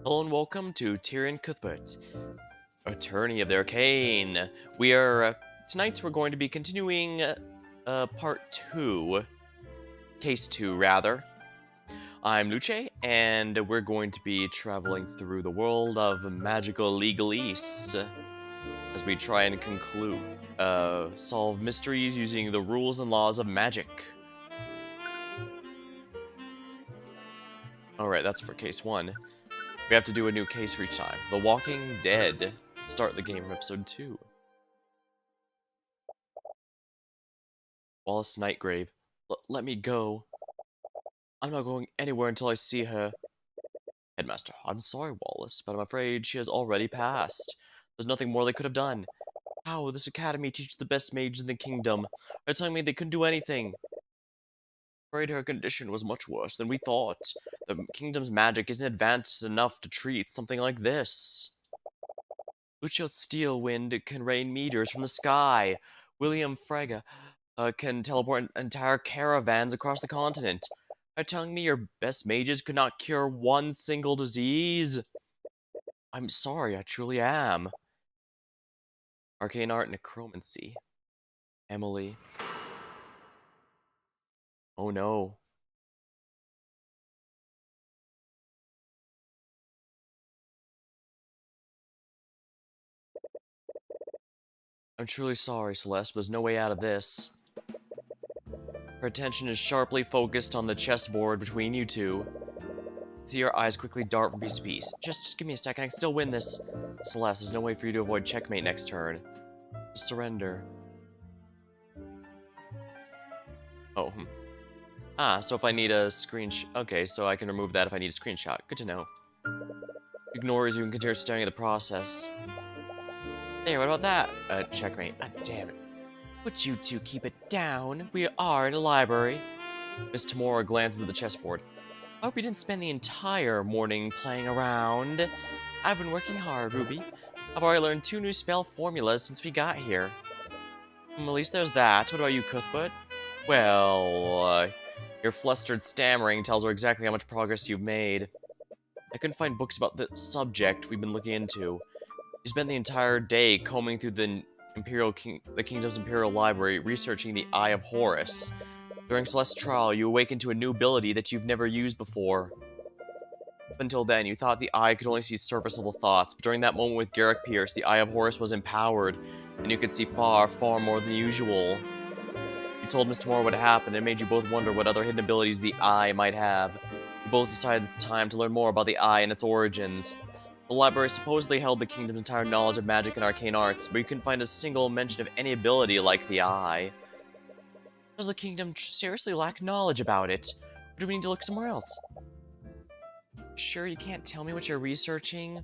Hello and welcome to Tyrion Cuthbert, attorney of the Arcane. We are tonight. We're going to be continuing part two, case two rather. I'm Luce, and we're going to be traveling through the world of magical legalese as we try and solve mysteries using the rules and laws of magic. All right, that's for case one. We have to do a new case for each time. The Walking Dead. Start the game from episode 2. Wallace Nightgrave. Let me go. I'm not going anywhere until I see her. Headmaster, I'm sorry, Wallace, but I'm afraid she has already passed. There's nothing more they could have done. How? This academy teaches the best mages in the kingdom. They're telling me they couldn't do anything. I'm afraid her condition was much worse than we thought. The kingdom's magic isn't advanced enough to treat something like this. Lucio Steelwind can rain meteors from the sky. William Frege can teleport entire caravans across the continent. Are you telling me your best mages could not cure one single disease? I'm sorry, I truly am. Arcane art necromancy. Emily. Oh no. I'm truly sorry, Celeste, but there's no way out of this. Her attention is sharply focused on the chessboard between you two. See your eyes quickly dart from piece to piece. Just give me a second, I can still win this. Celeste, there's no way for you to avoid checkmate next turn. Just surrender. Oh, so if I need a screenshot... Okay, so I can remove that if I need a screenshot. Good to know. Ignores you and continue staring at the process. There, what about that? Checkmate. Ah, damn it. Would you two keep it down? We are in a library. Miss Tamora glances at the chessboard. I hope you didn't spend the entire morning playing around. I've been working hard, Ruby. I've already learned 2 new spell formulas since we got here. At least there's that. What about you, Cuthbert? Well, your flustered stammering tells her exactly how much progress you've made. I couldn't find books about the subject we've been looking into. You spent the entire day combing through the Kingdom's Imperial Library, researching the Eye of Horus. During Celeste's trial, you awakened to a new ability that you've never used before. Up until then, you thought the Eye could only see surface-level thoughts, but during that moment with Garrick Pierce, the Eye of Horus was empowered, and you could see far, far more than usual. You told Miss Tamora what happened, and it made you both wonder what other hidden abilities the Eye might have. You both decided it's time to learn more about the Eye and its origins. The library supposedly held the kingdom's entire knowledge of magic and arcane arts, but you couldn't find a single mention of any ability like the Eye. Does the kingdom seriously lack knowledge about it? Or do we need to look somewhere else? Sure you can't tell me what you're researching?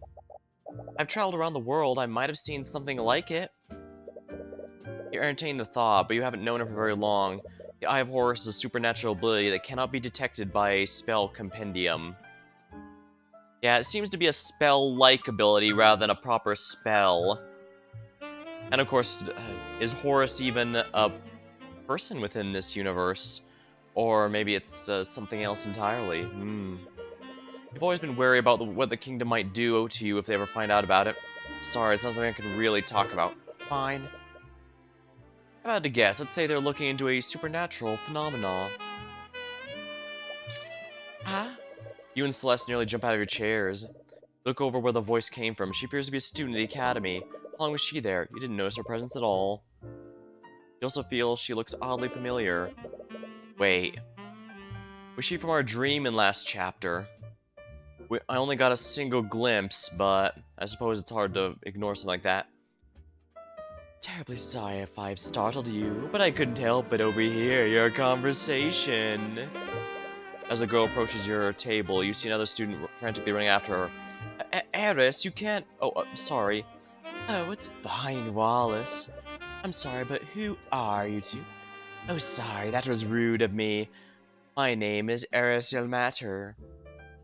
I've traveled around the world, I might have seen something like it. You entertain the thought, but you haven't known it for very long. The Eye of Horus is a supernatural ability that cannot be detected by a spell compendium. Yeah, it seems to be a spell-like ability rather than a proper spell. And of course, is Horus even a person within this universe? Or maybe it's something else entirely. You've always been wary about what the kingdom might do to you if they ever find out about it. Sorry, it's not something I can really talk about. Fine. If I had to guess, I'd say they're looking into a supernatural phenomenon. Huh? You and Celeste nearly jump out of your chairs. Look over where the voice came from. She appears to be a student of the academy. How long was she there? You didn't notice her presence at all. You also feel she looks oddly familiar. Wait. Was she from our dream in last chapter? I only got a single glimpse, but I suppose it's hard to ignore something like that. Terribly sorry if I've startled you, but I couldn't help but overhear your conversation. As the girl approaches your table, you see another student frantically running after her. Eris, you can't... Oh, sorry. Oh, it's fine, Wallace. I'm sorry, but who are you two? Oh, sorry, that was rude of me. My name is Eris Ilmater.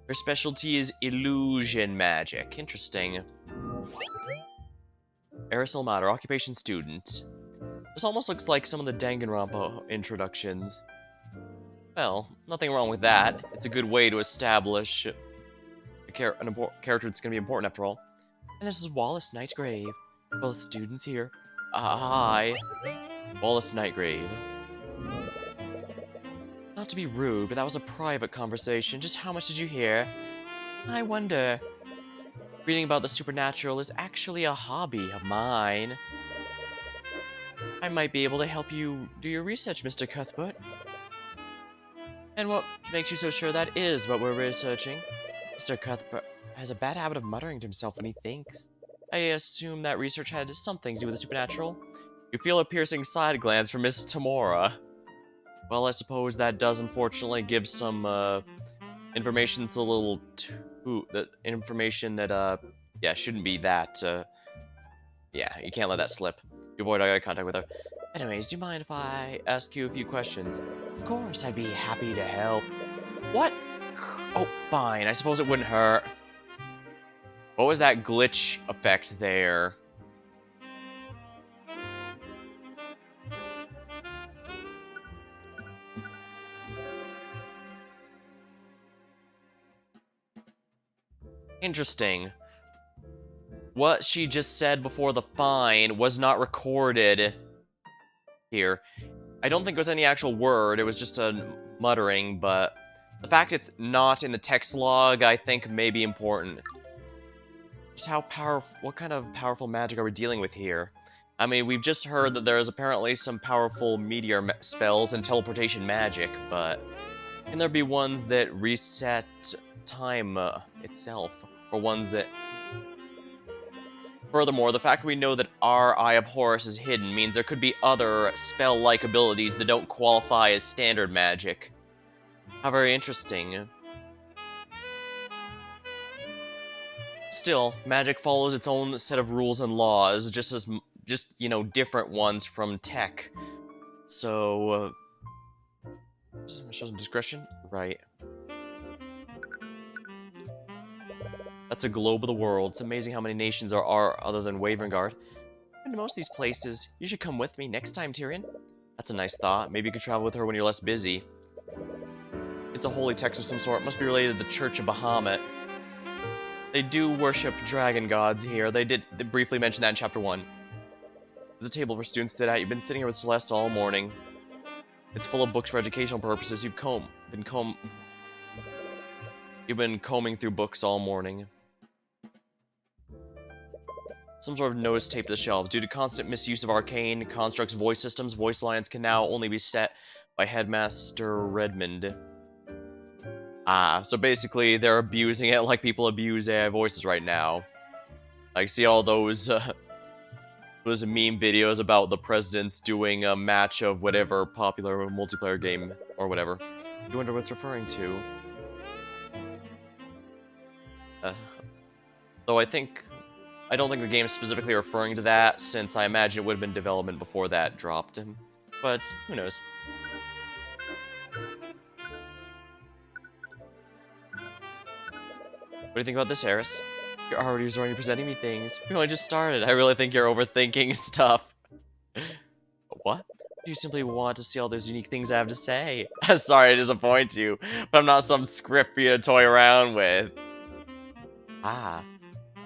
Her specialty is illusion magic. Interesting. Eris Ilmater, occupation student. This almost looks like some of the Danganronpa introductions. Well, nothing wrong with that. It's a good way to establish a character that's gonna be important after all. And this is Wallace Nightgrave. Both students here. Hi. Wallace Nightgrave. Not to be rude, but that was a private conversation. Just how much did you hear? I wonder. Reading about the supernatural is actually a hobby of mine. I might be able to help you do your research, Mr. Cuthbert. And what makes you so sure that is what we're researching? Mr. Cuthbert has a bad habit of muttering to himself when he thinks. I assume that research had something to do with the supernatural. You feel a piercing side glance from Miss Tamora. Well, I suppose that does unfortunately give some, information that's a little too... the information that, yeah, shouldn't be that, yeah, you can't let that slip. You avoid eye contact with her. Anyways, do you mind if I ask you a few questions? Of course, I'd be happy to help. What? Oh, fine. I suppose it wouldn't hurt. What was that glitch effect there? Interesting. What she just said before the fine was not recorded here. I don't think it was any actual word, it was just a muttering, but the fact it's not in the text log, I think, may be important. Just how powerful, what kind of powerful magic are we dealing with here? I mean, we've just heard that there is apparently some powerful meteor spells and teleportation magic, but can there be ones that reset time itself, or ones that... Furthermore, the fact that we know that our Eye of Horus is hidden means there could be other spell-like abilities that don't qualify as standard magic. How very interesting. Still, magic follows its own set of rules and laws, you know, different ones from tech. So, show some discretion? Right. That's a globe of the world. It's amazing how many nations are other than Wavengard. And to most of these places, you should come with me next time, Tyrion. That's a nice thought. Maybe you could travel with her when you're less busy. It's a holy text of some sort. It must be related to the Church of Bahamut. They do worship dragon gods here. They briefly mention that in Chapter 1. There's a table for students to sit at. You've been sitting here with Celeste all morning. It's full of books for educational purposes. You've been combing through books all morning. Some sort of notice taped to the shelves. Due to constant misuse of Arcane Construct's voice systems, voice lines can now only be set by Headmaster Redmond. Ah, so basically they're abusing it like people abuse AI voices right now. I see all those meme videos about the presidents doing a match of whatever popular multiplayer game or whatever. You wonder what it's referring to. Though I don't think the game is specifically referring to that, since I imagine it would have been development before that dropped. But who knows? What do you think about this, Eris? You're already presenting me things. We only just started. I really think you're overthinking stuff. What? You simply want to see all those unique things I have to say. Sorry to disappoint you, but I'm not some script for you to toy around with. Ah.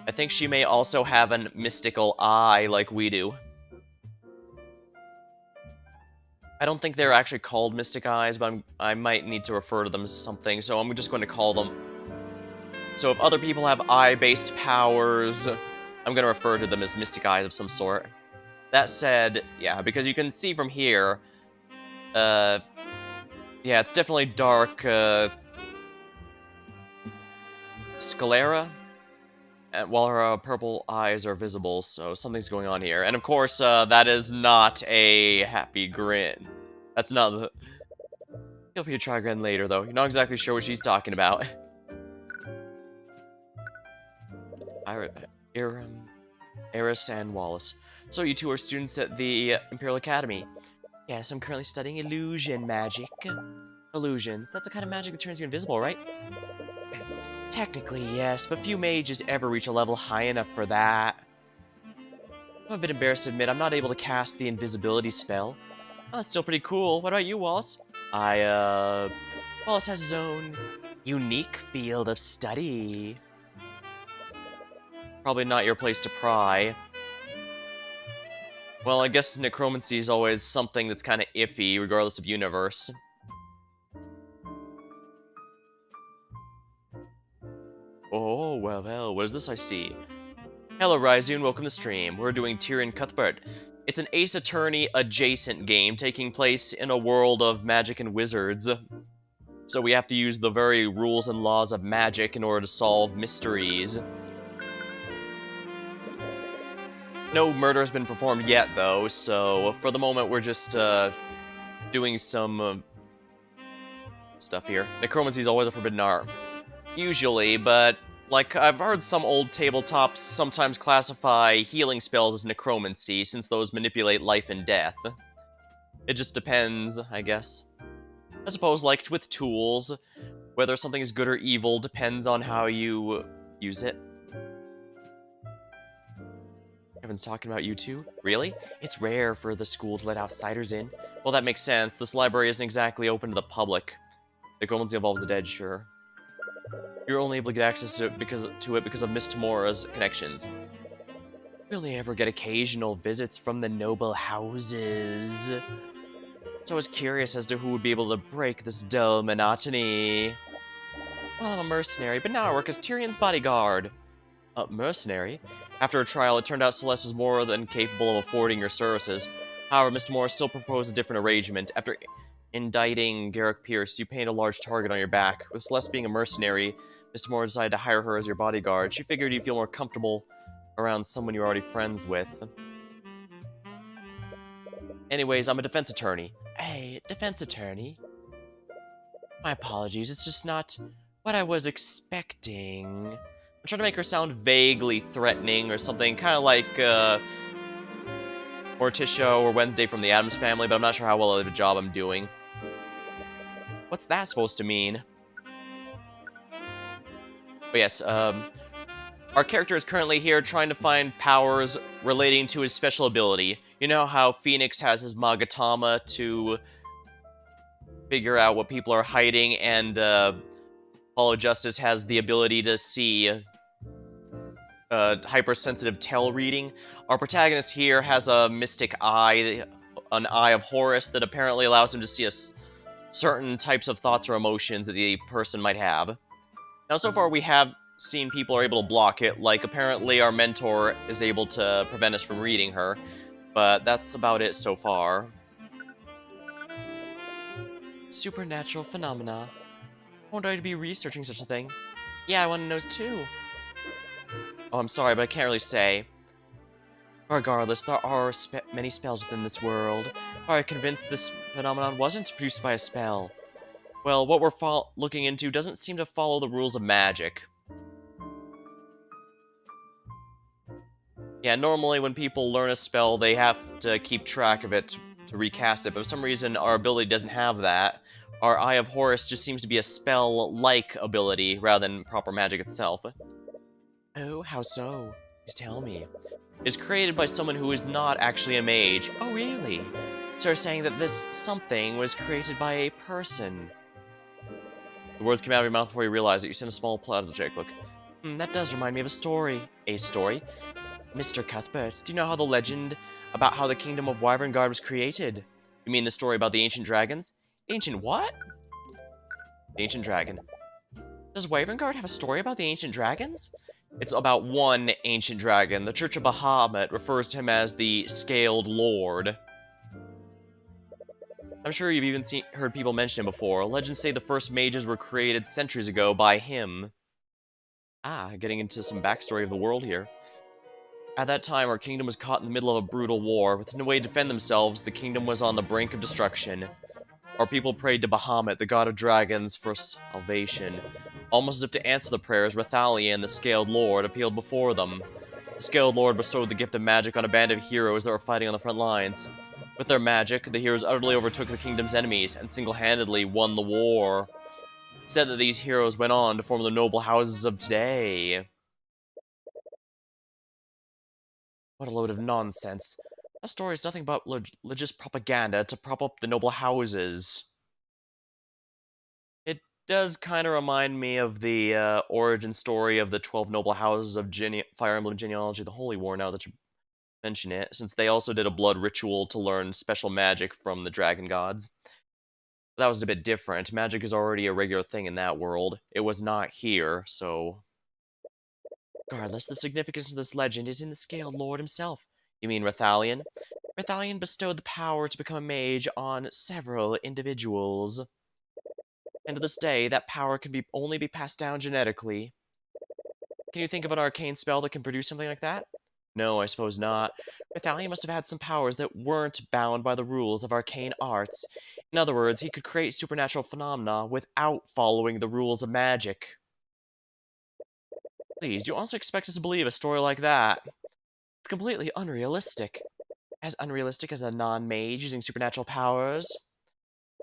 I think she may also have a mystical eye like we do. I don't think they're actually called mystic eyes, but I might need to refer to them as something, so I'm just going to call them. So if other people have eye-based powers, I'm going to refer to them as mystic eyes of some sort. That said, yeah, because you can see from here, yeah, it's definitely dark, sclera, while her purple eyes are visible, so something's going on here. And of course, that is not a happy grin. That's not the... Feel free to try again later, though. You're not exactly sure what she's talking about. Eris and Wallace. So you two are students at the Imperial Academy. Yes, I'm currently studying illusion magic. Illusions, that's the kind of magic that turns you invisible, right? Technically, yes, but few mages ever reach a level high enough for that. I'm a bit embarrassed to admit I'm not able to cast the invisibility spell. Oh, it's still pretty cool. What about you, Wallace? Wallace has his own unique field of study. Probably not your place to pry. Well, I guess necromancy is always something that's kind of iffy, regardless of universe. Oh, well, what is this I see? Hello, Ryzune, welcome to stream. We're doing Tyrion Cuthbert. It's an Ace Attorney adjacent game taking place in a world of magic and wizards. So we have to use the very rules and laws of magic in order to solve mysteries. No murder has been performed yet, though, so for the moment we're just doing some stuff here. Necromancy is always a forbidden art. Usually, but like I've heard some old tabletops sometimes classify healing spells as necromancy, since those manipulate life and death. It just depends, I guess. I suppose, like with tools, whether something is good or evil depends on how you use it. Everyone's talking about you two? Really? It's rare for the school to let outsiders in. Well, that makes sense. This library isn't exactly open to the public. Necromancy involves the dead, sure. You're only able to get access to it because of Miss Tamora's connections. We only ever get occasional visits from the noble houses. So I was curious as to who would be able to break this dull monotony. Well, I'm a mercenary, but now I work as Tyrion's bodyguard. Mercenary? After a trial, it turned out Celeste was more than capable of affording your services. However, Mr. Moore still proposed a different arrangement. After indicting Garrick Pierce, you painted a large target on your back. With Celeste being a mercenary, Mr. Moore decided to hire her as your bodyguard. She figured you'd feel more comfortable around someone you're already friends with. Anyways, I'm a defense attorney. Hey, defense attorney? My apologies, it's just not what I was expecting. I'm trying to make her sound vaguely threatening or something, kind of like, Morticia or Wednesday from the Addams Family, but I'm not sure how well of a job I'm doing. What's that supposed to mean? But yes, our character is currently here trying to find powers relating to his special ability. You know how Phoenix has his Magatama to figure out what people are hiding, and Hollow Justice has the ability to see hypersensitive tell reading. Our protagonist here has a mystic eye, an eye of Horus that apparently allows him to see certain types of thoughts or emotions that the person might have. Now, so far we have seen people are able to block it, like apparently our mentor is able to prevent us from reading her, but that's about it so far. Supernatural phenomena. I wonder I'd be researching such a thing. Yeah, I want to know too. Oh, I'm sorry, but I can't really say. Regardless, there are many spells within this world. Are you convinced this phenomenon wasn't produced by a spell? Well, what we're looking into doesn't seem to follow the rules of magic. Yeah, normally when people learn a spell, they have to keep track of it to recast it, but for some reason our ability doesn't have that. Our Eye of Horus just seems to be a spell-like ability rather than proper magic itself. Oh, how so? Please tell me. Is created by someone who is not actually a mage. Oh, really? So you're saying that this something was created by a person. The words came out of your mouth before you realized that you sent a small project. Look, that does remind me of a story. A story? Mr. Cuthbert, do you know how the legend about how the kingdom of Wyverngard was created? You mean the story about the ancient dragons? Ancient what? The ancient dragon. Does Wyverngard have a story about the ancient dragons? It's about one ancient dragon. The Church of Bahamut refers to him as the Scaled Lord. I'm sure you've even heard people mention him before. Legends say the first mages were created centuries ago by him. Ah, getting into some backstory of the world here. At that time, our kingdom was caught in the middle of a brutal war. With no way to defend themselves, the kingdom was on the brink of destruction. Our people prayed to Bahamut, the god of dragons, for salvation. Almost as if to answer the prayers, Rathalion, the Scaled Lord, appealed before them. The Scaled Lord bestowed the gift of magic on a band of heroes that were fighting on the front lines. With their magic, the heroes utterly overtook the kingdom's enemies and single-handedly won the war. It's said that these heroes went on to form the noble houses of today. What a load of nonsense. That story is nothing but religious propaganda to prop up the noble houses. It does kind of remind me of the origin story of the 12 noble houses of Fire Emblem genealogy, the Holy War, now that you mention it, since they also did a blood ritual to learn special magic from the dragon gods. That was a bit different. Magic is already a regular thing in that world. It was not here, so... Regardless, the significance of this legend is in the Scaled Lord himself. You mean Rathalion? Rathalion bestowed the power to become a mage on several individuals. And to this day, that power can only be passed down genetically. Can you think of an arcane spell that can produce something like that? No, I suppose not. Rathalion must have had some powers that weren't bound by the rules of arcane arts. In other words, he could create supernatural phenomena without following the rules of magic. Please, do you also expect us to believe a story like that? It's completely unrealistic. As unrealistic as a non-mage using supernatural powers.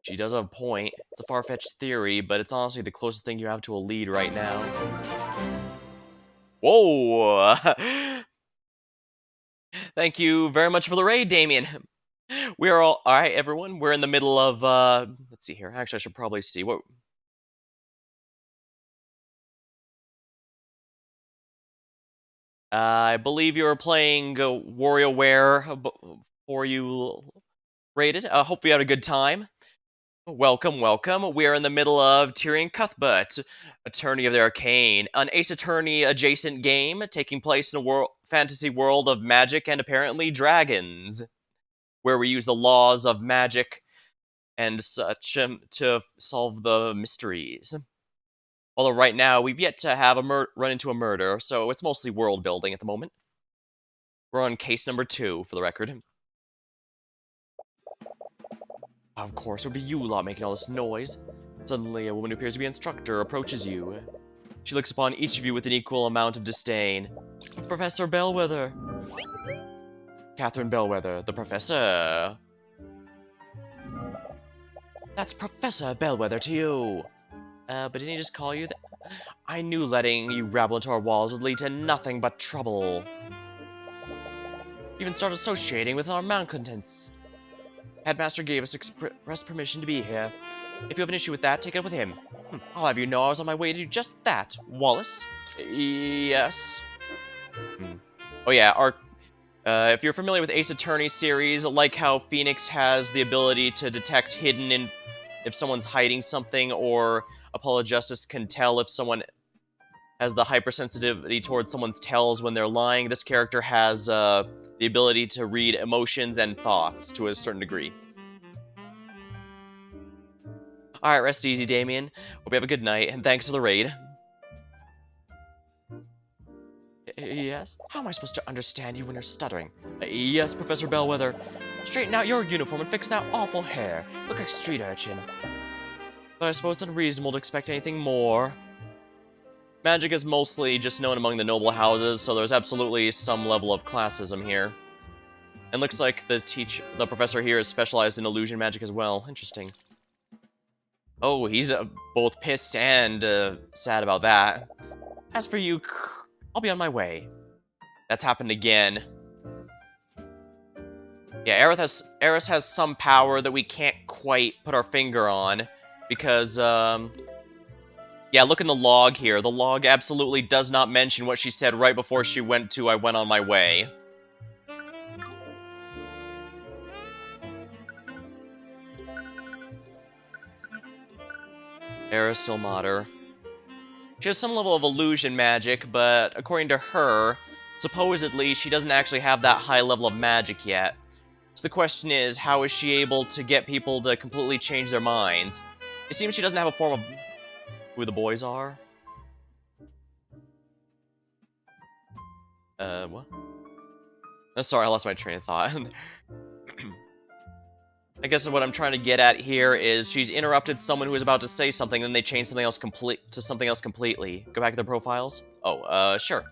She does have a point. It's a far-fetched theory, but it's honestly the closest thing you have to a lead right now. Whoa! Thank you very much for the raid, Damien. We're alright, everyone. We're in the middle of, let's see here. Actually, I should probably see what... I believe you were playing WarioWare before you raided. Hope you had a good time. Welcome, welcome. We are in the middle of Tyrion Cuthbert, Attorney of the Arcane, an Ace Attorney adjacent game taking place in a fantasy world of magic and apparently dragons, where we use the laws of magic and such to solve the mysteries. Although right now we've yet to have run into a murder, so it's mostly world building at the moment. We're on case number 2, for the record. Of course, it would be you lot making all this noise. Suddenly, a woman who appears to be an instructor approaches you. She looks upon each of you with an equal amount of disdain. Professor Bellwether! Catherine Bellwether, the professor. That's Professor Bellwether to you! But didn't he just call you that? I knew letting you rabble into our walls would lead to nothing but trouble. Even start associating with our malcontents. Headmaster gave us express permission to be here. If you have an issue with that, take it up with him. I'll have you know I was on my way to do just that, Wallace. Yes. Oh yeah, if you're familiar with Ace Attorney series, like how Phoenix has the ability to detect hidden if someone's hiding something, or Apollo Justice can tell if someone has the hypersensitivity towards someone's tells when they're lying, this character has the ability to read emotions and thoughts to a certain degree. Alright, rest easy, Damien. Hope you have a good night, and thanks for the raid. Yes? How am I supposed to understand you when you're stuttering? Yes, Professor Bellwether. Straighten out your uniform and fix that awful hair. Look like a street urchin. But I suppose it's unreasonable to expect anything more. Magic is mostly just known among the noble houses, so there's absolutely some level of classism here. And looks like the professor here is specialized in illusion magic as well. Interesting. Oh, he's both pissed and sad about that. As for you, I'll be on my way. That's happened again. Yeah, Aerith has some power that we can't quite put our finger on. Because, yeah, look in the log here. The log absolutely does not mention what she said right before she went to I went on my way. Aerith Silmater. She has some level of illusion magic, but according to her, supposedly she doesn't actually have that high level of magic yet. So the question is, how is she able to get people to completely change their minds? It seems she doesn't have a form of who the boys are. What? Oh, sorry, I lost my train of thought. I guess what I'm trying to get at here is she's interrupted someone who was about to say something, then they change something else completely. Go back to their profiles? Oh, sure.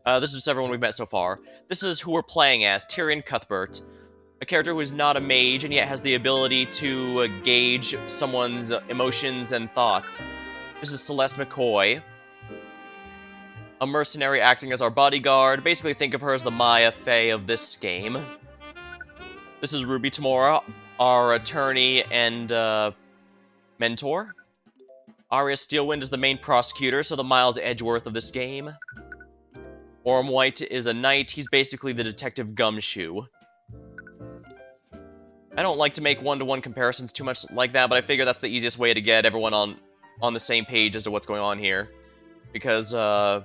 This is just everyone we've met so far. This is who we're playing as, Tyrion Cuthbert. A character who is not a mage and yet has the ability to gauge someone's emotions and thoughts. This is Celeste McCoy, a mercenary acting as our bodyguard. Basically think of her as the Maya Fey of this game. This is Ruby Tamora, our attorney and mentor. Arya Steelwind is the main prosecutor, so the Miles Edgeworth of this game. Orm White is a knight. He's basically the Detective Gumshoe. I don't like to make one-to-one comparisons too much like that, but I figure that's the easiest way to get everyone on the same page as to what's going on here. Because, Orm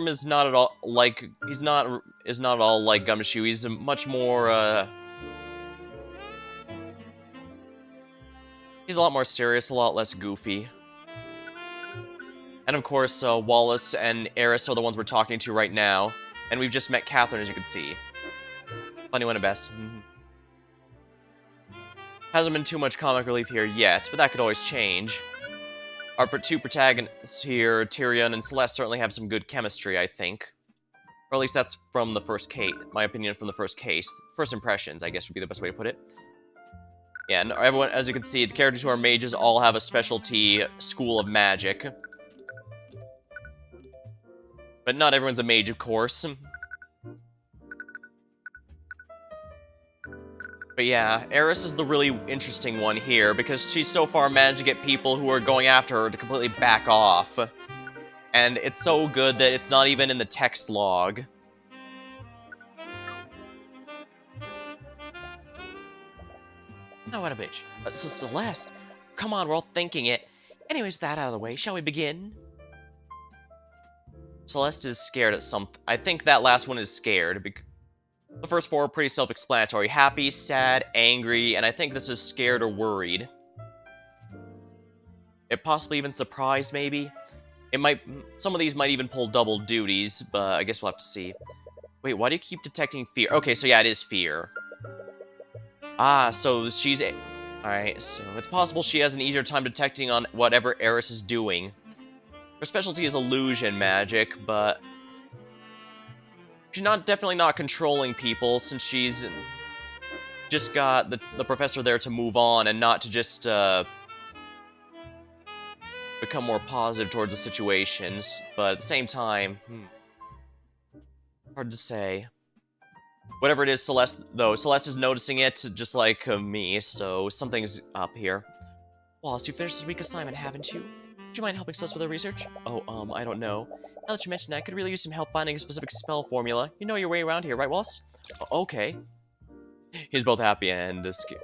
is not at all like... is not at all like Gumshoe. He's much more, he's a lot more serious, a lot less goofy. And of course, Wallace and Eris are the ones we're talking to right now. And we've just met Catherine, as you can see. Funny one at best. Hasn't been too much comic relief here yet, but that could always change. Our two protagonists here, Tyrion and Celeste, certainly have some good chemistry, I think. Or at least that's from the first case, my opinion from the first case. First impressions, I guess would be the best way to put it. Yeah, and everyone, as you can see, the characters who are mages all have a specialty school of magic. But not everyone's a mage, of course. But yeah, Eris is the really interesting one here, because she's so far managed to get people who are going after her to completely back off. And it's so good that it's not even in the text log. Oh, what a bitch. So Celeste, come on, we're all thinking it. Anyways, that out of the way, shall we begin? Celeste is scared at something. I think that last one is scared. The first four are pretty self-explanatory. Happy, sad, angry, and I think this is scared or worried. It possibly even surprised, maybe? It might... Some of these might even pull double duties, but I guess we'll have to see. Wait, why do you keep detecting fear? Okay, so yeah, it is fear. Ah, so she's... Alright, so it's possible she has an easier time detecting on whatever Eris is doing. Her specialty is illusion magic, but she's definitely not controlling people, since she's just got the professor there to move on and not to just become more positive towards the situations. But at the same time, hard to say. Whatever it is, Celeste is noticing it just like me, so something's up here. Wallace, you finished this week assignment, haven't you? Would you mind helping us with the research? Oh, I don't know. Now that you mention it, I could really use some help finding a specific spell formula. You know your way around here, right, Wallace? Okay. He's both happy and scared.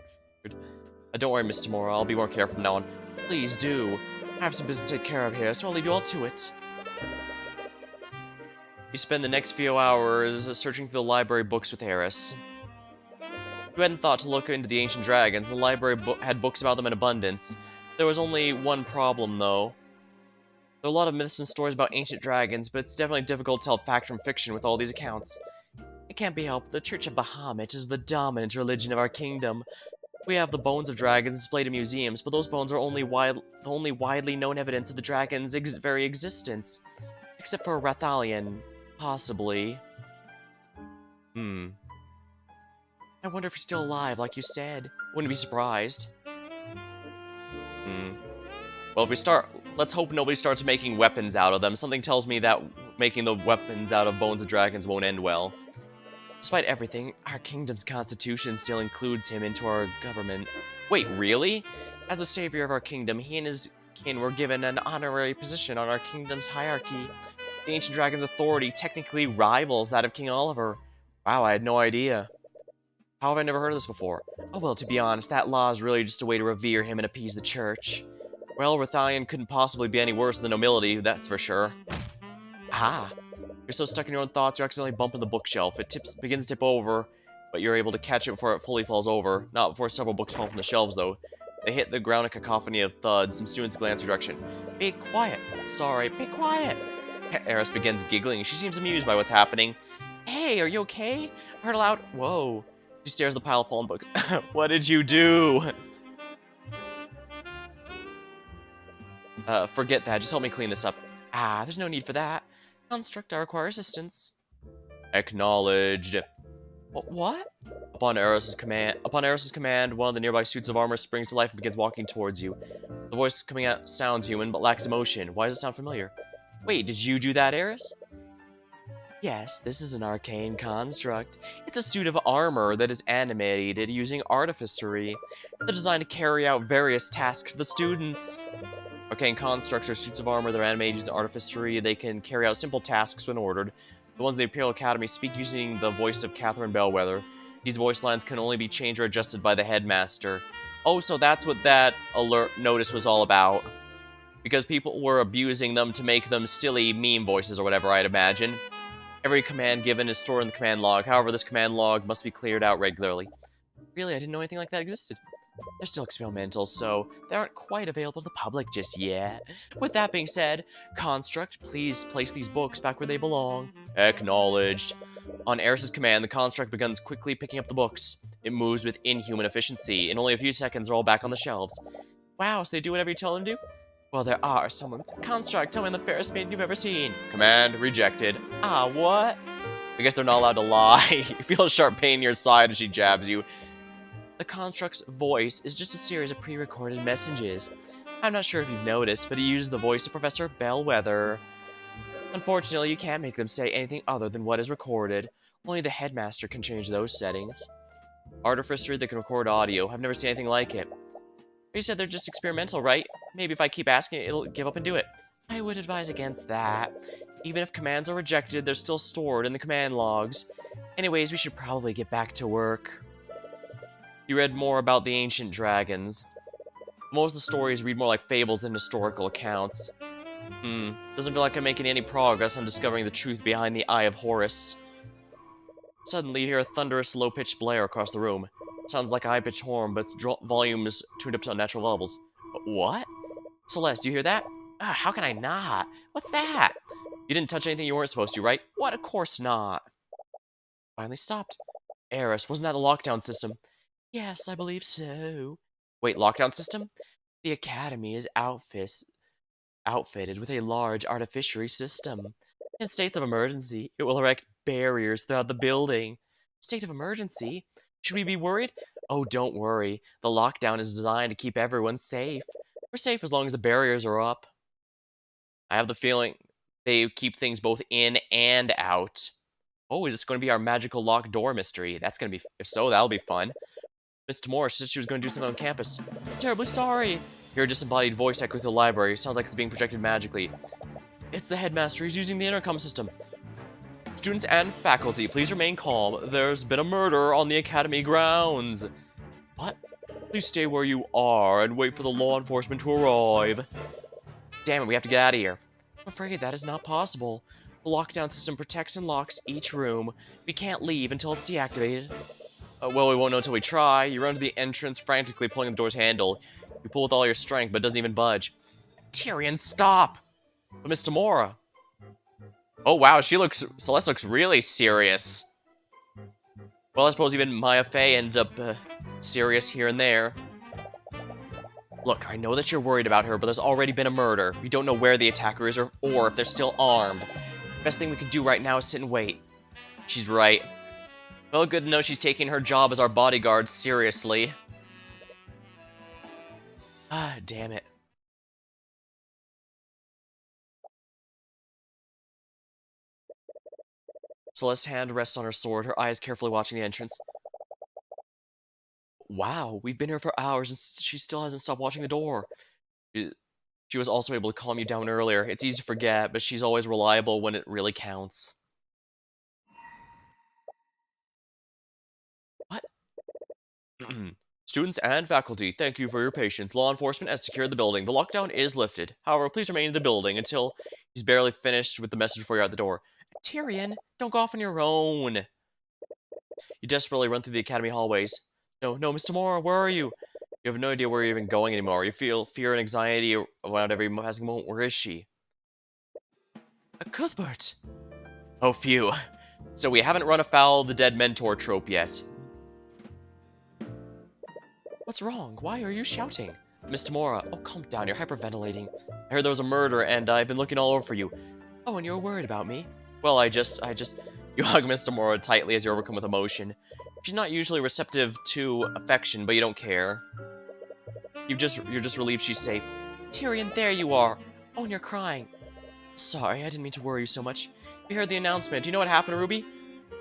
Don't worry, Miss Tamora. I'll be more careful from now on. Please do. I have some business to take care of here, so I'll leave you all to it. You spend the next few hours searching through the library books with Eris. You hadn't thought to look into the ancient dragons, and the library had books about them in abundance. There was only one problem, though. There are a lot of myths and stories about ancient dragons, but it's definitely difficult to tell fact from fiction with all these accounts. It can't be helped. The Church of Bahamut is the dominant religion of our kingdom. We have the bones of dragons displayed in museums, but those bones are only widely known evidence of the dragon's very existence. Except for Rathalion, possibly. I wonder if he's still alive, like you said. Wouldn't be surprised. Well, if we start... Let's hope nobody starts making weapons out of them. Something tells me that making the weapons out of bones of dragons won't end well. Despite everything, our kingdom's constitution still includes him into our government. Wait, really? As the savior of our kingdom, he and his kin were given an honorary position on our kingdom's hierarchy. The ancient dragon's authority technically rivals that of King Oliver. Wow, I had no idea. How have I never heard of this before? Oh well, to be honest, that law is really just a way to revere him and appease the church. Well, Rathalion couldn't possibly be any worse than nobility, that's for sure. Ah! You're so stuck in your own thoughts, you're accidentally bumping the bookshelf. It begins to tip over, but you're able to catch it before it fully falls over. Not before several books fall from the shelves, though. They hit the ground, a cacophony of thuds. Some students glance your direction. Be quiet! Sorry, be quiet! Eris begins giggling. She seems amused by what's happening. Hey, are you okay? I heard a loud... Whoa. She stares at the pile of fallen books. What did you do? Forget that. Just help me clean this up. Ah, there's no need for that. Construct, I require assistance. Acknowledged. What? Upon Eris's command, one of the nearby suits of armor springs to life and begins walking towards you. The voice coming out sounds human, but lacks emotion. Why does it sound familiar? Wait, did you do that, Eris? Yes, this is an arcane construct. It's a suit of armor that is animated using artificery. They're designed to carry out various tasks for the students. Arcane constructs are suits of armor that are animated using artificery. They can carry out simple tasks when ordered. The ones in the Imperial Academy speak using the voice of Catherine Bellwether. These voice lines can only be changed or adjusted by the headmaster. Oh, so that's what that alert notice was all about. Because people were abusing them to make them silly meme voices or whatever, I'd imagine. Every command given is stored in the command log. However, this command log must be cleared out regularly. Really, I didn't know anything like that existed. They're still experimental, so they aren't quite available to the public just yet. With that being said, Construct, please place these books back where they belong. Acknowledged. On Eris's command, the Construct begins quickly picking up the books. It moves with inhuman efficiency. In only a few seconds, they're all back on the shelves. Wow, so they do whatever you tell them to? Well, there are someone's Construct, tell me the fairest maiden you've ever seen. Command rejected. Ah, what? I guess they're not allowed to lie. You feel a sharp pain in your side as she jabs you. The Construct's voice is just a series of pre-recorded messages. I'm not sure if you've noticed, but he uses the voice of Professor Bellwether. Unfortunately, you can't make them say anything other than what is recorded. Only the headmaster can change those settings. Artificery that can record audio. I've never seen anything like it. You said they're just experimental, right? Maybe if I keep asking it, it'll give up and do it. I would advise against that. Even if commands are rejected, they're still stored in the command logs. Anyways, we should probably get back to work. You read more about the ancient dragons. Most of the stories read more like fables than historical accounts. Doesn't feel like I'm making any progress on discovering the truth behind the Eye of Horus. Suddenly, you hear a thunderous, low-pitched blare across the room. Sounds like a high-pitched horn, but its volume is tuned up to unnatural levels. What? Celeste, do you hear that? How can I not? What's that? You didn't touch anything you weren't supposed to, right? What? Of course not. Finally stopped. Eris, wasn't that a lockdown system? Yes, I believe so. Wait, lockdown system? The Academy is outfitted with a large artificery system. In states of emergency, it will erect barriers throughout the building. State of emergency? Should we be worried? Oh, don't worry. The lockdown is designed to keep everyone safe. We're safe as long as the barriers are up. I have the feeling they keep things both in and out. Oh, is this going to be our magical locked door mystery? That's going to be, if so, that'll be fun. Miss Tamora said she was going to do something on campus. Terribly sorry. Your disembodied voice echoing through the library. Sounds like it's being projected magically. It's the headmaster. He's using the intercom system. Students and faculty, please remain calm. There's been a murder on the academy grounds. What? Please stay where you are and wait for the law enforcement to arrive. Damn it, we have to get out of here. I'm afraid that is not possible. The lockdown system protects and locks each room. We can't leave until it's deactivated. Well, we won't know until we try. You run to the entrance, frantically pulling the door's handle. You pull with all your strength, but it doesn't even budge. Tyrion, stop! But Miss Tamora. Oh wow, Celeste looks really serious. Well, I suppose even Maya Fey ended up serious here and there. Look, I know that you're worried about her, but there's already been a murder. We don't know where the attacker is or if they're still armed. Best thing we can do right now is sit and wait. She's right. Well, good to know she's taking her job as our bodyguard seriously. Ah, damn it. Celeste's hand rests on her sword, her eyes carefully watching the entrance. Wow, we've been here for hours and she still hasn't stopped watching the door. She was also able to calm you down earlier. It's easy to forget, but she's always reliable when it really counts. What? Students and faculty, thank you for your patience. Law enforcement has secured the building. The lockdown is lifted. However, please remain in the building until he's barely finished with the message before you're out the door. Tyrion, don't go off on your own. You desperately run through the academy hallways. No, Mr. Moore, where are you? You have no idea where you're even going anymore. You feel fear and anxiety around every passing moment. Where is she? Cuthbert! Oh, phew. So we haven't run afoul of the dead mentor trope yet. What's wrong? Why are you shouting? Miss Tamora, oh, calm down, you're hyperventilating. I heard there was a murder, and I've been looking all over for you. Oh, and you're worried about me? Well, I just... You hug Miss Tamora tightly as you're overcome with emotion. She's not usually receptive to affection, but you don't care. You're just relieved she's safe. Tyrion, there you are! Oh, and you're crying. Sorry, I didn't mean to worry you so much. We heard the announcement. Do you know what happened, Ruby?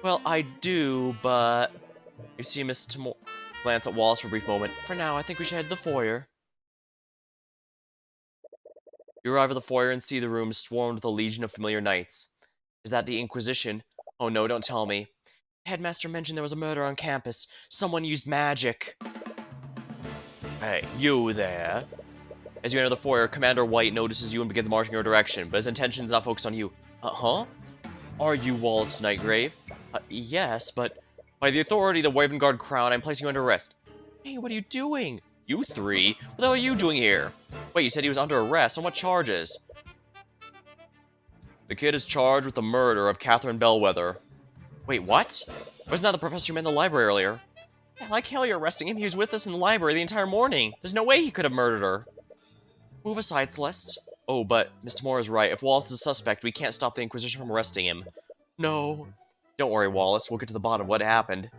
Well, I do, but... You see Miss Timor glance at Wallace for a brief moment. For now, I think we should head to the foyer. You arrive at the foyer and see the room swarmed with a legion of familiar knights. Is that the Inquisition? Oh no, don't tell me. Headmaster mentioned there was a murder on campus. Someone used magic. Hey, you there. As you enter the foyer, Commander White notices you and begins marching in your direction, but his intention is not focused on you. Huh? Are you Wallace Nightgrave? Yes, but by the authority of the Wyvern Guard Crown, I'm placing you under arrest. Hey, what are you doing? You three? What the hell are you doing here? Wait, you said he was under arrest. On what charges? The kid is charged with the murder of Catherine Bellwether. Wait, what? Wasn't that the professor you met in the library earlier? Yeah, like hell you're arresting him. He was with us in the library the entire morning. There's no way he could have murdered her. Move aside, Celeste. Oh, but Mr. Moore is right. If Wallace is a suspect, we can't stop the Inquisition from arresting him. No. Don't worry, Wallace. We'll get to the bottom of what happened.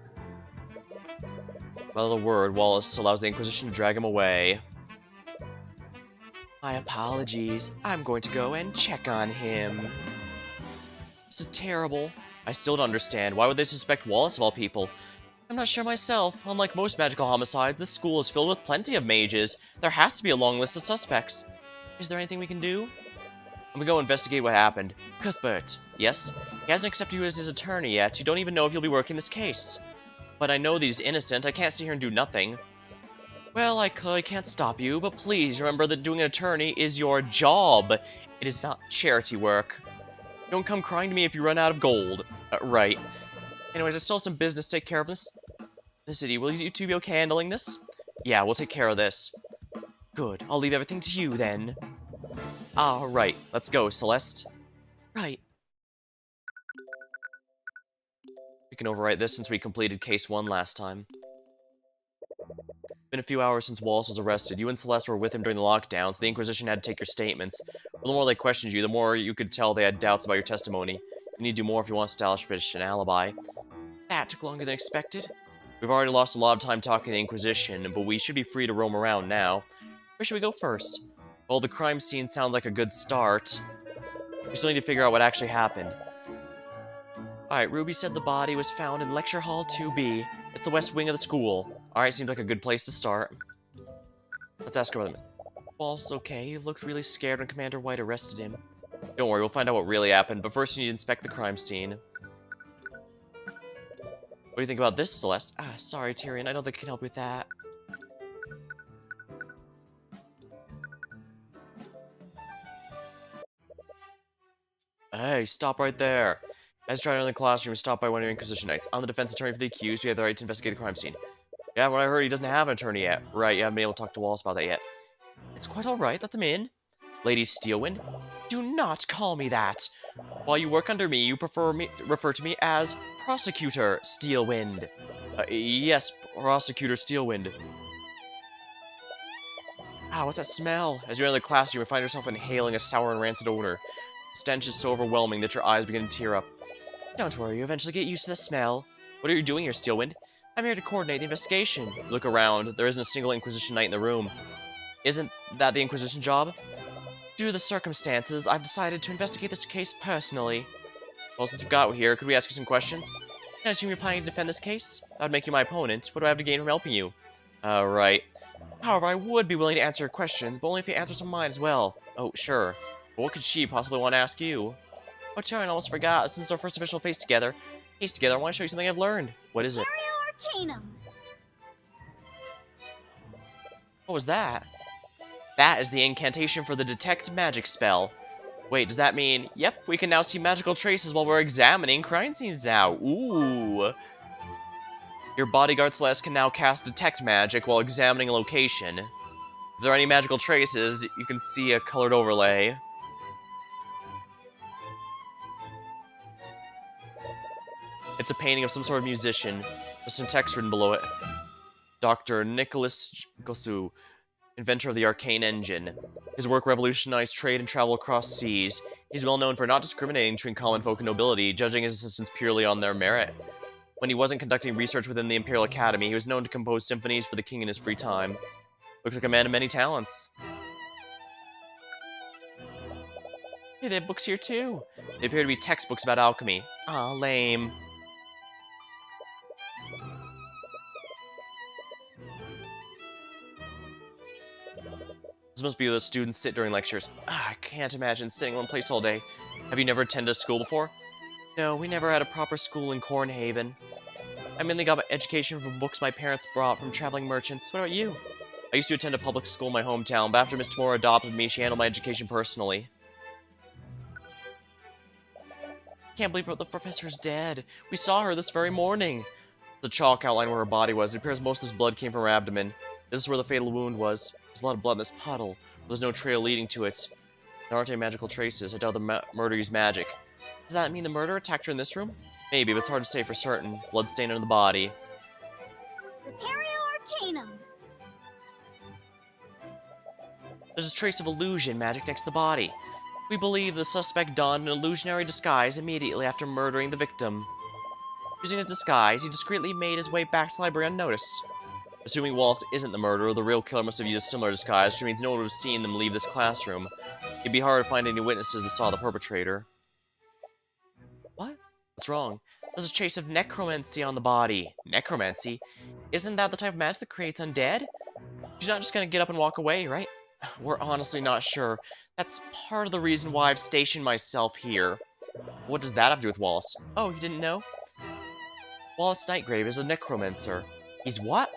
Without a word, Wallace allows the Inquisition to drag him away. My apologies. I'm going to go and check on him. This is terrible. I still don't understand. Why would they suspect Wallace of all people? I'm not sure myself. Unlike most magical homicides, this school is filled with plenty of mages. There has to be a long list of suspects. Is there anything we can do? I'm gonna go investigate what happened. Cuthbert. Yes? He hasn't accepted you as his attorney yet. You don't even know if you'll be working this case. But I know that he's innocent. I can't sit here and do nothing. Well, I clearly can't stop you, but please remember that doing an attorney is your job. It is not charity work. Don't come crying to me if you run out of gold. Right. Anyways, I still have some business to take care of this. The city, will you two be okay handling this? Yeah, we'll take care of this. Good, I'll leave everything to you then. Right, let's go, Celeste. Right. We can overwrite this since we completed case 1 last time. Been a few hours since Wallace was arrested. You and Celeste were with him during the lockdown, so the Inquisition had to take your statements. But the more they questioned you, the more you could tell they had doubts about your testimony. You need to do more if you want to establish an alibi. That took longer than expected. We've already lost a lot of time talking to the Inquisition, but we should be free to roam around now. Where should we go first? Well, the crime scene sounds like a good start. We still need to figure out what actually happened. Alright, Ruby said the body was found in Lecture Hall 2B. It's the west wing of the school. Alright, seems like a good place to start. Let's ask her about him. Wallace is okay. He looked really scared when Commander White arrested him. Don't worry, we'll find out what really happened, but first you need to inspect the crime scene. What do you think about this, Celeste? Sorry, Tyrion. I don't think I can help you with that. Hey, stop right there. As you try to enter the classroom, stop by one of your Inquisition Knights. I'm the defense attorney for the accused. We have the right to investigate the crime scene. Yeah, what I heard, he doesn't have an attorney yet. Right, you haven't been able to talk to Wallace about that yet. It's quite alright. Let them in. Lady Steelwind? Do not call me that. While you work under me, you refer to me as Prosecutor Steelwind. Yes, Prosecutor Steelwind. What's that smell? As you enter the classroom, you find yourself inhaling a sour and rancid odor. The stench is so overwhelming that your eyes begin to tear up. Don't worry, you eventually get used to the smell. What are you doing here, Steelwind? I'm here to coordinate the investigation. Look around. There isn't a single Inquisition Knight in the room. Isn't that the Inquisition job? Due to the circumstances, I've decided to investigate this case personally. Well, since you've got here, could we ask you some questions? I assume you're planning to defend this case? That would make you my opponent. What do I have to gain from helping you? Right. However, I would be willing to answer your questions, but only if you answer some of mine as well. Oh, sure. But what could she possibly want to ask you? Oh, Tyrion, I almost forgot. Since our first official case together, I want to show you something I've learned. What is it? Arcane. What was that? That is the incantation for the detect magic spell. Wait, does that mean, yep, we can now see magical traces while we're examining crime scenes now. Ooh. Your bodyguard Celeste can now cast detect magic while examining a location. If there are any magical traces, you can see a colored overlay. It's a painting of some sort of musician. There's some text written below it. Dr. Nicholas Gosu, inventor of the Arcane engine. His work revolutionized trade and travel across seas. He's well known for not discriminating between common folk and nobility, judging his assistants purely on their merit. When he wasn't conducting research within the Imperial Academy, he was known to compose symphonies for the king in his free time. Looks like a man of many talents. Hey, they have books here too. They appear to be textbooks about alchemy. Aw, lame. This must be where the students sit during lectures. I can't imagine sitting in one place all day. Have you never attended a school before? No, we never had a proper school in Cornhaven. I mainly got my education from books my parents brought from traveling merchants. What about you? I used to attend a public school in my hometown, but after Miss Tamora adopted me, she handled my education personally. Can't believe the professor's dead. We saw her this very morning. The chalk outlined where her body was. It appears most of this blood came from her abdomen. This is where the fatal wound was. There's a lot of blood in this puddle. There's no trail leading to it. There aren't any magical traces. I doubt the murder used magic. Does that mean the murderer attacked her in this room? Maybe, but it's hard to say for certain. Blood stain on the body. Arcanum. There's a trace of illusion magic next to the body. We believe the suspect donned an illusionary disguise immediately after murdering the victim. Using his disguise, he discreetly made his way back to the library unnoticed. Assuming Wallace isn't the murderer, the real killer must have used a similar disguise, which means no one would have seen them leave this classroom. It'd be hard to find any witnesses that saw the perpetrator. What? What's wrong? There's a trace of necromancy on the body. Necromancy? Isn't that the type of magic that creates undead? You're not just gonna get up and walk away, right? We're honestly not sure. That's part of the reason why I've stationed myself here. What does that have to do with Wallace? Oh, you didn't know? Wallace Nightgrave is a necromancer. He's what?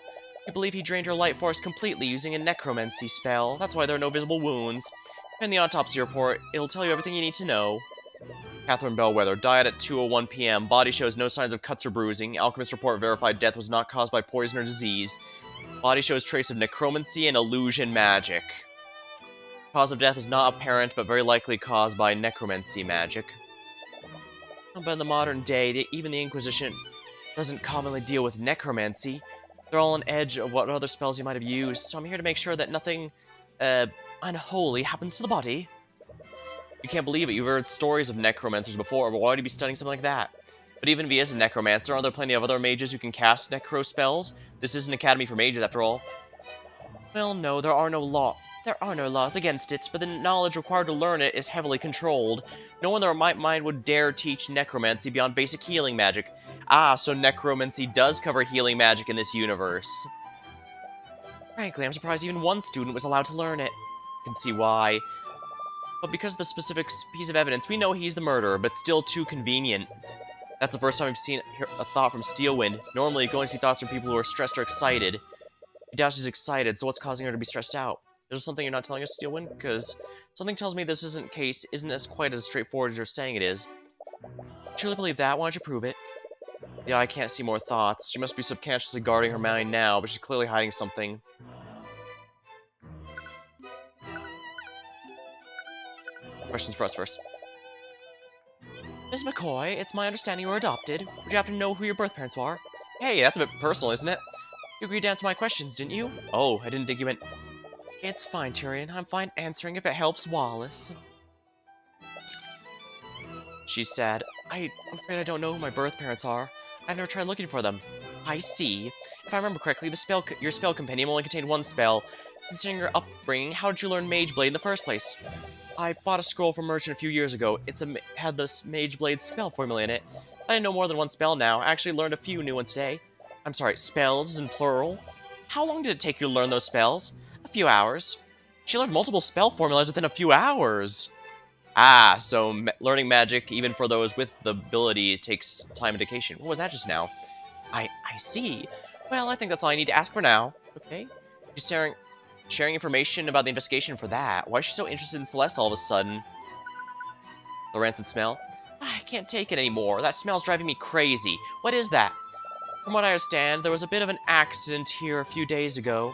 We believe he drained her life force completely using a necromancy spell. That's why there are no visible wounds. In the autopsy report, it'll tell you everything you need to know. Catherine Bellwether died at 2:01 p.m. Body shows no signs of cuts or bruising. Alchemist report verified death was not caused by poison or disease. Body shows trace of necromancy and illusion magic. Cause of death is not apparent, but very likely caused by necromancy magic. But in the modern day, even the Inquisition doesn't commonly deal with necromancy. They're all on edge of what other spells you might have used, so I'm here to make sure that nothing, unholy happens to the body. You can't believe it, you've heard stories of necromancers before, but why would you be studying something like that? But even if he is a necromancer, aren't there plenty of other mages who can cast necro spells? This is an academy for mages, after all. Well, no, there are no laws against it, but the knowledge required to learn it is heavily controlled. No one in their right mind would dare teach necromancy beyond basic healing magic. Ah, so necromancy does cover healing magic in this universe. Frankly, I'm surprised even one student was allowed to learn it. You can see why. But because of the specific piece of evidence, we know he's the murderer, but still too convenient. That's the first time we've seen a thought from Steelwind. Normally, you can only see thoughts from people who are stressed or excited. We doubt she's excited, so what's causing her to be stressed out? Is there something you're not telling us, Steelwind? Because something tells me this isn't as quite as straightforward as you're saying it is. I truly believe that. Why don't you prove it? Yeah, I can't see more thoughts. She must be subconsciously guarding her mind now, but she's clearly hiding something. Questions for us first. Miss McCoy, it's my understanding you were adopted. Would you happen to know who your birth parents are? Hey, that's a bit personal, isn't it? You agreed to answer my questions, didn't you? Oh, I didn't think you meant... It's fine, Tyrion. I'm fine answering if it helps Wallace. She's sad. I'm afraid I don't know who my birth parents are. I've never tried looking for them. I see. If I remember correctly, your spell compendium only contained one spell. Considering your upbringing, how did you learn Mage Blade in the first place? I bought a scroll from merchant a few years ago. Had this Mage Blade spell formula in it. I didn't know more than one spell now. I actually learned a few new ones today. I'm sorry, spells in plural? How long did it take you to learn those spells? A few hours. She learned multiple spell formulas within a few hours. Ah, so learning magic, even for those with the ability, takes time and dedication. What was that just now? I see. Well, I think that's all I need to ask for now. Okay. She's sharing information about the investigation for that. Why is she so interested in Celeste all of a sudden? The rancid smell? I can't take it anymore. That smell's driving me crazy. What is that? From what I understand, there was a bit of an accident here a few days ago.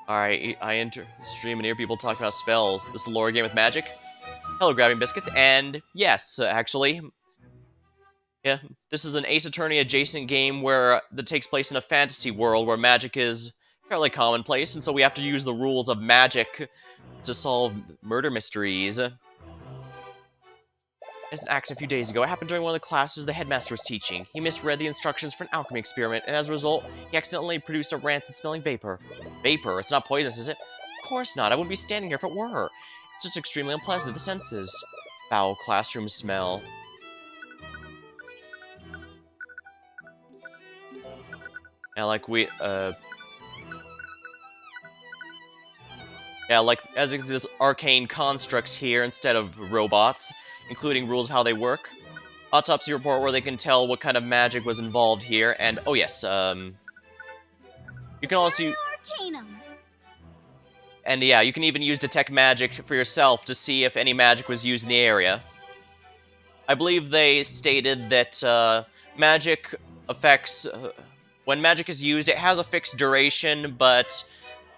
Alright, I enter the stream and hear people talking about spells. This is a lore game with magic? Hello, Grabbing Biscuits, and yes, actually. Yeah, this is an Ace Attorney adjacent game that takes place in a fantasy world where magic is fairly commonplace, and so we have to use the rules of magic to solve murder mysteries. There's an accident a few days ago. It happened during one of the classes the headmaster was teaching. He misread the instructions for an alchemy experiment, and as a result, he accidentally produced a rancid-smelling vapor. Vapor? It's not poisonous, is it? Of course not. I wouldn't be standing here if it were. It's just extremely unpleasant to the senses. Foul classroom smell. Yeah, like yeah, like, as it exists, arcane constructs here instead of robots, including rules of how they work. Autopsy report where they can tell what kind of magic was involved here, and, oh yes, you can also... Arcanum. And yeah, you can even use Detect Magic for yourself to see if any magic was used in the area. I believe they stated that magic affects... when magic is used, it has a fixed duration, but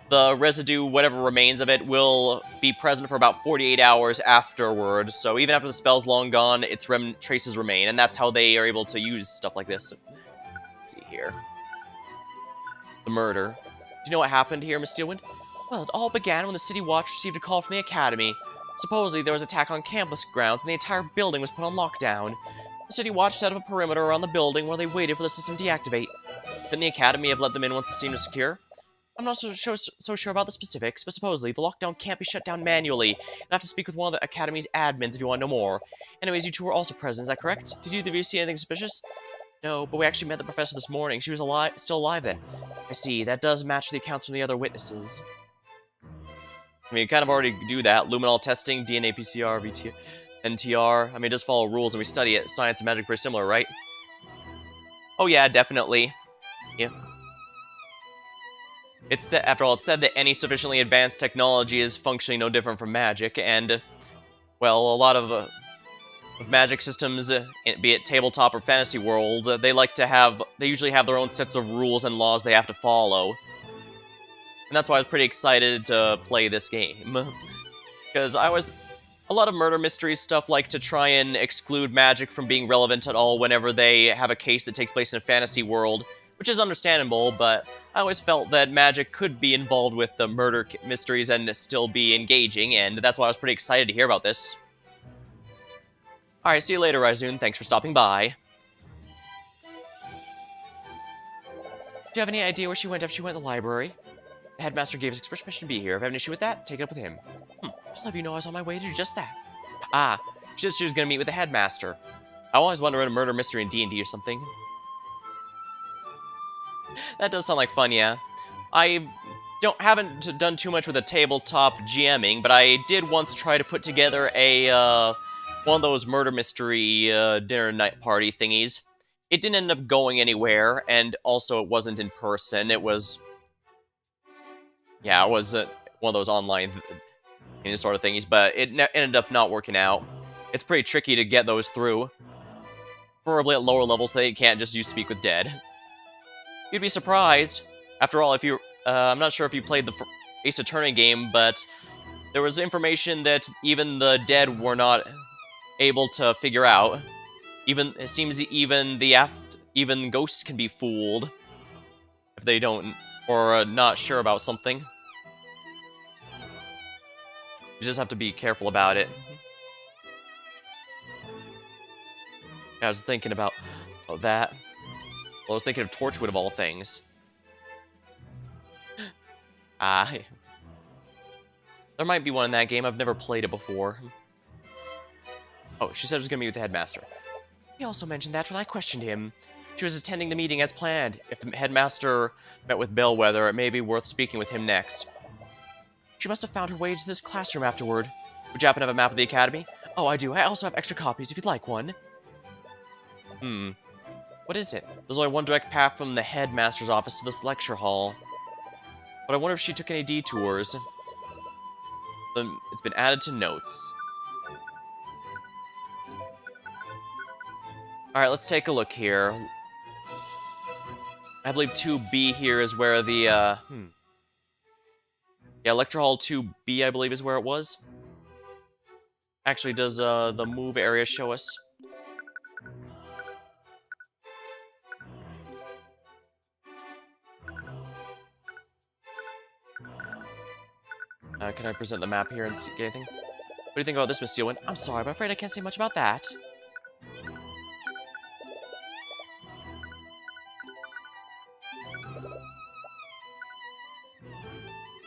the residue, whatever remains of it, will be present for about 48 hours afterwards. So even after the spell's long gone, its traces remain, and that's how they are able to use stuff like this. Let's see here. The murder. Do you know what happened here, Miss Steelwind? Well, it all began when the City Watch received a call from the Academy. Supposedly, there was an attack on campus grounds, and the entire building was put on lockdown. The City Watch set up a perimeter around the building while they waited for the system to deactivate. Couldn't the Academy have let them in once the scene was secure? I'm not so sure about the specifics, but supposedly the lockdown can't be shut down manually. You'll have to speak with one of the Academy's admins if you want to know more. Anyways, you two were also present, is that correct? Did either of you see anything suspicious? No, but we actually met the professor this morning. She was still alive then. I see, that does match the accounts from the other witnesses. I mean, you kind of already do that. Luminol testing, DNA PCR, NTR. I mean, just follow rules and we study it. Science and magic pretty similar, right? Oh yeah, definitely. Yeah. After all, it's said that any sufficiently advanced technology is functionally no different from magic, and, well, a lot of magic systems, be it tabletop or fantasy world, they usually have their own sets of rules and laws they have to follow. And that's why I was pretty excited to play this game. Because a lot of murder mysteries stuff like to try and exclude magic from being relevant at all whenever they have a case that takes place in a fantasy world, which is understandable, but I always felt that magic could be involved with the murder mysteries and still be engaging, and that's why I was pretty excited to hear about this. Alright, see you later, Raizun. Thanks for stopping by. Do you have any idea where she went after she went to the library? The headmaster gave us express permission to be here. If I have an issue with that, take it up with him. I'll have you know I was on my way to do just that. Ah, she said she was going to meet with the headmaster. I always wonder in a murder mystery in D&D or something. That does sound like fun, yeah. I haven't done too much with a tabletop GMing, but I did once try to put together a one of those murder mystery dinner night party thingies. It didn't end up going anywhere, and also it wasn't in person. It was, yeah, it was one of those online sort of thingies, but it ended up not working out. It's pretty tricky to get those through, preferably at lower levels. So they can't just use Speak with Dead. You'd be surprised. After all, if you, I'm not sure if you played the Ace Attorney game, but there was information that even the dead were not able to figure out. It seems even ghosts can be fooled if they don't, or not sure about something. You just have to be careful about it. I was thinking about that. Well, I was thinking of Torchwood of all things. Ah. There might be one in that game. I've never played it before. Oh, she said it was going to meet with the headmaster. He also mentioned that when I questioned him. She was attending the meeting as planned. If the headmaster met with Bellwether, it may be worth speaking with him next. She must have found her way to this classroom afterward. Would you happen to have a map of the academy? Oh, I do. I also have extra copies if you'd like one. What is it? There's only one direct path from the headmaster's office to this lecture hall. But I wonder if she took any detours. It's been added to notes. Alright, let's take a look here. I believe 2B here is where the, yeah, Lecture Hall 2B, I believe, is where it was. Actually, does, the move area show us? Can I present the map here and see anything? What do you think about this, Miss Steelwind? I'm sorry, but I'm afraid I can't say much about that.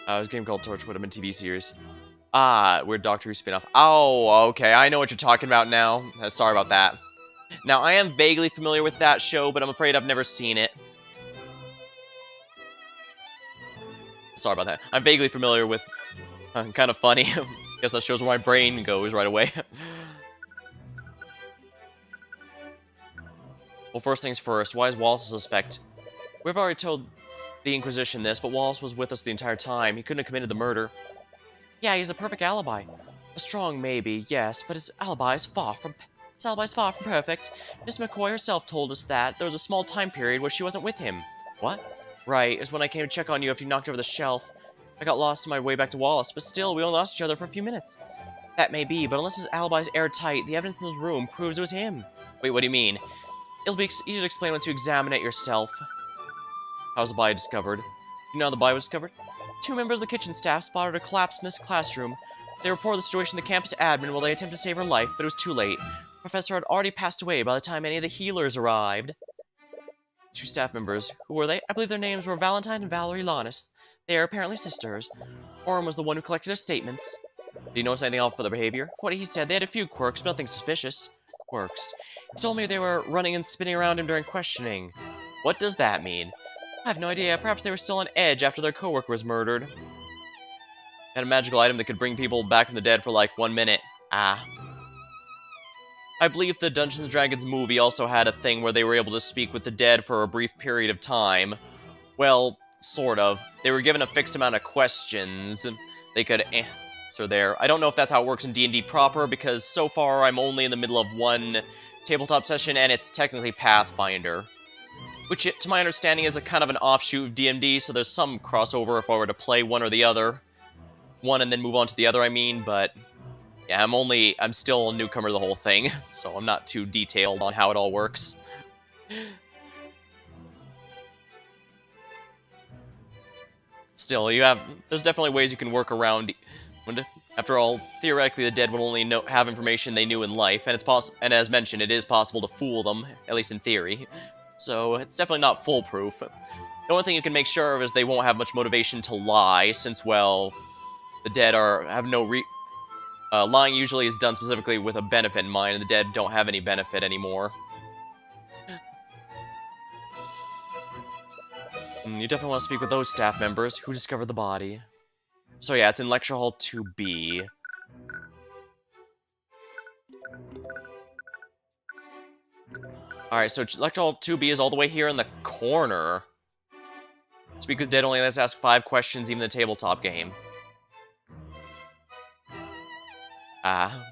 It was a game called Torchwood, a TV series. Ah, weird Doctor Who spin-off. Oh, okay, I know what you're talking about now. Sorry about that. Now, I am vaguely familiar with that show, but I'm afraid I've never seen it. Sorry about that. I'm vaguely familiar with... kind of funny. Guess that shows where my brain goes right away. Well, first things first, why is Wallace a suspect? We've already told the Inquisition this, but Wallace was with us the entire time. He couldn't have committed the murder. Yeah, he's a perfect alibi. A strong maybe, yes, but his alibi is far from perfect. Miss McCoy herself told us that there was a small time period where she wasn't with him. What? Right, it was when I came to check on you after you knocked over the shelf. I got lost on my way back to Wallace, but still, we only lost each other for a few minutes. That may be, but unless his alibi is airtight, the evidence in the room proves it was him. Wait, what do you mean? It'll be easier to explain once you examine it yourself. How was the body discovered? You know how the body was discovered? Two members of the kitchen staff spotted her collapse in this classroom. They reported the situation to the campus admin while they attempted to save her life, but it was too late. The professor had already passed away by the time any of the healers arrived. Two staff members. Who were they? I believe their names were Valentine and Valerie Lannis. They are apparently sisters. Orm was the one who collected their statements. Do you notice anything off about their behavior? From what he said, they had a few quirks, but nothing suspicious. Quirks. He told me they were running and spinning around him during questioning. What does that mean? I have no idea. Perhaps they were still on edge after their coworker was murdered. Had a magical item that could bring people back from the dead for like 1 minute. Ah. I believe the Dungeons & Dragons movie also had a thing where they were able to speak with the dead for a brief period of time. Well, sort of. They were given a fixed amount of questions they could answer there. I don't know if that's how it works in D&D proper, because so far I'm only in the middle of one tabletop session, and it's technically Pathfinder. Which, to my understanding, is a kind of an offshoot of D&D, so there's some crossover if I were to play one or the other. One and then move on to the other, I mean, but... yeah, I'm still a newcomer to the whole thing, so I'm not too detailed on how it all works. Still, there's definitely ways you can work around. After all, theoretically, the dead would only have information they knew in life, and and as mentioned, it is possible to fool them, at least in theory. So it's definitely not foolproof. The only thing you can make sure of is they won't have much motivation to lie, since, well, the dead have no lying usually is done specifically with a benefit in mind, and the dead don't have any benefit anymore. You definitely want to speak with those staff members who discovered the body. So yeah, it's in Lecture Hall 2B. Alright, so Lecture Hall 2B is all the way here in the corner. Speak with the dead only lets ask 5 questions, even in the tabletop game. Ah.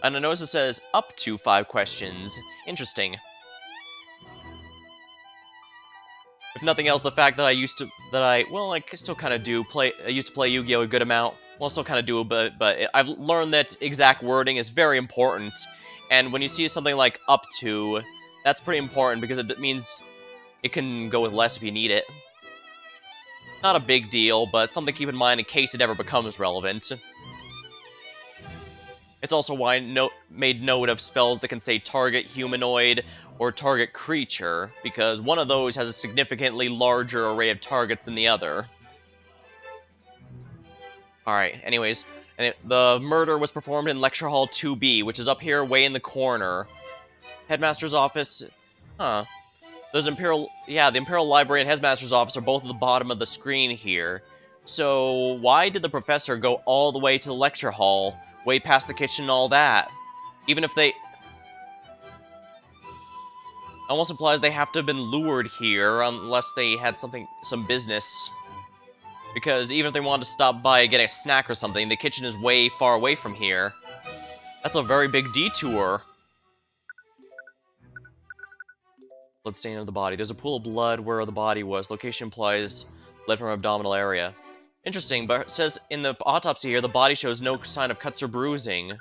And I notice it says up to 5 questions. Interesting. If nothing else, the fact that I still kind of do I used to play Yu-Gi-Oh! A good amount. Well, I still kind of do, but I've learned that exact wording is very important. And when you see something like up to, that's pretty important because it means it can go with less if you need it. Not a big deal, but something to keep in mind in case it ever becomes relevant. It's also why I made note of spells that can say target humanoid or target creature, because one of those has a significantly larger array of targets than the other. Alright, anyways, the murder was performed in Lecture Hall 2B, which is up here way in the corner. Headmaster's office... huh. There's the Imperial Library and Headmaster's office are both at the bottom of the screen here. So, why did the professor go all the way to the lecture hall, way past the kitchen and all that? Even if they... almost implies they have to have been lured here, unless they had some business. Because even if they wanted to stop by and get a snack or something, the kitchen is way far away from here. That's a very big detour. Blood stain on the body. There's a pool of blood where the body was. Location implies blood from abdominal area. Interesting, but it says in the autopsy here, the body shows no sign of cuts or bruising.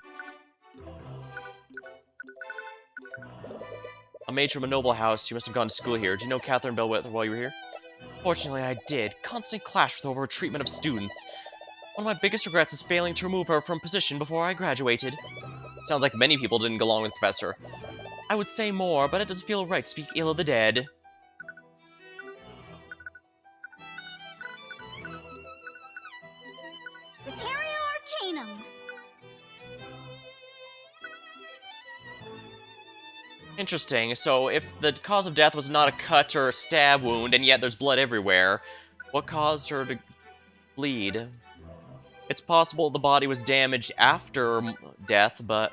A maid from a noble house. You must have gone to school here. Do you know Catherine Bellwether while you were here? Fortunately, I did. Constant clash with over treatment of students. One of my biggest regrets is failing to remove her from position before I graduated. Sounds like many people didn't get along with the professor. I would say more, but it doesn't feel right to speak ill of the dead. Prepare Interesting. So if the cause of death was not a cut or a stab wound, and yet there's blood everywhere, what caused her to bleed? It's possible the body was damaged after death, but...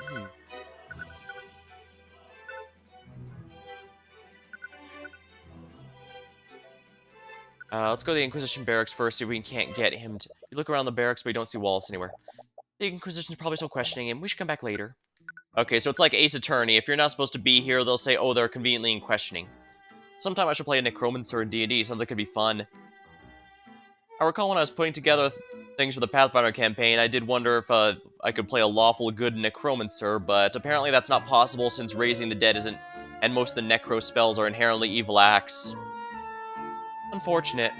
let's go to the Inquisition barracks first, see if we can't get him to... You look around the barracks, but you don't see Wallace anywhere. The Inquisition's probably still questioning him. We should come back later. Okay, so it's like Ace Attorney. If you're not supposed to be here, they'll say, oh, they're conveniently in questioning. Sometime I should play a Necromancer in D&D. Sounds like it'd be fun. I recall when I was putting together things for the Pathfinder campaign, I did wonder if I could play a lawful good Necromancer, but apparently that's not possible since raising the dead isn't, and most of the Necro spells are inherently evil acts. Unfortunate.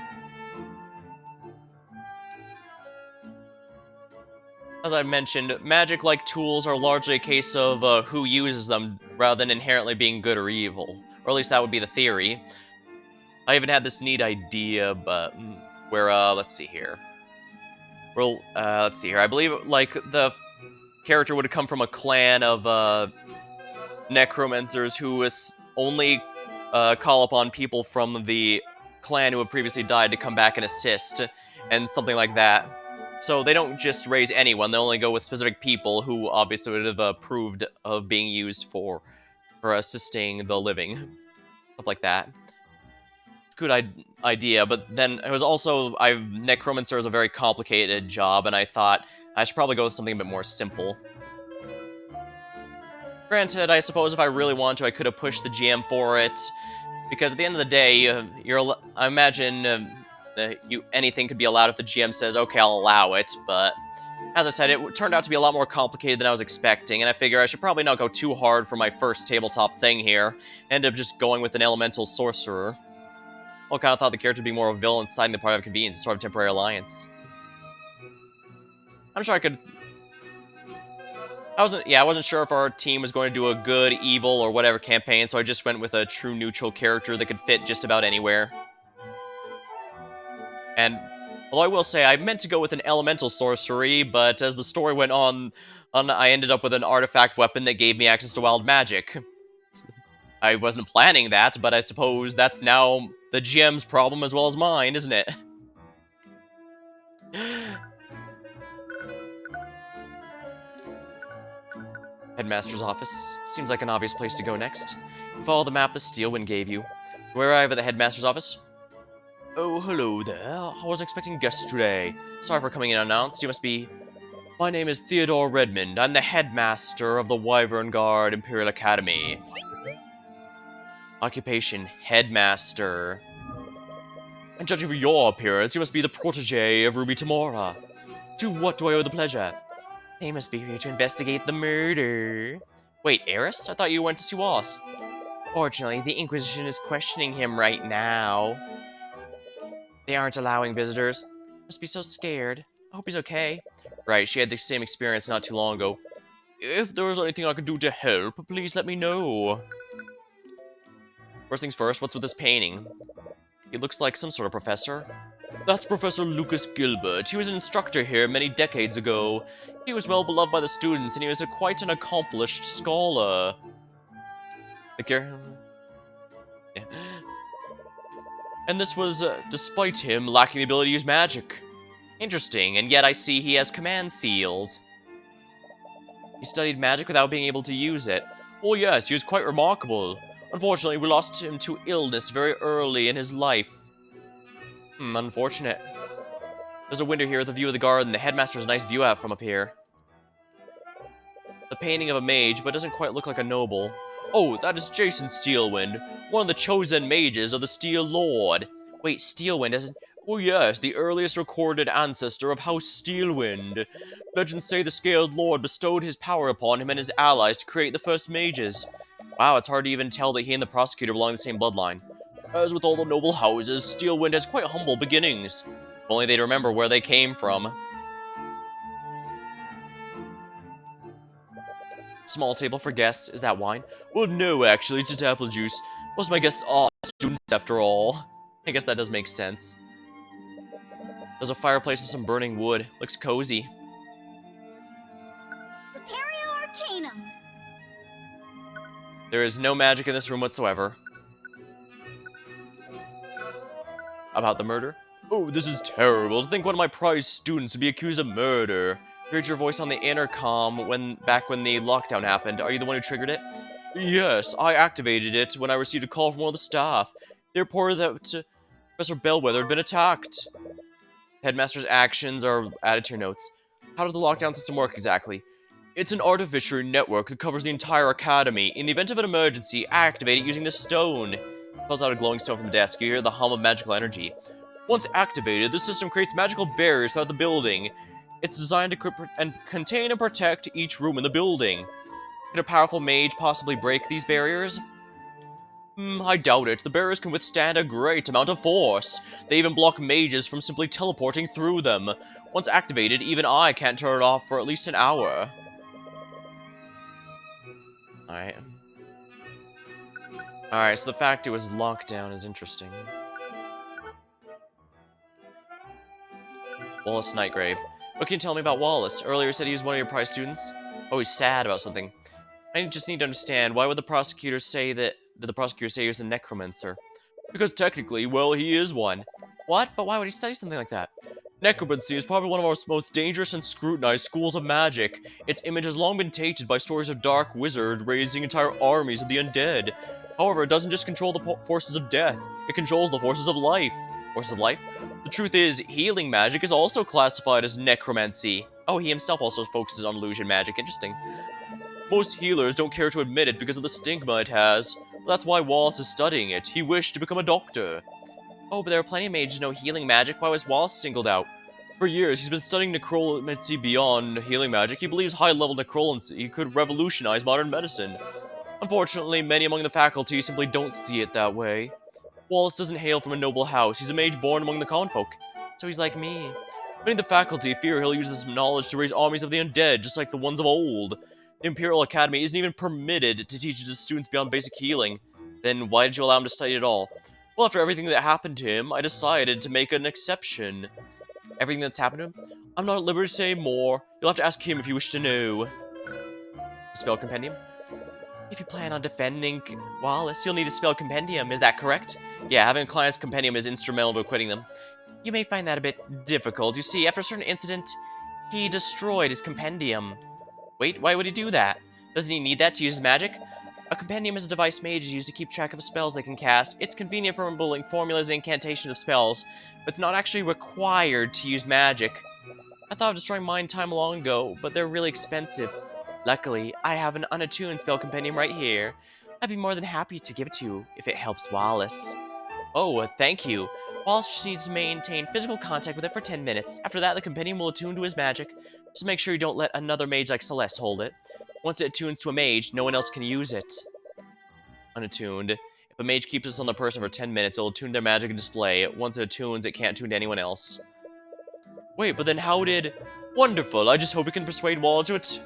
As I mentioned, magic-like tools are largely a case of who uses them, rather than inherently being good or evil. Or at least that would be the theory. I even had this neat idea, but... where, let's see here. Well, let's see here. I believe, like, the character would come from a clan of, necromancers who only, call upon people from the clan who have previously died to come back and assist, and something like that. So they don't just raise anyone, they only go with specific people who obviously would have approved of being used for assisting the living. Stuff like that. Good idea, but then it was also, Necromancer is a very complicated job, and I thought I should probably go with something a bit more simple. Granted, I suppose if I really wanted to, I could have pushed the GM for it, because at the end of the day, I imagine anything could be allowed if the GM says, okay, I'll allow it, but as I said, it turned out to be a lot more complicated than I was expecting, and I figure I should probably not go too hard for my first tabletop thing here, end up just going with an elemental sorcerer. I kind of thought the character would be more of a villain, siding the party of convenience, a sort of temporary alliance. I'm sure I could... I wasn't sure if our team was going to do a good, evil, or whatever campaign, so I just went with a true neutral character that could fit just about anywhere. And, although I will say, I meant to go with an elemental sorcery, but as the story went on, I ended up with an artifact weapon that gave me access to wild magic. I wasn't planning that, but I suppose that's now the GM's problem as well as mine, isn't it? Headmaster's office. Seems like an obvious place to go next. Follow the map the Steelwind gave you. We arrive at the headmaster's office. Oh, hello there. I wasn't expecting guests today. Sorry for coming in unannounced. You must be... My name is Theodore Redmond. I'm the headmaster of the Wyvern Guard Imperial Academy. Occupation, headmaster. And judging from your appearance, you must be the protege of Ruby Tamora. To what do I owe the pleasure? They must be here to investigate the murder. Wait, Eris? I thought you went to see Wallace. Fortunately, the Inquisition is questioning him right now. They aren't allowing visitors. Must be so scared. I hope he's okay. Right, she had the same experience not too long ago. If there's anything I can do to help, please let me know. First things first, what's with this painting? He looks like some sort of professor. That's Professor Lucas Gilbert. He was an instructor here many decades ago. He was well beloved by the students, and he was quite an accomplished scholar. Yeah. And this was despite him lacking the ability to use magic. Interesting, and yet I see he has command seals. He studied magic without being able to use it. Oh yes, he was quite remarkable. Unfortunately, we lost him to illness very early in his life. Unfortunate. There's a window here with a view of the garden. The headmaster has a nice view out from up here. The painting of a mage, but doesn't quite look like a noble. Oh, that is Jason Steelwind, one of the chosen mages of the Steel Lord. Wait, Steelwind isn't... Oh yes, the earliest recorded ancestor of House Steelwind. Legends say the Scaled Lord bestowed his power upon him and his allies to create the first mages. Wow, it's hard to even tell that he and the prosecutor belong to the same bloodline. As with all the noble houses, Steelwind has quite humble beginnings. If only they'd remember where they came from. Small table for guests. Is that wine? Well, no, actually, just apple juice. Most of my guests are students, after all. I guess that does make sense. There's a fireplace with some burning wood. Looks cozy. Prepario Arcanum. There is no magic in this room whatsoever. About the murder? Oh, this is terrible. To think one of my prized students would be accused of murder. Heard your voice on the intercom back when the lockdown happened. Are you the one who triggered it? Yes, I activated it when I received a call from one of the staff. They reported that Professor Bellwether had been attacked. Headmaster's actions are added to your notes. How does the lockdown system work exactly? It's an artificial network that covers the entire academy. In the event of an emergency, activate it using the stone. Pulls out a glowing stone from the desk. You hear the hum of magical energy. Once activated, the system creates magical barriers throughout the building. It's designed to contain and protect each room in the building. Could a powerful mage possibly break these barriers? I doubt it. The barriers can withstand a great amount of force. They even block mages from simply teleporting through them. Once activated, even I can't turn it off for at least an hour. Alright. Alright, so the fact it was locked down is interesting. Wallace Nightgrave. What can you tell me about Wallace? Earlier you said he was one of your prize students? Oh, he's sad about something. I just need to understand, why would the prosecutor say that... Did the prosecutor say he was a necromancer? Because technically, well, he is one. What? But why would he study something like that? Necromancy is probably one of our most dangerous and scrutinized schools of magic. Its image has long been tainted by stories of dark wizards raising entire armies of the undead. However, it doesn't just control the forces of death, it controls the forces of life. Forces of life? The truth is, healing magic is also classified as necromancy. Oh, he himself also focuses on illusion magic. Interesting. Most healers don't care to admit it because of the stigma it has. That's why Wallace is studying it. He wished to become a doctor. Oh, but there are plenty of mages who know healing magic. Why was Wallace singled out? For years, he's been studying necromancy beyond healing magic. He believes high-level necromancy could revolutionize modern medicine. Unfortunately, many among the faculty simply don't see it that way. Wallace doesn't hail from a noble house. He's a mage born among the common folk. So he's like me. Many of the faculty fear he'll use this knowledge to raise armies of the undead, just like the ones of old. The Imperial Academy isn't even permitted to teach its students beyond basic healing. Then why did you allow him to study at all? Well, after everything that happened to him, I decided to make an exception. Everything that's happened to him? I'm not at liberty to say more. You'll have to ask him if you wish to know. Spell compendium? If you plan on defending Wallace, you'll need a spell compendium, is that correct? Yeah, having a client's compendium is instrumental to acquitting them. You may find that a bit difficult. You see, after a certain incident, he destroyed his compendium. Wait, why would he do that? Doesn't he need that to use his magic? A compendium is a device mages use to keep track of spells they can cast. It's convenient for remembering formulas and incantations of spells, but it's not actually required to use magic. I thought of destroying mine time long ago, but they're really expensive. Luckily, I have an unattuned spell compendium right here. I'd be more than happy to give it to you if it helps Wallace. Oh, thank you. Wallace just needs to maintain physical contact with it for 10 minutes. After that, the compendium will attune to his magic. Just make sure you don't let another mage like Celeste hold it. Once it attunes to a mage, no one else can use it. Unattuned. If a mage keeps this on the person for 10 minutes, it'll attune their magic and display. Once it attunes, it can't tune to anyone else. Wait, but then how did... Wonderful, I just hope we can persuade Wallace to it.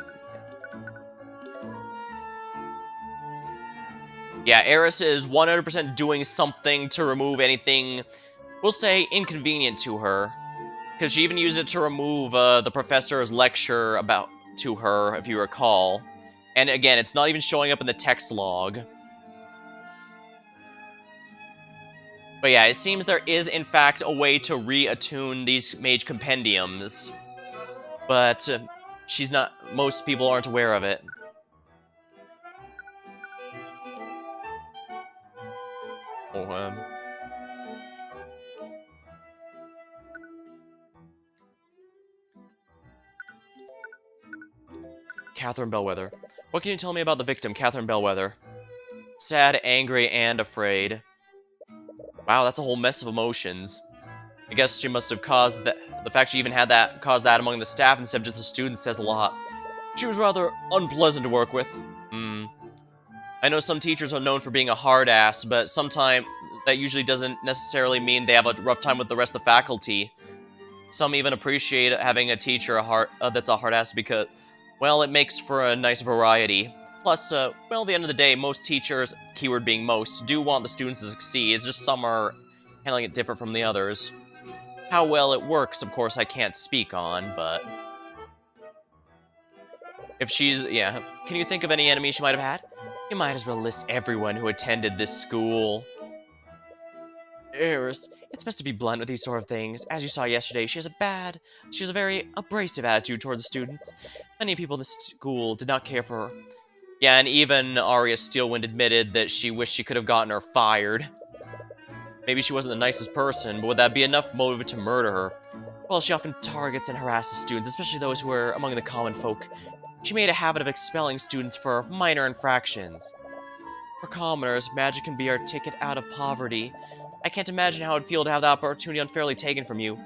Yeah, Eris is 100% doing something to remove anything, we'll say, inconvenient to her. Because she even used it to remove the professor's lecture to her, if you recall. And again, it's not even showing up in the text log. But yeah, it seems there is, in fact, a way to re-attune these mage compendiums. But most people aren't aware of it. Oh, Catherine Bellwether. What can you tell me about the victim, Catherine Bellwether? Sad, angry, and afraid. Wow, that's a whole mess of emotions. I guess she must have caused that. The fact she even had caused that among the staff instead of just the students says a lot. She was rather unpleasant to work with. I know some teachers are known for being a hard ass, but sometimes that usually doesn't necessarily mean they have a rough time with the rest of the faculty. Some even appreciate having a teacher that's a hard ass because, well, it makes for a nice variety. Plus, well, at the end of the day, most teachers, keyword being most, do want the students to succeed. It's just some are handling it different from the others. How well it works, of course, I can't speak on, but... If she's... yeah. Can you think of any enemies she might have had? You might as well list everyone who attended this school. Eris, it's best to be blunt with these sort of things. As you saw yesterday, she has a very abrasive attitude towards the students. Many people in the school did not care for her. Yeah, and even Arya Steelwind admitted that she wished she could have gotten her fired. Maybe she wasn't the nicest person, but would that be enough motive to murder her? Well, she often targets and harasses students, especially those who are among the common folk. She made a habit of expelling students for minor infractions. For commoners, magic can be our ticket out of poverty. I can't imagine how it'd feel to have the opportunity unfairly taken from you.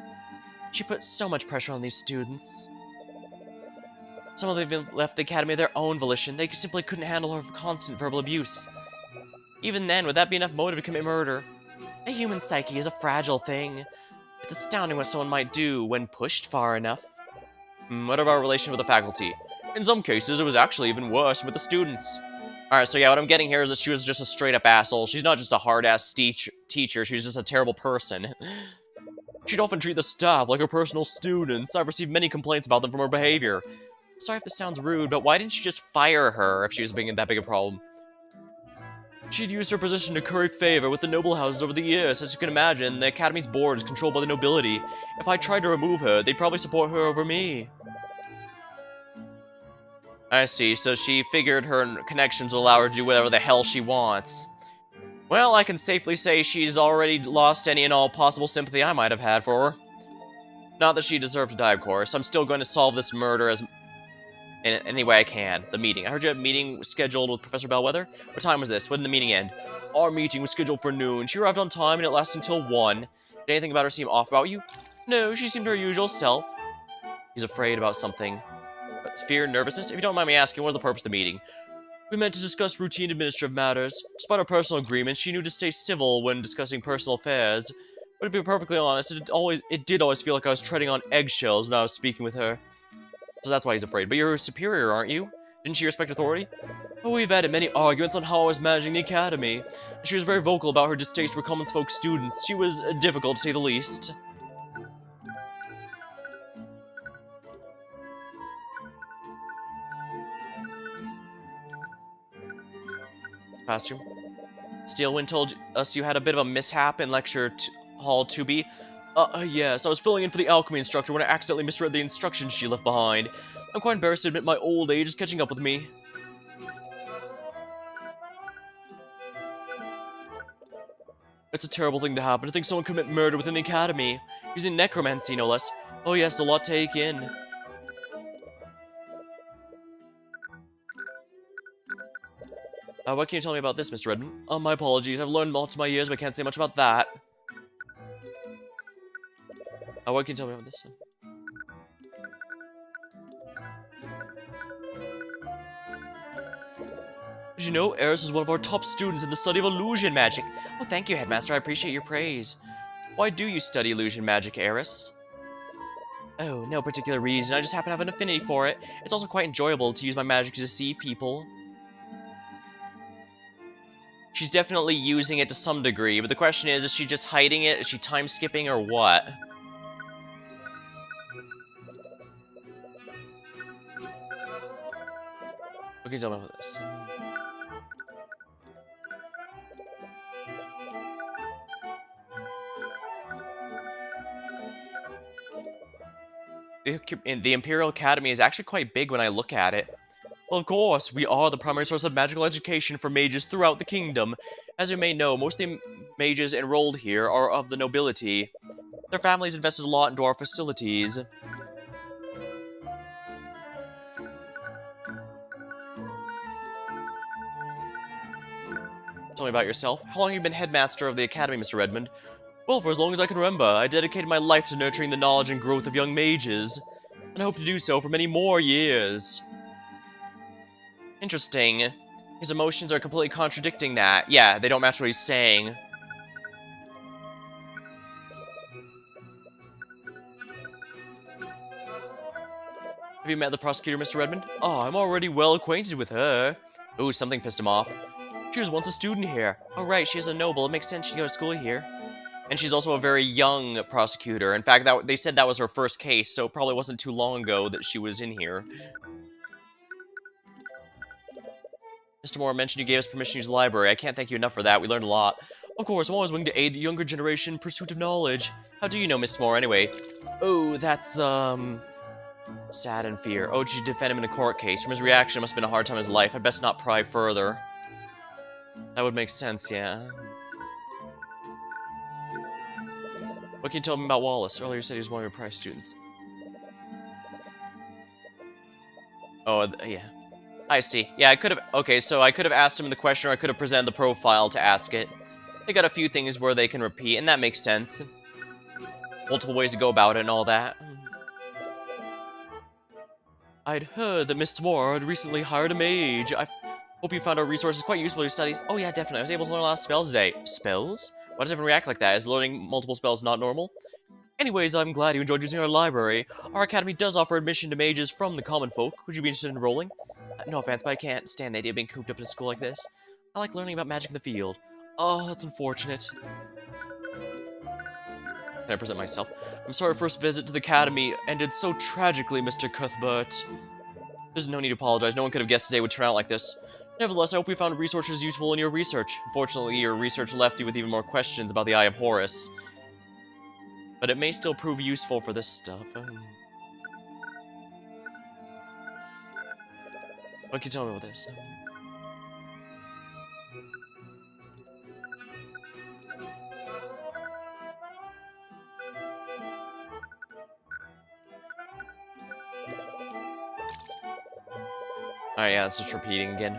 She put so much pressure on these students. Some of them even left the academy of their own volition. They simply couldn't handle her constant verbal abuse. Even then, would that be enough motive to commit murder? A human psyche is a fragile thing. It's astounding what someone might do when pushed far enough. What about our relation with the faculty? In some cases, it was actually even worse with the students. Alright, so yeah, what I'm getting here is that she was just a straight-up asshole. She's not just a hard-ass teacher, she's just a terrible person. She'd often treat the staff like her personal students. I've received many complaints about them from her behavior. Sorry if this sounds rude, but why didn't you just fire her if she was being that big a problem? She'd used her position to curry favor with the noble houses over the years. As you can imagine, the Academy's board is controlled by the nobility. If I tried to remove her, they'd probably support her over me. I see, so she figured her connections will allow her to do whatever the hell she wants. Well, I can safely say she's already lost any and all possible sympathy I might have had for her. Not that she deserved to die, of course. I'm still going to solve this murder in any way I can. The meeting. I heard you had a meeting scheduled with Professor Bellwether? What time was this? When did the meeting end? Our meeting was scheduled for noon. She arrived on time and it lasted until 1. Did anything about her seem off about you? No, she seemed her usual self. He's afraid about something. But fear, nervousness? If you don't mind me asking, what was the purpose of the meeting? We meant to discuss routine administrative matters. Despite our personal agreements, she knew to stay civil when discussing personal affairs. But to be perfectly honest, it did always feel like I was treading on eggshells when I was speaking with her. So that's why he's afraid. But you're her superior, aren't you? Didn't she respect authority? Oh, we've had many arguments on how I was managing the academy. She was very vocal about her distaste for common folk students. She was difficult, to say the least. Costume. Steelwind told us you had a bit of a mishap in lecture hall 2B. Yes, I was filling in for the alchemy instructor when I accidentally misread the instructions she left behind. I'm quite embarrassed to admit my old age is catching up with me. It's a terrible thing to happen, to think someone commit murder within the academy. Using necromancy, no less. Oh yes, a lot to take in. What can you tell me about this, Mr. Redmond? My apologies, I've learned lots of my years, but I can't say much about that. What can you tell me about this? Did you know Eris is one of our top students in the study of illusion magic? Oh, thank you, Headmaster, I appreciate your praise. Why do you study illusion magic, Eris? Oh, no particular reason, I just happen to have an affinity for it. It's also quite enjoyable to use my magic to deceive people. She's definitely using it to some degree, but the question is she just hiding it? Is she time-skipping, or what? What can you tell me about this? The Imperial Academy is actually quite big when I look at it. Well, of course, we are the primary source of magical education for mages throughout the kingdom. As you may know, most of the mages enrolled here are of the nobility. Their families invested a lot into our facilities. Tell me about yourself. How long have you been headmaster of the academy, Mr. Redmond? Well, for as long as I can remember, I dedicated my life to nurturing the knowledge and growth of young mages, and I hope to do so for many more years. Interesting. His emotions are completely contradicting that. Yeah, they don't match what he's saying. Have you met the prosecutor, Mr. Redmond? Oh, I'm already well acquainted with her. Ooh, something pissed him off. She was once a student here. Oh, right, she's a noble. It makes sense she'd go to school here. And she's also a very young prosecutor. In fact, they said that was her first case, so it probably wasn't too long ago that she was in here. Mr. Moore mentioned you gave us permission to use the library. I can't thank you enough for that. We learned a lot. Of course, I'm always willing to aid the younger generation in pursuit of knowledge. How do you know Mr. Moore, anyway? Oh, that's, sad and fear. Oh, did you defend him in a court case? From his reaction, it must have been a hard time in his life. I'd best not pry further. That would make sense, yeah. What can you tell me about Wallace? Earlier you said he was one of your prize students. Oh, yeah. I see. Yeah, I could have... Okay, so I could have asked him the question, or I could have presented the profile to ask it. They got a few things where they can repeat, and that makes sense. Multiple ways to go about it and all that. I'd heard that Mr. Moore had recently hired a mage. I hope you found our resources quite useful in your studies. Oh yeah, definitely. I was able to learn a lot of spells today. Spells? Why does everyone react like that? Is learning multiple spells not normal? Anyways, I'm glad you enjoyed using our library. Our academy does offer admission to mages from the common folk. Would you be interested in enrolling? No offense, but I can't stand the idea of being cooped up in a school like this. I like learning about magic in the field. Oh, that's unfortunate. Can I present myself? I'm sorry our first visit to the academy ended so tragically, Mr. Cuthbert. There's no need to apologize. No one could have guessed today would turn out like this. Nevertheless, I hope we found resources useful in your research. Unfortunately, your research left you with even more questions about the Eye of Horus. But it may still prove useful for this stuff. What can you tell me about this? Alright, yeah, it's just repeating again.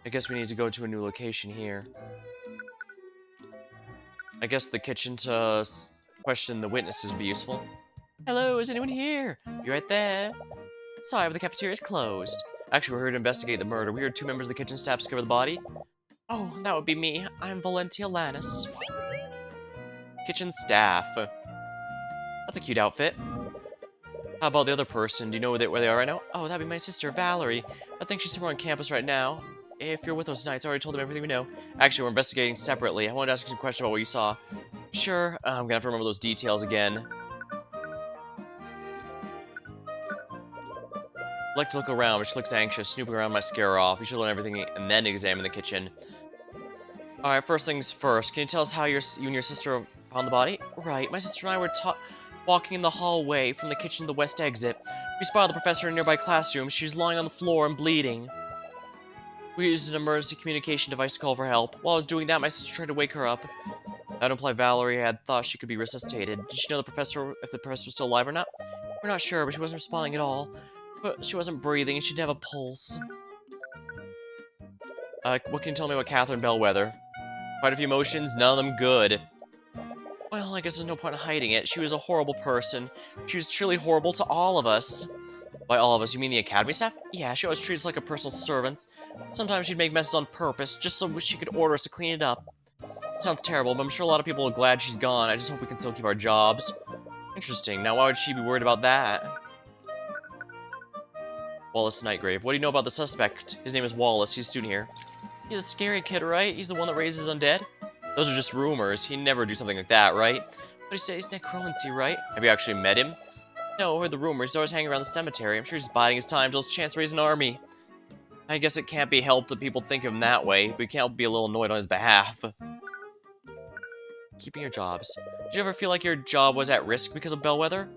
I guess we need to go to a new location here. I guess the kitchen to question the witnesses would be useful. Hello, is anyone here? You right there? Sorry, but the cafeteria is closed. Actually, we're here to investigate the murder. We heard 2 members of the kitchen staff discover the body. Oh, that would be me. I'm Valentia Lannis. Kitchen staff. That's a cute outfit. How about the other person? Do you know where they are right now? Oh, that'd be my sister, Valerie. I think she's somewhere on campus right now. If you're with us tonight, I already told them everything we know. Actually, we're investigating separately. I wanted to ask you some questions about what you saw. Sure, I'm gonna have to remember those details again. I like to look around, but she looks anxious. Snooping around might scare her off. You should learn everything and then examine the kitchen. Alright, first things first. Can you tell us how you and your sister found the body? Right, my sister and I were walking in the hallway from the kitchen to the west exit. We spotted the professor in a nearby classroom. She was lying on the floor and bleeding. We used an emergency communication device to call for help. While I was doing that, my sister tried to wake her up. That would imply Valerie had thought she could be resuscitated. Did she know if the professor was still alive or not? We're not sure, but she wasn't responding at all. But she wasn't breathing, and she didn't have a pulse. What can you tell me about Catherine Bellwether? Quite a few emotions, none of them good. Well, I guess there's no point in hiding it. She was a horrible person. She was truly horrible to all of us. By all of us, you mean the academy staff? Yeah, she always treated us like a personal servant. Sometimes she'd make messes on purpose, just so she could order us to clean it up. It sounds terrible, but I'm sure a lot of people are glad she's gone. I just hope we can still keep our jobs. Interesting. Now, why would she be worried about that? Wallace Nightgrave. What do you know about the suspect? His name is Wallace. He's a student here. He's a scary kid, right? He's the one that raises undead? Those are just rumors. He'd never do something like that, right? But he says necromancy, right? Have you actually met him? No, I heard the rumors. He's always hanging around the cemetery. I'm sure he's biding his time till his chance to raise an army. I guess it can't be helped that people think of him that way, but we can't be a little annoyed on his behalf. Keeping your jobs. Did you ever feel like your job was at risk because of Bellwether?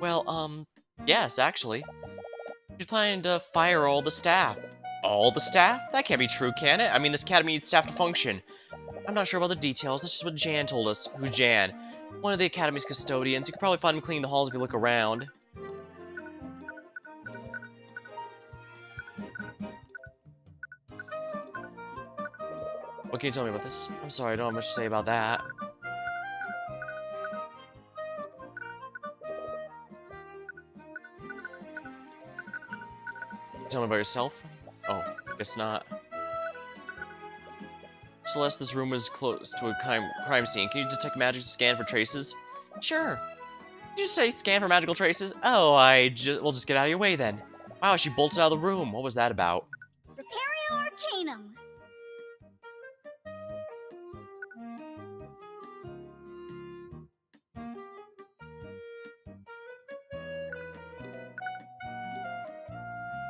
Well, yes, actually. She's planning to fire all the staff. All the staff? That can't be true, can it? I mean, this academy needs staff to function. I'm not sure about the details. That's just what Jan told us. Who's Jan? One of the academy's custodians. You could probably find him cleaning the halls if you look around. What can you tell me about this? I'm sorry, I don't have much to say about that. Tell me about yourself? Oh, guess not. Celeste, this room was close to a crime scene. Can you detect magic to scan for traces? Sure. Did you say scan for magical traces? Oh, we'll just get out of your way then. Wow, she bolted out of the room. What was that about? Prepario Arcanum.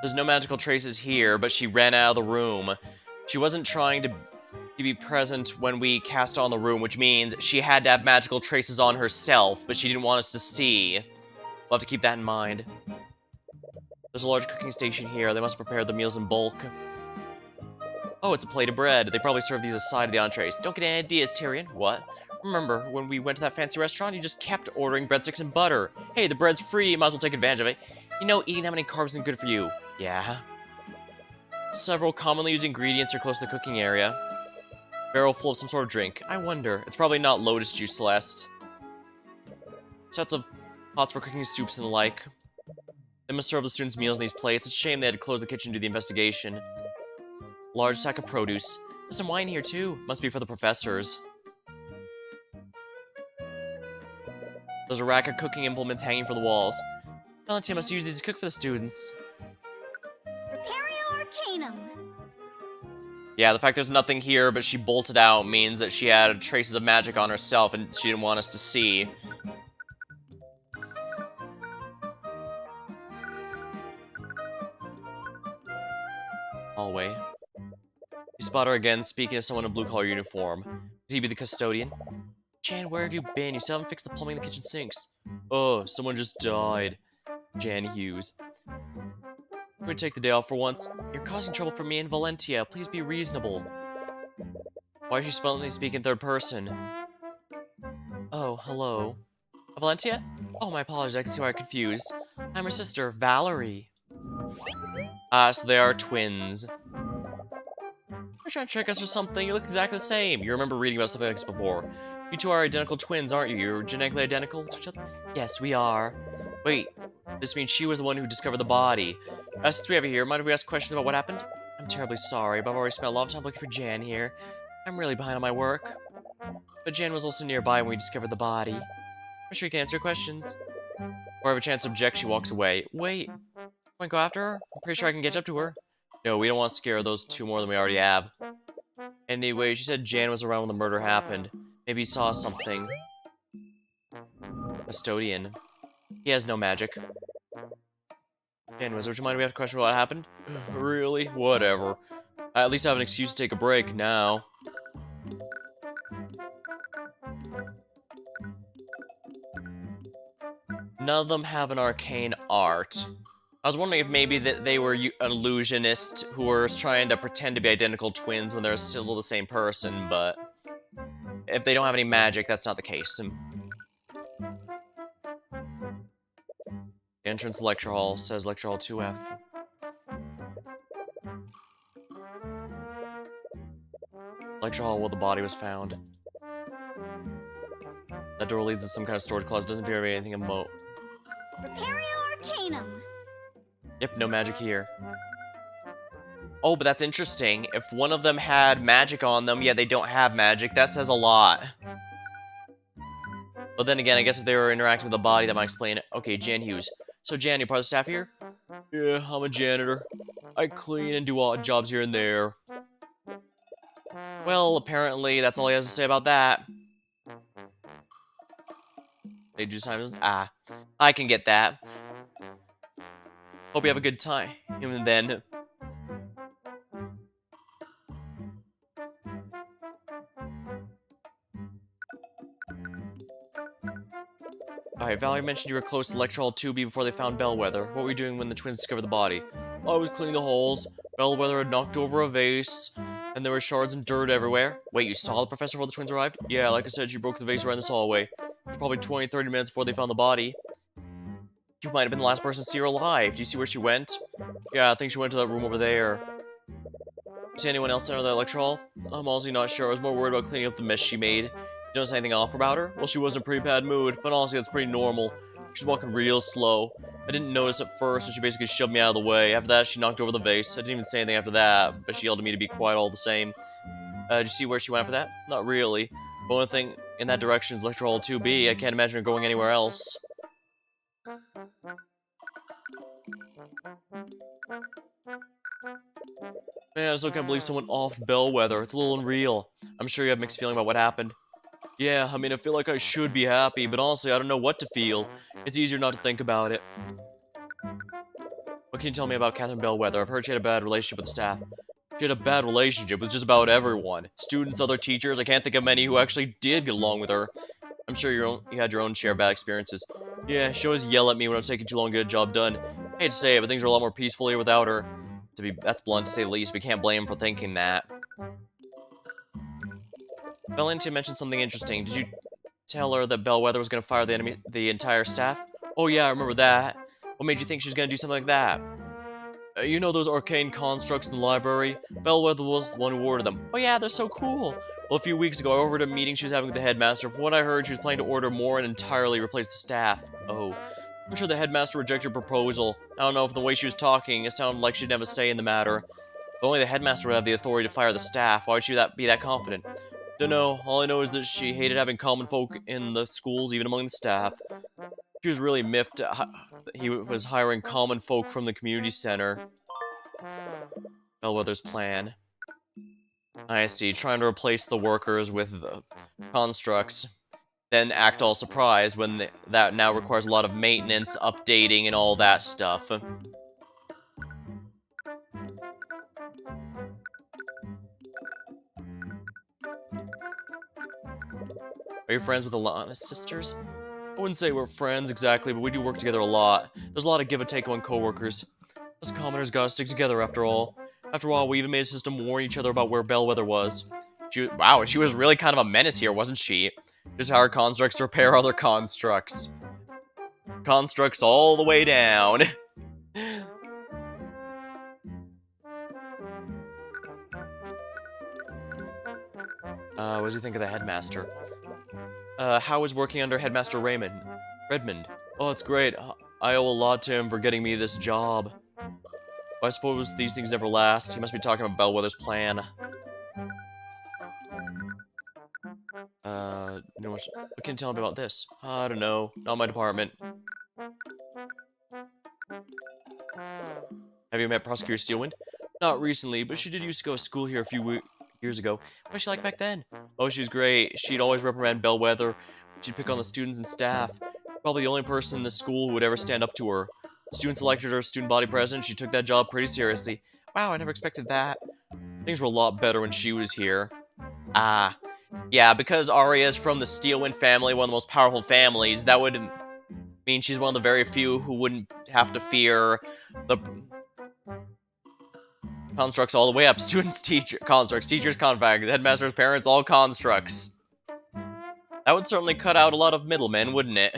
There's no magical traces here, but she ran out of the room. She wasn't trying to be present when we cast on the room, which means she had to have magical traces on herself, but she didn't want us to see. We'll have to keep that in mind. There's a large cooking station here. They must prepare the meals in bulk. Oh, it's a plate of bread. They probably serve these aside of the entrees. Don't get any ideas, Tyrion. What? Remember, when we went to that fancy restaurant, you just kept ordering breadsticks and butter. Hey, the bread's free. Might as well take advantage of it. You know, eating that many carbs isn't good for you. Yeah. Several commonly used ingredients are close to the cooking area. Barrel full of some sort of drink. I wonder. It's probably not lotus juice, Celeste. Sets of pots for cooking soups and the like. They must serve the students' meals in these plates. It's a shame they had to close the kitchen to do the investigation. Large sack of produce. There's some wine here, too. Must be for the professors. There's a rack of cooking implements hanging from the walls. Valentina must use these to cook for the students. Prepario Arcanum. Yeah, the fact there's nothing here but she bolted out means that she had traces of magic on herself and she didn't want us to see. Hallway. You spot her again, speaking to someone in a blue-collar uniform. Could he be the custodian? Jan, where have you been? You still haven't fixed the plumbing in the kitchen sinks. Oh, someone just died. Jan Hughes. Can we take the day off for once? You're causing trouble for me and Valentia. Please be reasonable. Why is she suddenly speaking third person? Oh, hello. Valentia? Oh, my apologies. I can see why I'm confused. I'm her sister, Valerie. Ah, so they are twins. You're trying to trick us or something? You look exactly the same. You remember reading about something like this before. You two are identical twins, aren't you? You're genetically identical to each other? Yes, we are. Wait, this means she was the one who discovered the body. Since we have you here, mind if we ask questions about what happened? I'm terribly sorry, but I've already spent a lot of time looking for Jan here. I'm really behind on my work. But Jan was also nearby when we discovered the body. I'm sure you can answer your questions. Or have a chance to object, she walks away. Wait, want to go after her? I'm pretty sure I can catch up to her. No, we don't want to scare those two more than we already have. Anyway, she said Jan was around when the murder happened. Maybe he saw something. Custodian. He has no magic. Anyways, would you mind if we have a question about what happened? Really? Whatever. I at least have an excuse to take a break now. None of them have an arcane art. I was wondering if maybe that they were an illusionist who were trying to pretend to be identical twins when they're still the same person, but if they don't have any magic, that's not the case. Entrance lecture hall says lecture hall 2F. Lecture hall where the body was found. That door leads to some kind of storage closet. Doesn't appear to be anything emote. Prepario Arcanum. Yep, no magic here. Oh, but that's interesting. If one of them had magic on them, yet they don't have magic, that says a lot. But then again, I guess if they were interacting with the body, that might explain it. Okay, Jan Hughes. So Jan, you part of the staff here? Yeah, I'm a janitor. I clean and do odd jobs here and there. Well, apparently, that's all he has to say about that. They do Simons? Ah, I can get that. Hope you have a good time. And then... Alright, Valerie mentioned you were close to Lecture Hall 2B before they found Bellwether. What were you doing when the twins discovered the body? I was cleaning the halls. Bellwether had knocked over a vase, and there were shards and dirt everywhere. Wait, you saw the professor before the twins arrived? Yeah, like I said, she broke the vase right in this hallway. It was probably 20-30 minutes before they found the body. You might have been the last person to see her alive. Do you see where she went? Yeah, I think she went to that room over there. See anyone else enter that lecture hall? I'm honestly not sure. I was more worried about cleaning up the mess she made. You notice anything off about her? Well, she was in a pretty bad mood, but honestly, that's pretty normal. She's walking real slow. I didn't notice at first, and she basically shoved me out of the way. After that, she knocked over the vase. I didn't even say anything after that, but she yelled at me to be quiet all the same. Did you see where she went after that? Not really. The only thing in that direction is lecture hall 2B. I can't imagine her going anywhere else. Man, I still can't believe someone off Bellwether. It's a little unreal. I'm sure you have mixed feeling about what happened. Yeah, I mean, I feel like I should be happy, but honestly, I don't know what to feel. It's easier not to think about it. What What can you tell me about Catherine Bellwether? I've heard she had a bad relationship with the staff. She had a bad relationship with just about everyone. Students, other teachers, I can't think of many who actually did get along with her. I'm sure you had your own share of bad experiences. Yeah, she always yell at me when I'm taking too long to get a job done. I hate to say it, but things are a lot more peaceful here without her. That's blunt to say the least. We can't blame him for thinking that. Valentia mentioned something interesting. Did you tell her that Bellwether was going to fire the entire staff? Oh yeah, I remember that. What made you think she was going to do something like that? You know those arcane constructs in the library? Bellwether was the one who ordered them. Oh yeah, they're so cool. Well, a few weeks ago, I overheard a meeting she was having with the headmaster. From what I heard, she was planning to order more and entirely replace the staff. Oh. I'm sure the headmaster rejected her proposal. I don't know if the way she was talking, it sounded like she'd have a say in the matter. If only the headmaster would have the authority to fire the staff. Why would she be that confident? Dunno. All I know is that she hated having common folk in the schools, even among the staff. She was really miffed that he was hiring common folk from the community center. Bellwether's plan. I see, trying to replace the workers with the constructs, then act all surprised when that now requires a lot of maintenance, updating, and all that stuff. Are you friends with Alana's sisters? I wouldn't say we're friends exactly, but we do work together a lot. There's a lot of give and take among coworkers. Us commoners gotta stick together after all. After all, we even made a system to warn each other about where Bellwether was. Wow, she was really kind of a menace here, wasn't she? Just how her constructs to repair other constructs. Constructs all the way down. What does he think of the headmaster? How is working under Headmaster Redmond? Oh, it's great. I owe a lot to him for getting me this job. But I suppose these things never last. He must be talking about Bellwether's plan. What can you tell me about this? I don't know. Not my department. Have you met Prosecutor Steelwind? Not recently, but she did used to go to school here a few years ago. What was she like back then? Oh, she was great. She'd always reprimand Bellwether. She'd pick on the students and staff. Probably the only person in the school who would ever stand up to her. Students elected her student body president. She took that job pretty seriously. Wow, I never expected that. Things were a lot better when she was here. Ah. Yeah, because Arya's from the Steelwind family, one of the most powerful families, that would mean she's one of the very few who wouldn't have to fear the constructs all the way up. Students, constructs, teachers, contract, headmasters, parents, all constructs. That would certainly cut out a lot of middlemen, wouldn't it?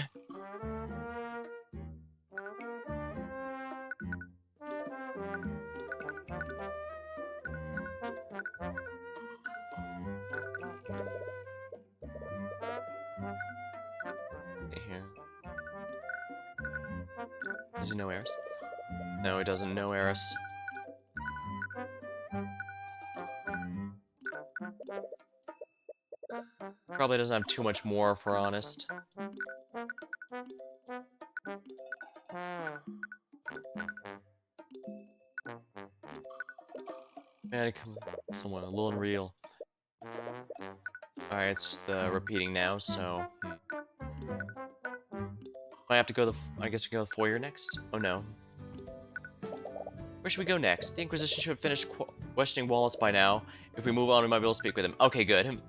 Here. Does he know Eris? No, he doesn't know Eris. Probably doesn't have too much more, if we're honest. Man, come somewhat a little unreal. Alright, it's just repeating now, so... I have to go I guess we can go to the foyer next? Oh no. Where should we go next? The Inquisition should have finished questioning Wallace by now. If we move on, we might be able to speak with him. Okay, good.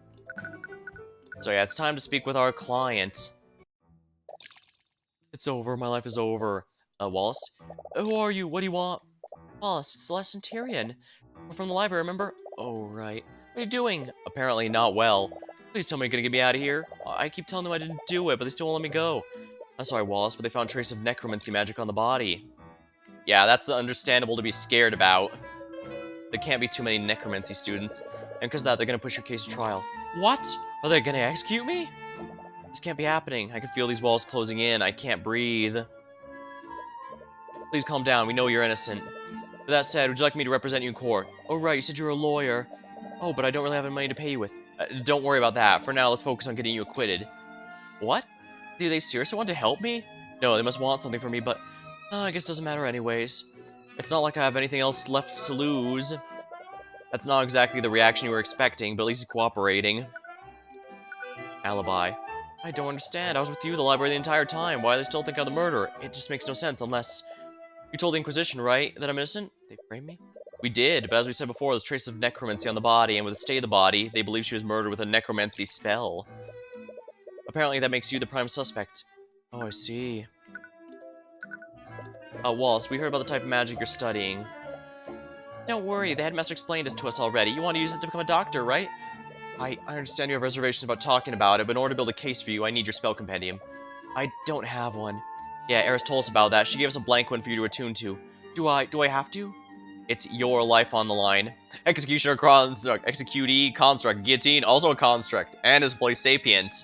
So yeah, it's time to speak with our client. It's over. My life is over. Wallace? Who are you? What do you want? Wallace, it's Celeste and Tyrion. We're from the library, remember? Oh, right. What are you doing? Apparently not well. Please tell me you're gonna get me out of here. I keep telling them I didn't do it, but they still won't let me go. I'm sorry, Wallace, but they found traces of necromancy magic on the body. Yeah, that's understandable to be scared about. There can't be too many necromancy students. And because of that, they're gonna push your case to trial. What? Are they gonna execute me? This can't be happening. I can feel these walls closing in. I can't breathe. Please calm down. We know you're innocent. With that said, would you like me to represent you in court? Oh, right. You said you're a lawyer. Oh, but I don't really have any money to pay you with. Don't worry about that. For now, let's focus on getting you acquitted. What? Do they seriously want to help me? No, they must want something from me, but... I guess it doesn't matter anyways. It's not like I have anything else left to lose. That's not exactly the reaction you were expecting, but at least he's cooperating. Alibi. I don't understand. I was with you at the library the entire time. Why do they still think I'm the murderer? It just makes no sense unless... You told the Inquisition, right, that I'm innocent? They framed me? We did, but as we said before, there's traces of necromancy on the body, and with the state of the body, they believe she was murdered with a necromancy spell. Apparently that makes you the prime suspect. Oh, I see. Wallace, we heard about the type of magic you're studying. Don't worry, the headmaster explained this to us already. You want to use it to become a doctor, right? I understand you have reservations about talking about it, but in order to build a case for you, I need your spell compendium. I don't have one. Yeah, Eris told us about that. She gave us a blank one for you to attune to. Do I have to? It's your life on the line. Executioner construct, executee construct, guillotine also a construct, and his place sapient.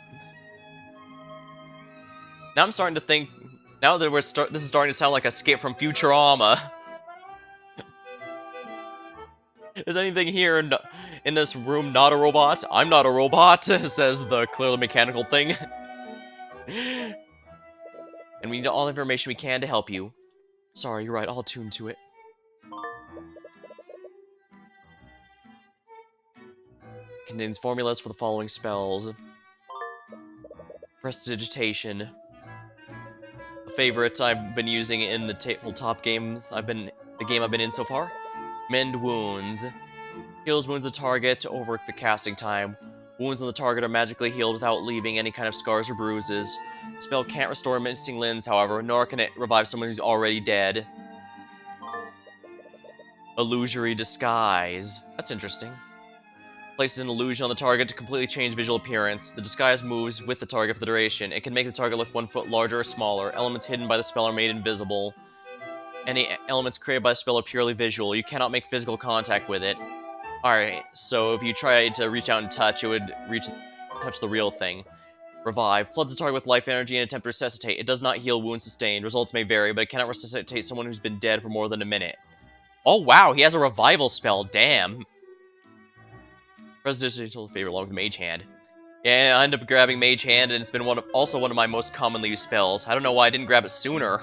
Now I'm starting to think. Now that this is starting to sound like a skit from Futurama. Is anything here in this room not a robot? I'm not a robot, says the clearly mechanical thing. And we need all the information we can to help you. Sorry, you're right, I'll attune to it. Contains formulas for the following spells. Prestidigitation. A favorite I've been using in the tabletop games the game I've been in so far. Mend wounds. Heals wounds of the target to overwork the casting time. Wounds on the target are magically healed without leaving any kind of scars or bruises. The spell can't restore missing limbs, however, nor can it revive someone who's already dead. Illusory disguise. That's interesting. Places an illusion on the target to completely change visual appearance. The disguise moves with the target for the duration. It can make the target look 1 foot larger or smaller. Elements hidden by the spell are made invisible. Any elements created by the spell are purely visual. You cannot make physical contact with it. Alright, so if you try to reach out and touch, it would touch the real thing. Revive. Floods the target with life energy and attempt to resuscitate. It does not heal wounds sustained. Results may vary, but it cannot resuscitate someone who's been dead for more than a minute. Oh wow, he has a revival spell, damn. Presidential favorite along with Mage Hand. Yeah, I ended up grabbing Mage Hand, and it's been also one of my most commonly used spells. I don't know why I didn't grab it sooner.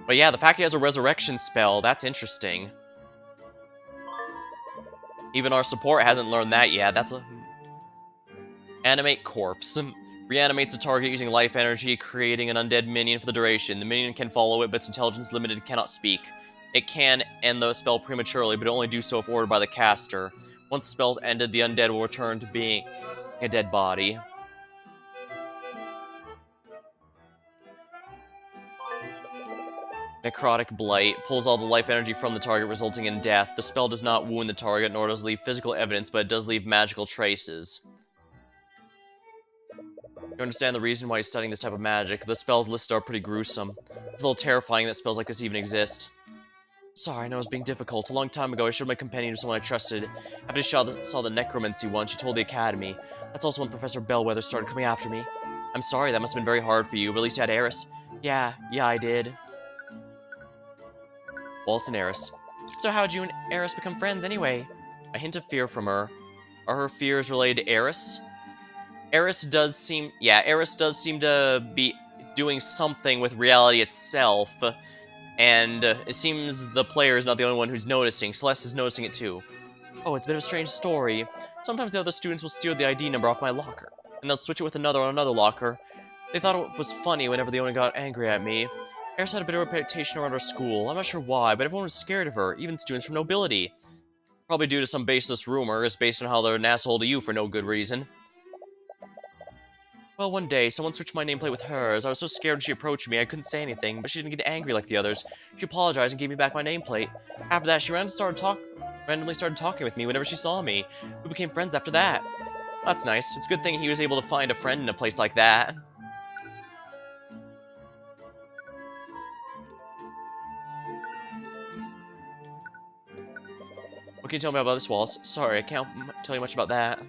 But yeah, the fact he has a resurrection spell, that's interesting. Even our support hasn't learned that yet. That's a... Animate Corpse. Reanimates a target using life energy, creating an undead minion for the duration. The minion can follow it, but its intelligence is limited and cannot speak. It can end the spell prematurely, but only do so if ordered by the caster. Once the spell's ended, the undead will return to being a dead body. Necrotic Blight pulls all the life energy from the target, resulting in death. The spell does not wound the target, nor does it leave physical evidence, but it does leave magical traces. You understand the reason why he's studying this type of magic. The spells listed are pretty gruesome. It's a little terrifying that spells like this even exist. Sorry, I know I was being difficult. A long time ago, I showed my companion to someone I trusted. After she saw the necromancy one, she told the academy. That's also when Professor Bellwether started coming after me. I'm sorry, that must have been very hard for you, but at least you had Eris. Yeah, I did. Wallace and Eris. So how'd you and Eris become friends anyway? A hint of fear from her. Are her fears related to Eris? Eris does seem to be doing something with reality itself, and it seems the player is not the only one who's noticing. Celeste is noticing it too. Oh, it's a bit of a strange story. Sometimes the other students will steal the ID number off my locker, and they'll switch it with another on another locker. They thought it was funny whenever the owner got angry at me. Eris had a bit of a reputation around our school. I'm not sure why, but everyone was scared of her, even students from nobility. Probably due to some baseless rumors based on how they're an asshole to you for no good reason. Well, one day, someone switched my nameplate with hers. I was so scared when she approached me, I couldn't say anything, but she didn't get angry like the others. She apologized and gave me back my nameplate. After that, she randomly started talking with me whenever she saw me. We became friends after that. That's nice. It's a good thing he was able to find a friend in a place like that. What can you tell me about this, Wallace? Sorry, I can't tell you much about that.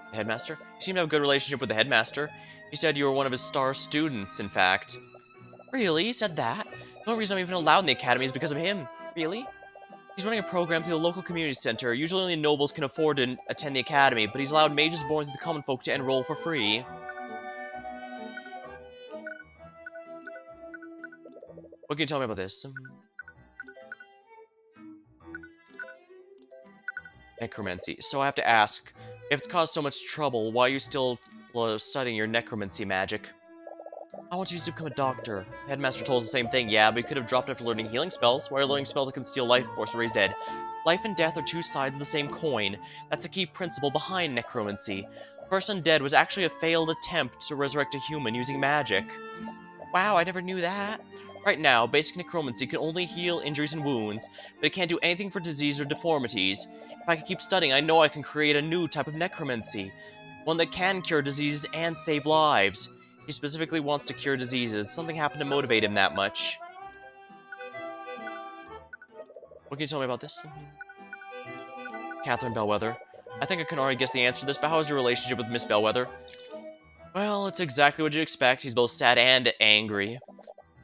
The headmaster? You seem to have a good relationship with the headmaster. He said you were one of his star students, in fact. Really? He said that? The only reason I'm even allowed in the academy is because of him. Really? He's running a program through the local community center. Usually only nobles can afford to attend the academy, but he's allowed mages born through the common folk to enroll for free. What can you tell me about this? Necromancy. So I have to ask, if it's caused so much trouble, why are you still studying your necromancy magic? I want to use to become a doctor. The headmaster told us the same thing. Yeah, but he could have dropped after learning healing spells. Why are learning spells that can steal life force or raise dead? Life and death are two sides of the same coin. That's a key principle behind necromancy. The person dead was actually a failed attempt to resurrect a human using magic. Wow, I never knew that. Right now, basic necromancy can only heal injuries and wounds, but it can't do anything for disease or deformities. If I can keep studying, I know I can create a new type of necromancy. One that can cure diseases and save lives. He specifically wants to cure diseases. Something happened to motivate him that much. What can you tell me about this? Catherine Bellwether. I think I can already guess the answer to this, but how is your relationship with Miss Bellwether? Well, it's exactly what you'd expect. He's both sad and angry.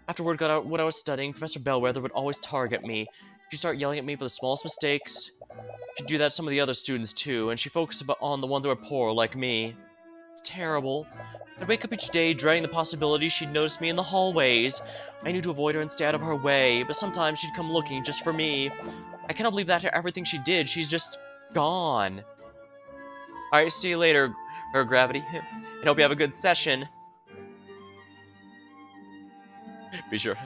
After word got out what I was studying, Professor Bellwether would always target me. She'd start yelling at me for the smallest mistakes. She'd do that to some of the other students too, and she focused on the ones that were poor, like me. It's terrible. I'd wake up each day dreading the possibility she'd notice me in the hallways. I knew to avoid her and stay out of her way, but sometimes she'd come looking just for me. I cannot believe that after everything she did, she's just gone. Alright, see you later, her gravity. And hope you have a good session. Be sure.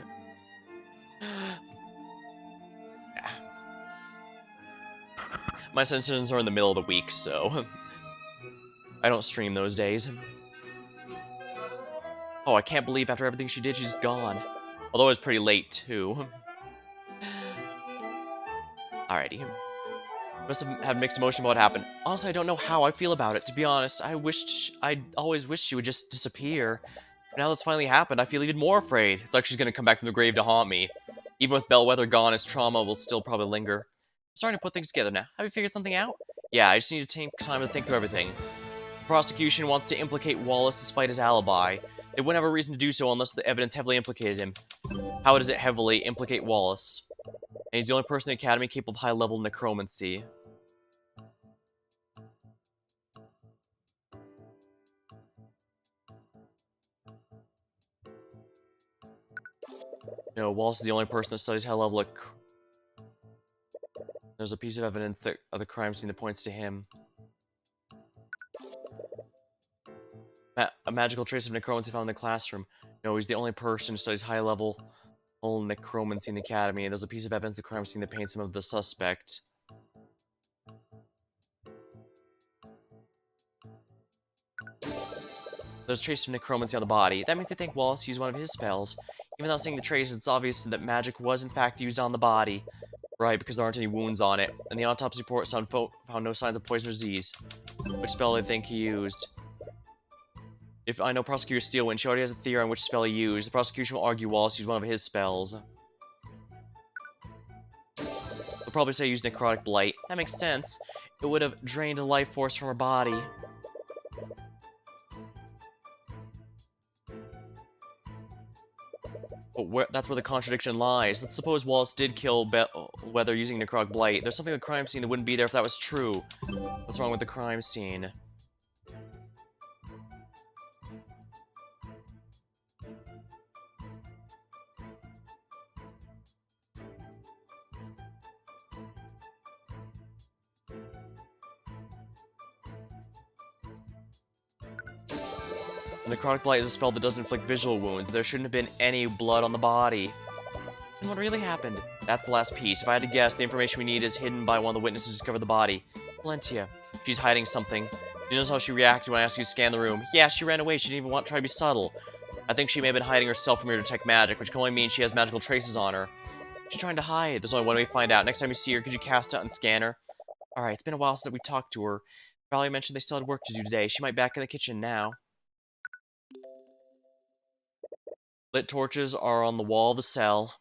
My sessions are in the middle of the week, so I don't stream those days. Oh, I can't believe after everything she did, she's gone. Although it was pretty late, too. Alrighty. Must have had mixed emotion about what happened. Honestly, I don't know how I feel about it. To be honest, I always wished she would just disappear. But now that's finally happened, I feel even more afraid. It's like she's gonna come back from the grave to haunt me. Even with Bellwether gone, his trauma will still probably linger. I'm starting to put things together now. Have you figured something out? Yeah, I just need to take time to think through everything. The prosecution wants to implicate Wallace despite his alibi. They wouldn't have a reason to do so unless the evidence heavily implicated him. How does it heavily implicate Wallace? And he's the only person in the Academy capable of high-level necromancy. No, Wallace is the only person that studies high-level. There's a piece of evidence that of the crime scene that points to him. A magical trace of necromancy found in the classroom. No, he's the only person who studies high-level necromancy in the Academy. And there's a piece of evidence of the crime scene that paints him of the suspect. There's a trace of necromancy on the body. That means they think Wallace used one of his spells. Even without seeing the trace, it's obvious that magic was in fact used on the body. Right, because there aren't any wounds on it. And the autopsy report found no signs of poison or disease. Which spell do they think he used? If I know Prosecutor Steele, when she already has a theory on which spell he used, the prosecution will argue Wallace used one of his spells. They'll probably say he used Necrotic Blight. That makes sense. It would have drained the life force from her body. But that's where the contradiction lies. Let's suppose Wallace did kill Weather using Necrotic Blight. There's something in the crime scene that wouldn't be there if that was true. What's wrong with the crime scene? Necrotic Blight is a spell that doesn't inflict visual wounds. There shouldn't have been any blood on the body. And what really happened? That's the last piece. If I had to guess, the information we need is hidden by one of the witnesses who discovered the body. Valentia. She's hiding something. You notice how she reacted when I asked you to scan the room? Yeah, she ran away. She didn't even try to be subtle. I think she may have been hiding herself from your detect magic, which can only mean she has magical traces on her. She's trying to hide. There's only one way to find out. Next time you see her, could you cast out and scan her? Alright, it's been a while since we talked to her. Valerie mentioned they still had work to do today. She might be back in the kitchen now. Lit torches are on the wall of the cell.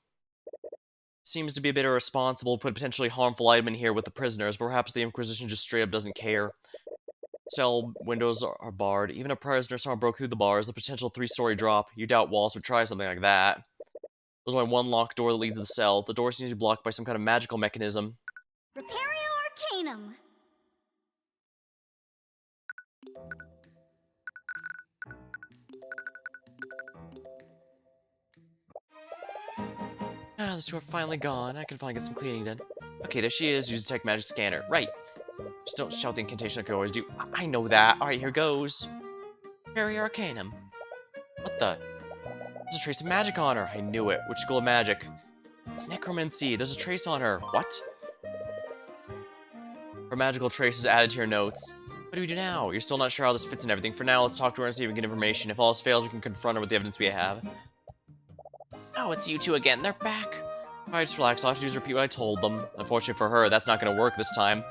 Seems to be a bit irresponsible to put a potentially harmful item in here with the prisoners, but perhaps the Inquisition just straight up doesn't care. Cell windows are barred. Even if prisoner somehow broke through the bars, the potential 3-story drop. You doubt Wallace would try something like that. There's only one locked door that leads to the cell. The door seems to be blocked by some kind of magical mechanism. Repario Arcanum. Ah, those two are finally gone. I can finally get some cleaning done. Okay, there she is. Use Detect Magic Scanner. Right. Just don't shout the incantation like I always do. I know that. Alright, here goes. Repario Arcanum. What the? There's a trace of magic on her. I knew it. Which school of magic? It's necromancy. There's a trace on her. What? Her magical trace is added to your notes. What do we do now? You're still not sure how this fits in everything. For now, let's talk to her and see if we can get information. If all else fails, we can confront her with the evidence we have. Oh, it's you two again. They're back. Alright, just relax. All I have to do is repeat what I told them. Unfortunately for her, that's not going to work this time.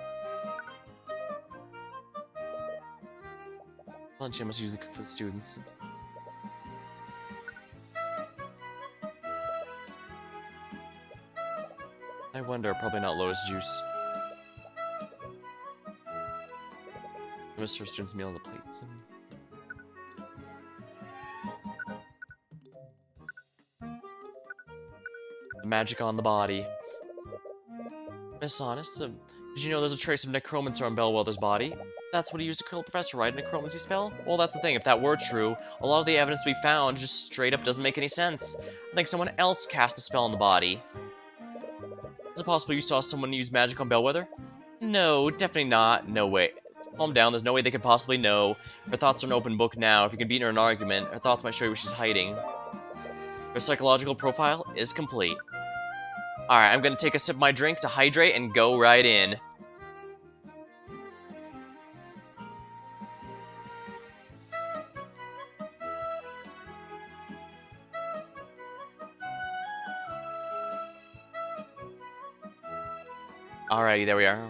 Lunch, I must use the cook for the students. I wonder, probably not lotus juice. I must serve students' meal on the plates. The magic on the body. Miss Honest, did you know there's a trace of necromancy on Bellwether's body? That's what he used to kill the professor, right? A necromancy spell? Well, that's the thing. If that were true, a lot of the evidence we found just straight up doesn't make any sense. I think someone else cast a spell on the body. Is it possible you saw someone use magic on Bellwether? No, definitely not. No way. Calm down, there's no way they could possibly know. Her thoughts are an open book now. If you can beat her in an argument, her thoughts might show you what she's hiding. Her psychological profile is complete. Alright, I'm gonna take a sip of my drink to hydrate and go right in. Alrighty, there we are.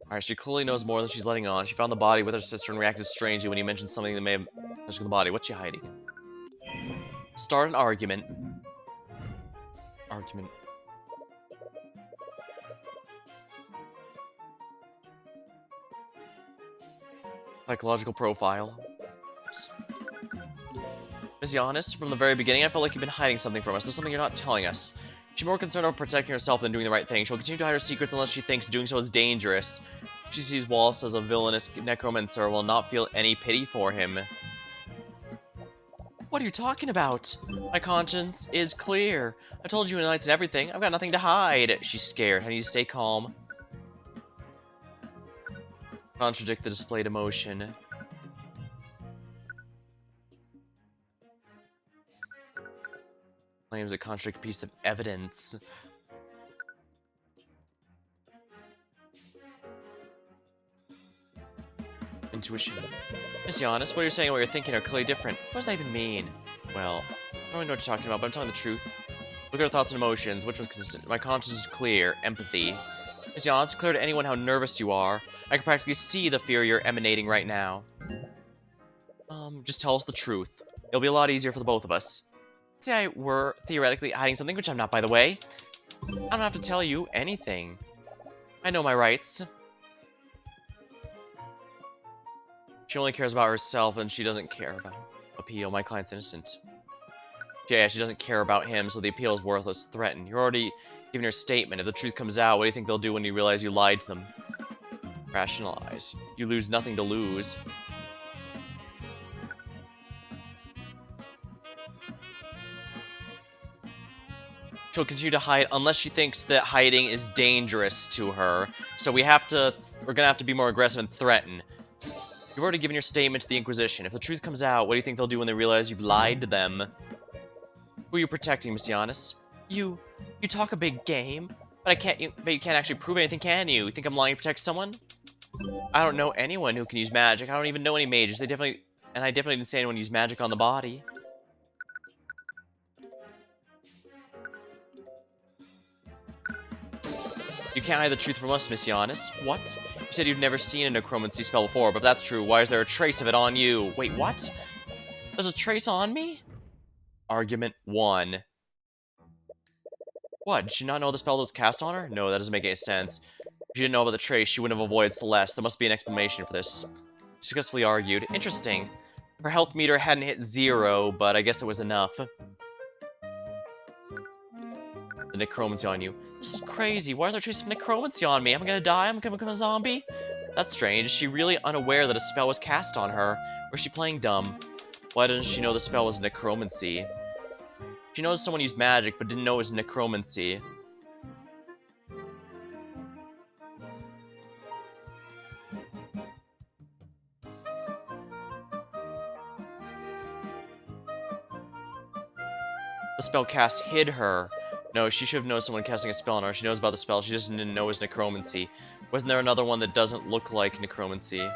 Alright, she clearly knows more than she's letting on. She found the body with her sister and reacted strangely when he mentioned something that may have touched the body. What's she hiding? Start an argument. Argument. Psychological profile. Miss Giannis, from the very beginning, I felt like you've been hiding something from us. There's something you're not telling us. She's more concerned about protecting herself than doing the right thing. She'll continue to hide her secrets unless she thinks doing so is dangerous. She sees Wallace as a villainous necromancer and will not feel any pity for him. What are you talking about? My conscience is clear. I told you in the nights and everything. I've got nothing to hide. She's scared. I need to stay calm. Contradict the displayed emotion. Claims a contradict piece of evidence. Intuition. Miss Giannis, what you're saying and what you're thinking are clearly different. What does that even mean? Well, I don't really know what you're talking about, but I'm telling the truth. Look at her thoughts and emotions. Which one's consistent? My conscience is clear. Empathy. Miss Giannis, it's clear to anyone how nervous you are. I can practically see the fear you're emanating right now. Just tell us the truth. It'll be a lot easier for the both of us. Say I were theoretically hiding something, which I'm not, by the way. I don't have to tell you anything. I know my rights. She only cares about herself, and she doesn't care about appeal. My client's innocent. Yeah, she doesn't care about him, so the appeal is worthless. Threaten. You're already giving her a statement. If the truth comes out, what do you think they'll do when you realize you lied to them? Rationalize. You lose nothing to lose. She'll continue to hide unless she thinks that hiding is dangerous to her. So we're gonna have to be more aggressive and threaten. You've already given your statement to the Inquisition. If the truth comes out, what do you think they'll do when they realize you've lied to them? Who are you protecting, Miss Giannis? You talk a big game, but you can't actually prove anything, can you? You think I'm lying to protect someone? I don't know anyone who can use magic. I don't even know any mages. I definitely didn't say anyone use magic on the body. You can't hide the truth from us, Miss Giannis. What? You said you've never seen a necromancy spell before, but if that's true, why is there a trace of it on you? Wait, what? There's a trace on me? Argument 1. What? Did she not know the spell was cast on her? No, that doesn't make any sense. If she didn't know about the trace, she wouldn't have avoided Celeste. There must be an explanation for this. She successfully argued. Interesting. Her health meter hadn't hit 0, but I guess it was enough. The necromancy on you. This is crazy. Why is there a trace of necromancy on me? Am I gonna die? Am I gonna become a zombie? That's strange. Is she really unaware that a spell was cast on her? Or is she playing dumb? Why doesn't she know the spell was necromancy? She knows someone used magic, but didn't know it was necromancy. The spell cast hid her. No, she should have known someone casting a spell on her. She knows about the spell, she just didn't know it was necromancy. Wasn't there another one that doesn't look like necromancy?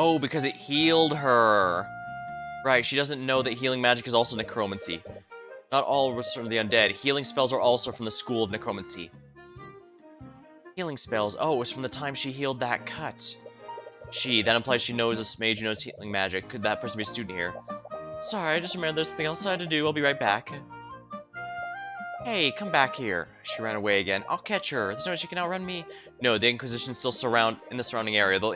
Oh, because it healed her. Right, she doesn't know that healing magic is also necromancy. Not all was from the undead. Healing spells are also from the school of necromancy. Healing spells. Oh, it was from the time she healed that cut. That implies she knows a mage who knows healing magic. Could that person be a student here? Sorry, I just remembered there's something else I had to do. I'll be right back. Hey, come back here. She ran away again. I'll catch her. There's no way she can outrun me. No, the Inquisition's still in the surrounding area. They'll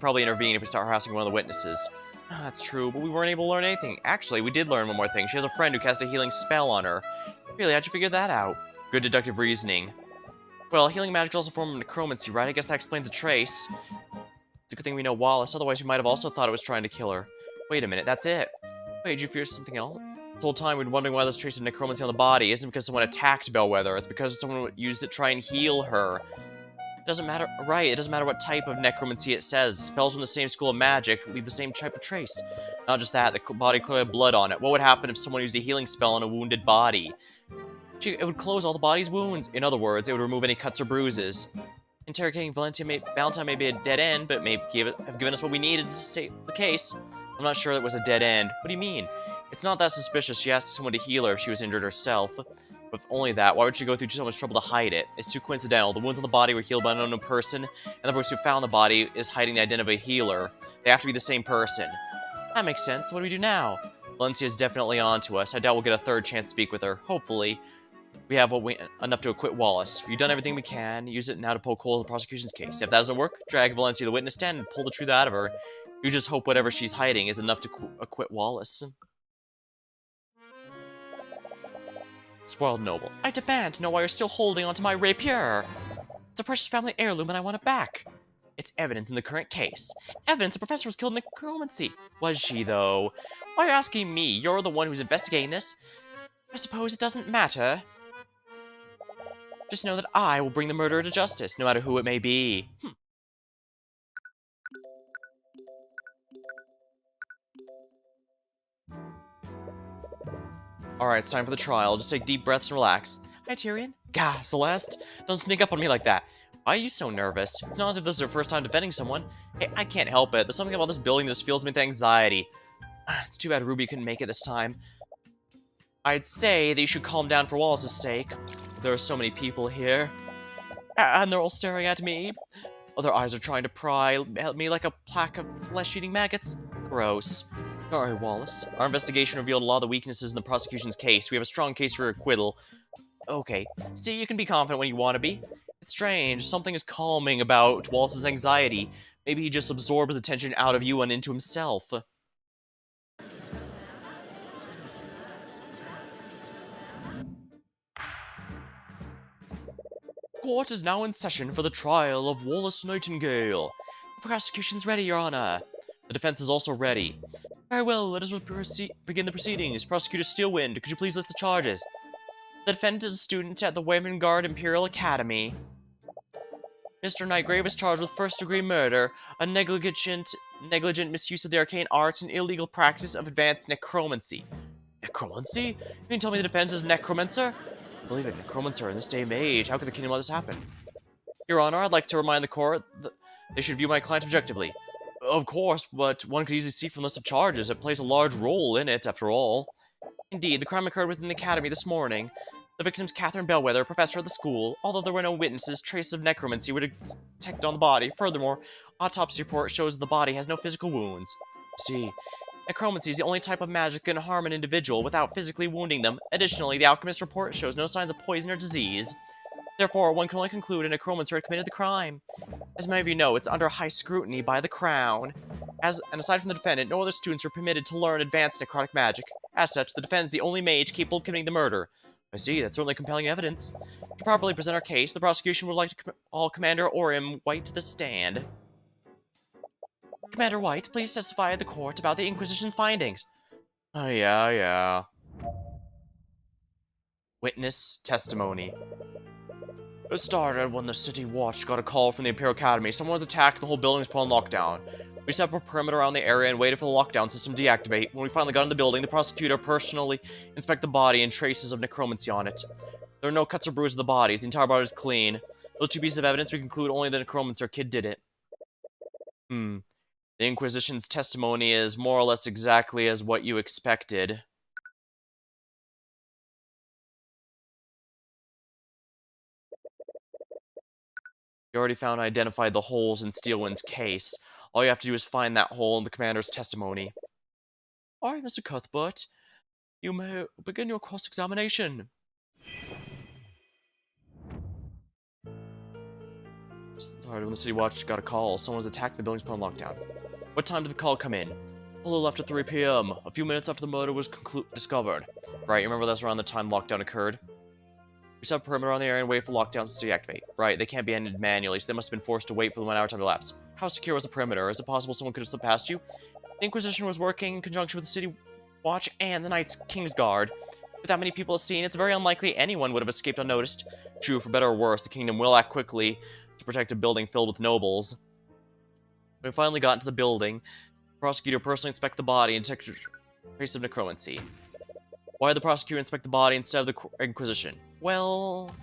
probably intervene if we start harassing one of the witnesses. Ah, that's true, but we weren't able to learn anything. Actually, we did learn one more thing. She has a friend who cast a healing spell on her. Really, how'd you figure that out? Good deductive reasoning. Well, healing magic is also a form of necromancy, right? I guess that explains the trace. It's a good thing we know Wallace, otherwise we might have also thought it was trying to kill her. Wait a minute, that's it. Wait, did you fear something else? The whole time we'd been wondering why there's trace of necromancy on the body. It isn't because someone attacked Bellwether, it's because someone used it to try and heal her. It doesn't matter, right, it doesn't matter what type of necromancy it says. Spells from the same school of magic leave the same type of trace. Not just that, the body clearly had blood on it. What would happen if someone used a healing spell on a wounded body? It would close all the body's wounds. In other words, it would remove any cuts or bruises. Interrogating Valentine may be a dead end, but may have given us what we needed to save the case. I'm not sure it was a dead end. What do you mean? It's not that suspicious. She asked someone to heal her if she was injured herself. But if only that, why would she go through so much trouble to hide it? It's too coincidental. The wounds on the body were healed by an unknown person, and the person who found the body is hiding the identity of a healer. They have to be the same person. That makes sense. What do we do now? Valencia's definitely on to us. I doubt we'll get a third chance to speak with her. Hopefully. We have enough to acquit Wallace. We've done everything we can. Use it now to poke holes in the prosecution's case. If that doesn't work, drag Valencia to the witness stand and pull the truth out of her. You just hope whatever she's hiding is enough to acquit Wallace. Spoiled noble. I demand to know why you're still holding onto my rapier. It's a precious family heirloom and I want it back. It's evidence in the current case. Evidence a professor was killed in necromancy. Was she, though? Why are you asking me? You're the one who's investigating this. I suppose it doesn't matter. Just know that I will bring the murderer to justice, no matter who it may be. Alright, it's time for the trial. Just take deep breaths and relax. Hi, Tyrion. Gah, Celeste. Don't sneak up on me like that. Why are you so nervous? It's not as if this is your first time defending someone. Hey, I can't help it. There's something about this building that just fills me with anxiety. It's too bad Ruby couldn't make it this time. I'd say that you should calm down for Wallace's sake. There are so many people here. And they're all staring at me. Other eyes are trying to pry at me like a pack of flesh-eating maggots. Gross. Don't worry, Wallace. Our investigation revealed a lot of the weaknesses in the prosecution's case. We have a strong case for acquittal. Okay. See, you can be confident when you want to be. It's strange. Something is calming about Wallace's anxiety. Maybe he just absorbs the tension out of you and into himself. Court is now in session for the trial of Wallace Nightingale. The prosecution's ready, Your Honor. The defense is also ready. Very well, let us begin the proceedings. Prosecutor Steelwind, could you please list the charges? The defendant is a student at the Wavengard Imperial Academy. Mr. Nightgrave is charged with first-degree murder, a negligent misuse of the arcane arts, and illegal practice of advanced necromancy. Necromancy? You mean tell me the defense is necromancer? I believe it, necromancer in this day and age. How could the kingdom let this happen? Your Honor, I'd like to remind the court that they should view my client objectively. Of course, but one could easily see from the list of charges it plays a large role in it, after all. Indeed, the crime occurred within the academy this morning. The victim's Catherine Bellwether, professor of the school. Although there were no witnesses, traces of necromancy were detected on the body. Furthermore, autopsy report shows that the body has no physical wounds. See, necromancy is the only type of magic that can harm an individual without physically wounding them. Additionally, the alchemist's report shows no signs of poison or disease. Therefore, one can only conclude a necromancer had committed the crime. As many of you know, it's under high scrutiny by the Crown. And aside from the defendant, no other students are permitted to learn advanced necrotic magic. As such, the defendant is the only mage capable of committing the murder. I see, that's certainly compelling evidence. To properly present our case, the prosecution would like to call Commander Orim White to the stand. Commander White, please testify at the court about the Inquisition's findings. Oh, yeah. Witness testimony. It started when the City Watch got a call from the Imperial Academy. Someone was attacked and the whole building was put on lockdown. We set up a perimeter around the area and waited for the lockdown system to deactivate. When we finally got in the building, the prosecutor personally inspected the body and traces of necromancy on it. There are no cuts or bruises of the bodies. The entire body is clean. Those two pieces of evidence, we conclude only the necromancer kid did it. The Inquisition's testimony is more or less exactly as what you expected. You already found and identified the holes in Steelwind's case. All you have to do is find that hole in the commander's testimony. Alright, Mr. Cuthbert. You may begin your cross-examination. Started when the City Watch got a call. Someone was attacked and the building's put on lockdown. What time did the call come in? A little after 3 p.m. A few minutes after the murder was discovered. Right, you remember that's around the time lockdown occurred? We set up a perimeter on the area and wait for lockdowns to deactivate. Right, they can't be ended manually, so they must have been forced to wait for the 1 hour time to elapse. How secure was the perimeter? Is it possible someone could have slipped past you? The Inquisition was working in conjunction with the City Watch and the Knights King's Guard. With that many people at scene, it's very unlikely anyone would have escaped unnoticed. True, for better or worse, the kingdom will act quickly to protect a building filled with nobles. When we finally got into the building, the prosecutor personally inspected the body and detected traces of necromancy. Why did the prosecutor inspect the body instead of the Inquisition? Well,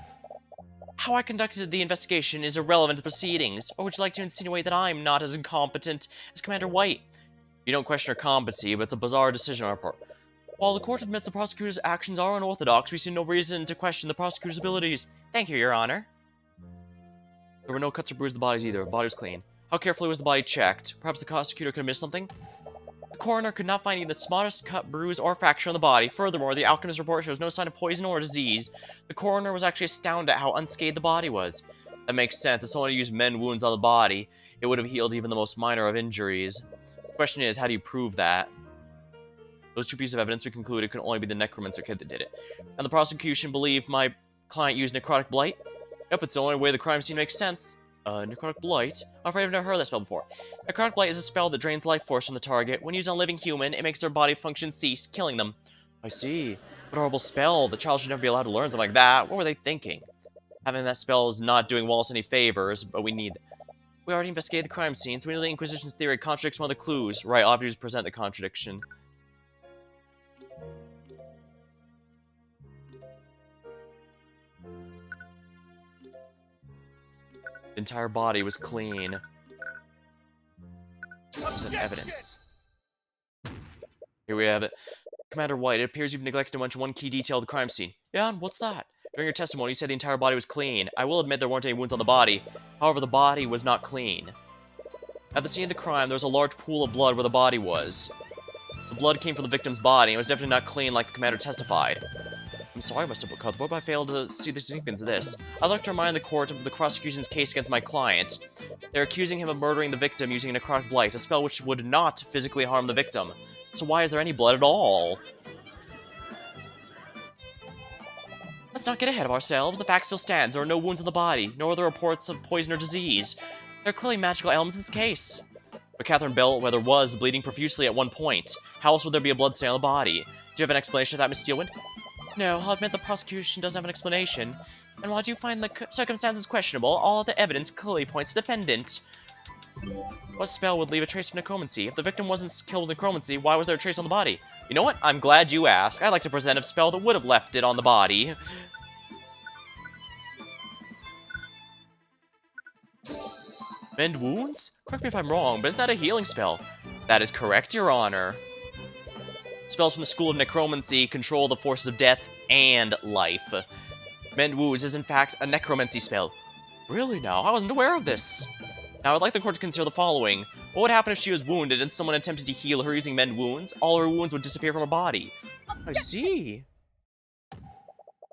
how I conducted the investigation is irrelevant to proceedings, or would you like to insinuate that I'm not as incompetent as Commander White? You don't question her competency, but it's a bizarre decision on our part. While the court admits the prosecutor's actions are unorthodox, we see no reason to question the prosecutor's abilities. Thank you, Your Honor. There were no cuts or bruises to the bodies either. The body was clean. How carefully was the body checked? Perhaps the prosecutor could have missed something? The coroner could not find even the smallest cut, bruise, or fracture on the body. Furthermore, the alchemist's report shows no sign of poison or disease. The coroner was actually astounded at how unscathed the body was. That makes sense. If someone had used mend wounds on the body, it would have healed even the most minor of injuries. The question is, how do you prove that? Those two pieces of evidence, we concluded, could only be the necromancer kid that did it. And the prosecution believed my client used necrotic blight? Yep, it's the only way the crime scene makes sense. Necrotic blight? I'm afraid I've never heard that spell before. Necrotic blight is a spell that drains life force from the target. When used on a living human, it makes their body function cease, killing them. I see. What a horrible spell. The child should never be allowed to learn something like that. What were they thinking? Having that spell is not doing Wallace any favors, but we need... We already investigated the crime scene, so we know the Inquisition's theory contradicts one of the clues. Right, I'll have to just present the contradiction. The entire body was clean. Present evidence. Here we have it. Commander White, it appears you've neglected to mention one key detail of the crime scene. Yeah, and what's that? During your testimony, you said the entire body was clean. I will admit there weren't any wounds on the body. However, the body was not clean. At the scene of the crime, there was a large pool of blood where the body was. The blood came from the victim's body, and it was definitely not clean like the commander testified. I'm sorry, Mr. Cuthbert, but I failed to see the significance of this. I'd like to remind the court of the prosecution's case against my client. They're accusing him of murdering the victim using necrotic blight, a spell which would not physically harm the victim. So why is there any blood at all? Let's not get ahead of ourselves. The fact still stands. There are no wounds on the body, nor are there reports of poison or disease. There are clearly magical elements in this case. But Catherine Bellwether was bleeding profusely at one point. How else would there be a blood stain on the body? Do you have an explanation of that, Miss Steelwind? No, I'll admit the prosecution doesn't have an explanation. And while you find the circumstances questionable, all of the evidence clearly points to the defendant. What spell would leave a trace of necromancy? If the victim wasn't killed with necromancy, why was there a trace on the body? You know what? I'm glad you asked. I'd like to present a spell that would have left it on the body. Mend wounds? Correct me if I'm wrong, but isn't that a healing spell? That is correct, Your Honor. Spells from the School of Necromancy control the forces of death and life. Mend wounds is in fact a necromancy spell. Really now? I wasn't aware of this. Now I'd like the court to consider the following. What would happen if she was wounded and someone attempted to heal her using mend wounds? All her wounds would disappear from her body. I see.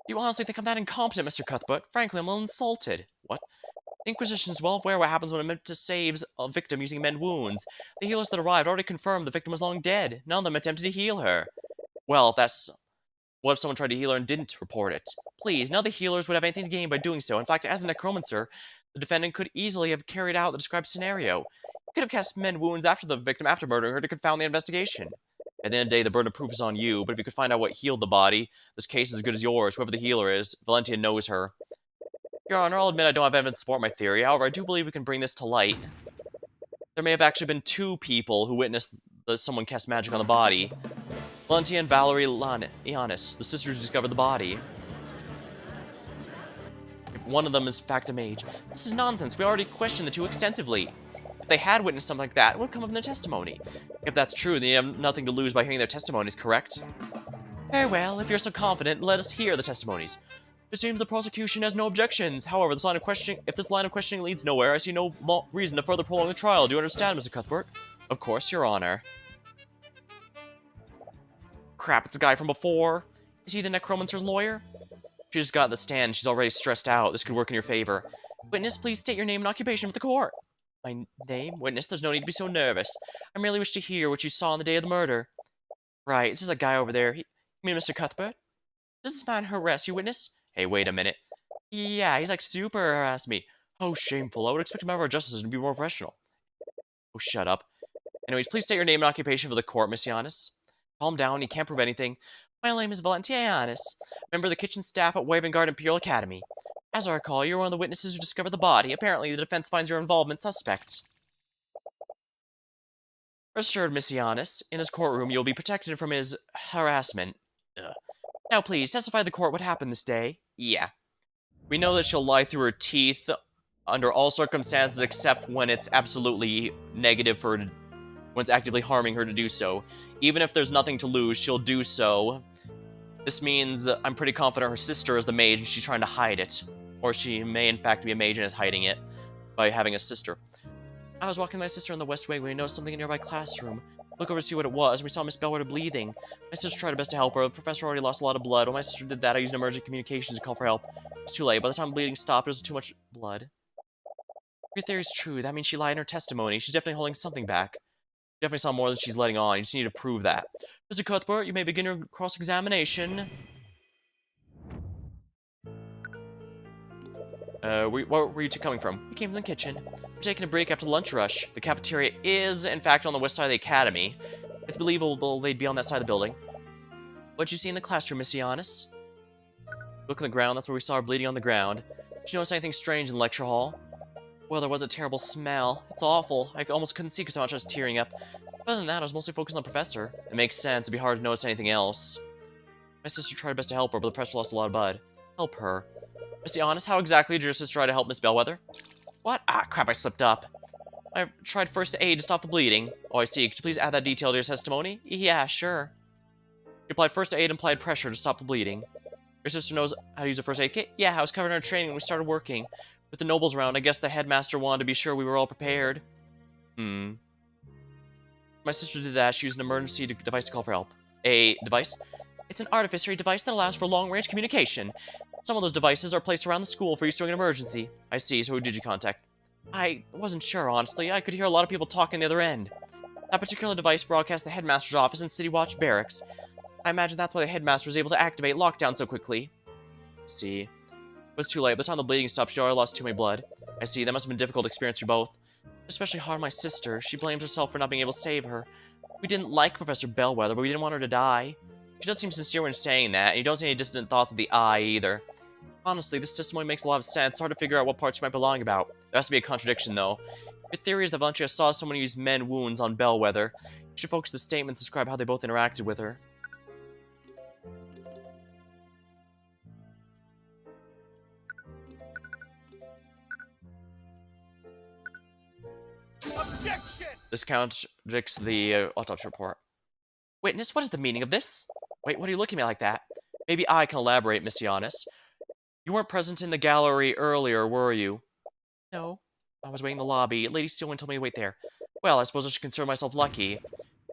You honestly think I'm that incompetent, Mr. Cuthbert? Frankly, I'm a little insulted. What? The Inquisition is well aware what happens when a meant to save a victim using mend wounds. The healers that arrived already confirmed the victim was long dead. None of them attempted to heal her. Well, if that's... What if someone tried to heal her and didn't report it? Please, none of the healers would have anything to gain by doing so. In fact, as a necromancer, the defendant could easily have carried out the described scenario. He could have cast mend wounds after the victim after murdering her to confound the investigation. At the end of the day, the burden of proof is on you, but if you could find out what healed the body, this case is as good as yours. Whoever the healer is, Valentia knows her. Your Honor, I'll admit I don't have evidence to support my theory. However, I do believe we can bring this to light. There may have actually been two people who witnessed someone cast magic on the body. Valentia and Valerie Ionis, the sisters who discovered the body. If one of them is in fact a mage. This is nonsense. We already questioned the two extensively. If they had witnessed something like that, it would come up in their testimony. If that's true, then you have nothing to lose by hearing their testimonies, correct? Very well, if you're so confident, let us hear the testimonies. It seems the prosecution has no objections. However, if this line of questioning leads nowhere, I see no reason to further prolong the trial. Do you understand, Mr. Cuthbert? Of course, Your Honor. Crap, it's a guy from before. Is he the necromancer's lawyer? She just got in the stand. She's already stressed out. This could work in your favor. Witness, please state your name and occupation for the court. My name? Witness, there's no need to be so nervous. I merely wish to hear what you saw on the day of the murder. Right, this is a guy over there. You mean Mr. Cuthbert? Does this man harass you, witness? Hey, wait a minute. Yeah, he's like super harassed me. Oh, shameful. I would expect a member of justice to be more professional. Oh, shut up. Anyways, please state your name and occupation for the court, Miss Giannis. Calm down, he can't prove anything. My name is Valentia Giannis, member of the kitchen staff at Wavengard Imperial Academy. As I recall, you're one of the witnesses who discovered the body. Apparently, the defense finds your involvement suspect. Rest assured, Miss Giannis, in this courtroom, you'll be protected from his harassment. Ugh. Now, please, testify to the court what happened this day. Yeah. We know that she'll lie through her teeth under all circumstances except when it's absolutely negative for when it's actively harming her to do so. Even if there's nothing to lose, she'll do so. This means I'm pretty confident her sister is the mage and she's trying to hide it. Or she may in fact be a mage and is hiding it by having a sister. I was walking with my sister in the West Wing when we noticed something in a nearby classroom. Look over to see what it was, and we saw Miss Bellwether bleeding. My sister tried her best to help her. The professor already lost a lot of blood. When my sister did that, I used emergency communications to call for help. It was too late. By the time the bleeding stopped, there was too much blood. If your theory is true, that means she lied in her testimony. She's definitely holding something back. She definitely saw more than she's letting on. You just need to prove that. Mr. Cuthbert, you may begin your cross-examination. Where were you two coming from? We came from the kitchen. We're taking a break after the lunch rush. The cafeteria is, in fact, on the west side of the academy. It's believable they'd be on that side of the building. What'd you see in the classroom, Miss Giannis? Look on the ground. That's where we saw her bleeding on the ground. Did you notice anything strange in the lecture hall? Well, there was a terrible smell. It's awful. I almost couldn't see because so much I was tearing up. Other than that, I was mostly focused on the professor. It makes sense. It'd be hard to notice anything else. My sister tried her best to help her, but the professor lost a lot of blood. Help her. Miss Giannis, how exactly did your sister try to help Miss Bellwether? What? Ah, crap, I slipped up. I tried first aid to stop the bleeding. Oh, I see. Could you please add that detail to your testimony? Yeah, sure. You applied first aid and applied pressure to stop the bleeding. Your sister knows how to use a first aid kit? Yeah, I was covered in our training when we started working. With the nobles around, I guess the headmaster wanted to be sure we were all prepared. My sister did that. She used an emergency device to call for help. A device? It's an artificery device that allows for long-range communication. Some of those devices are placed around the school for use during an emergency. I see, so who did you contact? I wasn't sure, honestly. I could hear a lot of people talking on the other end. That particular device broadcast the headmaster's office in City Watch Barracks. I imagine that's why the headmaster was able to activate lockdown so quickly. See. It was too late. By the time the bleeding stopped, she already lost too many blood. I see. That must have been a difficult experience for both. Especially hard on my sister. She blamed herself for not being able to save her. We didn't like Professor Bellwether, but we didn't want her to die. She does seem sincere when saying that, and you don't see any distant thoughts of the eye either. Honestly, this testimony makes a lot of sense. It's hard to figure out what parts she might be lying about. There has to be a contradiction, though. Your theory is that Valentia saw someone use mend wounds on Bellwether. You should focus the statements describe how they both interacted with her. Objection! This contradicts the autopsy report. Witness, what is the meaning of this? Wait, what are you looking at me like that? Maybe I can elaborate, Miss Giannis. You weren't present in the gallery earlier, were you? No. I was waiting in the lobby. Lady Steelwind told me to wait there. Well, I suppose I should consider myself lucky.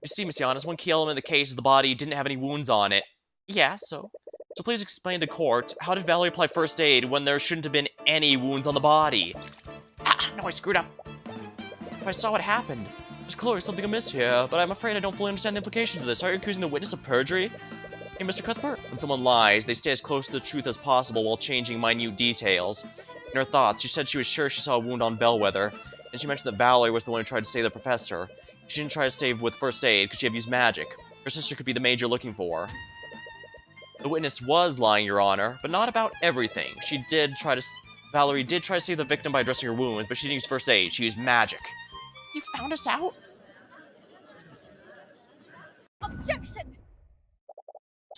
You see, Miss Giannis, one key element of the case is the body didn't have any wounds on it. Yeah, so? So please explain to court, how did Valerie apply first aid when there shouldn't have been any wounds on the body? Ah, no, I screwed up. I saw what happened. There's clearly something amiss here, but I'm afraid I don't fully understand the implications of this. Are you accusing the witness of perjury? Hey, Mr. Cuthbert? When someone lies, they stay as close to the truth as possible while changing minute details. In her thoughts, she said she was sure she saw a wound on Bellwether, and she mentioned that Valerie was the one who tried to save the professor. She didn't try to save with first aid because she had used magic. Her sister could be the mage you're looking for. The witness was lying, Your Honor, but not about everything. Valerie did try to save the victim by addressing her wounds, but she didn't use first aid. She used magic. You found us out? Objection!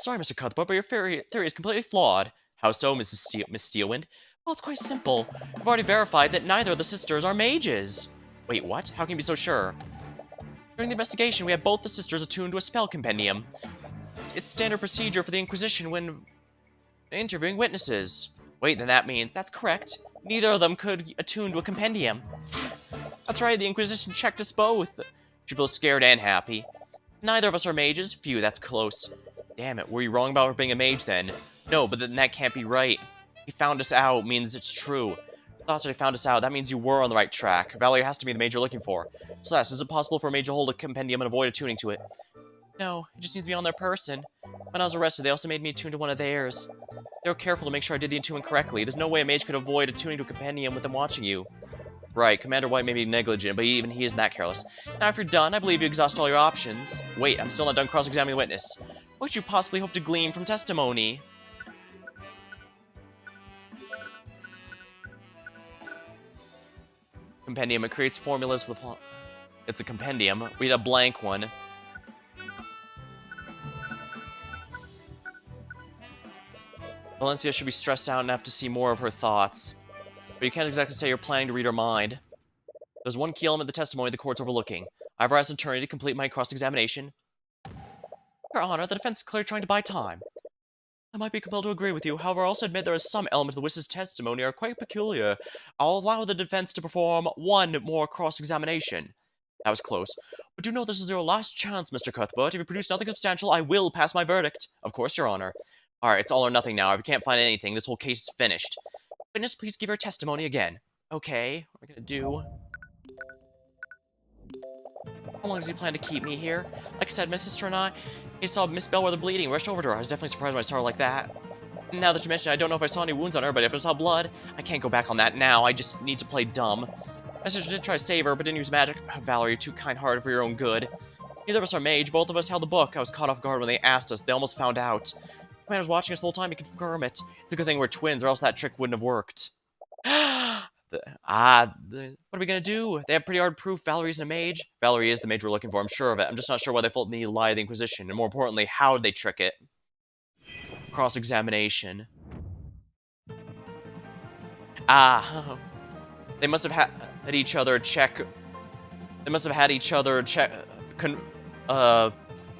Sorry, Mr. Cuthbert, but your theory is completely flawed. How so, Miss Steelwind? Well, it's quite simple. I've already verified that neither of the sisters are mages. Wait, what? How can you be so sure? During the investigation, we had both the sisters attuned to a spell compendium. It's standard procedure for the Inquisition when interviewing witnesses. Wait, then that means that's correct. Neither of them could attune to a compendium. That's right, the Inquisition checked us both. She both scared and happy. Neither of us are mages. Phew, that's close. Damn it, were you wrong about her being a mage then? No, but then that can't be right. He found us out means it's true. Thoughts that he found us out, that means you were on the right track. Valerie has to be the mage you're looking for. Celeste, is it possible for a mage to hold a compendium and avoid attuning to it? No, it just needs to be on their person. When I was arrested, they also made me attune to one of theirs. They were careful to make sure I did the attunement correctly. There's no way a mage could avoid attuning to a compendium with them watching you. Right, Commander White may be negligent, but even he isn't that careless. Now, if you're done, I believe you exhaust all your options. Wait, I'm still not done cross-examining the witness. What could you possibly hope to glean from testimony? Compendium. It creates formulas with... It's a compendium. Read a blank one. Valencia should be stressed out enough to see more of her thoughts. But you can't exactly say you're planning to read her mind. There's one key element of the testimony the court's overlooking. I've asked an attorney to complete my cross-examination. Your Honor, the defense is clearly trying to buy time. I might be compelled to agree with you, however, I also admit there is some elements of the witness's testimony are quite peculiar. I'll allow the defense to perform one more cross-examination. That was close. But do know this is your last chance, Mr. Cuthbert. If you produce nothing substantial, I will pass my verdict. Of course, Your Honor. Alright, it's all or nothing now. If you can't find anything, this whole case is finished. Witness, please give your testimony again. Okay, what are we gonna do? How long does he plan to keep me here? Like I said, my sister and I saw Miss Bellwether bleeding, rushed over to her. I was definitely surprised when I saw her like that. Now that you mention it, I don't know if I saw any wounds on her, but if I saw blood, I can't go back on that now. I just need to play dumb. My sister did try to save her, but didn't use magic. Valerie, you're too kind-hearted for your own good. Neither of us are mage. Both of us held the book. I was caught off guard when they asked us. They almost found out. The man was watching us the whole time. He could confirm it. It's a good thing we're twins, or else that trick wouldn't have worked. What are we gonna do? They have pretty hard proof Valerie isn't a mage. Valerie is the mage we're looking for, I'm sure of it. I'm just not sure why they felt the need to lie to the Inquisition, and more importantly, how did they trick it? Cross-examination. They must have had each other check... They must have had each other check...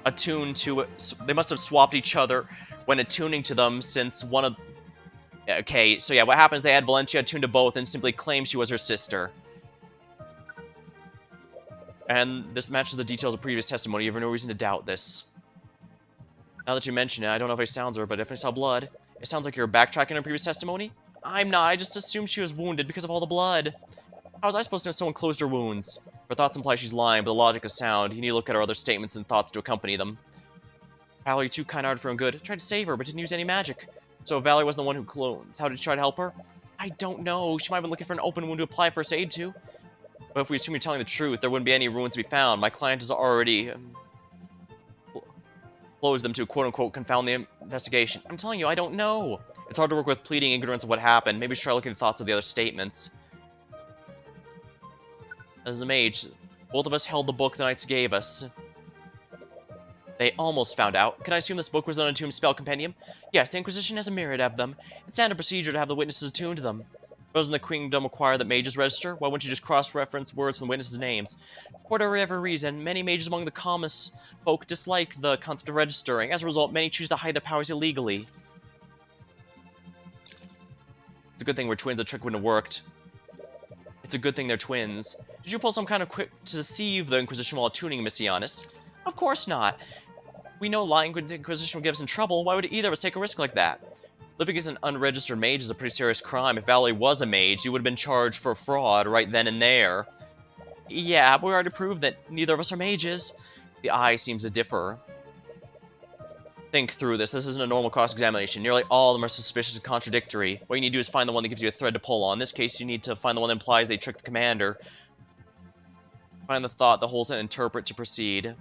attuned to it. They must have swapped each other when attuning to them, since one of... Okay, so yeah, what happens, they had Valencia attuned to both and simply claimed she was her sister. And this matches the details of previous testimony. You have no reason to doubt this. Now that you mention it, I don't know if I sounds her, but if I saw blood, it sounds like you're backtracking on previous testimony? I'm not, I just assumed she was wounded because of all the blood. How was I supposed to know someone closed her wounds? Her thoughts imply she's lying, but the logic is sound. You need to look at her other statements and thoughts to accompany them. Valerie, too kind-hearted for her own good, tried to save her, but didn't use any magic. So Valerie wasn't the one who clones. How did she try to help her? I don't know. She might have been looking for an open wound to apply first aid to. But if we assume you're telling the truth, there wouldn't be any wounds to be found. My client has already closed them to quote-unquote confound the investigation. I'm telling you, I don't know. It's hard to work with pleading ignorance of what happened. Maybe try looking at the thoughts of the other statements. As a mage, both of us held the book the knights gave us. They almost found out. Can I assume this book was an unattuned spell compendium? Yes, the Inquisition has a myriad of them. It's standard procedure to have the witnesses attuned to them. Doesn't the Queendom require that mages register? Why wouldn't you just cross-reference words from the witnesses' names? For whatever reason, many mages among the common folk dislike the concept of registering. As a result, many choose to hide their powers illegally. It's a good thing we're twins. The trick wouldn't have worked. It's a good thing they're twins. Did you pull some kind of trick to deceive the Inquisition while attuning Messianis? Of course not. We know lying to the Inquisition would get us in trouble. Why would either of us take a risk like that? Living as an unregistered mage is a pretty serious crime. If Valerie was a mage, you would have been charged for fraud right then and there. Yeah, but we already proved that neither of us are mages. The eye seems to differ. think through this. This isn't a normal cross-examination. Nearly all of them are suspicious and contradictory. What you need to do is find the one that gives you a thread to pull on. In this case, you need to find the one that implies they tricked the commander. Find the thought that holds and interpret to proceed.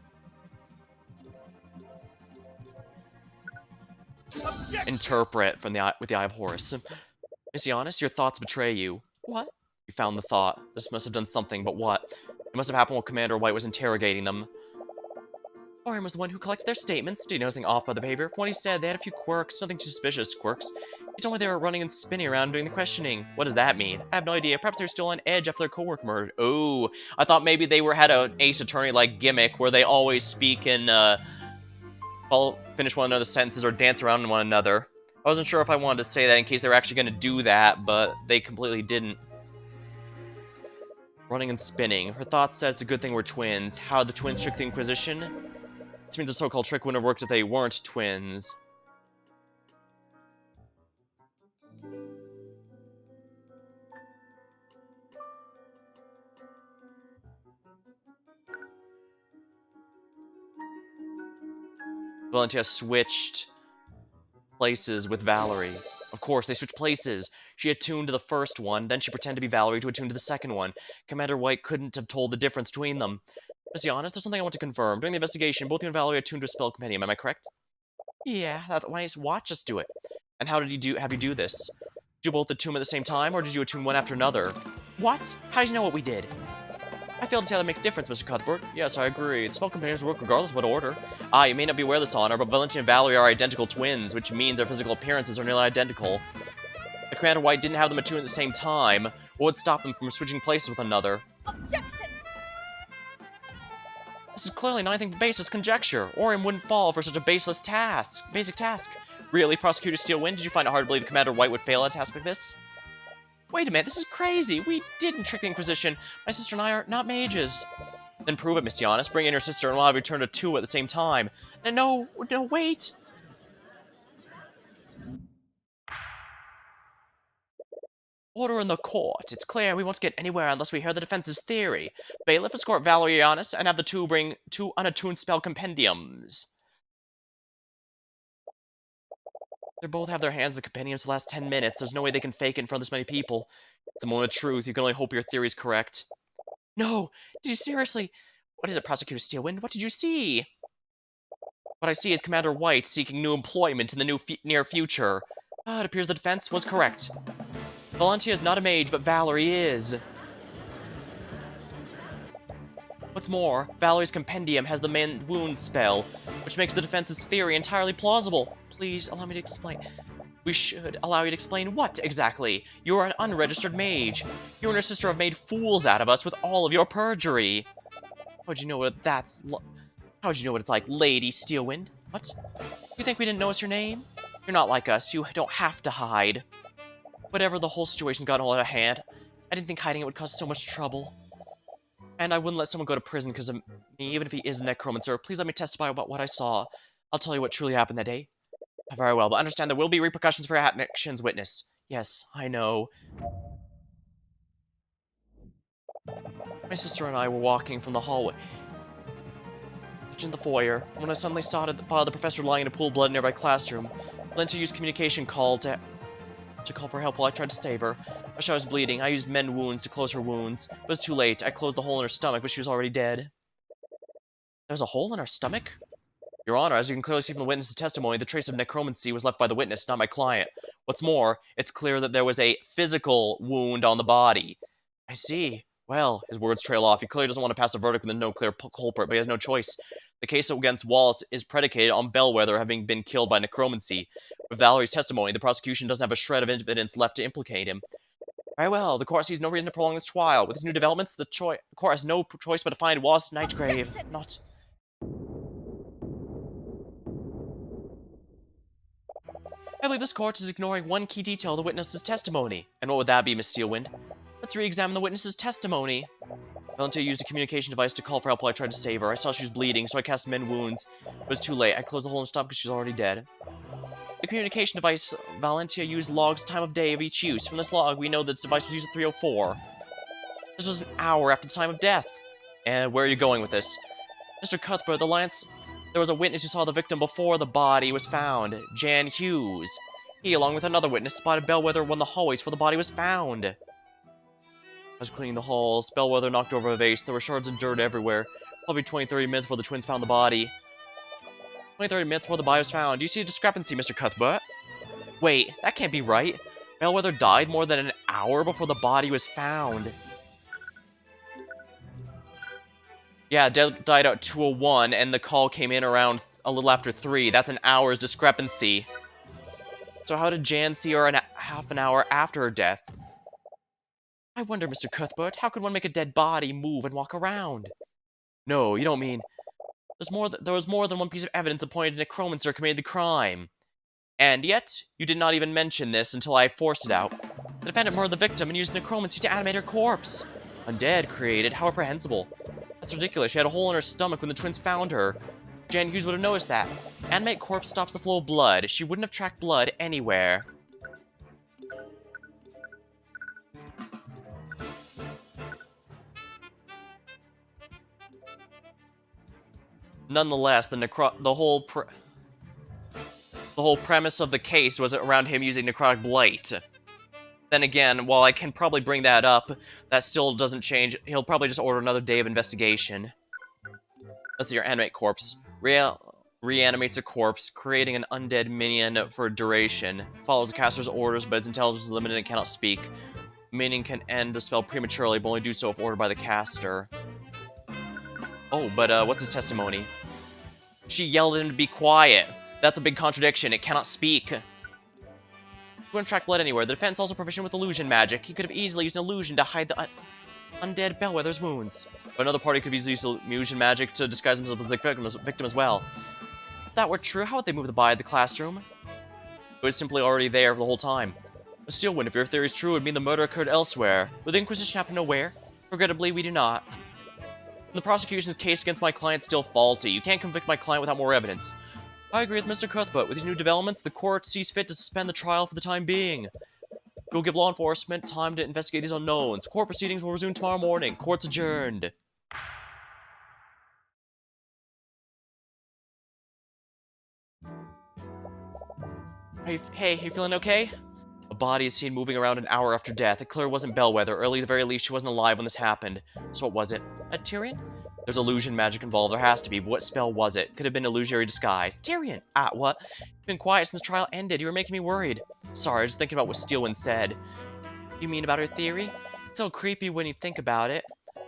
Interpret from the eye, with the Eye of Horus. Messianis, your thoughts betray you. What? You found the thought. This must have done something, but what? It must have happened while Commander White was interrogating them. Orion was the one who collected their statements. Did you know anything off by the behavior? From what he said, they had a few quirks, nothing too suspicious quirks. He told me they were running and spinning around doing the questioning. What does that mean? I have no idea. Perhaps they're still on edge after their co-worker murdered. Oh, I thought maybe they had an Ace Attorney-like gimmick where they always speak in, finish one another's sentences or dance around one another. I wasn't sure if I wanted to say that in case they were actually going to do that, but they completely didn't. Running and spinning. Her thoughts said it's a good thing we're twins. How did the twins trick the Inquisition? This means the so-called trick wouldn't have worked if they weren't twins. Valentia switched places with Valerie. Of course, they switched places. She attuned to the first one, then she pretended to be Valerie to attune to the second one. Commander White couldn't have told the difference between them. To be honest, there's something I want to confirm. During the investigation, both you and Valerie attuned to a spell compendium, am I correct? Yeah, why don't you watch us do it? And how did have you do this? Did you both attune at the same time, or did you attune one after another? What? How did you know what we did? I fail to see how that makes a difference, Mr. Cuthbert. Yes, I agree. The spell compendiums work regardless of what order. You may not be aware of this, Honor, but Valentia and Valerie are identical twins, which means their physical appearances are nearly identical. If Commander White didn't have them attune at the same time, what would stop them from switching places with another? Objection! This is clearly nothing but baseless conjecture. Orion wouldn't fall for such a basic task. Really, Prosecutor Steelwind, did you find it hard to believe Commander White would fail at a task like this? Wait a minute, this is crazy. We didn't trick the Inquisition. My sister and I are not mages. Then prove it, Miss Giannis. Bring in your sister and we'll have you turn to two at the same time. No, wait. Order in the court. It's clear we won't get anywhere unless we hear the defense's theory. Bailiff, escort Valerie Giannis and have the two bring two unattuned spell compendiums. They both have their hands in the compendiums for the last 10 minutes. There's no way they can fake it in front of this many people. It's a moment of truth. You can only hope your theory's correct. No! Did you seriously? What is it, Prosecutor Steelwind? What did you see? What I see is Commander White seeking new employment in the near future. It appears the defense was correct. Valentia is not a mage, but Valerie is. What's more, Valerie's compendium has the Mend Wounds spell, which makes the defense's theory entirely plausible. Please, allow me to explain. We should allow you to explain what, exactly? You are an unregistered mage. You and your sister have made fools out of us with all of your perjury. How'd you know what How'd you know what it's like, Lady Steelwind? What? You think we didn't notice your name? You're not like us. You don't have to hide. Whatever, the whole situation got all out of hand. I didn't think hiding it would cause so much trouble. And I wouldn't let someone go to prison because of me, even if he is a necromancer. Please let me testify about what I saw. I'll tell you what truly happened that day. Very well, but understand there will be repercussions for your actions, witness. Yes, I know. My sister and I were walking from the hallway in the foyer when I suddenly saw the professor lying in a pool of blood in a nearby classroom. Valentia used communication call to call for help while I tried to save her. As I was bleeding, I used Mend Wounds to close her wounds. It was too late. I closed the hole in her stomach, but she was already dead. There's a hole in her stomach? Your Honor, as you can clearly see from the witness's testimony, the trace of necromancy was left by the witness, not my client. What's more, it's clear that there was a physical wound on the body. I see. Well, his words trail off. He clearly doesn't want to pass a verdict with no clear culprit, but he has no choice. The case against Wallace is predicated on Bellwether having been killed by necromancy. With Valerie's testimony, the prosecution doesn't have a shred of evidence left to implicate him. Very well, the court sees no reason to prolong this trial. With these new developments, the court has no choice but to find Wallace Nightgrave. Not... I believe this court is ignoring one key detail of the witness's testimony. And what would that be, Miss Steelwind? Let's re-examine the witness's testimony. Valentia used a communication device to call for help while I tried to save her. I saw she was bleeding, so I cast Mend Wounds. It was too late. I closed the hole in her stomach because she was already dead. The communication device Valentia used logs the time of day of each use. From this log, we know that this device was used at 3:04. This was an hour after the time of death. And where are you going with this? Mr. Cuthbert, there There was a witness who saw the victim before the body was found, Jan Hughes. He, along with another witness, spotted Bellwether when the hallways where the body was found. I was cleaning the halls. Bellwether knocked over a vase. There were shards of dirt everywhere. Probably 20-30 minutes before the twins found the body. 20-30 minutes before the body was found. Do you see a discrepancy, Mr. Cuthbert? Wait, that can't be right. Bellwether died more than an hour before the body was found. Yeah, died at 2:01, and the call came in around a little after 3. That's an hour's discrepancy. So how did Jan see her half an hour after her death? I wonder, Mr. Cuthbert, how could one make a dead body move and walk around? No, you don't mean... There was more than one piece of evidence that pointed to necromancer committed the crime. And yet, you did not even mention this until I forced it out. The defendant murdered the victim and used necromancy to animate her corpse. Undead created, how reprehensible. That's ridiculous, she had a hole in her stomach when the twins found her. Jan Hughes would have noticed that. Animate corpse stops the flow of blood. She wouldn't have tracked blood anywhere. Nonetheless, the whole premise of the case was around him using necrotic blight. Then again, while I can probably bring that up, that still doesn't change. He'll probably just order another day of investigation. Let's see your animate corpse. Reanimates a corpse, creating an undead minion for duration. Follows the caster's orders, but its intelligence is limited and cannot speak. Minion can end the spell prematurely, but only do so if ordered by the caster. Oh, but what's his testimony? She yelled at him to be quiet. That's a big contradiction. It cannot speak. He wouldn't track blood anywhere. The defense also proficient with illusion magic. He could have easily used an illusion to hide the undead Bellwether's wounds. But another party could have easily used illusion magic to disguise themselves as the victim as well. If that were true, how would they move the body to the classroom? It was simply already there the whole time. But still, if your theory is true, it would mean the murder occurred elsewhere. Would the Inquisition happen to know where? Regrettably, we do not. The prosecution's case against my client is still faulty. You can't convict my client without more evidence. I agree with Mr. Cuthbert. With these new developments, the court sees fit to suspend the trial for the time being. We'll give law enforcement time to investigate these unknowns. Court proceedings will resume tomorrow morning. Court's adjourned. Hey, you feeling okay? A body is seen moving around an hour after death. It clearly wasn't Bellwether, or at the very least she wasn't alive when this happened. So what was it? A Tyrion? There's illusion magic involved, there has to be, but what spell was it? Could have been illusionary disguise. Tyrion! Ah, what? You've been quiet since the trial ended, you were making me worried. Sorry, I was just thinking about what Steelwind said. You mean about her theory? It's so creepy when you think about it. Do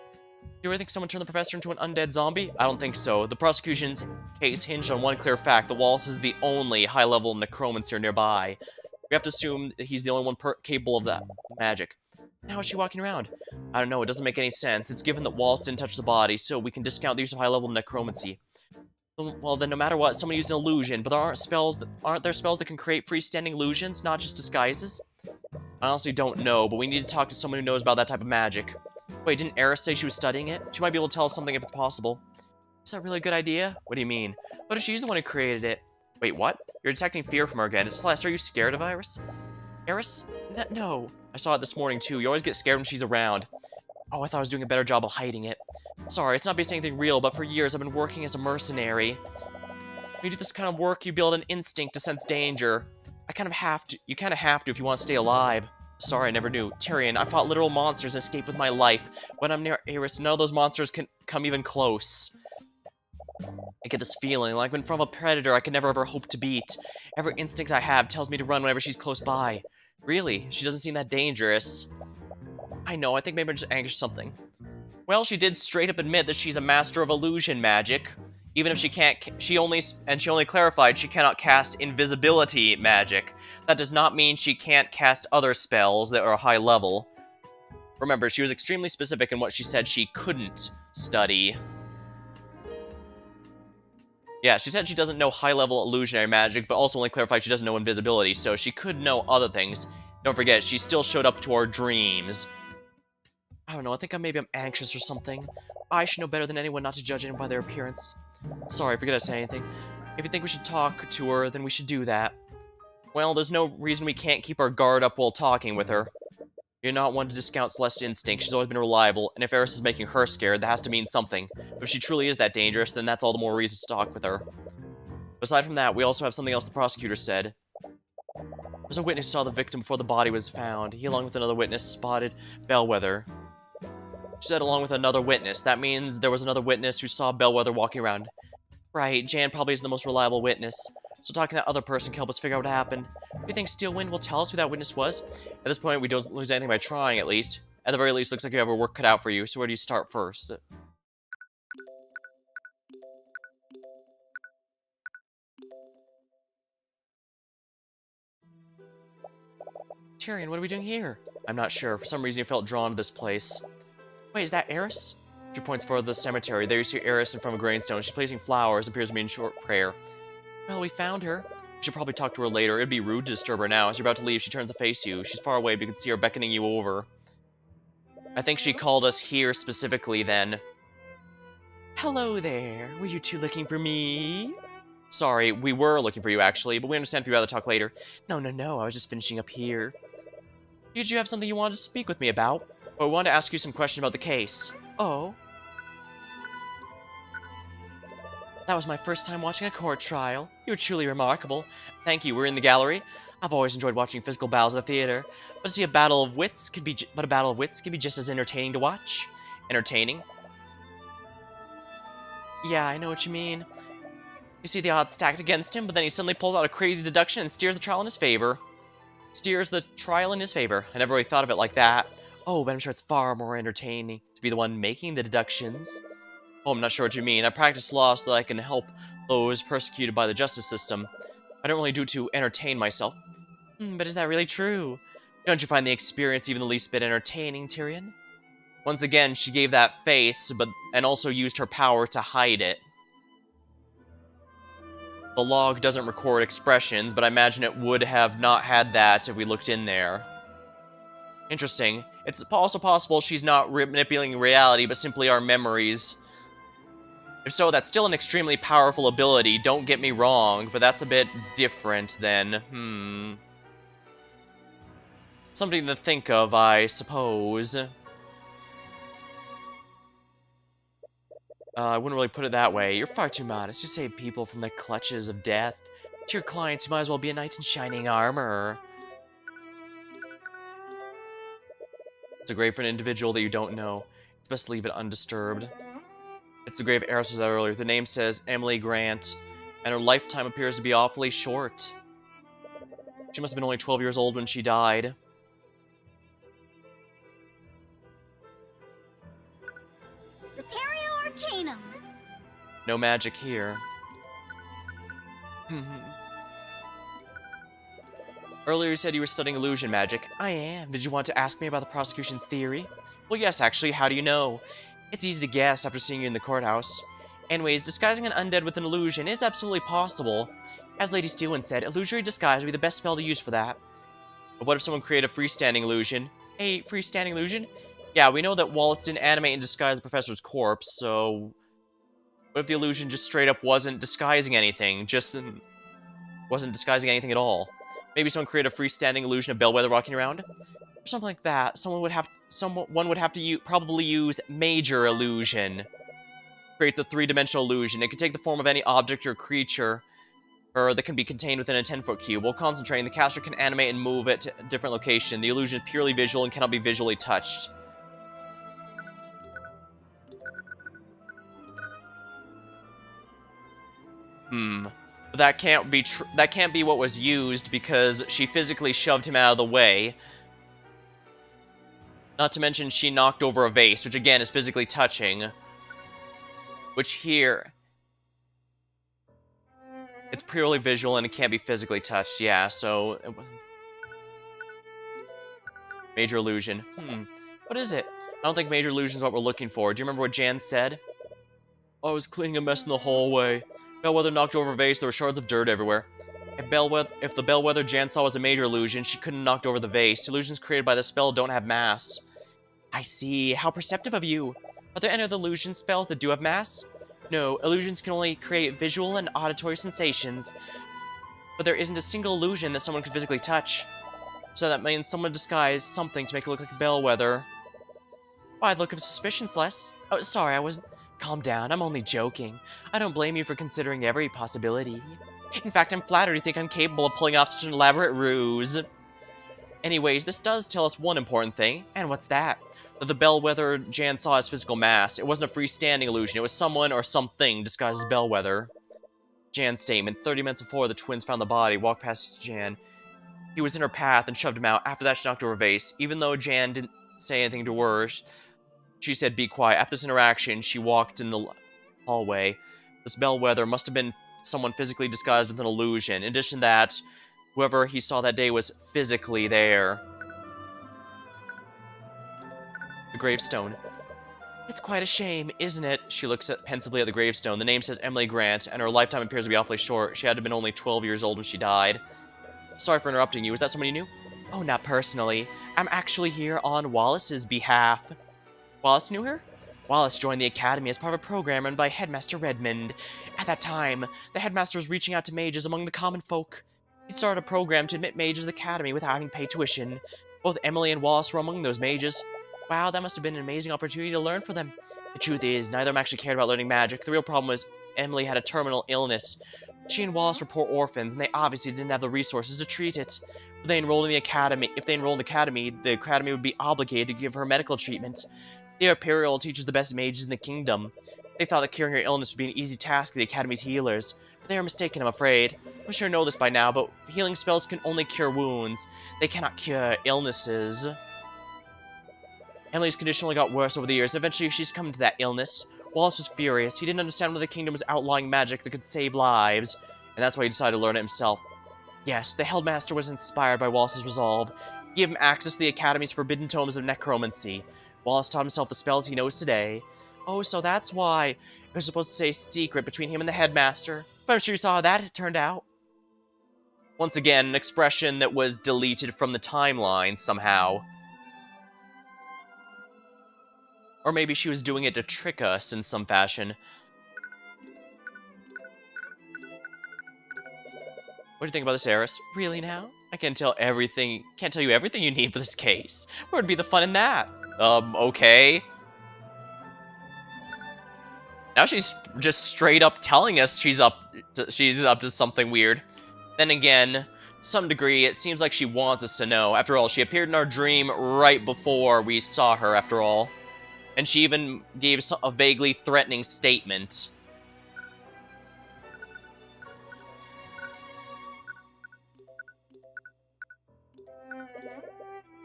you really think someone turned the professor into an undead zombie? I don't think so. The prosecution's case hinged on one clear fact. The Wallace is the only high-level necromancer nearby. We have to assume that he's the only one capable of that magic. And how is she walking around? I don't know, it doesn't make any sense. It's given that Wallace didn't touch the body, so we can discount the use of high-level necromancy. Well, then no matter what, someone used an illusion, but aren't there spells that can create freestanding illusions, not just disguises? I honestly don't know, but we need to talk to someone who knows about that type of magic. Wait, didn't Eris say she was studying it? She might be able to tell us something if it's possible. Is that really a good idea? What do you mean? What if she's the one who created it? Wait, what? You're detecting fear from her again. Celeste, are you scared of Iris? Eris? No. I saw it this morning, too. You always get scared when she's around. Oh, I thought I was doing a better job of hiding it. Sorry, it's not based on anything real, but for years I've been working as a mercenary. When you do this kind of work, you build an instinct to sense danger. You kind of have to if you want to stay alive. Sorry, I never knew. Tyrion, I fought literal monsters and escaped with my life. When I'm near Eris, none of those monsters can come even close. I get this feeling, like when from a predator I could never ever hope to beat. Every instinct I have tells me to run whenever she's close by. Really, she doesn't seem that dangerous. I know, I think maybe I'm just anxious or something. Well, she did straight up admit that she's a master of illusion magic. Even if she can't, she only clarified she cannot cast invisibility magic. That does not mean she can't cast other spells that are high level. Remember, she was extremely specific in what she said she couldn't study. Yeah, she said she doesn't know high-level illusionary magic, but also only clarified she doesn't know invisibility, so she could know other things. Don't forget, she still showed up to our dreams. I don't know, I think maybe I'm anxious or something. I should know better than anyone not to judge anyone by their appearance. Sorry, forget I said anything. If you think we should talk to her, then we should do that. Well, there's no reason we can't keep our guard up while talking with her. You're not one to discount Celeste's instinct. She's always been reliable, and if Eris is making her scared, that has to mean something. But if she truly is that dangerous, then that's all the more reason to talk with her. Aside from that, we also have something else the prosecutor said. There's a witness who saw the victim before the body was found. He, along with another witness, spotted Bellwether. She said along with another witness. That means there was another witness who saw Bellwether walking around. Right, Jan probably is the most reliable witness. So talking to that other person can help us figure out what happened. Do you think Steelwind will tell us who that witness was? At this point, we don't lose anything by trying, at least. At the very least, looks like you have our work cut out for you, so where do you start first? Tyrion, what are we doing here? I'm not sure. For some reason, you felt drawn to this place. Wait, is that Eris? She points forward to the cemetery. There you see Eris in front of a gravestone. She's placing flowers, appears to be in short prayer. Well, we found her. We should probably talk to her later. It'd be rude to disturb her now. As you're about to leave, she turns to face you. She's far away, but you can see her beckoning you over. I think she called us here specifically then. Hello there. Were you two looking for me? Sorry, we were looking for you actually, but we understand if you'd rather talk later. No, I was just finishing up here. Did you have something you wanted to speak with me about? Or I wanted to ask you some questions about the case. Oh? That was my first time watching a court trial. You were truly remarkable. Thank you, we're in the gallery. I've always enjoyed watching physical battles at the theater, but to see a battle of wits could be just as entertaining to watch. Entertaining? Yeah, I know what you mean. You see the odds stacked against him, but then he suddenly pulls out a crazy deduction and steers the trial in his favor. I never really thought of it like that. Oh, but I'm sure it's far more entertaining to be the one making the deductions. Oh, I'm not sure what you mean. I practice law so that I can help those persecuted by the justice system. I don't really do it to entertain myself. But is that really true? Don't you find the experience even the least bit entertaining, Tyrion? Once again, she gave that face, and also used her power to hide it. The log doesn't record expressions, but I imagine it would have not had that if we looked in there. Interesting. It's also possible she's not manipulating reality, but simply our memories. If so, that's still an extremely powerful ability, don't get me wrong, but that's a bit different than, something to think of, I suppose. I wouldn't really put it that way. You're far too modest. You save people from the clutches of death. To your clients, you might as well be a knight in shining armor. It's a grave for an individual that you don't know. It's best to leave it undisturbed. It's the grave Eris was at earlier. The name says Emily Grant, and her lifetime appears to be awfully short. She must have been only 12 years old when she died. Prepario Arcanum. No magic here. Earlier you said you were studying illusion magic. I am. Did you want to ask me about the prosecution's theory? Well, yes, actually. How do you know? It's easy to guess after seeing you in the courthouse. Anyways, disguising an undead with an illusion is absolutely possible. As Lady Steelwind said, illusory disguise would be the best spell to use for that. But what if someone created a freestanding illusion? A freestanding illusion? Yeah, we know that Wallace didn't animate and disguise the professor's corpse, so... What if the illusion just straight up wasn't disguising anything? Wasn't disguising anything at all? Maybe someone created a freestanding illusion of Bellwether walking around? Or something like that. Someone would have to probably use Major Illusion. Creates a three-dimensional illusion. It can take the form of any object or creature that can be contained within a 10-foot cube. While concentrating, the caster can animate and move it to a different location. The illusion is purely visual and cannot be visually touched. But that can't be what was used because she physically shoved him out of the way. Not to mention she knocked over a vase, which again is physically touching. Which here... It's purely visual and it can't be physically touched, yeah, so... Major illusion. What is it? I don't think major illusion is what we're looking for. Do you remember what Jan said? I was cleaning a mess in the hallway. Bellwether knocked over a vase, there were shards of dirt everywhere. If the Bellwether Jan saw was a major illusion, she couldn't have knocked over the vase. Illusions created by the spell don't have mass. I see. How perceptive of you. Are there any other illusion spells that do have mass? No, illusions can only create visual and auditory sensations. But there isn't a single illusion that someone could physically touch. So that means someone disguised something to make it look like a bellwether. Why, look of suspicion, Celeste. Oh, sorry, I wasn't... Calm down, I'm only joking. I don't blame you for considering every possibility. In fact, I'm flattered you think I'm capable of pulling off such an elaborate ruse. Anyways, this does tell us one important thing, and what's that? That the bellwether Jan saw as physical mass. It wasn't a freestanding illusion, it was someone or something disguised as bellwether. Jan's statement, 30 minutes before the twins found the body, walked past Jan. He was in her path and shoved him out. After that, she knocked over a vase. Even though Jan didn't say anything to her, she said, "Be quiet." After this interaction, she walked in the hallway. This bellwether must have been someone physically disguised with an illusion. In addition to that, whoever he saw that day was physically there. The gravestone. It's quite a shame, isn't it? She looks pensively at the gravestone. The name says Emily Grant, and her lifetime appears to be awfully short. She had to have been only 12 years old when she died. Sorry for interrupting you. Is that someone you knew? Oh, not personally. I'm actually here on Wallace's behalf. Wallace knew her? Wallace joined the academy as part of a program run by Headmaster Redmond. At that time, the headmaster was reaching out to mages among the common folk. He started a program to admit mages to the academy without having to pay tuition. Both Emily and Wallace were among those mages. Wow, that must have been an amazing opportunity to learn for them. The truth is, neither of them actually cared about learning magic. The real problem was Emily had a terminal illness. She and Wallace were poor orphans, and they obviously didn't have the resources to treat it. If they enrolled in the academy, the academy would be obligated to give her medical treatment. The Imperial teaches the best mages in the kingdom. They thought that curing her illness would be an easy task for the Academy's healers, but they are mistaken, I'm afraid. I'm sure you know this by now, but healing spells can only cure wounds. They cannot cure illnesses. Emily's condition only got worse over the years, and eventually she succumbed to that illness. Wallace was furious. He didn't understand why the kingdom was outlawing magic that could save lives, and that's why he decided to learn it himself. Yes, the Headmaster was inspired by Wallace's resolve. He gave him access to the Academy's forbidden tomes of necromancy. Wallace taught himself the spells he knows today. Oh, so that's why it was supposed to say secret between him and the Headmaster. But I'm sure you saw how that turned out. Once again, an expression that was deleted from the timeline somehow. Or maybe she was doing it to trick us in some fashion. What do you think about this, Eris? Really now? I can't tell you everything you need for this case. Where would be the fun in that? Okay. Now she's just straight up telling us she's up to something weird. Then again, to some degree, it seems like she wants us to know. After all, she appeared in our dream right before we saw her, after all. And she even gave a vaguely threatening statement.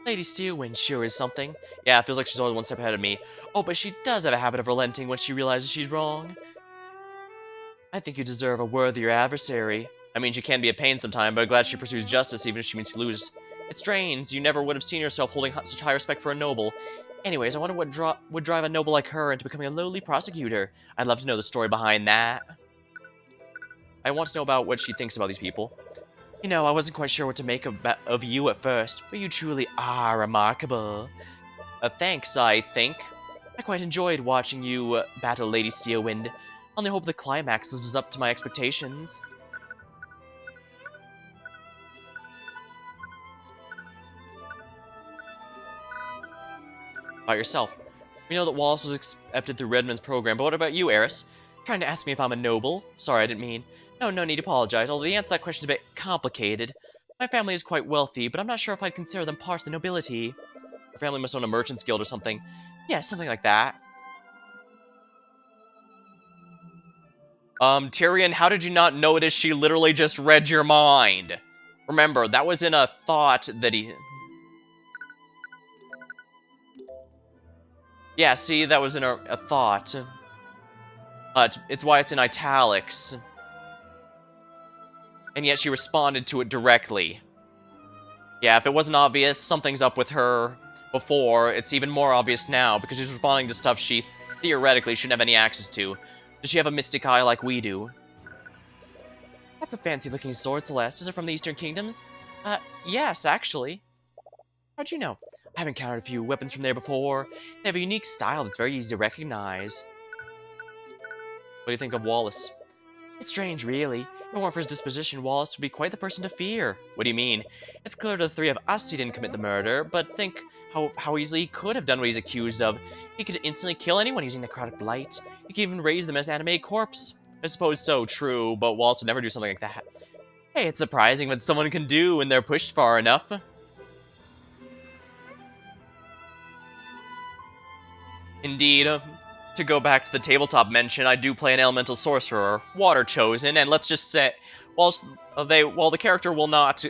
Lady Steelwind sure is something. Yeah, it feels like she's always one step ahead of me. Oh, but she does have a habit of relenting when she realizes she's wrong. I think you deserve a worthier adversary. I mean, she can be a pain sometimes, but I'm glad she pursues justice even if she means to lose. It's strange, you never would have seen yourself holding such high respect for a noble. Anyways, I wonder what would drive a noble like her into becoming a lowly prosecutor. I'd love to know the story behind that. I want to know about what she thinks about these people. You know, I wasn't quite sure what to make of you at first, but you truly are remarkable. Thanks, I think. I quite enjoyed watching you battle Lady Steelwind. Only hope the climax was up to my expectations. About yourself. We know that Wallace was accepted through Redmond's program, but what about you, Eris? Trying to ask me if I'm a noble? Sorry, I didn't mean. No need to apologize, although the answer to that question is a bit complicated. My family is quite wealthy, but I'm not sure if I'd consider them part of the nobility. Your family must own a merchant's guild or something. Yeah, something like that. Tyrion, how did you not notice she literally just read your mind? Remember, that was in a thought that he... Yeah, see, that was in a thought. It's why it's in italics. And yet she responded to it directly. Yeah, if it wasn't obvious, something's up with her before, it's even more obvious now, because she's responding to stuff she theoretically shouldn't have any access to. Does she have a mystic eye like we do? That's a fancy-looking sword, Celeste. Is it from the Eastern Kingdoms? Yes, actually. How'd you know? I've encountered a few weapons from there before. They have a unique style that's very easy to recognize. What do you think of Wallace? It's strange, really. If it weren't for his disposition, Wallace would be quite the person to fear. What do you mean? It's clear to the three of us he didn't commit the murder, but think how easily he could have done what he's accused of. He could instantly kill anyone using necrotic blight. He could even raise them as an animated corpse. I suppose so, true, but Wallace would never do something like that. Hey, it's surprising what someone can do when they're pushed far enough. Indeed, to go back to the tabletop mention, I do play an elemental sorcerer, Water Chosen, and let's just say, while the character will not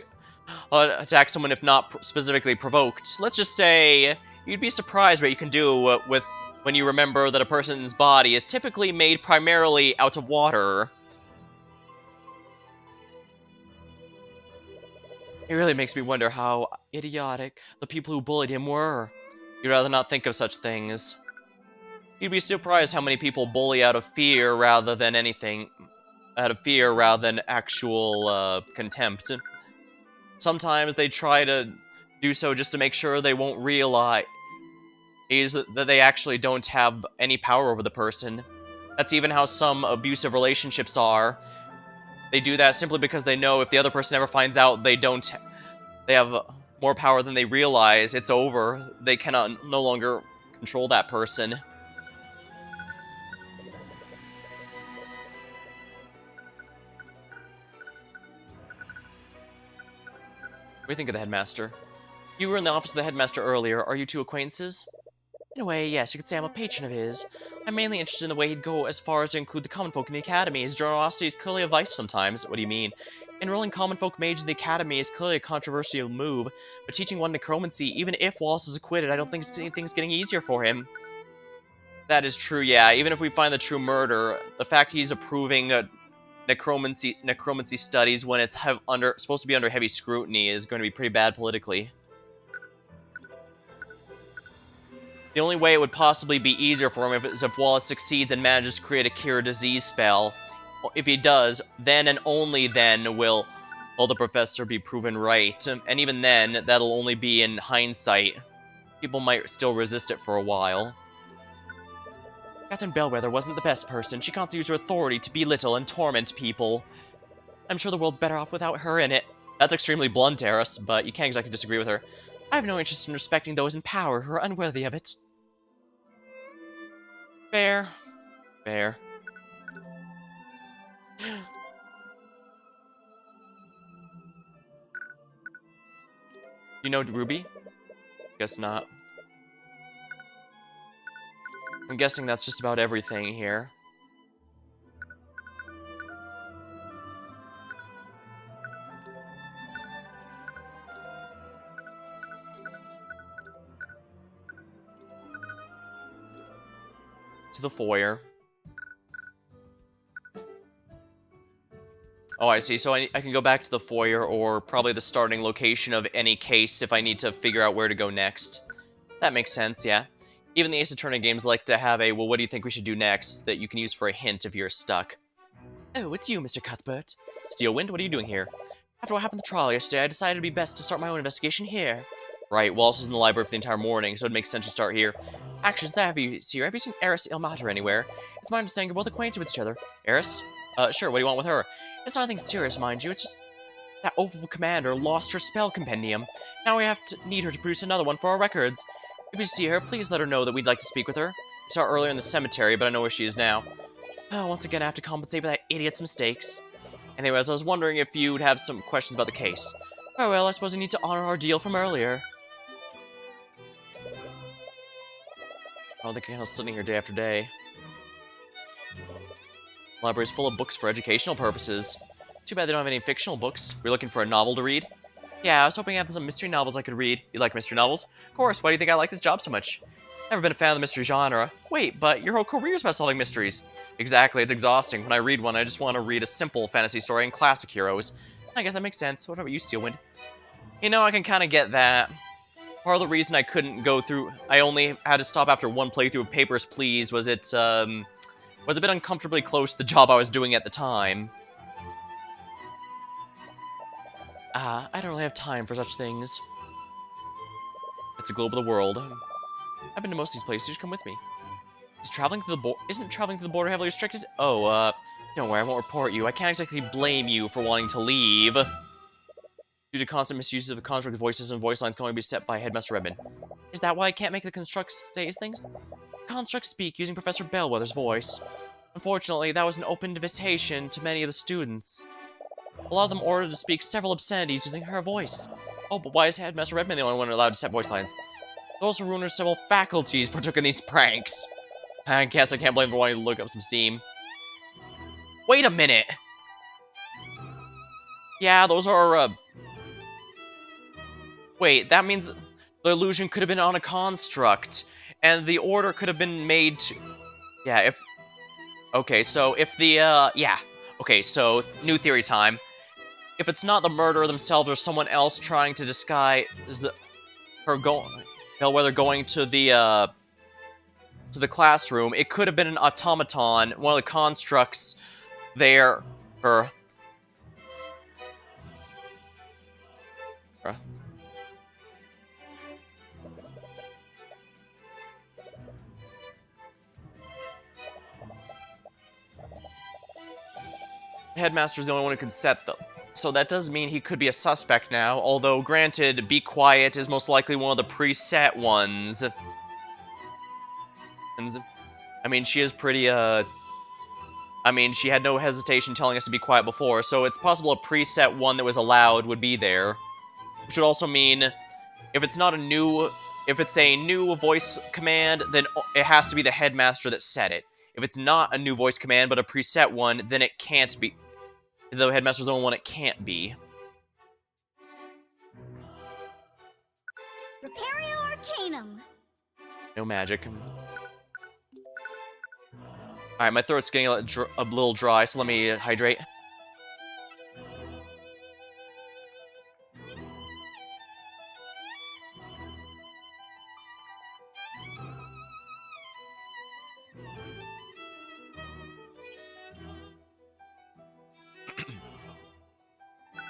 attack someone if not specifically provoked, let's just say you'd be surprised what you can do with when you remember that a person's body is typically made primarily out of water. It really makes me wonder how idiotic the people who bullied him were. You'd rather not think of such things. You'd be surprised how many people bully out of fear rather than anything, out of fear rather than actual contempt. Sometimes they try to do so just to make sure they won't realize that they actually don't have any power over the person. That's even how some abusive relationships are. They do that simply because they know if the other person ever finds out they have more power than they realize, it's over. They cannot no longer control that person. What do you think of the headmaster? You were in the office of the headmaster earlier. Are you two acquaintances? In a way, yes, you could say I'm a patron of his. I'm mainly interested in the way he'd go as far as to include the common folk in the academy. His generosity is clearly a vice sometimes. What do you mean? Enrolling common folk mages in the academy is clearly a controversial move, but teaching one necromancy, even if Wallace is acquitted, I don't think anything's getting easier for him. That is true, yeah. Even if we find the true murder, the fact he's approving necromancy studies when it's supposed to be under heavy scrutiny is going to be pretty bad politically. The only way it would possibly be easier for him is if Wallace succeeds and manages to create a cure disease spell. If he does, then and only then will the professor be proven right. And even then, that'll only be in hindsight. People might still resist it for a while. Catherine Bellwether wasn't the best person. She constantly used her authority to belittle and torment people. I'm sure the world's better off without her in it. That's extremely blunt, Eris, but you can't exactly disagree with her. I have no interest in respecting those in power who are unworthy of it. Fair. Fair. You know Ruby? Guess not. I'm guessing that's just about everything here. To the foyer. Oh, I see. So I can go back to the foyer or probably the starting location of any case if I need to figure out where to go next. That makes sense, yeah. Even the Ace Attorney games like to have a, well, what do you think we should do next, that you can use for a hint if you're stuck. Oh, it's you, Mr. Cuthbert. Steelwind, what are you doing here? After what happened at the trial yesterday, I decided it'd be best to start my own investigation here. Right, Wallace was in the library for the entire morning, so it makes sense to start here. Actually, since I have you here, have you seen Eris Ilmater anywhere? It's my understanding you're both acquainted with each other. Eris? Sure, what do you want with her? It's nothing serious, mind you, it's just that awful commander lost her spell compendium. Now we need her to produce another one for our records. If you see her, please let her know that we'd like to speak with her. We saw her earlier in the cemetery, but I know where she is now. Oh, once again, I have to compensate for that idiot's mistakes. Anyways, I was wondering if you'd have some questions about the case. Oh well, I suppose I need to honor our deal from earlier. I don't think I can sitting here day after day. The library's full of books for educational purposes. Too bad they don't have any fictional books. We're looking for a novel to read? Yeah, I was hoping I had some mystery novels I could read. You like mystery novels? Of course, why do you think I like this job so much? Never been a fan of the mystery genre. Wait, but your whole career's about solving mysteries. Exactly, it's exhausting. When I read one, I just want to read a simple fantasy story and classic heroes. I guess that makes sense. What about you, Steelwind? You know, I can kind of get that. Part of the reason I couldn't go through... I only had to stop after one playthrough of Papers, Please was it, was a bit uncomfortably close to the job I was doing at the time. I don't really have time for such things. It's a globe of the world. I've been to most of these places, just come with me. Isn't traveling to the border heavily restricted? Oh, Don't worry, I won't report you. I can't exactly blame you for wanting to leave. Due to constant misuse of the construct voices and voice lines can only be set by Headmaster Redmond. Is that why I can't make the construct say things? Constructs speak using Professor Bellwether's voice. Unfortunately, that was an open invitation to many of the students. A lot of them ordered to speak several obscenities using her voice. Oh, but why is Headmaster Redmond the only one allowed to set voice lines? Those who ruined several faculties partook in these pranks. I guess I can't blame them for wanting to look up some steam. Wait a minute! Yeah, those are, Wait, that means the illusion could have been on a construct, and the order could have been made to... Yeah, if... Okay, so if the, yeah. Okay, so, new theory time. If it's not the murderer themselves or someone else trying to disguise Bellwether going to the classroom, it could have been an automaton, one of the constructs there, her... Headmaster's the only one who can set them. So that does mean he could be a suspect now, although granted, Be Quiet is most likely one of the preset ones. I mean, she is pretty, I mean, she had no hesitation telling us to be quiet before, so it's possible a preset one that was allowed would be there. Which would also mean, if it's not a new... If it's a new voice command, then it has to be the Headmaster that set it. If it's not a new voice command, but a preset one, then it can't be... Though Headmaster's the only one it can't be. Repario Arcanum. No magic. Alright, my throat's getting a little dry, so let me hydrate.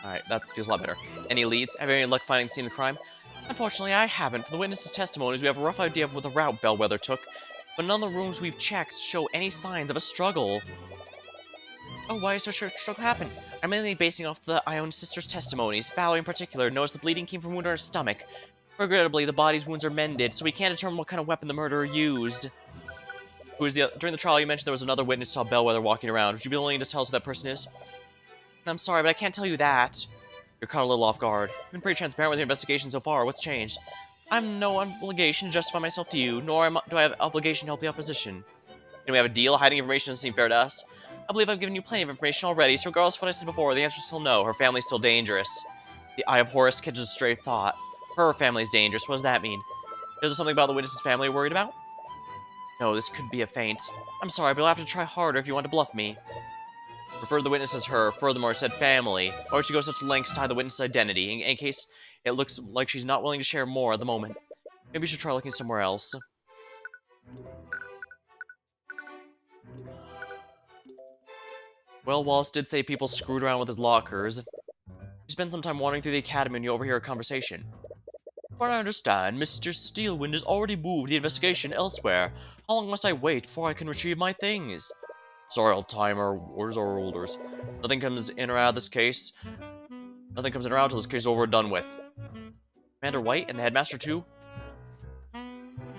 Alright, that feels a lot better. Any leads? Have you any luck finding the scene of the crime? Unfortunately, I haven't. From the witnesses' testimonies, we have a rough idea of what the route Bellwether took, but none of the rooms we've checked show any signs of a struggle. Oh, why is so sure a struggle happened? I'm mainly basing off the Ione's sister's testimonies. Valerie, in particular, noticed the bleeding came from a wound on her stomach. Regrettably, the body's wounds are mended, so we can't determine what kind of weapon the murderer used. During the trial, you mentioned there was another witness who saw Bellwether walking around. Would you be willing to tell us who that person is? I'm sorry, but I can't tell you that. You're caught a little off guard. I've been pretty transparent with your investigation so far. What's changed? I have no obligation to justify myself to you, nor do I have obligation to help the opposition. Can we have a deal? Hiding information doesn't seem fair to us. I believe I've given you plenty of information already, so regardless of what I said before, the answer is still no. Her family's still dangerous. The Eye of Horus catches a stray thought. Her family's dangerous. What does that mean? Is there something about the witness's family you're worried about? No, this could be a feint. I'm sorry, but you'll have to try harder if you want to bluff me. Refer to the witness as her. Furthermore, said family. Why would she go such lengths to hide the witness's identity, in case it looks like she's not willing to share more at the moment? Maybe you should try looking somewhere else. Well, Wallace did say people screwed around with his lockers. You spend some time wandering through the academy and you overhear a conversation. From what I understand, Mr. Steelwind has already moved the investigation elsewhere. How long must I wait before I can retrieve my things? Sorry, old timer. Orders are orders. Nothing comes in or out of this case. Nothing comes in or out until this case is over and done with. Commander White and the headmaster too?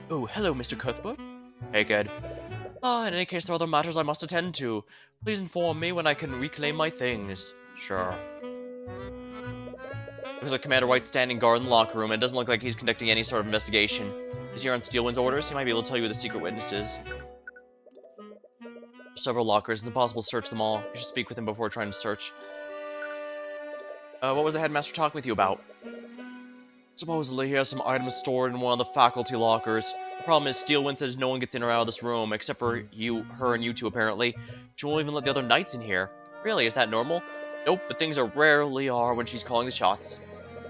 Oh, hello, Mr. Cuthbert. Hey, kid. In any case, there are other matters I must attend to. Please inform me when I can reclaim my things. Sure. Looks like Commander White's standing guard in the locker room, and it doesn't look like he's conducting any sort of investigation. He's here on Steelwind's orders. He might be able to tell you who the secret witness is. Several lockers. It's impossible to search them all. You should speak with him before trying to search. What was the headmaster talking with you about? Supposedly, he has some items stored in one of the faculty lockers. The problem is, Steelwind says no one gets in or out of this room, except for her and you two, apparently. She won't even let the other knights in here. Really, is that normal? Nope, but things rarely are when she's calling the shots.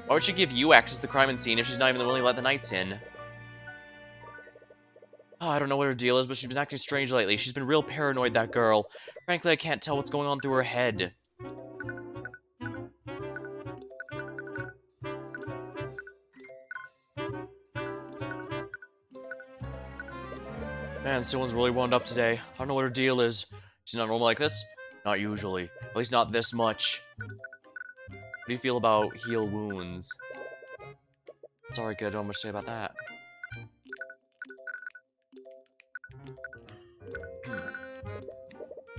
Why would she give you access to the crime scene if she's not even willing to let the knights in? I don't know what her deal is, but she's been acting strange lately. She's been real paranoid, that girl. Frankly, I can't tell what's going on through her head. Man, Steelwind's really wound up today. I don't know what her deal is. She's not normal like this. Not usually. At least not this much. What do you feel about heal wounds? Sorry, good. I don't have much to say about that.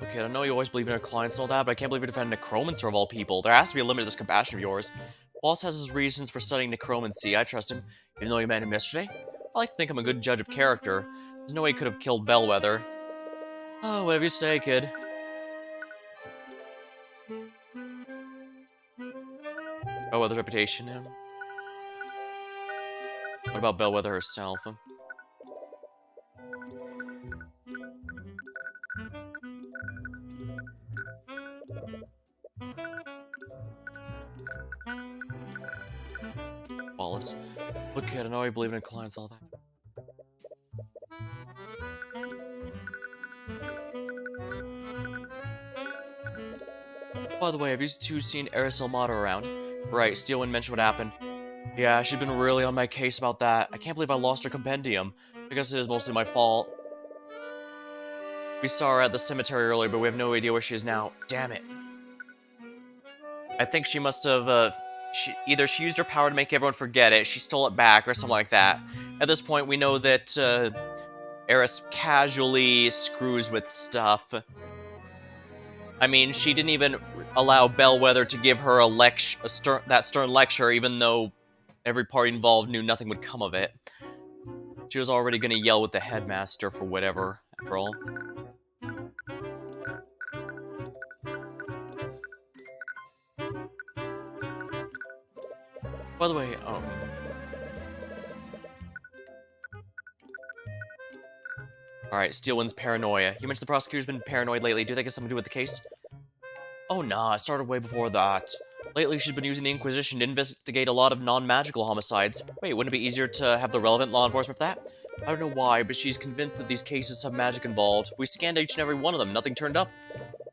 Okay, I know you always believe in our clients and all that, but I can't believe you're defending necromancer of all people. There has to be a limit to this compassion of yours. Boss has his reasons for studying necromancy. I trust him, even though he met him yesterday. I like to think I'm a good judge of character. There's no way he could have killed Bellwether. Oh, whatever you say, kid. Bellwether's reputation, yeah. What about Bellwether herself? Wallace. Look, kid, I know you believe in clients and all that. By the way, have you two seen Eris Ilmater around? Right, Steelwind mentioned what happened. Yeah, she's been really on my case about that. I can't believe I lost her compendium. I guess it is mostly my fault. We saw her at the cemetery earlier, but we have no idea where she is now. Damn it. I think she must have, either she used her power to make everyone forget it, she stole it back, or something like that. At this point, we know that, Eris casually screws with stuff. I mean, she didn't even allow Bellwether to give her that stern lecture, even though every party involved knew nothing would come of it. She was already gonna yell with the headmaster for whatever, after all. By the way, alright, Steelwind's paranoia. You mentioned the prosecutor's been paranoid lately. Do you think it has something to do with the case? Oh nah, it started way before that. Lately, she's been using the Inquisition to investigate a lot of non-magical homicides. Wait, wouldn't it be easier to have the relevant law enforcement for that? I don't know why, but she's convinced that these cases have magic involved. We scanned each and every one of them, nothing turned up.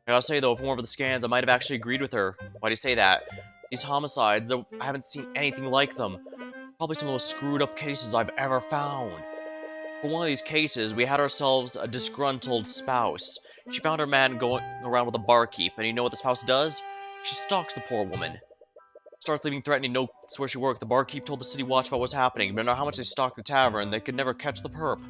I gotta say though, if it weren't for the scans, I might have actually agreed with her. Why do you say that? These homicides, though, I haven't seen anything like them. Probably some of the most screwed up cases I've ever found. For one of these cases, we had ourselves a disgruntled spouse. She found her man going around with a barkeep, and you know what the spouse does? She stalks the poor woman. Starts leaving threatening notes where she worked. The barkeep told the city watch about what's happening, but no matter how much they stalked the tavern, they could never catch the perp.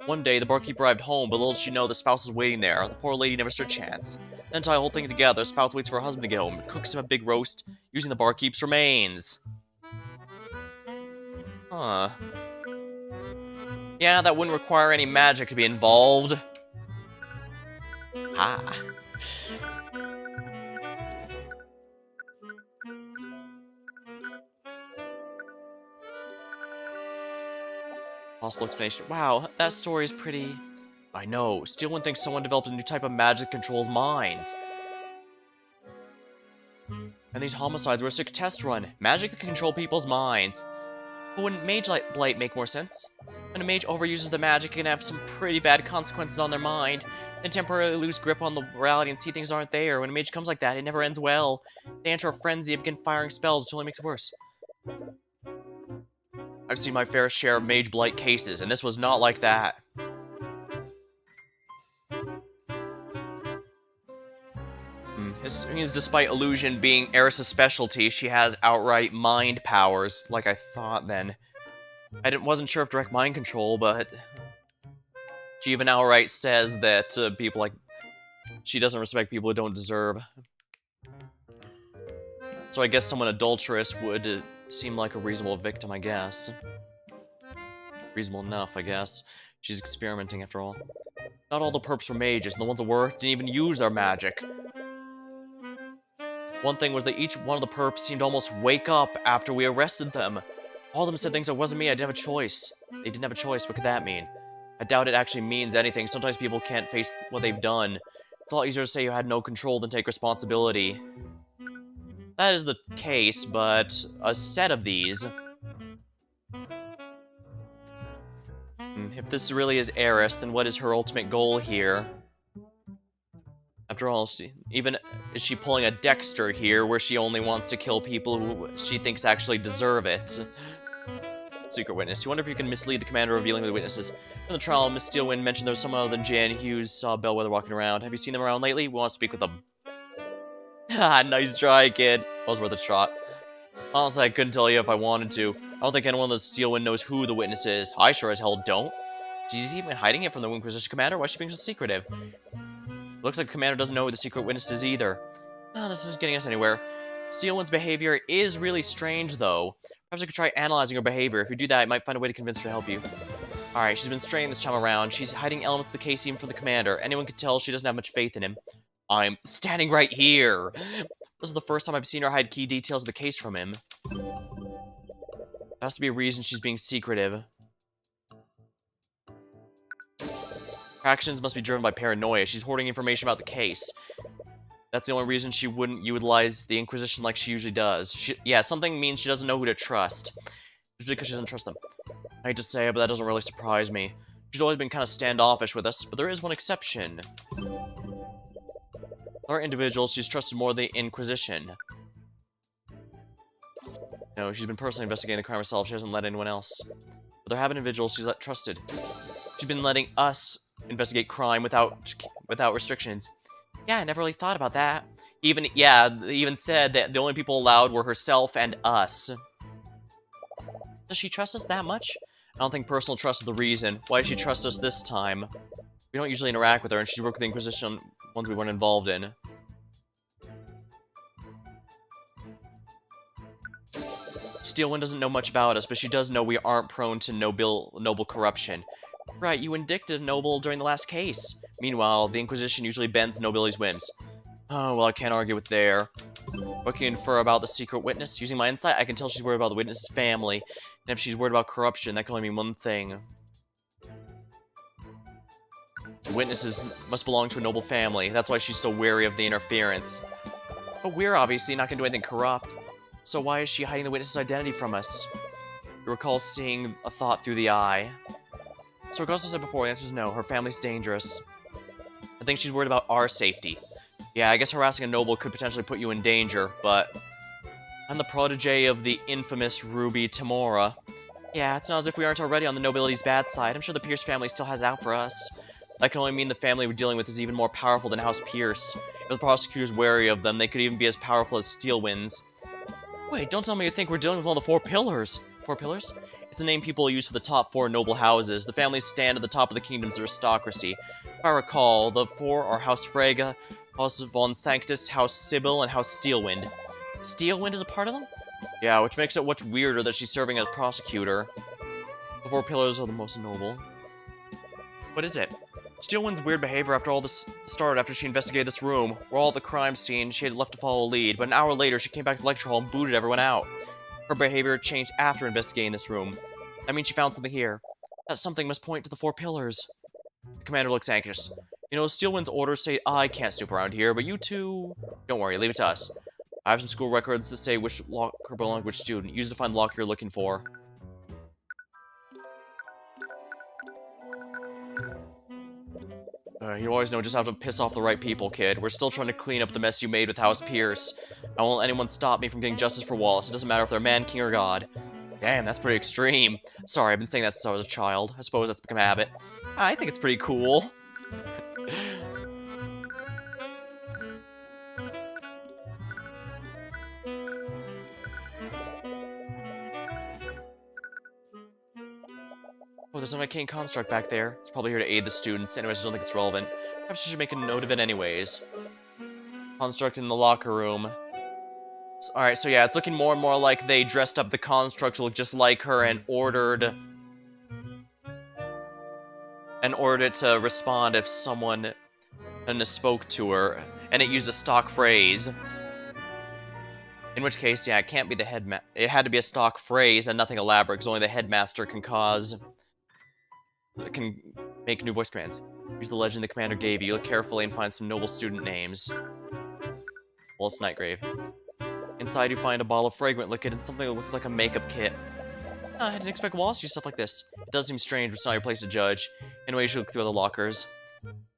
One day, the barkeep arrived home, but little did she know the spouse was waiting there. The poor lady never stood a chance. Then tie the whole thing together, the spouse waits for her husband to get home, cooks him a big roast, using the barkeep's remains. Huh. Yeah, that wouldn't require any magic to be involved. Ah. Possible explanation. Wow, that story is pretty... I know. Steelwind thinks someone developed a new type of magic that controls minds. And these homicides were a sick test run. Magic that can control people's minds. But wouldn't Mage Blight make more sense? When a mage overuses the magic, it can have some pretty bad consequences on their mind. And temporarily lose grip on the reality and see things aren't there. When a mage comes like that, it never ends well. They enter a frenzy and begin firing spells, which only makes it worse. I've seen my fair share of Mage Blight cases, and this was not like that. This means despite illusion being Eris's specialty, she has outright mind powers, like I thought then. Wasn't sure if direct mind control, but... She even outright says that people like... She doesn't respect people who don't deserve. So I guess someone adulterous would seem like a reasonable victim, I guess. Reasonable enough, I guess. She's experimenting after all. Not all the perps were mages, and the ones that were didn't even use their magic. One thing was that each one of the perps seemed to almost wake up after we arrested them. All of them said things that wasn't me, I didn't have a choice. They didn't have a choice, what could that mean? I doubt it actually means anything. Sometimes people can't face what they've done. It's a lot easier to say you had no control than take responsibility. That is the case, but a set of these... If this really is Eris, then what is her ultimate goal here? After all, is she pulling a Dexter here, where she only wants to kill people who she thinks actually deserve it? secret witness. You wonder if you can mislead the commander revealing the witnesses. In the trial, Miss Steelwind mentioned there was someone other than Jan Hughes saw Bellwether walking around. Have you seen them around lately? We want to speak with them. Nice try, kid. That was worth a shot. Honestly, I couldn't tell you if I wanted to. I don't think anyone in the Steelwind knows who the witness is. I sure as hell don't. She's even hiding it from the Inquisition commander. Why is she being so secretive? Looks like the commander doesn't know who the secret witness is either. Oh, this isn't getting us anywhere. Steelwind's behavior is really strange, though. Perhaps I could try analyzing her behavior. If you do that, I might find a way to convince her to help you. Alright, she's been straying this time around. She's hiding elements of the case even from the commander. Anyone could tell she doesn't have much faith in him. I'm standing right here. This is the first time I've seen her hide key details of the case from him. There has to be a reason she's being secretive. Her actions must be driven by paranoia. She's hoarding information about the case. That's the only reason she wouldn't utilize the Inquisition like she usually does. Yeah, something means she doesn't know who to trust. Just because she doesn't trust them. I hate to say it, but that doesn't really surprise me. She's always been kind of standoffish with us, but there is one exception. There are individuals she's trusted more than the Inquisition. No, she's been personally investigating the crime herself. She hasn't let anyone else. But there have been individuals she's trusted. She's been letting us investigate crime without restrictions. Yeah, I never really thought about that. They even said that the only people allowed were herself and us. Does she trust us that much? I don't think personal trust is the reason. Why does she trust us this time? We don't usually interact with her, and she's worked with the Inquisition on ones we weren't involved in. Steelwind doesn't know much about us, but she does know we aren't prone to noble corruption. Right, you indicted a noble during the last case. Meanwhile, the Inquisition usually bends the nobility's whims. Oh, well, I can't argue with there. What can you infer about the secret witness? Using my insight, I can tell she's worried about the witness's family. And if she's worried about corruption, that can only mean one thing. The witnesses must belong to a noble family. That's why she's so wary of the interference. But we're obviously not going to do anything corrupt. So why is she hiding the witness's identity from us? You recall seeing a thought through the eye. So regardless of what I said before, the answer is no. Her family's dangerous. I think she's worried about our safety. Yeah, I guess harassing a noble could potentially put you in danger, but I'm the protege of the infamous Ruby Tamora. Yeah, it's not as if we aren't already on the nobility's bad side. I'm sure the Pierce family still has it out for us. That can only mean the family we're dealing with is even more powerful than House Pierce. If the prosecutor's wary of them, they could even be as powerful as Steelwinds. Wait, don't tell me you think we're dealing with all the Four Pillars. Four Pillars? It's a name people use for the top 4 noble houses. The families stand at the top of the kingdom's aristocracy. If I recall, the 4 are House Frege, House von Sanctus, House Sybil, and House Steelwind. Steelwind is a part of them? Yeah, which makes it much weirder that she's serving as prosecutor. The 4 Pillars are the most noble. What is it? Steelwind's weird behavior after all this started after she investigated this room. We're all at the crime scene, she had left to follow a lead, but an hour later she came back to the lecture hall and booted everyone out. Her behavior changed after investigating this room. That means she found something here. That something must point to the 4 Pillars. The commander looks anxious. You know, Steelwind's orders say I can't snoop around here, but you two... Don't worry, leave it to us. I have some school records that say which locker belonged to which student. Use it to find the locker you're looking for. You always know just how to piss off the right people, kid. We're still trying to clean up the mess you made with House Pierce. I won't let anyone stop me from getting justice for Wallace. It doesn't matter if they're man, king, or god. Damn, that's pretty extreme. Sorry, I've been saying that since I was a child. I suppose that's become a habit. I think it's pretty cool. Oh, there's an arcane construct back there. It's probably here to aid the students. Anyways, I don't think it's relevant. Perhaps I should make a note of it anyways. Construct in the locker room. Alright, so yeah, it's looking more and more like they dressed up the construct to look just like her and ordered it to respond if someone spoke to her, and it used a stock phrase. In which case, yeah, it can't be the headmaster. It had to be a stock phrase and nothing elaborate, because only the headmaster can make new voice commands. Use the legend the commander gave you. Look carefully and find some noble student names. Wallace Nightgrave. Inside you find a bottle of fragrant liquid and something that looks like a makeup kit. I didn't expect Wallace to do stuff like this. It does seem strange, but it's not your place to judge. Anyway, you should look through the lockers.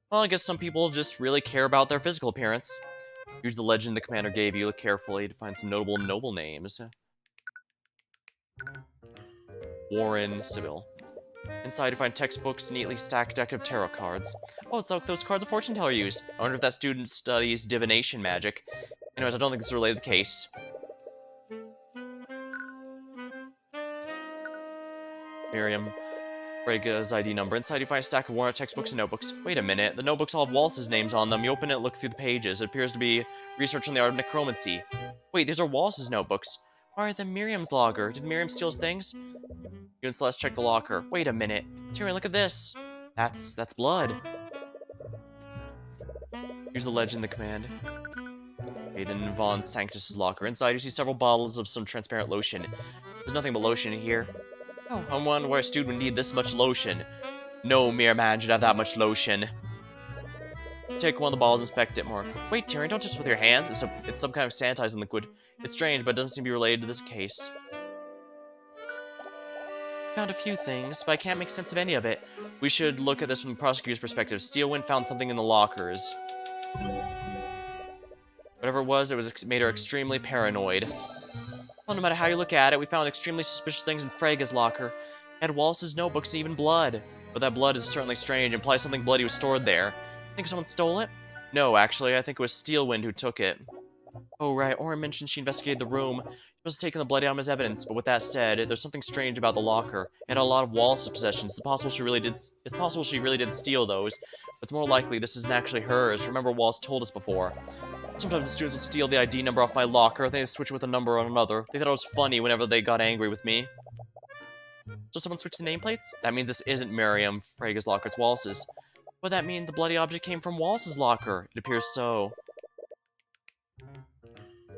Well, I guess some people just really care about their physical appearance. Use the legend the commander gave you. Look carefully to find some notable noble names. Warren Sybil. Inside you find textbooks, neatly stacked deck of tarot cards. Oh, it's like those cards a fortune teller used. I wonder if that student studies divination magic. Anyways, I don't think this is related to the case. Miriam Frega's ID number. Inside you find a stack of worn-out textbooks and notebooks. Wait a minute, the notebooks all have Wallace's names on them. You open it, look through the pages. It appears to be research on the art of necromancy. Wait, these are Wallace's notebooks. Why are they Miriam's logger? Did Miriam steal his things? You and Celeste check the locker. Wait a minute. Tyrion, look at this. That's blood. Here's the legend, the command. Aiden Von Sanctus's locker. Inside you see several bottles of some transparent lotion. There's nothing but lotion in here. Oh, I wonder why a student would need this much lotion. No mere man should have that much lotion. Take one of the bottles, inspect it more. Wait, Tyrion, don't just with your hands. It's some kind of sanitizing liquid. It's strange, but it doesn't seem to be related to this case. Found a few things, but I can't make sense of any of it. We should look at this from the prosecutor's perspective. Steelwind found something in the lockers. Whatever it was made her extremely paranoid. Well, no matter how you look at it, we found extremely suspicious things in Frega's locker. It had Wallace's notebooks and even blood. But that blood is certainly strange, implies something bloody was stored there. Think someone stole it? No, actually, I think it was Steelwind who took it. Oh, right, Orin mentioned she investigated the room. She must have taken the bloody item as evidence, but with that said, there's something strange about the locker. It had a lot of Wallace's possessions. It's possible she really did steal those, but it's more likely this isn't actually hers. Remember, Wallace told us before. Sometimes the students would steal the ID number off my locker, then they'd switch it with a number on another. They thought it was funny whenever they got angry with me. So someone switched the nameplates? That means this isn't Miriam Frega's locker, it's Wallace's. Would that mean the bloody object came from Wallace's locker? It appears so.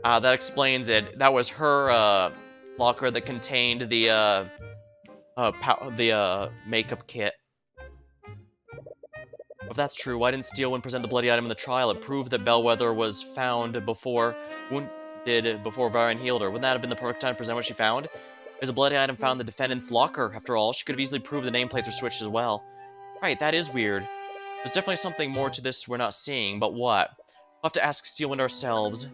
That explains it. That was her, locker that contained the, makeup kit. If that's true, why didn't Steelwind present the bloody item in the trial? It proved that Bellwether was wounded before Varian healed her. Wouldn't that have been the perfect time to present what she found? There's a bloody item found in the defendant's locker, after all. She could have easily proved the nameplates were switched as well. Right, that is weird. There's definitely something more to this we're not seeing, but what? We'll have to ask Steelwind ourselves.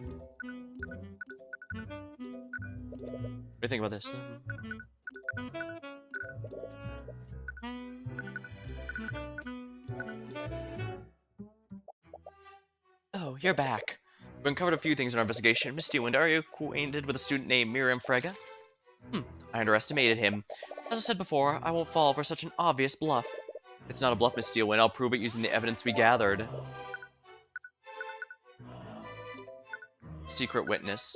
What do you think about this? Oh, you're back. We've uncovered a few things in our investigation. Miss Steelwind, are you acquainted with a student named Miriam Frega? I underestimated him. As I said before, I won't fall for such an obvious bluff. It's not a bluff, Miss Steelwind. I'll prove it using the evidence we gathered. Secret witness.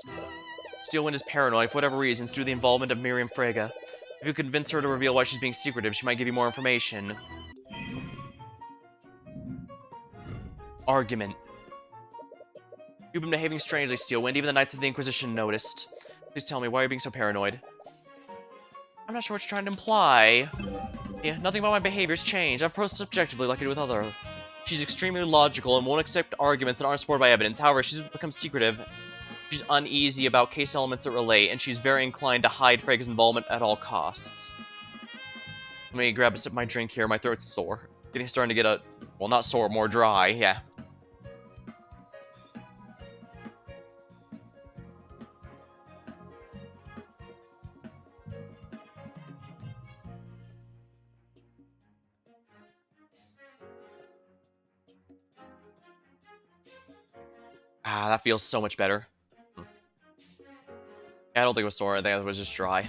Steelwind is paranoid for whatever reasons due to the involvement of Miriam Frega. If you convince her to reveal why she's being secretive, she might give you more information. Argument. You've been behaving strangely, Steelwind. Even the Knights of the Inquisition noticed. Please tell me, why are you being so paranoid? I'm not sure what you're trying to imply. Yeah, nothing about my behavior's changed. I've approached subjectively like I do with others. She's extremely logical and won't accept arguments that aren't supported by evidence. However, she's become secretive. She's uneasy about case elements that relate, and she's very inclined to hide Frega's involvement at all costs. Let me grab a sip of my drink here. My throat's sore. Starting to get well, not sore, more dry, yeah. That feels so much better. I don't think it was sore, I think it was just dry.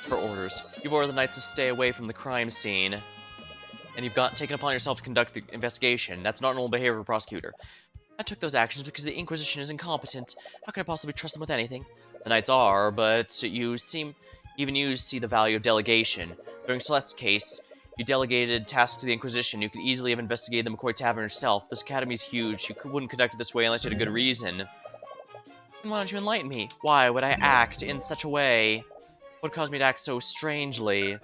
For orders. You've ordered the Knights to stay away from the crime scene. And you've taken upon yourself to conduct the investigation. That's not normal behavior of a prosecutor. I took those actions because the Inquisition is incompetent. How can I possibly trust them with anything? The Knights are, but even you see the value of delegation. During Celeste's case, you delegated tasks to the Inquisition. You could easily have investigated the McCoy Tavern yourself. This academy's huge. You wouldn't conduct it this way unless you had a good reason. Then why don't you enlighten me? Why would I act in such a way? What caused me to act so strangely?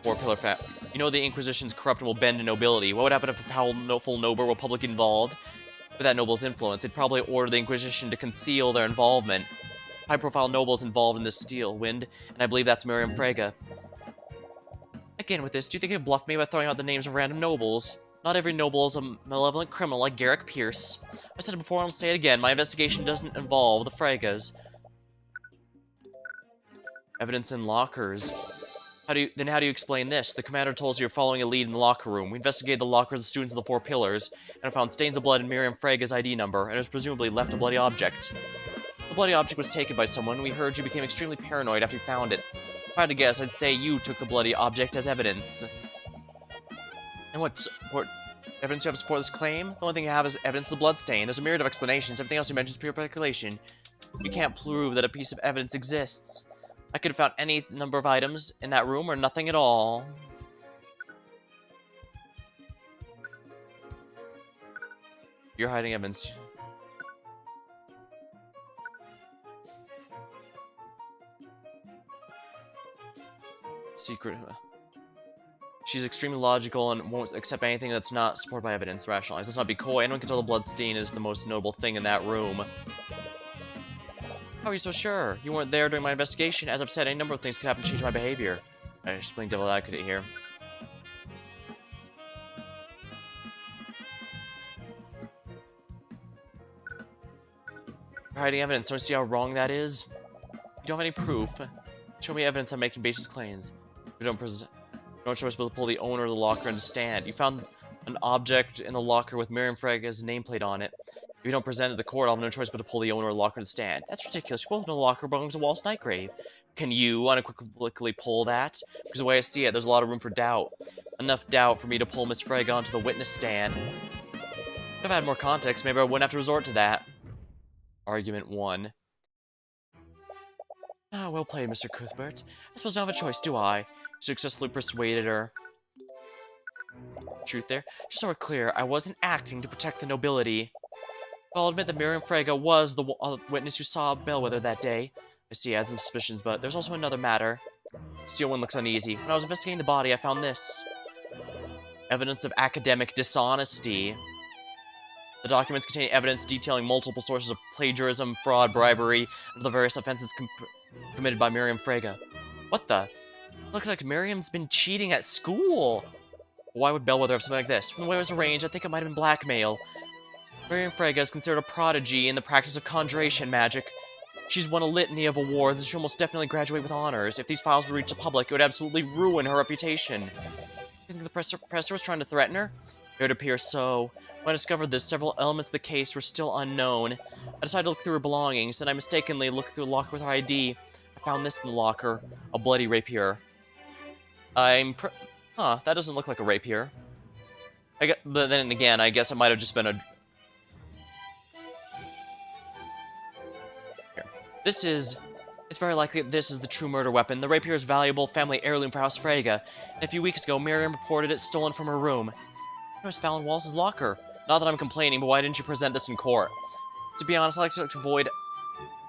Four-pillar fact. You know the Inquisition's corrupt and will bend to nobility. What would happen if a powerful noble were publicly involved? With that noble's influence, they'd probably order the Inquisition to conceal their involvement. High-profile nobles involved in this Steelwind, and I believe that's Miriam Frega. Again with this, do you think you bluffed me by throwing out the names of random nobles? Not every noble is a malevolent criminal like Garrick Pierce. I said it before and I'll say it again, my investigation doesn't involve the Fregas. Evidence in lockers. How do you explain this? The commander told us you're following a lead in the locker room. We investigated the lockers of the students of the Four Pillars, and I found stains of blood in Miriam Frega's ID number, and it was presumably left a bloody object. The bloody object was taken by someone, and we heard you became extremely paranoid after you found it. If I had to guess, I'd say you took the bloody object as evidence. And what evidence do you have to support this claim? The only thing you have is evidence of the blood stain. There's a myriad of explanations. Everything else you mentioned is pure speculation. You can't prove that a piece of evidence exists. I could have found any number of items in that room or nothing at all. You're hiding evidence. Secret. She's extremely logical and won't accept anything that's not supported by evidence. Rationalized. Let's not be coy. Anyone can tell the blood stain is the most notable thing in that room. How are you so sure? You weren't there during my investigation. As I've said, any number of things could happen to change my behavior. I'm just playing devil advocate here. You're hiding evidence. Don't you see how wrong that is? You don't have any proof. Show me evidence I'm making baseless claims. You don't show us able to pull the owner of the locker into stand. You found an object in the locker with Miriam Frega's nameplate on it. If you don't present it to the court, I'll have no choice but to pull the owner of the locker to stand. That's ridiculous. You both know the locker belongs to Wallace Nightgrave. Can you unequivocally pull that? Because the way I see it, there's a lot of room for doubt. Enough doubt for me to pull Miss Frega onto the witness stand. If I had more context, maybe I wouldn't have to resort to that. Argument 1. Ah, well played, Mr. Cuthbert. I suppose I don't have a choice, do I? Successfully persuaded her. Truth there. Just so we're clear, I wasn't acting to protect the nobility. I'll admit that Miriam Frega was the witness who saw Bellwether that day. I see, I had some suspicions, but there's also another matter. Steelwind looks uneasy. When I was investigating the body, I found this. Evidence of academic dishonesty. The documents contain evidence detailing multiple sources of plagiarism, fraud, bribery, and the various offenses committed by Miriam Frega. What the? Looks like Miriam's been cheating at school. Why would Bellwether have something like this? From the way it was arranged, I think it might have been blackmail. Miriam Frega is considered a prodigy in the practice of conjuration magic. She's won a litany of awards and she'll almost definitely graduate with honors. If these files would reach the public, it would absolutely ruin her reputation. You think the professor was trying to threaten her? It would appear so. When I discovered this, several elements of the case were still unknown. I decided to look through her belongings, and I mistakenly looked through the locker with her ID. I found this in the locker, a bloody rapier. Huh, that doesn't look like a rapier. But then again, I guess it might have just been a... Here. It's very likely that this is the true murder weapon. The rapier is a valuable family heirloom for House Frega, and a few weeks ago, Miriam reported it stolen from her room. It was found in Wallace's locker. Not that I'm complaining, but why didn't you present this in court? To be honest, I like to avoid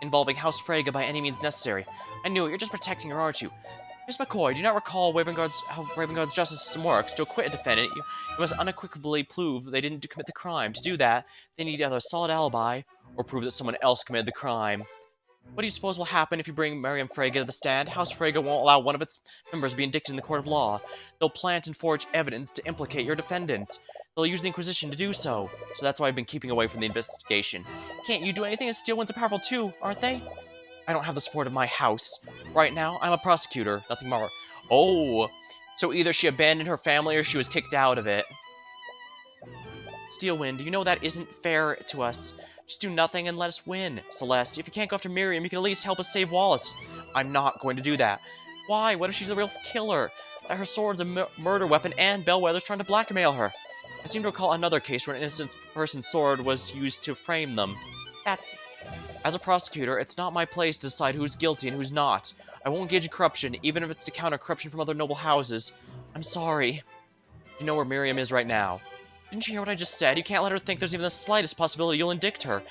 involving House Frega by any means necessary. I knew it, you're just protecting her, aren't you? Miss McCoy, do you not recall how Ravenguard's justice system works? To acquit a defendant, you must unequivocally prove they didn't commit the crime. To do that, they need either a solid alibi, or prove that someone else committed the crime. What do you suppose will happen if you bring Miriam Frega to the stand? House Frega won't allow one of its members to be indicted in the court of law. They'll plant and forge evidence to implicate your defendant. They'll use the Inquisition to do so. So that's why I've been keeping away from the investigation. Can't you do anything? As Steelwinds are powerful too, aren't they? I don't have the support of my house. Right now, I'm a prosecutor, nothing more. Oh, so either she abandoned her family or she was kicked out of it. Steelwind, you know that isn't fair to us. Just do nothing and let us win. Celeste, if you can't go after Miriam, you can at least help us save Wallace. I'm not going to do that. Why? What if she's the real killer? Her sword's a murder weapon and Bellwether's trying to blackmail her. I seem to recall another case where an innocent person's sword was used to frame them. As a prosecutor, it's not my place to decide who's guilty and who's not. I won't engage in corruption, even if it's to counter corruption from other noble houses. I'm sorry. You know where Miriam is right now. Didn't you hear what I just said? You can't let her think there's even the slightest possibility you'll indict her.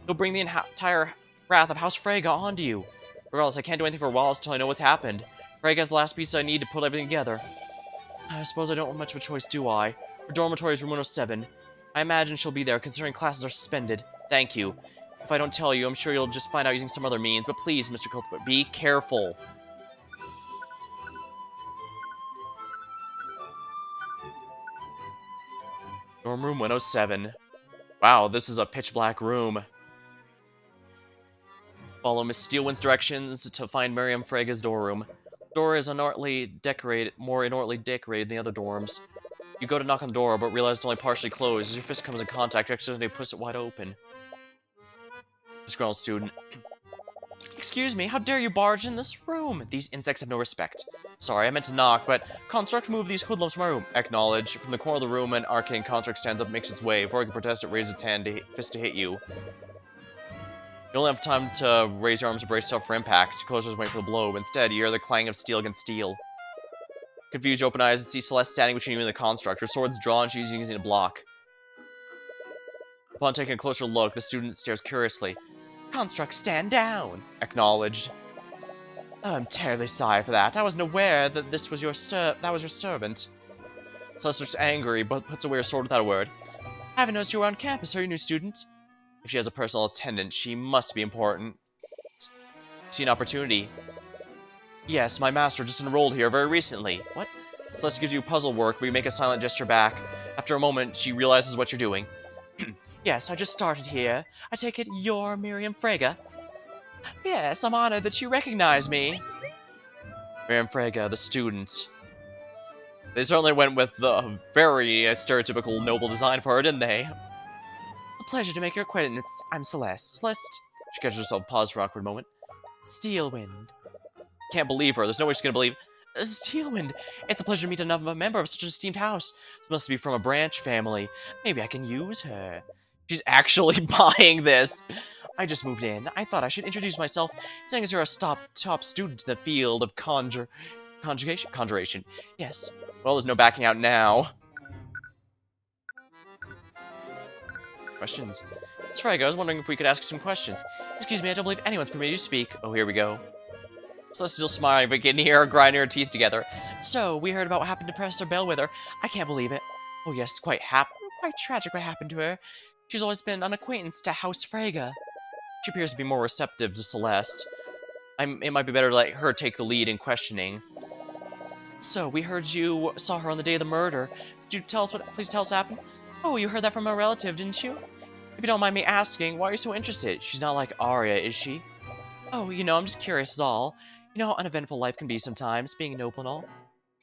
You'll bring the entire wrath of House Frega onto you. Regardless, I can't do anything for Wallace until I know what's happened. Frega has the last piece I need to put everything together. I suppose I don't have much of a choice, do I? Her dormitory is room 107. I imagine she'll be there, considering classes are suspended. Thank you. If I don't tell you, I'm sure you'll just find out using some other means, but please, Mr. Cuthbert, be careful. from room 107. Wow, this is a pitch black room. Follow Miss Steelwind's directions to find Miriam Frega's dorm room. Door is more inortly decorated than the other dorms. You go to knock on the door, but realize it's only partially closed. As your fist comes in contact, you accidentally push it wide open. Disgruntled student. Excuse me, how dare you barge in this room? These insects have no respect. Sorry, I meant to knock, but Construct moved these hoodlums from my room. Acknowledge. From the corner of the room, an arcane construct stands up and makes its way. Before it can protest, it raises its fist to hit you. You only have time to raise your arms and brace yourself for impact. Close wait for the blow. Instead, you hear the clang of steel against steel. Confused, you open eyes and see Celeste standing between you and the construct. Her sword's drawn, she's using it to block. Upon taking a closer look, the student stares curiously. Construct, stand down! Acknowledged. Oh, I'm terribly sorry for that. I wasn't aware that this was your servant. Celeste looks angry, but puts away her sword without a word. I haven't noticed you were on campus. Are you a new student? If she has a personal attendant, she must be important. See an opportunity. Yes, my master just enrolled here very recently. What? Celeste gives you puzzle work, but you make a silent gesture back. After a moment, she realizes what you're doing. Yes, I just started here. I take it you're Miriam Frega? Yes, I'm honored that you recognize me. Miriam Frega, the student. They certainly went with the very stereotypical noble design for her, didn't they? A pleasure to make your acquaintance. I'm Celeste. Celeste... She catches herself, pause for an awkward moment. Steelwind. Can't believe her. There's no way she's gonna believe... Steelwind! It's a pleasure to meet another member of such an esteemed house. This must be from a branch family. Maybe I can use her. She's actually buying this. I just moved in. I thought I should introduce myself, saying as you're a top student in the field of conjuration. Yes. Well, there's no backing out now. Questions? It's Frega. I was wondering if we could ask you some questions. Excuse me, I don't believe anyone's permitted you to speak. Oh, here we go. Celeste's still smiling, but can hear her grinding her teeth together. So, we heard about what happened to Professor Bellwether. I can't believe it. Oh yes, it's quite tragic what happened to her. She's always been an acquaintance to House Frega. She appears to be more receptive to Celeste. It might be better to let her take the lead in questioning. So, we heard you saw her on the day of the murder. Could you please tell us what happened? Oh, you heard that from a relative, didn't you? If you don't mind me asking, why are you so interested? She's not like Arya, is she? Oh, I'm just curious is all. You know how uneventful life can be sometimes, being noble and all.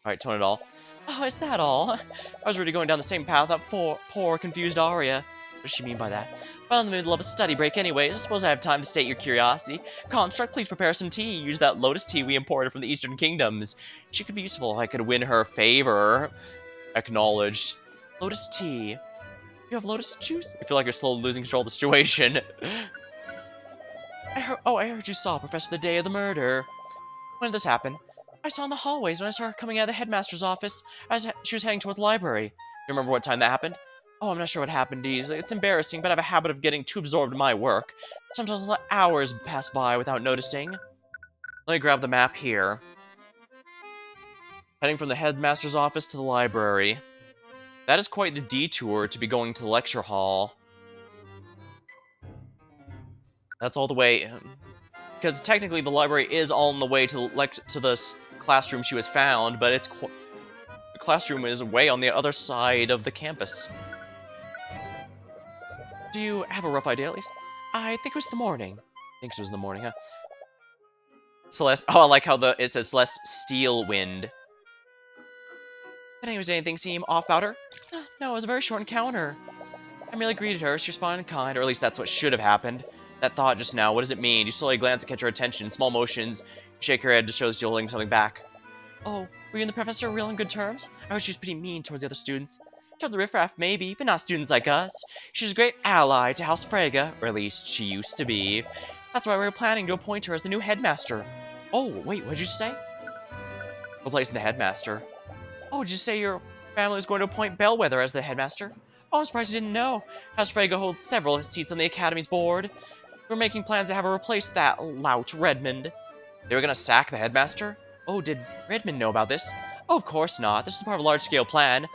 Alright, tone it all. Oh, is that all? I was really going down the same path that poor, confused Arya. What does she mean by that? Well, in the middle of a study break anyways, I suppose I have time to state your curiosity. Construct, please prepare some tea. Use that lotus tea we imported from the Eastern Kingdoms. She could be useful if I could win her favor. Acknowledged. Lotus tea. You have lotus juice? I feel like you're slowly losing control of the situation. I heard you saw Professor the day of the murder. When did this happen? I saw in the hallways when I saw her coming out of the headmaster's office as she was heading towards the library. You remember what time that happened? Oh, I'm not sure what happened easily. It's embarrassing, but I have a habit of getting too absorbed in my work. Sometimes I'll let hours pass by without noticing. Let me grab the map here. Heading from the headmaster's office to the library. That is quite the detour to be going to the lecture hall. That's all the way... Because technically the library is all on the way to the classroom she was found, but the classroom is way on the other side of the campus. Do you have a rough idea at least? I think it was the morning. I think it was in the morning, huh? Celeste. Oh, I like how it says Celeste Steelwind. Did anything seem off about her? No, it was a very short encounter. I merely greeted her. She responded kind, or at least that's what should have happened. That thought just now, what does it mean? You slowly glance to catch her attention. Small motions. You shake her head to show that you're holding something back. Oh, were you and the professor real on good terms? I heard she was pretty mean towards the other students. Towards the riffraff, maybe, but not students like us. She's a great ally to House Frega, or at least she used to be. That's why we were planning to appoint her as the new headmaster. Oh, wait, what did you say? Replacing the headmaster. Oh, did you say your family was going to appoint Bellwether as the headmaster? Oh, I'm surprised you didn't know. House Frega holds several seats on the Academy's board. We're making plans to have her replace that lout, Redmond. They were gonna sack the headmaster? Oh, did Redmond know about this? Oh, of course not. This is part of a large-scale plan.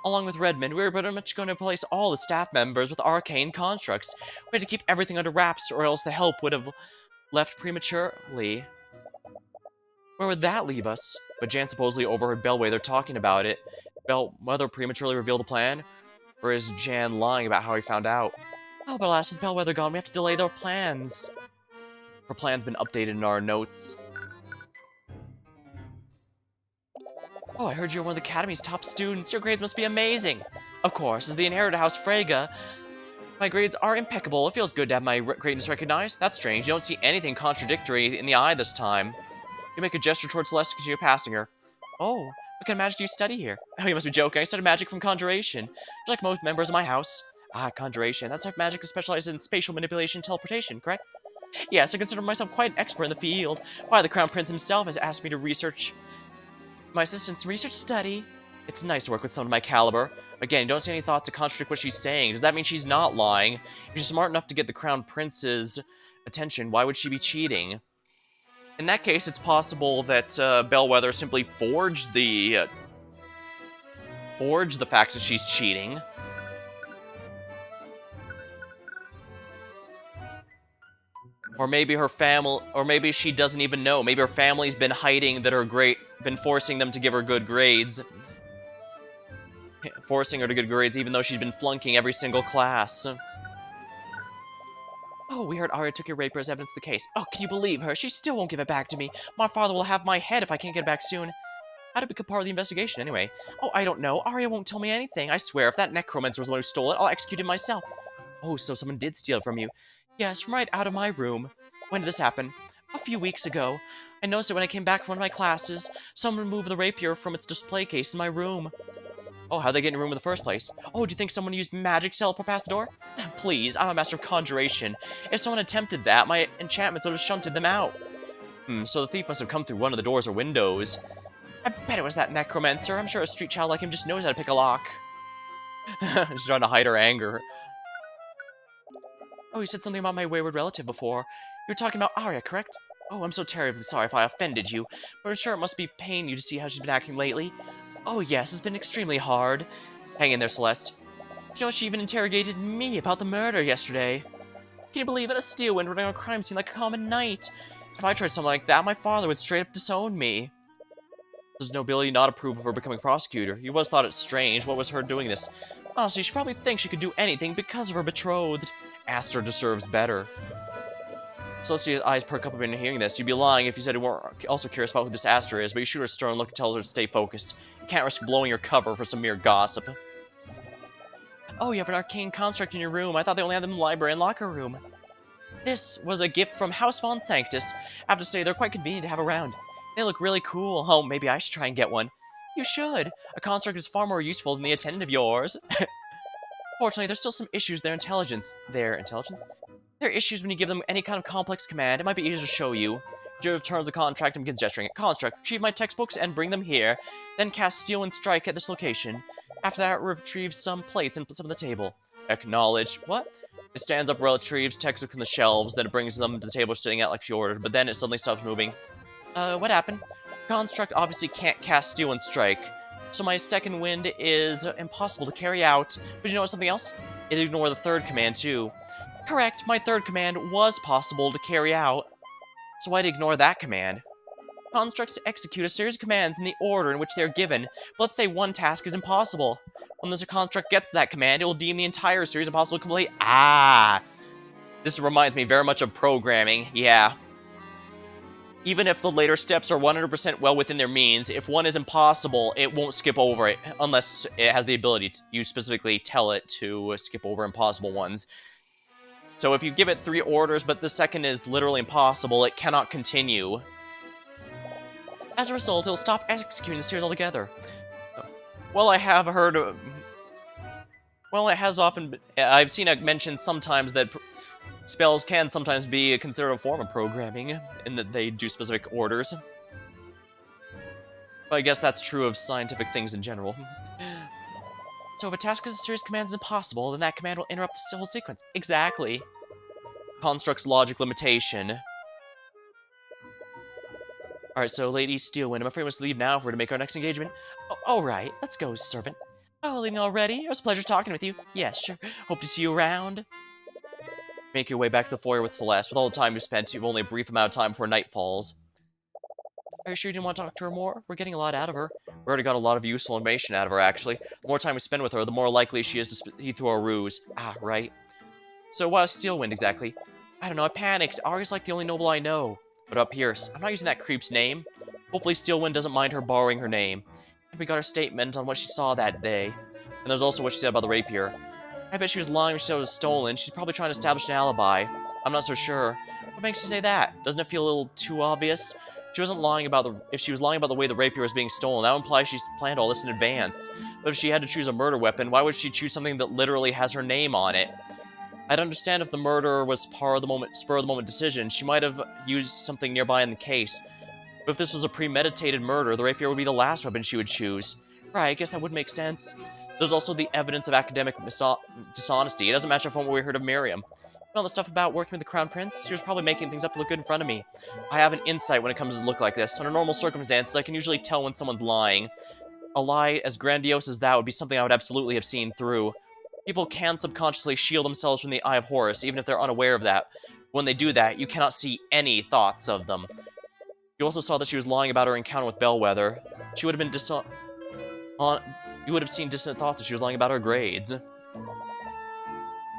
Along with Redmond, we were pretty much going to replace all the staff members with arcane constructs. We had to keep everything under wraps, or else the help would have left prematurely. Where would that leave us? But Jan supposedly overheard Bellwether talking about it. Bellwether prematurely revealed the plan. Or is Jan lying about how he found out? Oh, but alas, with Bellwether gone, we have to delay their plans. Her plan's been updated in our notes. Oh, I heard you're one of the Academy's top students. Your grades must be amazing. Of course, as the inheritor house Frege, my grades are impeccable. It feels good to have my greatness recognized. That's strange. You don't see anything contradictory in the eye this time. You make a gesture towards Celeste to continue passing her. Oh, what kind of magic do you study here? Oh, you must be joking. I study magic from conjuration. Just like most members of my house. Ah, conjuration. That's type of magic is specialized in spatial manipulation and teleportation, correct? Yes, I consider myself quite an expert in the field. Why, the Crown Prince himself has asked me to research my assistant's research study. It's nice to work with someone of my caliber. Again, you don't see any thoughts to contradict what she's saying. Does that mean she's not lying? If she's smart enough to get the Crown Prince's attention, why would she be cheating? In that case, it's possible that Bellwether simply forged the fact that she's cheating. Or maybe her family, or maybe she doesn't even know. Maybe her family's been hiding that been forcing them to give her good grades. Forcing her to good grades even though she's been flunking every single class. Oh, we heard Arya took your raper as evidence of the case. Oh, can you believe her? She still won't give it back to me. My father will have my head if I can't get it back soon. How did it become part of the investigation, anyway? Oh, I don't know. Arya won't tell me anything. I swear, if that necromancer was the one who stole it, I'll execute it myself. Oh, so someone did steal it from you. Yes, from right out of my room. When did this happen? A few weeks ago. I noticed it when I came back from one of my classes. Someone removed the rapier from its display case in my room. Oh, how'd they get in your room in the first place? Oh, do you think someone used magic to teleport past the door? Please, I'm a master of conjuration. If someone attempted that, my enchantments would have shunted them out. So the thief must have come through one of the doors or windows. I bet it was that necromancer. I'm sure a street child like him just knows how to pick a lock. She's trying to hide her anger. Oh, you said something about my wayward relative before. You were talking about Arya, correct? Oh, I'm so terribly sorry if I offended you, but I'm sure it must be paining you to see how she's been acting lately. Oh yes, it's been extremely hard. Hang in there, Celeste. You know, she even interrogated me about the murder yesterday. Can you believe it? A steel wind running on a crime scene like a common night. If I tried something like that, my father would straight up disown me. Does nobility not approve of her becoming prosecutor? You always thought it strange. What was her doing this? Honestly, she probably thinks she could do anything because of her betrothed. Aster deserves better. Celestia's eyes perk up a bit in hearing this. You'd be lying if you said you weren't also curious about who this Aster is, but you shoot her a stern look and tells her to stay focused. You can't risk blowing your cover for some mere gossip. Oh, you have an arcane construct in your room. I thought they only had them in the library and locker room. This was a gift from House Von Sanctus. I have to say, they're quite convenient to have around. They look really cool. Oh, maybe I should try and get one. You should. A construct is far more useful than the attendant of yours. Fortunately, there's still some issues with their intelligence. There are issues when you give them any kind of complex command. It might be easier to show you. Jill returns the contract and begins gesturing. Construct, retrieve my textbooks and bring them here. Then cast Steal and Strike at this location. After that, retrieve some plates and put some on the table. Acknowledge. What? It stands up, retrieves textbooks from the shelves, then it brings them to the table sitting at like she ordered, but then it suddenly stops moving. What happened? Construct obviously can't cast Steal and Strike, so my second wind is impossible to carry out. But you know something else? It ignore the third command too. Correct, my third command was possible to carry out, so I'd ignore that command. Constructs to execute a series of commands in the order in which they are given, but let's say one task is impossible. When this construct gets that command, it will deem the entire series impossible to complete. Ah! This reminds me very much of programming, yeah. Even if the later steps are 100% well within their means, if one is impossible, it won't skip over it, unless it has the ability to, you specifically tell it to skip over impossible ones. So if you give it 3 orders, but the second is literally impossible, it cannot continue. As a result, it'll stop executing the series altogether. Well, I have heard... Well, it has often... I've seen it mentioned sometimes that spells can sometimes be considered a form of programming, in that they do specific orders. But I guess that's true of scientific things in general. So if a task is a series of commands impossible, then that command will interrupt the whole sequence. Exactly. Construct's logic limitation. Alright, so Lady Steelwind, I'm afraid we must leave now if we're to make our next engagement. Alright, let's go, servant. Oh, leaving already? It was a pleasure talking with you. Yes, sure. Hope to see you around. Make your way back to the foyer with Celeste. With all the time you spent, you've only a brief amount of time before night falls. Are you sure you didn't want to talk to her more? We're getting a lot out of her. We already got a lot of useful information out of her, actually. The more time we spend with her, the more likely she is to see through our ruse. Ah, right. So why was Steelwind exactly? I don't know, I panicked. Ari's like the only noble I know. But up Pierce, I'm not using that creep's name. Hopefully Steelwind doesn't mind her borrowing her name. And we got her statement on what she saw that day. And there's also what she said about the rapier. I bet she was lying when she said it was stolen. She's probably trying to establish an alibi. I'm not so sure. What makes you say that? Doesn't it feel a little too obvious? She wasn't lying about if she was lying about the way the rapier was being stolen, that would imply she's planned all this in advance. But if she had to choose a murder weapon, why would she choose something that literally has her name on it? I'd understand if the murder was spur of the moment decision. She might have used something nearby in the case. But if this was a premeditated murder, the rapier would be the last weapon she would choose. Right, I guess that would make sense. There's also the evidence of academic dishonesty. It doesn't match up from what we heard of Miriam. All the stuff about working with the Crown Prince, she was probably making things up to look good in front of me. I have an insight when it comes to look like this. Under normal circumstances, I can usually tell when someone's lying. A lie as grandiose as that would be something I would absolutely have seen through. People can subconsciously shield themselves from the eye of Horus, even if they're unaware of that. When they do that, you cannot see any thoughts of them. You also saw that she was lying about her encounter with Bellwether. She would have been you would have seen distant thoughts if she was lying about her grades.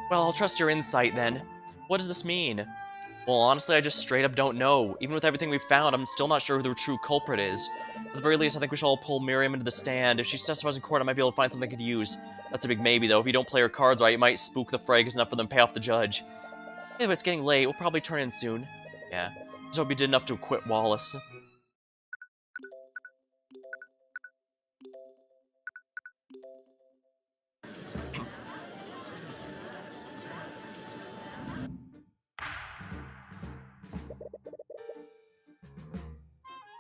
Well, I'll trust your insight then. What does this mean? Well, honestly, I just straight up don't know. Even with everything we've found, I'm still not sure who the true culprit is. At the very least, I think we should all pull Miriam into the stand. If she testifies in court, I might be able to find something I could use. That's a big maybe, though. If you don't play her cards right, you might spook the Fragas enough for them to pay off the judge. Anyway, it's getting late. We'll probably turn in soon. Yeah. Just hope you did enough to acquit Wallace.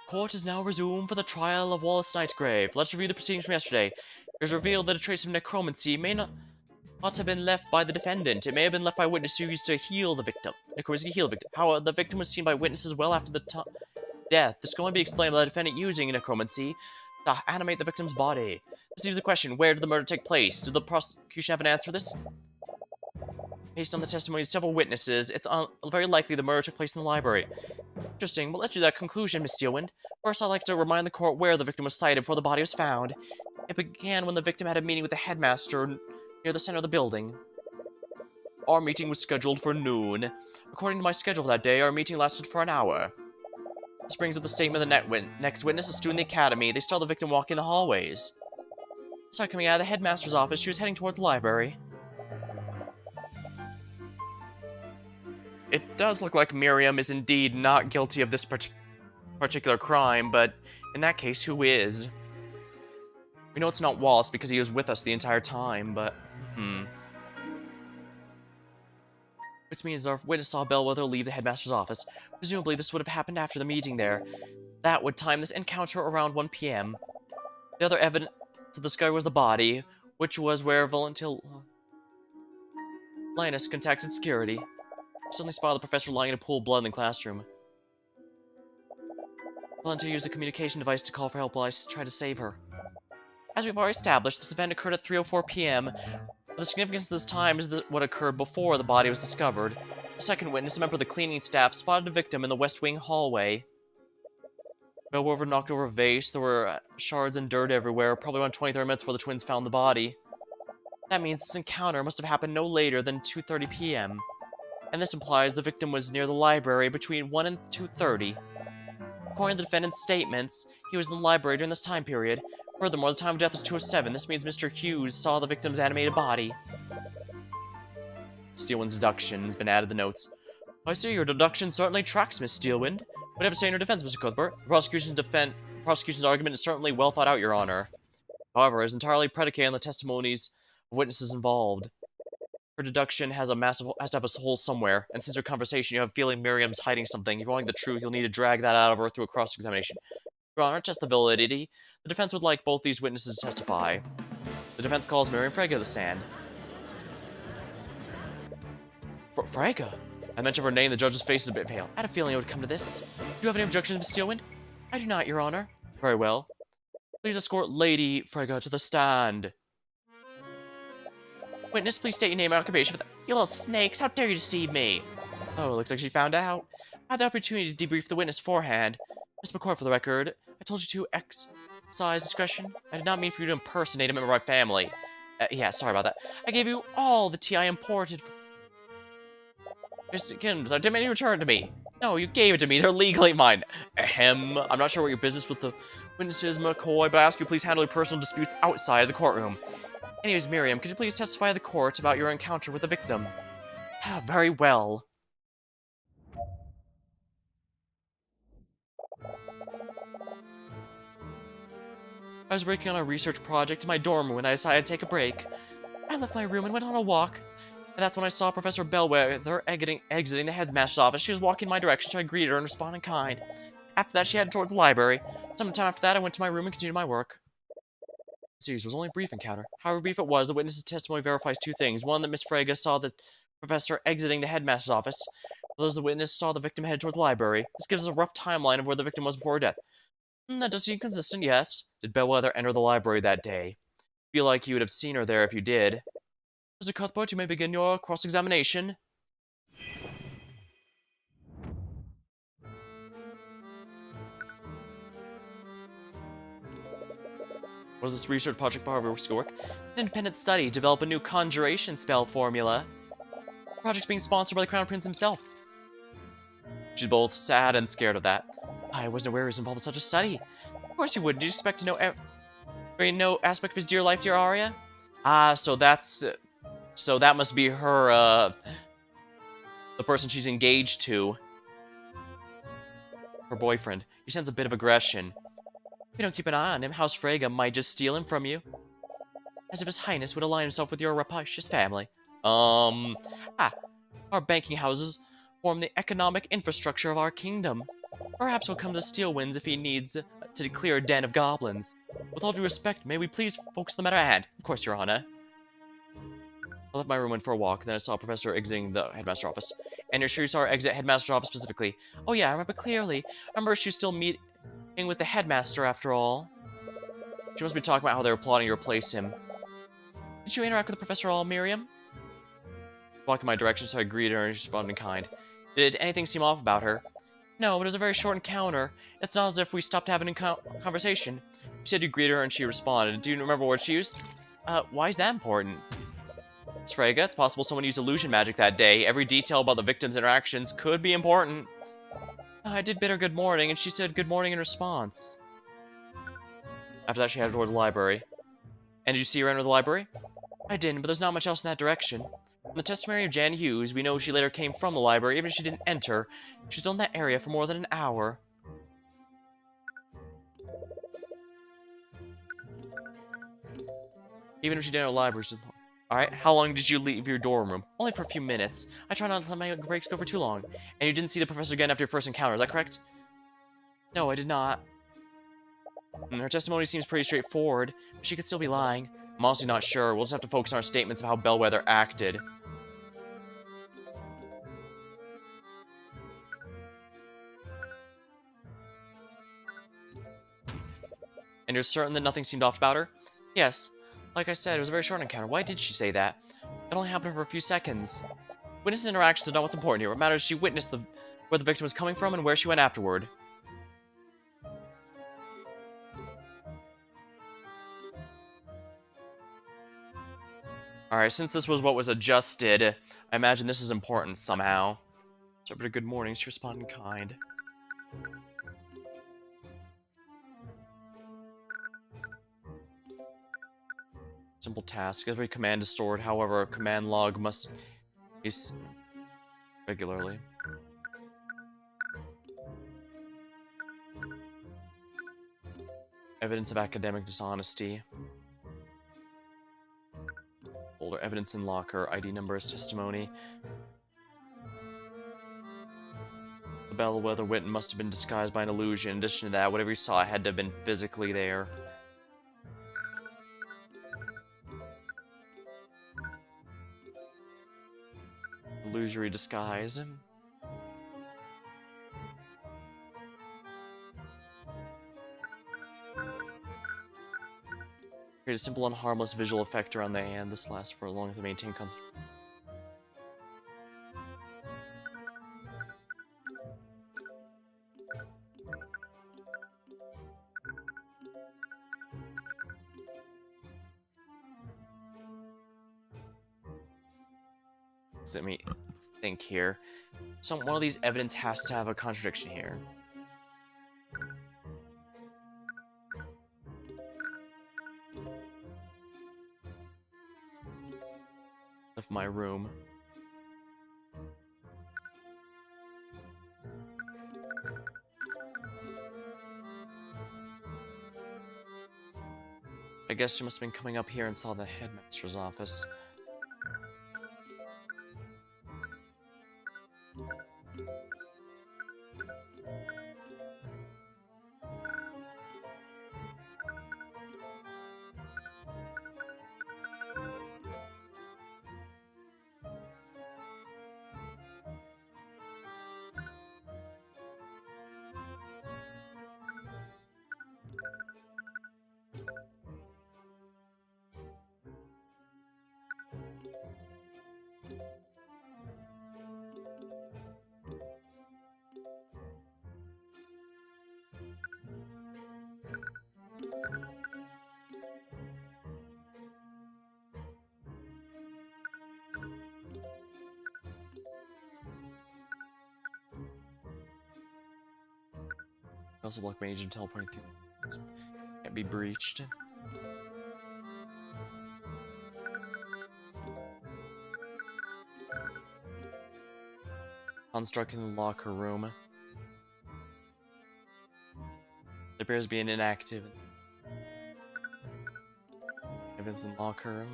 Court is now resumed for the trial of Wallace Nightgrave. Let's review the proceedings from yesterday. It was revealed that a trace of necromancy may not have been left by the defendant. It may have been left by witnesses who used to heal the victim. Necromancy heal the victim. However, the victim was seen by witnesses well after the death. This can only be explained by the defendant using necromancy to animate the victim's body. This leaves the question, where did the murder take place? Did the prosecution have an answer for this? Based on the testimony of several witnesses, it's very likely the murder took place in the library. Interesting, but let's do that conclusion, Miss Steelwind. First, I'd like to remind the court where the victim was sighted before the body was found. It began when the victim had a meeting with the headmaster near the center of the building. Our meeting was scheduled for noon. According to my schedule that day, our meeting lasted for an hour. This brings up the statement of the next witness, a student in the academy. They saw the victim walking the hallways. Saw her coming out of the headmaster's office. She was heading towards the library. It does look like Miriam is indeed not guilty of this particular crime, but in that case, who is? We know it's not Wallace because he was with us the entire time, but... Which means our witness saw Bellwether leave the headmaster's office. Presumably, this would have happened after the meeting there. That would time this encounter around 1 p.m. The other evidence of the discovery was the body, which was where Linus contacted security. Suddenly spotted the professor lying in a pool of blood in the classroom. Volunteer used a communication device to call for help while I tried to save her. As we've already established, this event occurred at 3:04 p.m. The significance of this time is what occurred before the body was discovered. The second witness, a member of the cleaning staff, spotted the victim in the West Wing hallway. Bellwether knocked over a vase. There were shards and dirt everywhere, probably around 20-30 minutes before the twins found the body. That means this encounter must have happened no later than 2:30 p.m. And this implies the victim was near the library between 1 and 2:30. According to the defendant's statements, he was in the library during this time period. Furthermore, the time of death was 2:07. This means Mr. Hughes saw the victim's animated body. Steelwind's deduction has been added to the notes. I see your deduction certainly tracks, Miss Steelwind. What do you have to say in your defense, Mr. Cuthbert? The prosecution's argument is certainly well thought out, Your Honor. However, it is entirely predicated on the testimonies of witnesses involved. Her deduction has to have a hole somewhere, and since your conversation, you have a feeling Miriam's hiding something. If you want the truth, you'll need to drag that out of her through a cross-examination. Your Honor, test the validity. The defense would like both these witnesses to testify. The defense calls Miriam Fraga to the stand. Fraga? I mentioned her name, the judge's face is a bit pale. I had a feeling it would come to this. Do you have any objections, Miss Steelwind? I do not, Your Honor. Very well. Please escort Lady Fraga to the stand. Witness, please state your name and occupation. You little snakes, how dare you deceive me? Oh, looks like she found out. I had the opportunity to debrief the witness beforehand. Miss McCoy, for the record, I told you to Size discretion? I did not mean for you to impersonate a member of my family. Yeah, sorry about that. I gave you all the tea I imported from Mr. Kim's. I demand you return it to me. No, you gave it to me. They're legally mine. Ahem. I'm not sure what your business with the witnesses, McCoy, but I ask you please handle your personal disputes outside of the courtroom. Anyways, Miriam, could you please testify to the court about your encounter with the victim? Ah, very well. I was working on a research project in my dorm room when I decided to take a break. I left my room and went on a walk. And that's when I saw Professor Bellwether exiting the headmaster's office. She was walking in my direction, so I greeted her and responded in kind. After that, she headed towards the library. Sometime after that, I went to my room and continued my work. The series was only a brief encounter. However brief it was, the witness's testimony verifies two things. One, that Miss Frege saw the professor exiting the headmaster's office. Others, the witness saw the victim head towards the library. This gives us a rough timeline of where the victim was before her death. That does seem consistent, yes. Did Bellwether enter the library that day? Feel like you would have seen her there if you did. Mr. Cuthbert, you may begin your cross-examination. Was this research project part of your schoolwork? An independent study to develop a new conjuration spell formula. The project's being sponsored by the Crown Prince himself. She's both sad and scared of that. I wasn't aware he was involved in such a study. Of course you would. Did you expect to know every aspect of his dear life, dear Arya? Ah, so that's... so that must be her, the person she's engaged to. Her boyfriend. He sense a bit of aggression. If you don't keep an eye on him, House Frege might just steal him from you. As if his highness would align himself with your rapacious family. Our banking houses form the economic infrastructure of our kingdom. Perhaps he'll come to Steelwinds if he needs to clear a den of goblins. With all due respect, may we please focus on the matter at hand? Of course, Your Honor. I left my room, went for a walk, then I saw a professor exiting the headmaster's office. And you're sure you saw her exit headmaster's office specifically? Oh yeah, I remember clearly. I remember she's still meeting with the headmaster after all. She must be talking about how they were plotting to replace him. Did you interact with the professor at all, Miriam? Walking my direction, so I greeted her and she responded in kind. Did anything seem off about her? No, but it was a very short encounter. It's not as if we stopped having a conversation. You said you greeted her and she responded. Do you remember what she used? Why is that important? It's Frege. It's possible someone used illusion magic that day. Every detail about the victim's interactions could be important. I did bid her good morning, and she said good morning in response. After that, she headed toward the library. And did you see her enter the library? I didn't, but there's not much else in that direction. From the testimony of Jan Hughes, we know she later came from the library, even if she didn't enter. She was in that area for more than an hour. Even if she didn't enter the library, alright, how long did you leave your dorm room? Only for a few minutes. I try not to let my breaks go for too long. And you didn't see the professor again after your first encounter, is that correct? No, I did not. Her testimony seems pretty straightforward, but she could still be lying. I'm honestly not sure. We'll just have to focus on our statements of how Bellwether acted. And you're certain that nothing seemed off about her? Yes. Like I said, it was a very short encounter. Why did she say that? It only happened for a few seconds. Witness interactions are not what's important here. What matters is she witnessed where the victim was coming from and where she went afterward. Alright, since this was what was adjusted, I imagine this is important somehow. Interpreted good morning, she responded in kind. Simple task. Every command is stored, however, a command log must be regularly. Evidence of academic dishonesty. Folder. Evidence in locker. ID number is testimony. The Bellwether Witten must have been disguised by an illusion. In addition to that, whatever you saw had to have been physically there. Illusory disguise. Create a simple and harmless visual effect around the hand. This lasts for as long as they maintain constant. let's think here. One of these evidence has to have a contradiction here. Of my room. I guess she must have been coming up here and saw the headmaster's office. Also block mage and teleporting through. Can't be breached. Construct in the locker room. There appears to be an inactive evidence in locker room.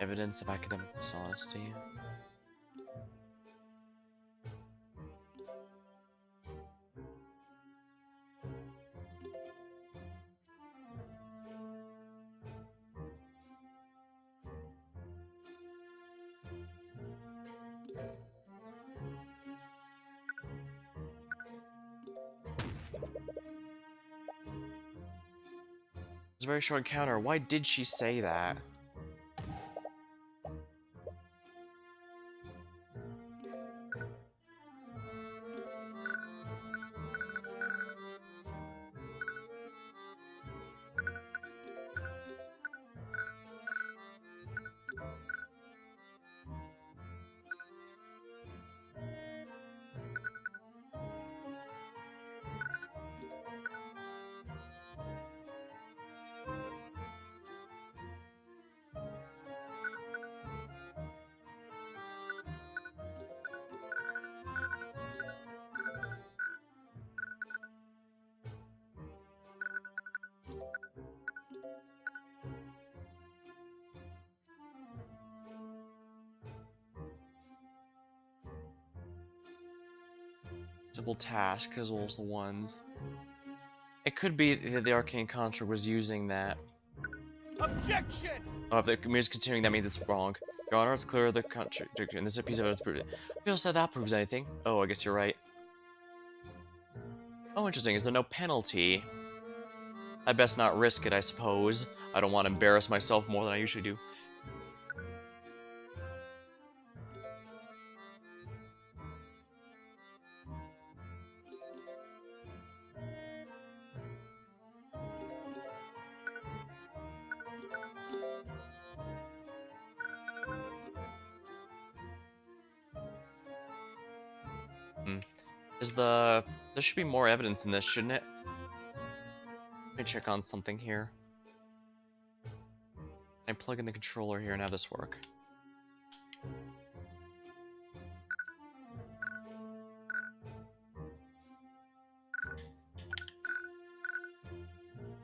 Evidence of academic dishonesty. It's a very short encounter. Why did she say that? Simple task, as well as the ones. It could be that the Arcane Construct was using that. Objection! Oh, if the mirror's continuing, that means it's wrong. Your Honor, it's clear the contradiction. This is a piece of evidence proved it. I feel said that proves anything. Oh, I guess you're right. Oh, interesting. Is there no penalty? I'd best not risk it, I suppose. I don't want to embarrass myself more than I usually do. There should be more evidence in this, shouldn't it? Let me check on something here. I plug in the controller here and have this work.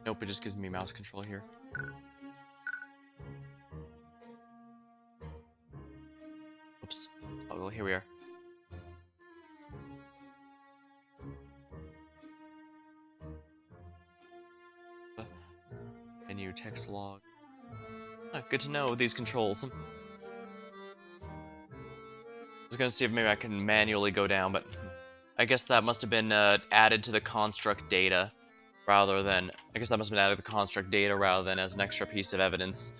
Nope, it just gives me mouse control here. Oops. Oh, well, here we are. Menu text log. Ah, good to know these controls. I was gonna see if maybe I can manually go down, but I guess that must have been added to the construct data rather than. I guess that must have been added to the construct data rather than as an extra piece of evidence.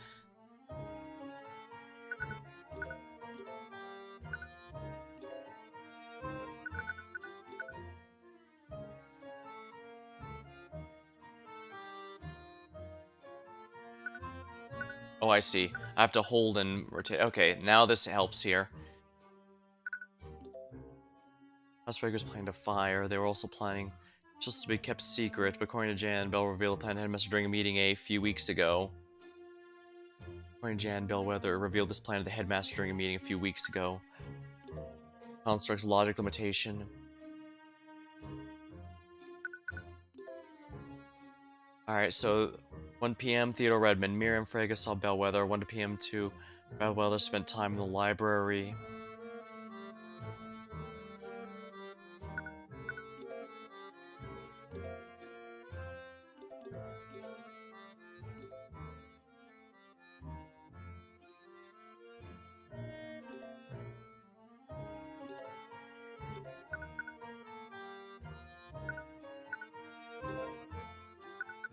Oh, I see. I have to hold and rotate. Okay, now this helps here. Las Vegas planning to fire. They were also planning just to be kept secret, but according to Jan, Bell revealed the plan to Headmaster during a meeting a few weeks ago. According to Jan, Bellwether revealed this plan to the Headmaster during a meeting a few weeks ago. Construct's logic limitation. Alright, so 1 p.m. Theodore Redmond. Miriam Fraga saw Bellwether. 1 p.m. to Bellwether spent time in the library.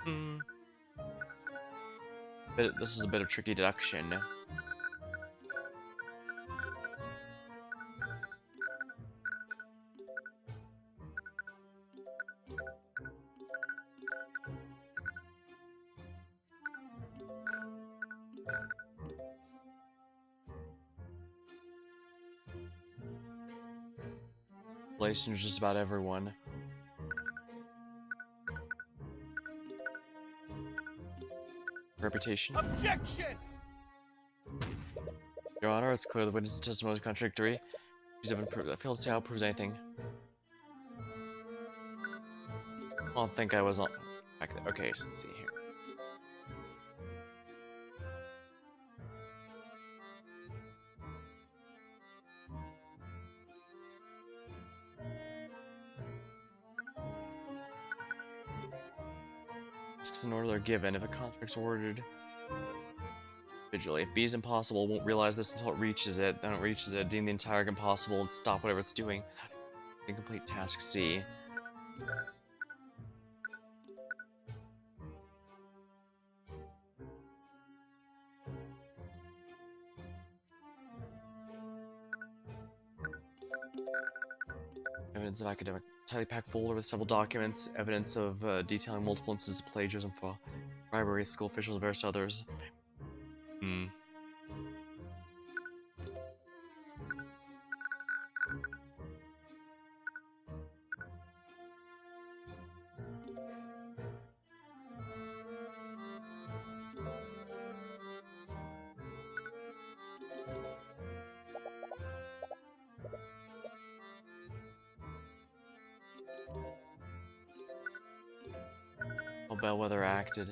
Hmm. This is a bit of tricky deduction. Relation just about everyone. Reputation. Objection! Your Honor, it's clear the witness testimony is contradictory. She's haven't proved. I fail to see how it proves anything. I don't think I was on. Back there. Okay, so let's see here. Risks in order are given if a contract's ordered individually. If B is impossible, won't realize this until it reaches it. Then it reaches it, deem the entire impossible, and stop whatever it's doing. Incomplete task C. Evidence of academic. Tightly packed folder with several documents. Evidence of detailing multiple instances of plagiarism for bribery, school officials, and various others. Hmm. How Bellwether acted.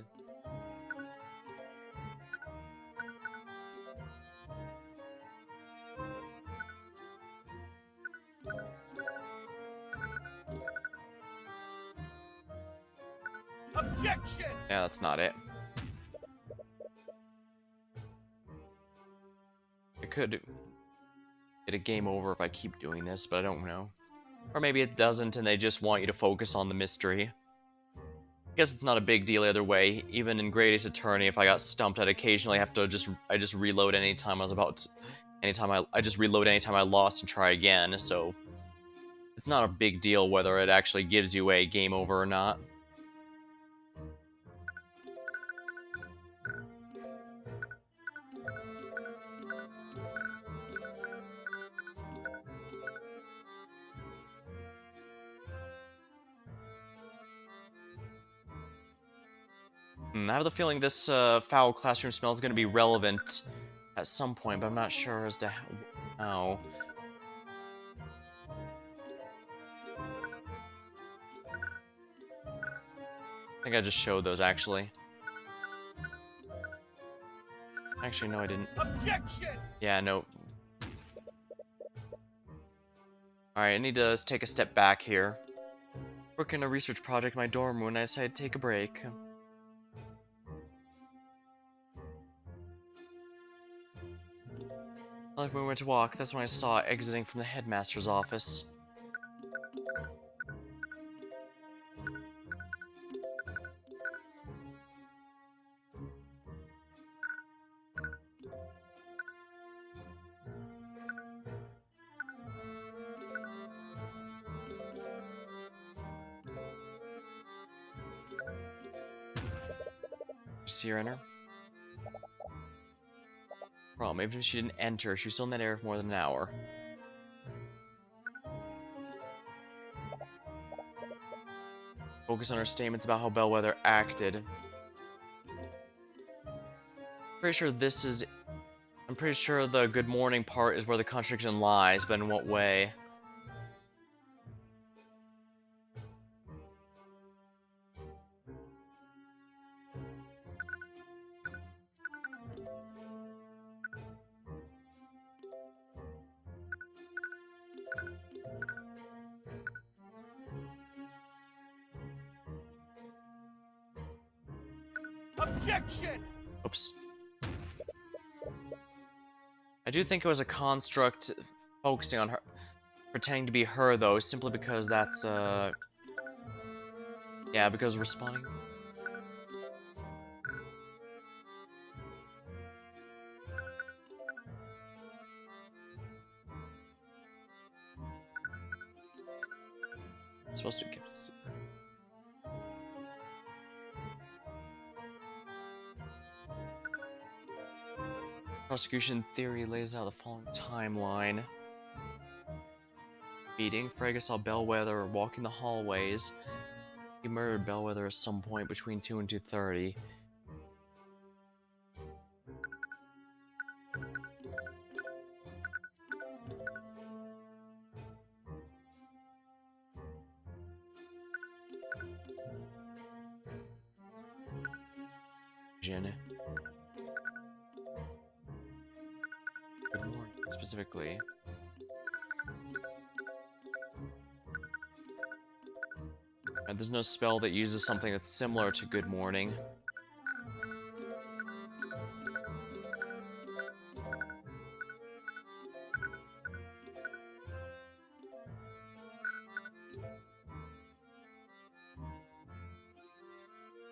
Objection! Yeah, that's not it. I could get a game over if I keep doing this, but I don't know. Or maybe it doesn't and they just want you to focus on the mystery. I guess it's not a big deal either way. Even in Great Ace Attorney, if I got stumped, I'd occasionally have to just reload anytime I was about to, anytime I just reload anytime I lost and try again, so it's not a big deal whether it actually gives you a game over or not. I have the feeling this foul classroom smell is going to be relevant at some point, but I'm not sure as to how. I think I just showed those, actually. Actually, no, I didn't. Objection! Yeah, no. Alright, I need to take a step back here. Working on a research project in my dorm room when I decided to take a break. Like when we went to walk, that's when I saw it exiting from the headmaster's office. You see her enter? from. Even if she didn't enter, she was still in that area for more than an hour. Focus on her statements about how Bellwether acted. Pretty sure this is... I'm pretty sure the good morning part is where the contradiction lies, but in what way? Objection! Oops. I do think it was a construct focusing on her, pretending to be her, though, simply because that's, yeah, because responding... It's supposed to be kept a secret. Prosecution theory lays out the following timeline. Meeting. Frege saw Bellwether walking the hallways. He murdered Bellwether at some point between 2 and 2:30. Good morning, specifically. And there's no spell that uses something that's similar to good morning.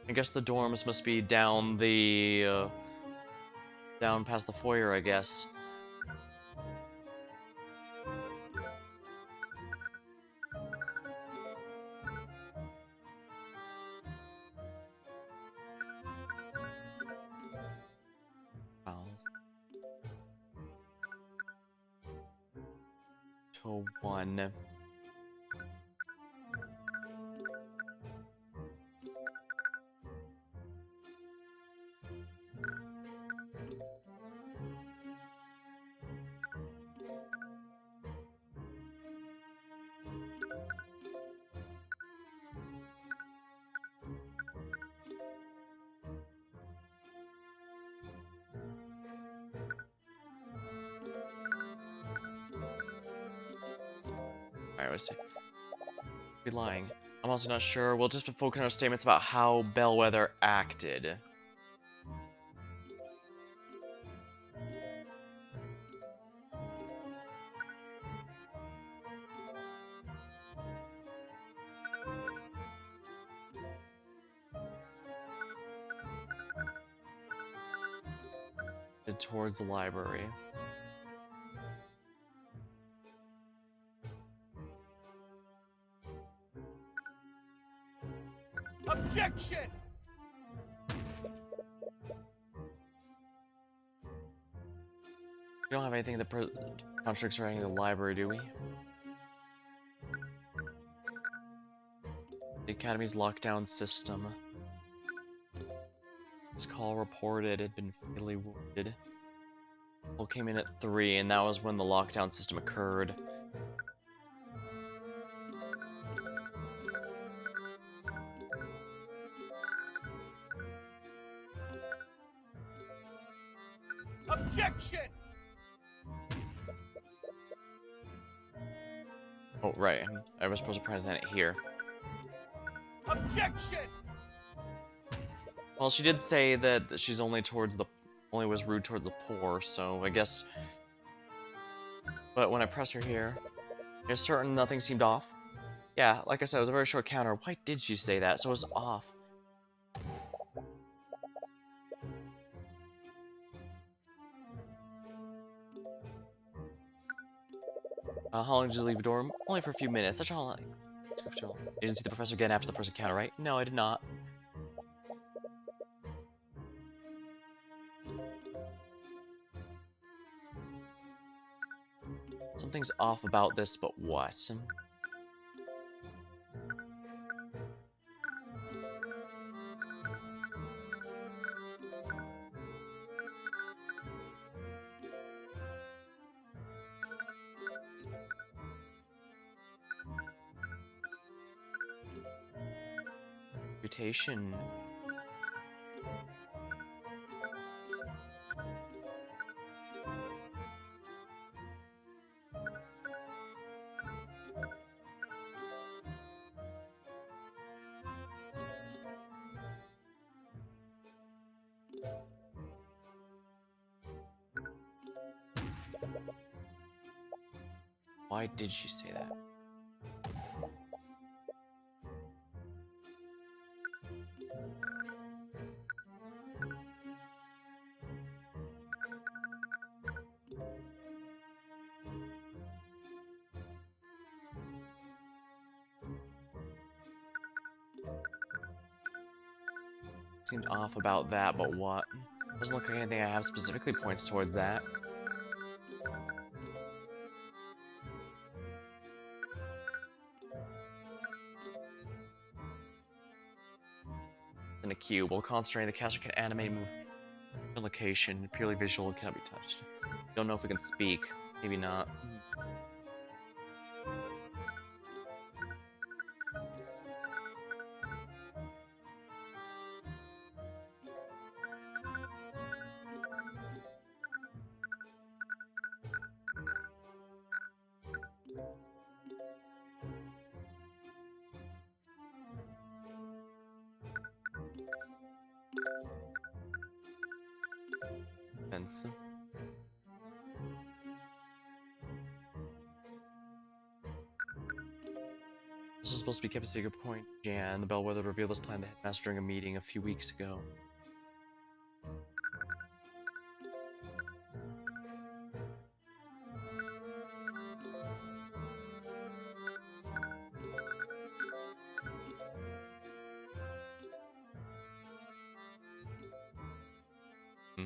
I guess the dorms must be down the, down past the foyer, I guess. To 1. Alright, let's see. Be lying. I'm also not sure. We'll just focus on our statements about how Bellwether acted. Towards the library. Objection! We don't have anything that contradicts writing in the library, do we? The Academy's lockdown system. This call reported had been fatally wounded. Call came in at 3, and that was when the lockdown system occurred. Objection! Oh, right. I was supposed to present it here. Objection! Well, she did say that she's only was rude towards the poor, so I guess... But when I press her here, you're certain nothing seemed off? Yeah, like I said, it was a very short counter. Why did she say that? So it was off. How long did you leave the dorm? Only for a few minutes. That's all. You didn't see the professor again after the first encounter, right? No, I did not. Something's off about this, but what? Reputation. Why did she say that? Seemed off about that, but what? Doesn't look like anything I have specifically points towards that. In a cube, while concentrating, the caster can animate move location, purely visual, cannot be touched. Don't know if we can speak. Maybe not. Fence. This is supposed to be kept a secret point. Jan, the bellwether, revealed this plan to the headmaster during a meeting a few weeks ago. Hmm.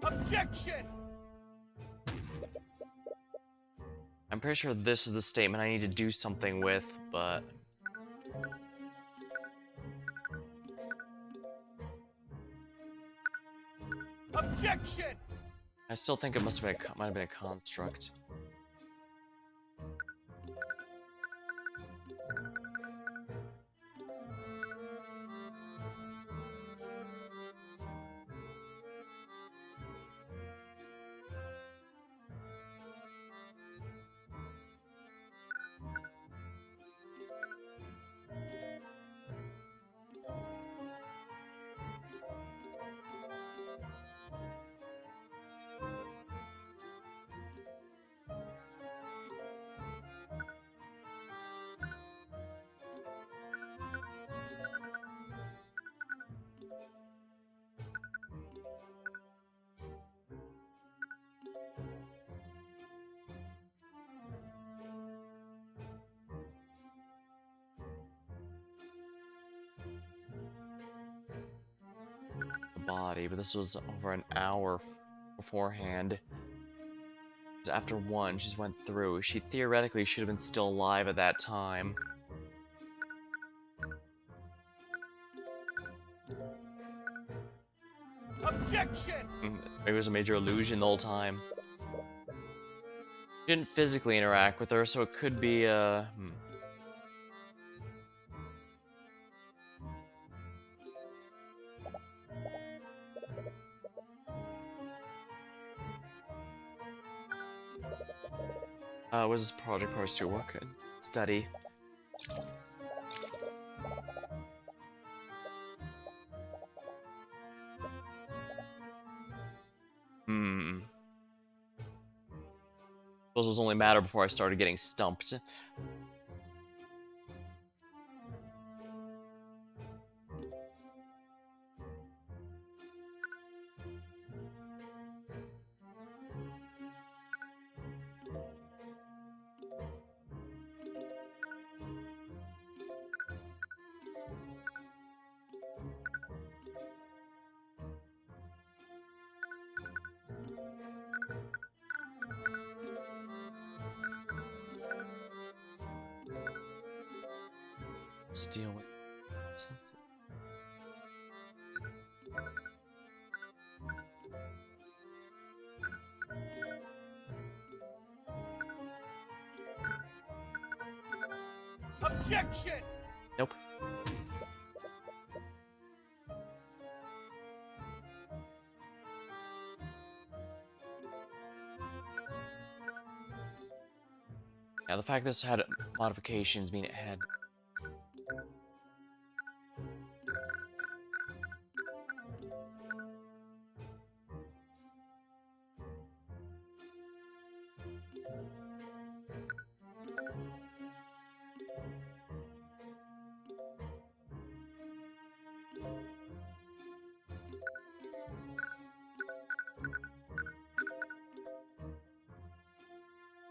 Objection! I'm pretty sure this is the statement I need to do something with, but... Objection! I still think it must have been might have been a construct. Body, but this was over an hour beforehand. After one, she just went through. She theoretically should have been still alive at that time. Objection! Maybe it was a major illusion the whole time. She didn't physically interact with her, so it could be what is this project supposed to work in? Study. Those was only a matter before I started getting stumped. Steel. Objection! Nope. Yeah, the fact this had modifications mean it had...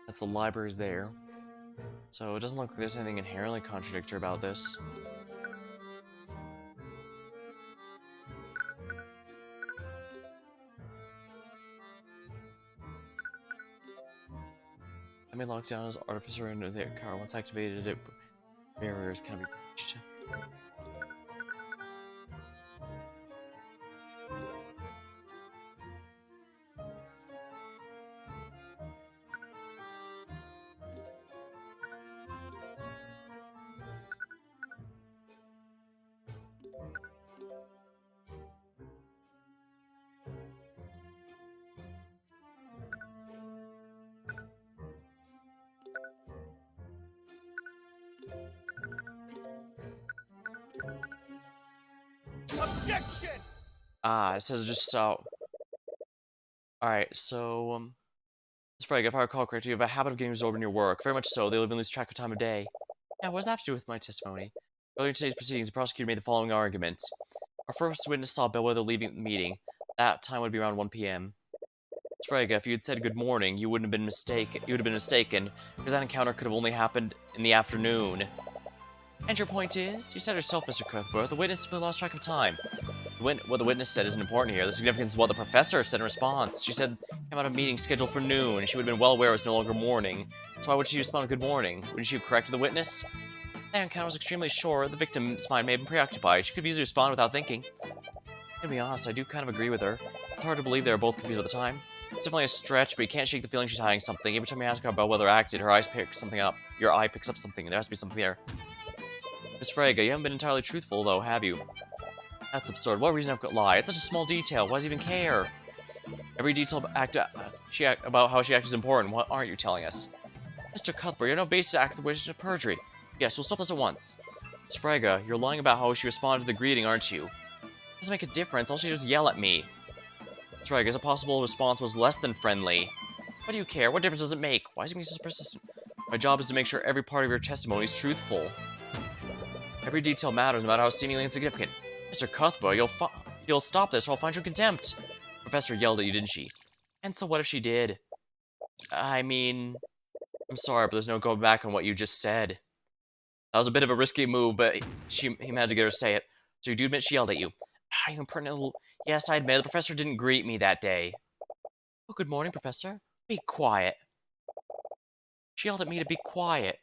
That's the library's there. So it doesn't look like there's anything inherently contradictory about this. I may lock down as artificer into their car. Once activated, it barriers can be reached. Objection! Ah, it says just so. Alright, so, Ms. Frege, if I recall correctly, you have a habit of getting absorbed in your work. Very much so, they'll even lose track of time of day. Yeah, what does that have to do with my testimony? Earlier in today's proceedings, the prosecutor made the following argument. Our first witness saw Bellwether leaving the meeting. That time would be around 1 p.m. Ms. Frege, if you had said good morning, you wouldn't have been mistaken. You would have been mistaken, because that encounter could have only happened in the afternoon. And your point is? You said yourself, Mr. Cuthbert, the witness simply lost track of time. What the witness said isn't important here. The significance is what the professor said in response. She said came out of a meeting scheduled for noon, and she would have been well aware it was no longer morning. So why would she respond good morning? Wouldn't she have corrected the witness? That encounter was extremely short. The victim's mind may have been preoccupied. She could have easily responded without thinking. To be honest, I do kind of agree with her. It's hard to believe they were both confused at the time. It's definitely a stretch, but you can't shake the feeling she's hiding something. Every time you ask her about whether acted, her eyes pick something up. Your eye picks up something. There has to be something there. Miss Frege, you haven't been entirely truthful, though, have you? That's absurd. What reason I've lie? It's such a small detail. Why does he even care? Every detail about how she acted is important. What aren't you telling us? Mr. Cuthbert, you have no basis to act the wish of perjury. Yes, we'll stop this at once. Miss Frege, you're lying about how she responded to the greeting, aren't you? It doesn't make a difference. All she did was yell at me. Miss Frege, is a possible response was less than friendly. What do you care? What difference does it make? Why is he being so persistent? My job is to make sure every part of your testimony is truthful. Every detail matters, no matter how seemingly insignificant. Mr. Cuthbert, you'll stop this or I'll find you in contempt. The professor yelled at you, didn't she? And so what if she did? I mean... I'm sorry, but there's no going back on what you just said. That was a bit of a risky move, but he managed to get her to say it. So you do admit she yelled at you. Ah, you impertinent little... Yes, I admit, the professor didn't greet me that day. Oh, good morning, Professor. Be quiet. She yelled at me to be quiet.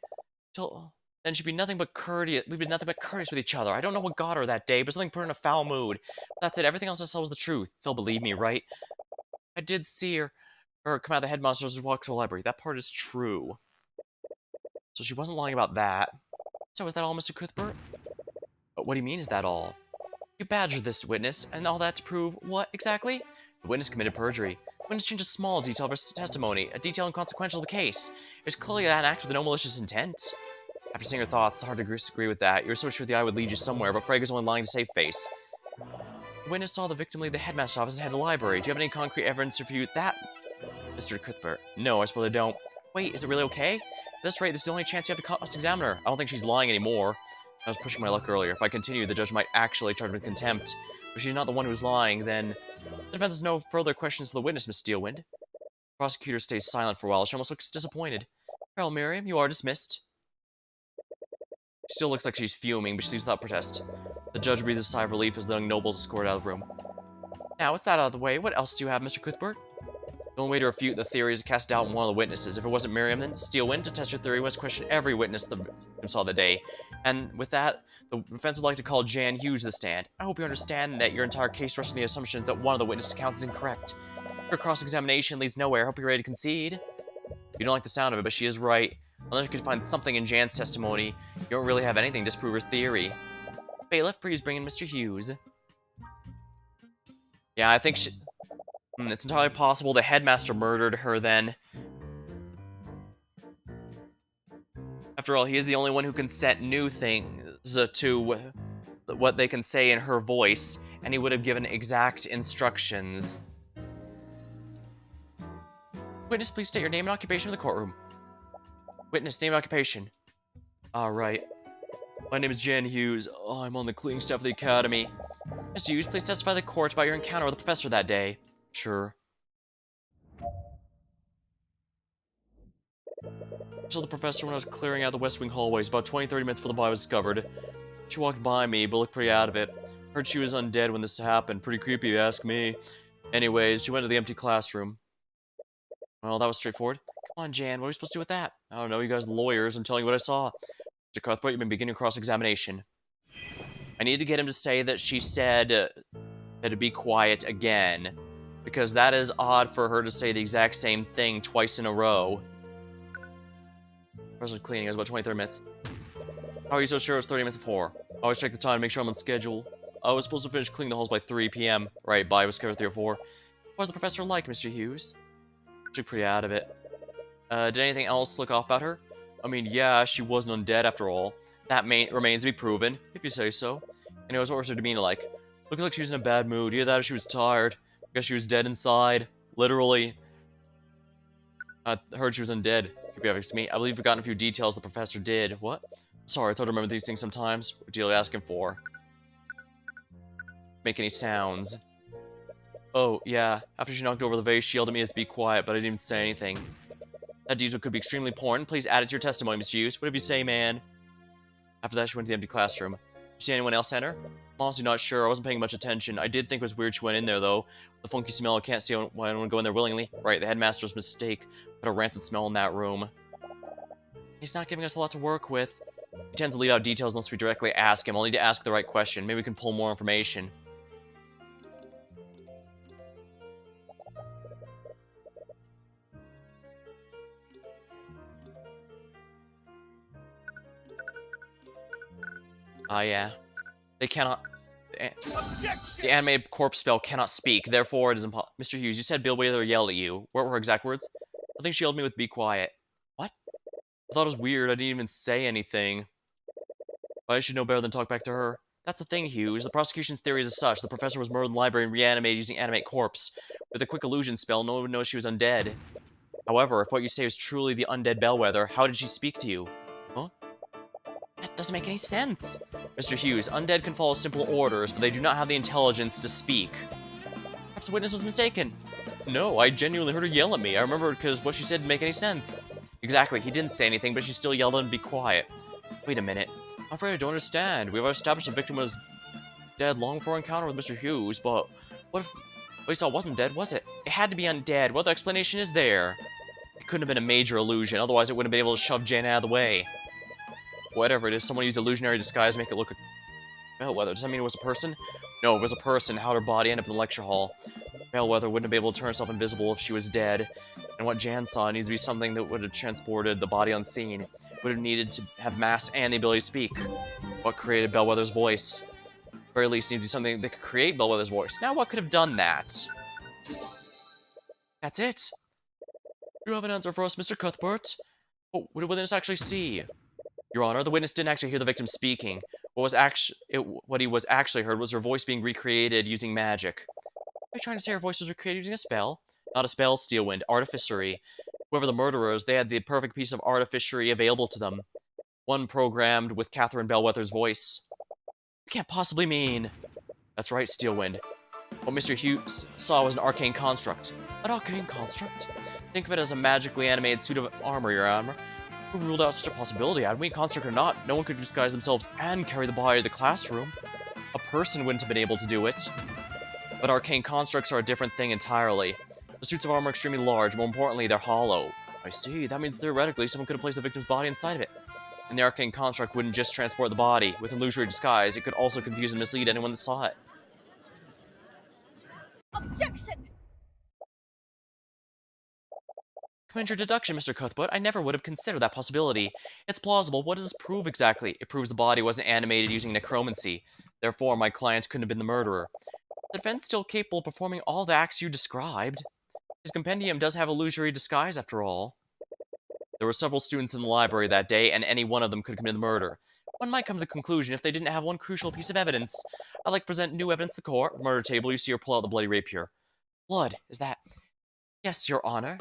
Then she'd be nothing but courteous. We'd be nothing but courteous with each other. I don't know what got her that day, but something put her in a foul mood. That's it. Everything else I saw was the truth. They'll believe me, right? I did see her come out of the headmaster's and walk to the library. That part is true. So she wasn't lying about that. So is that all, Mr. Cuthbert? But what do you mean, is that all? You badgered this witness, and all that to prove what, exactly? The witness committed perjury. The witness changed a small detail of her testimony, a detail inconsequential to the case. It was clearly that an act with no malicious intent. After seeing her thoughts, it's hard to disagree with that. You were so sure the eye would lead you somewhere, but Frege's only lying to save face. The witness saw the victim leave the headmaster's office and head to the library. Do you have any concrete evidence to refute that, Mr. Cuthbert? No, I suppose I don't. Wait, is it really okay? At this rate, this is the only chance you have to cross-examine her. I don't think she's lying anymore. I was pushing my luck earlier. If I continue, the judge might actually charge me with contempt. If she's not the one who's lying, then... The defense has no further questions for the witness, Miss Steelwind. The prosecutor stays silent for a while. She almost looks disappointed. Well, Miriam, you are dismissed. She still looks like she's fuming, but she leaves without protest. The judge breathes a sigh of relief as the young nobles escort out of the room. Now, with that out of the way, what else do you have, Mr. Cuthbert? The only way to refute the theory is to cast doubt on one of the witnesses. If it wasn't Miriam, then Steelwind, to test your theory, must question every witness the victim saw that day. And with that, the defense would like to call Jan Hughes to the stand. I hope you understand that your entire case rests on the assumption that one of the witness accounts is incorrect. Her cross-examination leads nowhere. I hope you're ready to concede. You don't like the sound of it, but she is right. Unless you can find something in Jan's testimony, you don't really have anything to disprove her theory. Bailiff, please bring in Mr. Hughes. Yeah, I think it's entirely possible the headmaster murdered her then. After all, he is the only one who can set new things to what they can say in her voice, and he would have given exact instructions. Witness, please state your name and occupation in the courtroom. Witness, name and occupation. Alright. My name is Jan Hughes. Oh, I'm on the cleaning staff of the academy. Mr. Hughes, please testify to the court about your encounter with the professor that day. Sure. I saw the professor when I was clearing out the West Wing hallways, about 20-30 minutes before the body was discovered. She walked by me, but looked pretty out of it. Heard she was undead when this happened. Pretty creepy, if you ask me. Anyways, she went to the empty classroom. Well, that was straightforward. Come on, Jan, what are we supposed to do with that? I don't know, you guys are lawyers. I'm telling you what I saw. Mr. Cuthbert, you've been beginning cross-examination. I need to get him to say that she said to be quiet again. Because that is odd for her to say the exact same thing twice in a row. Professor's cleaning, it was about 20-30 minutes. How are you so sure it was 30 minutes before? I always check the time to make sure I'm on schedule. I was supposed to finish cleaning the halls by 3 p.m. Right, but I was scheduled 3 or 4. What was the professor like, Mr. Hughes? She's pretty out of it. Did anything else look off about her? I mean, yeah, she wasn't undead after all. That remains to be proven, if you say so. Anyways, what was her demeanor like? Looked like she was in a bad mood. Either that or she was tired. I guess she was dead inside. Literally. I heard she was undead. Could be obvious to me. I believe I've gotten a few details the professor did. What? Sorry, I thought I remember these things sometimes. What deal are you asking for? Make any sounds. Oh, yeah. After she knocked over the vase, she yelled at me to be quiet, but I didn't even say anything. That detail could be extremely important. Please add it to your testimony, Mr. Hughes. Whatever you say, man. After that, she went to the empty classroom. Did you see anyone else enter? I'm honestly not sure. I wasn't paying much attention. I did think it was weird she went in there, though. The funky smell, I can't see why anyone would go in there willingly. Right, the headmaster's mistake. Put a rancid smell in that room. He's not giving us a lot to work with. He tends to leave out details unless we directly ask him. I'll need to ask the right question. Maybe we can pull more information. Ah, yeah. They cannot... The animated corpse spell cannot speak, therefore it is impossible. Mr. Hughes, you said Bellwether yelled at you. What were her exact words? I think she yelled at me with be quiet. What? I thought it was weird, I didn't even say anything. But I should know better than talk back to her. That's the thing, Hughes. The prosecution's theory is as such. The professor was murdered in the library and reanimated using animate corpse. With a quick illusion spell, no one would know she was undead. However, if what you say is truly the undead Bellwether, how did she speak to you? Huh? That doesn't make any sense. Mr. Hughes, undead can follow simple orders, but they do not have the intelligence to speak. Perhaps the witness was mistaken. No, I genuinely heard her yell at me. I remember because what she said didn't make any sense. Exactly, he didn't say anything, but she still yelled at him to be quiet. Wait a minute. I'm afraid I don't understand. We've established the victim was dead long before encounter with Mr. Hughes, but what if what he saw wasn't dead, was it? It had to be undead. What other explanation is there? It couldn't have been a major illusion, otherwise it wouldn't have been able to shove Jan out of the way. Whatever it is, someone used illusionary disguise to make it look like Bellwether. Does that mean it was a person? No, if it was a person, how'd her body end up in the lecture hall? Bellwether wouldn't have been able to turn herself invisible if she was dead. And what Jan saw needs to be something that would have transported the body unseen. Would have needed to have mass and the ability to speak. What created Bellwether's voice? At the very least, needs to be something that could create Bellwether's voice. Now, what could have done that? That's it. You have an answer for us, Mr. Cuthbert? What did the witness actually see? Your Honor, the witness didn't actually hear the victim speaking. What he was actually heard was her voice being recreated using magic. Are you trying to say her voice was recreated using a spell? Not a spell, Steelwind. Artificery. Whoever the murderers, they had the perfect piece of artificery available to them. One programmed with Catherine Bellwether's voice. You can't possibly mean... That's right, Steelwind. What Mr. Hughes saw was an arcane construct. An arcane construct? Think of it as a magically animated suit of armor, Your Honor. Who ruled out such a possibility? Had we construct or not, no one could disguise themselves and carry the body to the classroom. A person wouldn't have been able to do it. But arcane constructs are a different thing entirely. The suits of armor are extremely large, more importantly, they're hollow. I see, that means theoretically someone could have placed the victim's body inside of it. And the arcane construct wouldn't just transport the body. With illusory disguise, it could also confuse and mislead anyone that saw it. Objection! Commend your deduction, Mr. Cuthbert. I never would have considered that possibility. It's plausible. What does this prove exactly? It proves the body wasn't animated using necromancy. Therefore, my client couldn't have been the murderer. The defense still capable of performing all the acts you described. His compendium does have illusory disguise, after all. There were several students in the library that day, and any one of them could have committed the murder. One might come to the conclusion if they didn't have one crucial piece of evidence. I'd like to present new evidence to the court. Murder table, you see her pull out the bloody rapier. Blood, is that... Yes, Your Honor.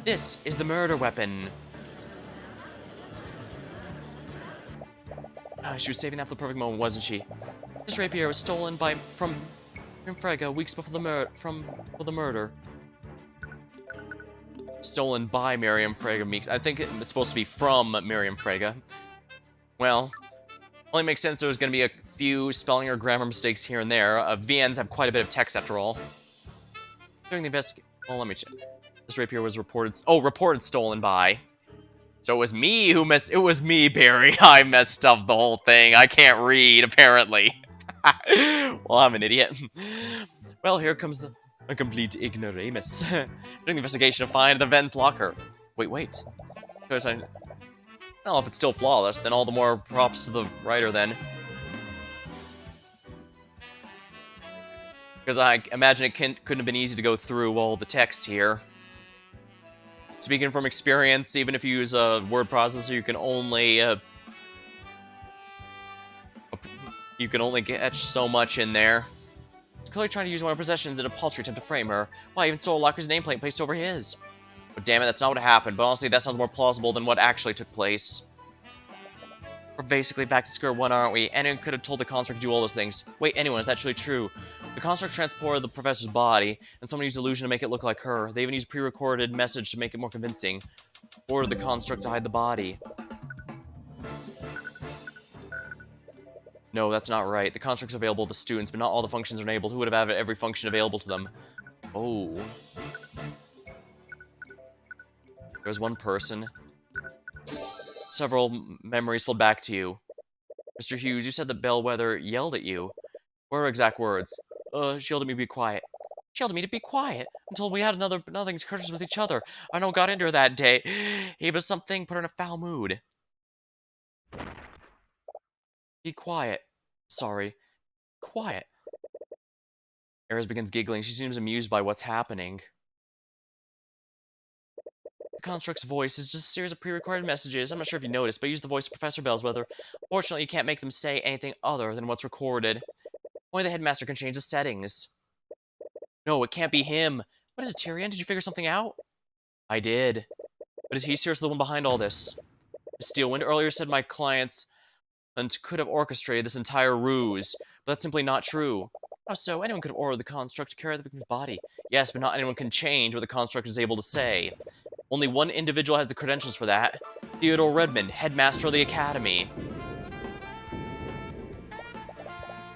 This is the murder weapon. She was saving that for the perfect moment, wasn't she? This rapier was stolen from Frega weeks before the murder. Stolen by Miriam Frega Meeks. I think it's supposed to be from Miriam Frega. Well, only makes sense there's going to be a few spelling or grammar mistakes here and there. VNs have quite a bit of text after all. During the investigation... Oh, let me check. This rapier was reported... Oh, reported stolen by... So it was me who messed... It was me, Barry. I messed up the whole thing. I can't read, apparently. Well, I'm an idiot. Well, here comes a complete ignoramus. During the investigation, to find the Ven's locker. Wait. Because I don't know if it's still flawless, then all the more props to the writer, then. Because I imagine it couldn't have been easy to go through all the text here. Speaking from experience, even if you use a word processor, you can only catch so much in there. Clearly trying to use one of her possessions in a paltry attempt to frame her. Why, even stole Locker's nameplate and placed over his. But damn it, that's not what happened. But honestly, that sounds more plausible than what actually took place. We're basically back to square one, aren't we? Anyone could have told the construct to do all those things. Wait, anyone, is that truly true? The construct transported the professor's body, and someone used illusion to make it look like her. They even used a pre-recorded message to make it more convincing. Ordered the construct to hide the body. No, that's not right. The construct's available to students, but not all the functions are enabled. Who would have had every function available to them? Oh. There's one person. Several memories flood back to you. Mr. Hughes, you said that Bellwether yelled at you. What were her exact words? She yelled at me to be quiet. She yelled at me to be quiet until we had nothing to curse with each other. I know got into her that day. He was something, put her in a foul mood. Be quiet. Sorry. Quiet. Eris begins giggling. She seems amused by what's happening. The construct's voice is just a series of pre-recorded messages. I'm not sure if you noticed, but I used the voice of Professor Bellwether. Fortunately, you can't make them say anything other than what's recorded. Only the headmaster can change the settings. No, it can't be him. What is it, Tyrion? Did you figure something out? I did. But is he seriously the one behind all this? Steelwind earlier said my clients could have orchestrated this entire ruse, but that's simply not true. How so? Anyone could have ordered the construct to carry the victim's body. Yes, but not anyone can change what the construct is able to say. Only one individual has the credentials for that. Theodore Redmond, headmaster of the academy.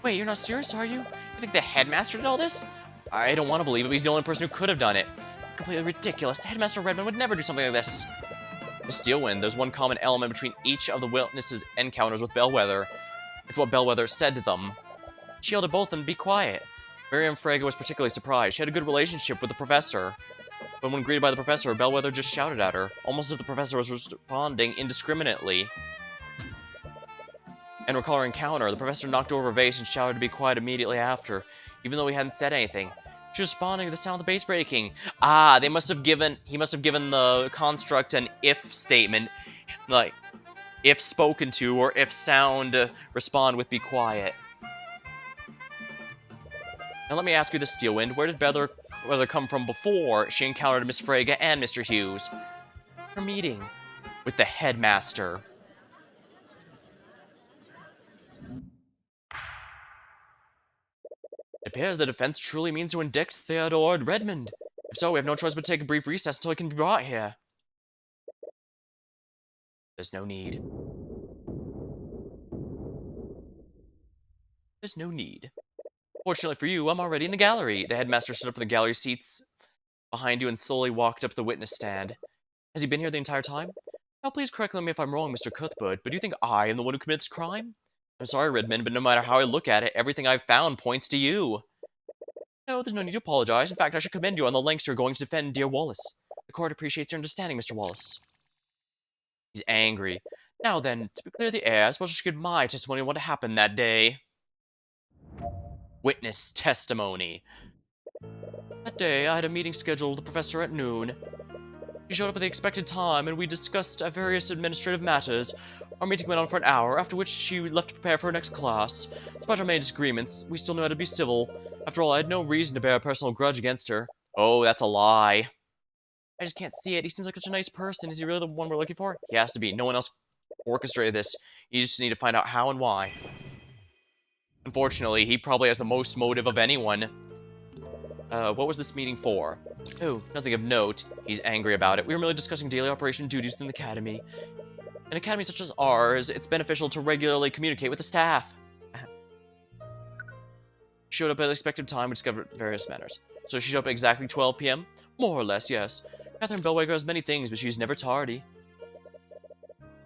Wait, you're not serious, are you? You think the headmaster did all this? I don't want to believe it, but he's the only person who could have done it. It's completely ridiculous. Headmaster Redmond would never do something like this. Miss Steelwind, there's one common element between each of the witnesses' encounters with Bellwether. It's what Bellwether said to them. She yelled at both of them to be quiet. Miriam Frege was particularly surprised. She had a good relationship with the professor. But when greeted by the professor, Bellwether just shouted at her, almost as if the professor was responding indiscriminately. And recall her encounter, the professor knocked over a vase and shouted to be quiet immediately after, even though he hadn't said anything. She was responding to the sound of the base breaking. Ah, he must have given the construct an if statement, like, if spoken to, or if sound, respond with be quiet. Now let me ask you this, Steelwind, where did Bellwether come from before she encountered Miss Frege and Mr. Hughes? Her meeting with the headmaster. It appears the defense truly means to indict Theodore Redmond. If so, we have no choice but to take a brief recess until he can be brought here. There's no need. There's no need. Fortunately for you, I'm already in the gallery. The headmaster stood up in the gallery seats behind you and slowly walked up to the witness stand. Has he been here the entire time? Now please correct me if I'm wrong, Mr. Cuthbert, but do you think I am the one who commits crime? I'm sorry, Redmond, but no matter how I look at it, everything I've found points to you. No, there's no need to apologize. In fact, I should commend you on the lengths you're going to defend dear Wallace. The court appreciates your understanding, Mr. Wallace. He's angry. Now then, to clear the air, I suppose I should give my testimony on what happened that day. Witness testimony. That day, I had a meeting scheduled with the professor at noon. She showed up at the expected time, and we discussed various administrative matters. Our meeting went on for an hour, after which she left to prepare for her next class. Despite our many disagreements, we still knew how to be civil. After all, I had no reason to bear a personal grudge against her. Oh, that's a lie. I just can't see it. He seems like such a nice person. Is he really the one we're looking for? He has to be. No one else orchestrated this. You just need to find out how and why. Unfortunately, he probably has the most motive of anyone. What was this meeting for? Oh, nothing of note. He's angry about it. We were merely discussing daily operation duties within the academy. In an academy such as ours, it's beneficial to regularly communicate with the staff. Showed up at the expected time and discovered various matters. So she showed up at exactly 12 p.m.? More or less, yes. Catherine Bellwether has many things, but she's never tardy.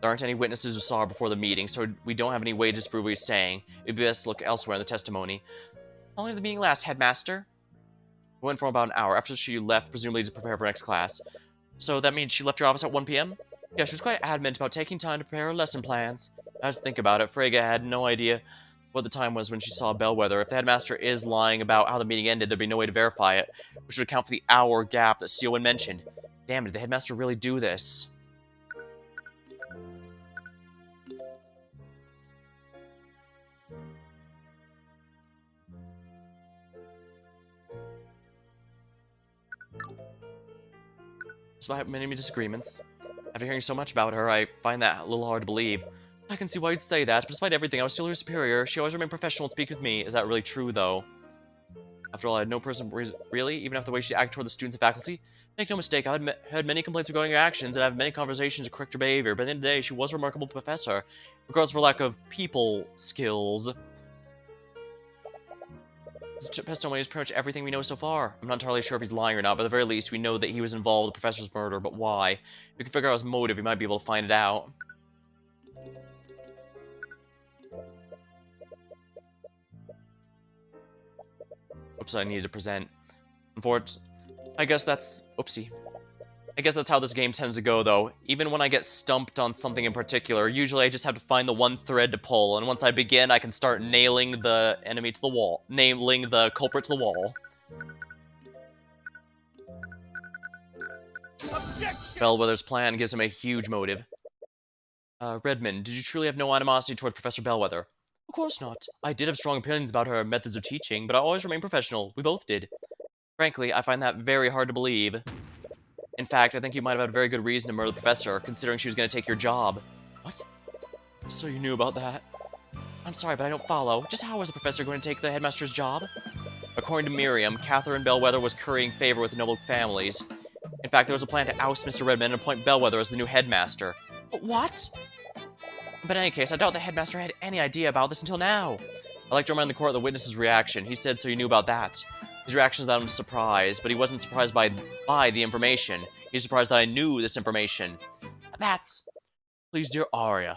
There aren't any witnesses who saw her before the meeting, so we don't have any way to disprove what he's saying. It'd be best to look elsewhere in the testimony. How long did the meeting last, Headmaster? It went for about an hour, after she left, presumably to prepare for next class. So that means she left her office at 1 p.m.? Yeah, she was quite adamant about taking time to prepare her lesson plans. I just think about it, Frege had no idea what the time was when she saw Bellwether. If the headmaster is lying about how the meeting ended, there'd be no way to verify it, which would account for the hour gap that Steelwind mentioned. Damn, did the headmaster really do this? Despite many disagreements, after hearing so much about her, I find that a little hard to believe. I can see why you'd say that, but despite everything, I was still her superior. She always remained professional and speak with me. Is that really true, though? After all, I had no person really, even after the way she acted toward the students and faculty. Make no mistake, I had heard many complaints regarding her actions, and I have many conversations to correct her behavior, but at the end of the day, she was a remarkable professor, regardless of her lack of people skills. His testimony is pretty much everything we know so far. I'm not entirely sure if he's lying or not, but at the very least, we know that he was involved in the professor's murder, but why? If we can figure out his motive, we might be able to find it out. Oops, I needed to present. Unfortunately, I guess that's... Oopsie. I guess that's how this game tends to go, though. Even when I get stumped on something in particular, usually I just have to find the one thread to pull, and once I begin, I can start nailing the enemy to the wall. Nailing the culprit to the wall. Objection! Bellwether's plan gives him a huge motive. Redmond, did you truly have no animosity toward Professor Bellwether? Of course not. I did have strong opinions about her methods of teaching, but I always remained professional. We both did. Frankly, I find that very hard to believe. In fact, I think you might have had a very good reason to murder the professor, considering she was going to take your job. What? So you knew about that? I'm sorry, but I don't follow. Just how was the professor going to take the headmaster's job? According to Miriam, Catherine Bellwether was currying favor with the noble families. In fact, there was a plan to oust Mr. Redmond and appoint Bellwether as the new headmaster. What? But in any case, I doubt the headmaster had any idea about this until now. I'd like to remind the court of the witness's reaction. He said so you knew about that. His reaction is that I'm surprised, but he wasn't surprised by the information. He's surprised that I knew this information. That's... Please, dear Arya.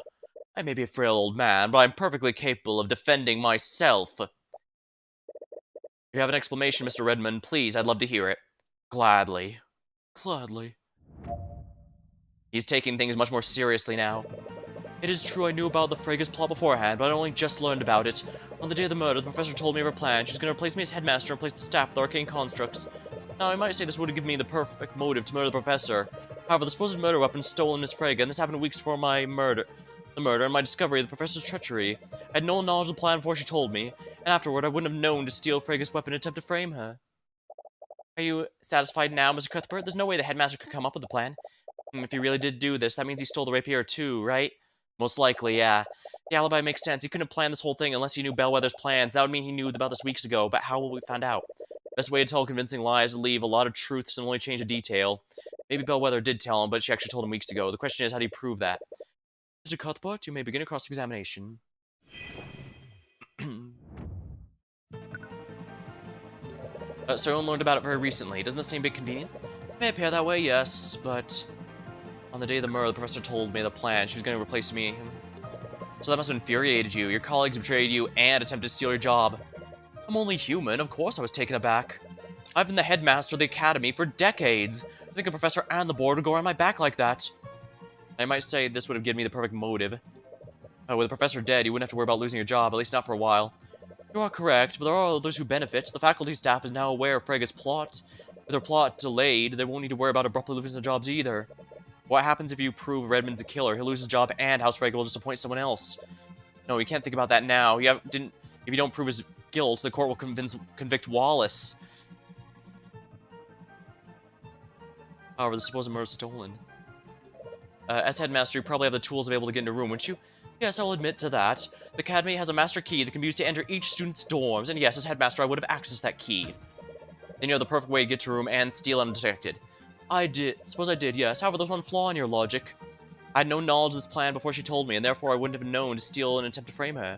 I may be a frail old man, but I'm perfectly capable of defending myself. If you have an explanation, Mr. Redmond, please, I'd love to hear it. Gladly. Gladly. He's taking things much more seriously now. It is true I knew about the Frega's plot beforehand, but I only just learned about it. On the day of the murder, the professor told me of her plan. She was going to replace me as headmaster and replace the staff with arcane constructs. Now, I might say this would have given me the perfect motive to murder the professor. However, the supposed murder weapon stolen Miss Frega, and this happened weeks before the murder and my discovery of the professor's treachery. I had no knowledge of the plan before she told me, and afterward I wouldn't have known to steal Frega's weapon and attempt to frame her. Are you satisfied now, Mr. Cuthbert? There's no way the headmaster could come up with a plan. If he really did do this, that means he stole the rapier too, right? Most likely, yeah. The alibi makes sense. He couldn't have planned this whole thing unless he knew Bellwether's plans. That would mean he knew about this weeks ago, but how will we find out? Best way to tell convincing lies is to leave a lot of truths and only change a detail. Maybe Bellwether did tell him, but she actually told him weeks ago. The question is, how do you prove that? Mr. Cuthbert, you may begin your cross-examination. So I only learned about it very recently. Doesn't that seem a bit convenient? May appear that way, yes, but... On the day of the murder, the professor told me the plan. She was going to replace me. So that must have infuriated you. Your colleagues betrayed you and attempted to steal your job. I'm only human. Of course I was taken aback. I've been the headmaster of the academy for decades. I think the professor and the board would go on my back like that. I might say this would have given me the perfect motive. With the professor dead, you wouldn't have to worry about losing your job, at least not for a while. You are correct, but there are others who benefit. The faculty staff is now aware of Frega's plot. With their plot delayed, they won't need to worry about abruptly losing their jobs either. What happens if you prove Redmond's a killer? He'll lose his job and House Frega will just appoint someone else. No, you can't think about that now. If you don't prove his guilt, the court will convict Wallace. However, the supposed murder is stolen. As headmaster, you probably have the tools available to get into a room, wouldn't you? Yes, I'll admit to that. The academy has a master key that can be used to enter each student's dorms, and yes, as headmaster, I would have accessed that key. Then you know the perfect way to get to a room and steal undetected. Suppose I did, yes. However, there's one flaw in your logic. I had no knowledge of this plan before she told me, and therefore I wouldn't have known to steal and attempt to frame her.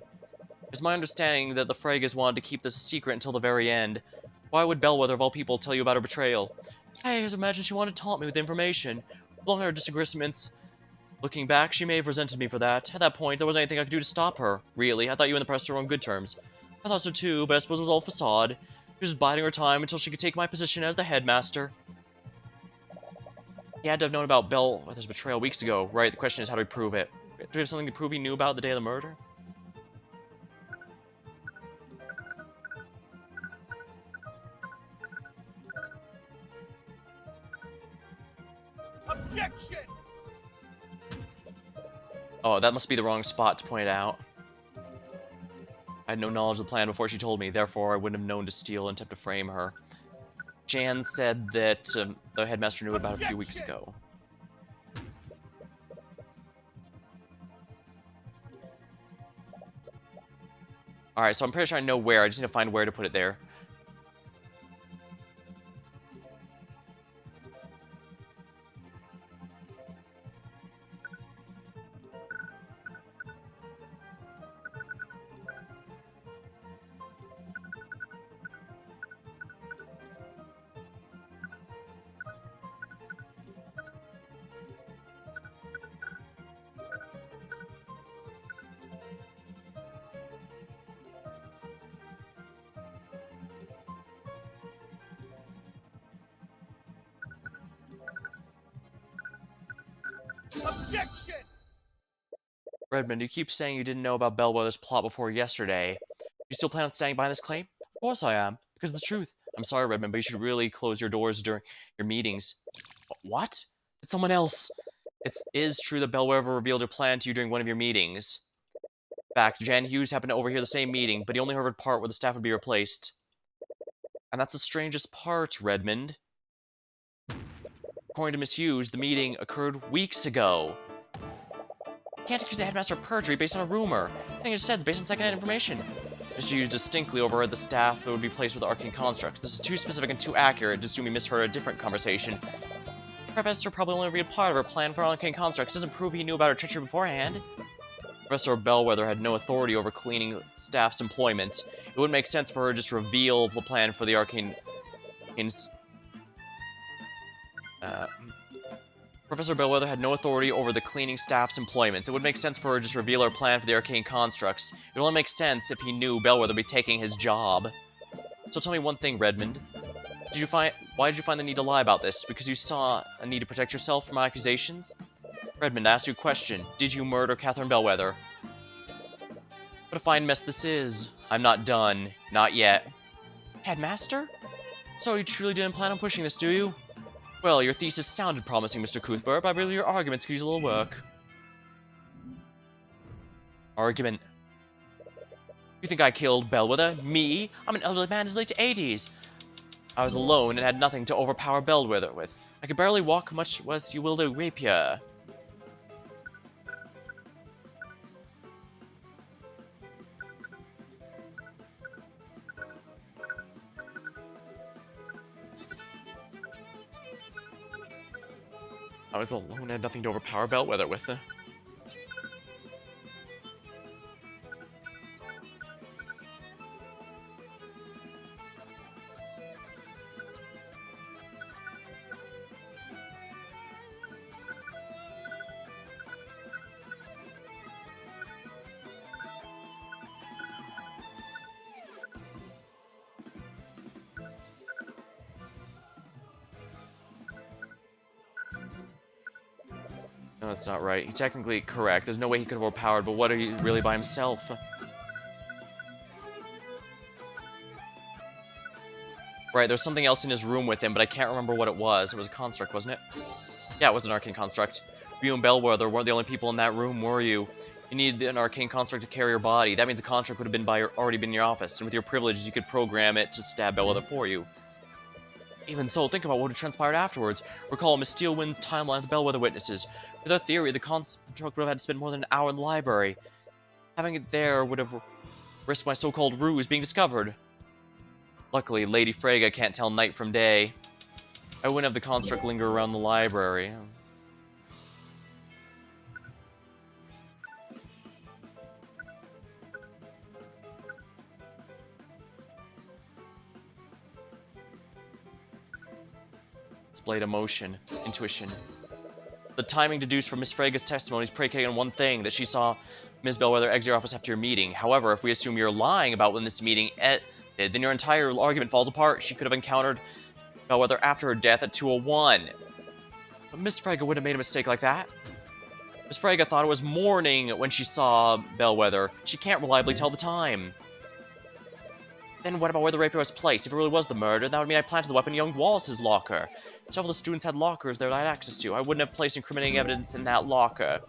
It's my understanding that the Fregas wanted to keep this secret until the very end. Why would Bellwether, of all people, tell you about her betrayal? Hey, just imagine she wanted to taunt me with information. With all her disagreements, looking back, she may have resented me for that. At that point, there wasn't anything I could do to stop her. Really, I thought you and the professor were on good terms. I thought so too, but I suppose it was all facade. She was just biding her time until she could take my position as the headmaster. He had to have known about Bellwether's betrayal weeks ago, right? The question is, how do we prove it? Do we have something to prove he knew about the day of the murder? Objection! Oh, that must be the wrong spot to point out. I had no knowledge of the plan before she told me, therefore I wouldn't have known to steal and attempt to frame her. Jan said that the headmaster knew about it a few weeks ago. Alright, so I'm pretty sure I know where. I just need to find where to put it there. Objection! Redmond, you keep saying you didn't know about Bellwether's plot before yesterday. You still plan on standing by this claim? Of course I am, because of the truth. I'm sorry, Redmond, but you should really close your doors during your meetings. What? It's someone else. It is true that Bellwether revealed her plan to you during one of your meetings. In fact, Jan Hughes happened to overhear the same meeting, but he only heard the part where the staff would be replaced. And that's the strangest part, Redmond. According to Miss Hughes, the meeting occurred weeks ago. You can't accuse the headmaster of perjury based on a rumor. Everything you just said is based on second-hand information. Mr. Hughes distinctly overheard the staff that would be placed with arcane constructs. This is too specific and too accurate to assume he misheard a different conversation. The professor probably only read part of her plan for arcane constructs. Doesn't prove he knew about her treachery beforehand. Professor Bellwether had no authority over cleaning staff's employment. It wouldn't make sense for her to just reveal the plan for the arcane... Professor Bellwether had no authority over the cleaning staff's employments. It would make sense for her to just reveal her plan for the arcane constructs. It would only make sense if he knew Bellwether would be taking his job. So tell me one thing, Redmond. Why did you find the need to lie about this? Because you saw a need to protect yourself from accusations? Redmond, I asked you a question. Did you murder Catherine Bellwether? What a fine mess this is. I'm not done. Not yet. Headmaster? So you truly didn't plan on pushing this, do you? Well, your thesis sounded promising, Mr. Cuthbert, but I believe your arguments could use a little work. Argument. You think I killed Bellwether? Me? I'm an elderly man in his late 80s. I was alone and had nothing to overpower Bellwether with. I could barely walk, much less you wield a rapier. I was alone and had nothing to overpower Bellwether with. No, that's not right. He's technically correct. There's no way he could have overpowered, but what are you really by himself? Right, there's something else in his room with him, but I can't remember what it was. It was a construct, wasn't it? Yeah, it was an arcane construct. You and Bellwether weren't the only people in that room, were you? You needed an arcane construct to carry your body. That means the construct would have been already been in your office, and with your privileges, you could program it to stab Bellwether for you. Even so, think about what would have transpired afterwards. Recall Miss Steelwind's timeline of the Bellwether witnesses. With her theory, the construct would have had to spend more than an hour in the library. Having it there would have risked my so-called ruse being discovered. Luckily, Lady Freyga can't tell night from day. I wouldn't have the construct linger around the library. Displayed emotion, intuition. The timing deduced from Miss Freyga's testimony is predicated on one thing, that she saw Ms. Bellwether exit your office after your meeting. However, if we assume you're lying about when this meeting ended, then your entire argument falls apart. She could have encountered Bellwether after her death at 2:01. But Miss Freyga wouldn't have made a mistake like that. Miss Freyga thought it was morning when she saw Bellwether. She can't reliably tell the time. Then what about where the rapier was placed? If it really was the murder, that would mean I planted the weapon in young Wallace's locker. Several of the students had lockers there that I had access to. I wouldn't have placed incriminating evidence in that locker.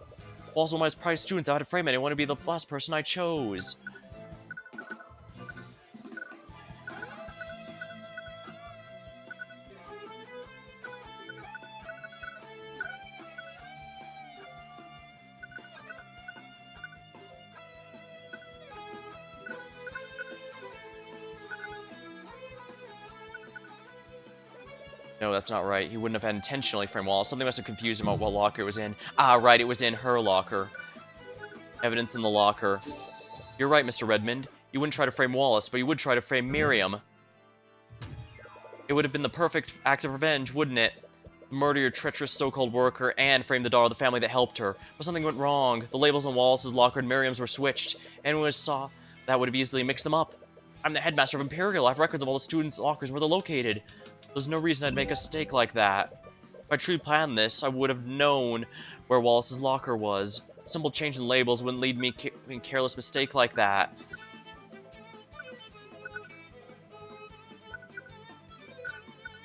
Wallace was one of my most prized students. I had to frame it. I want to be the last person I chose. No, that's not right. He wouldn't have had intentionally framed Wallace. Something must have confused him about what locker it was in. Ah, right, it was in her locker. Evidence in the locker. You're right, Mr. Redmond. You wouldn't try to frame Wallace, but you would try to frame Miriam. It would have been the perfect act of revenge, wouldn't it? Murder your treacherous so-called worker and frame the daughter of the family that helped her. But something went wrong. The labels on Wallace's locker and Miriam's were switched. Anyone who saw that would have easily mixed them up. I'm the headmaster of Imperial. I have records of all the students' lockers where they're located. There's no reason I'd make a mistake like that. If I truly planned this, I would have known where Wallace's locker was. A simple change in labels wouldn't lead me to a careless mistake like that.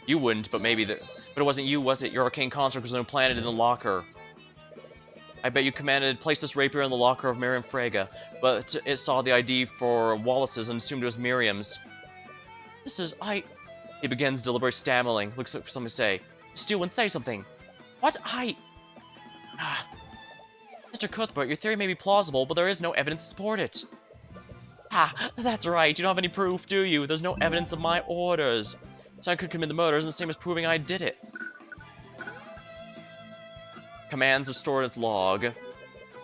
You wouldn't, but maybe but it wasn't you, was it? Your arcane construct was implanted in the locker. I bet you commanded place this rapier in the locker of Miriam Freyga, but it saw the ID for Wallace's and assumed it was Miriam's. He begins deliberate stammering, looks for something to say. Steelwind, say something. What? Mr. Cuthbert, your theory may be plausible, but there is no evidence to support it. That's right. You don't have any proof, do you? There's no evidence of my orders. So I could commit the murder isn't the same as proving I did it. Commands are stored in its log.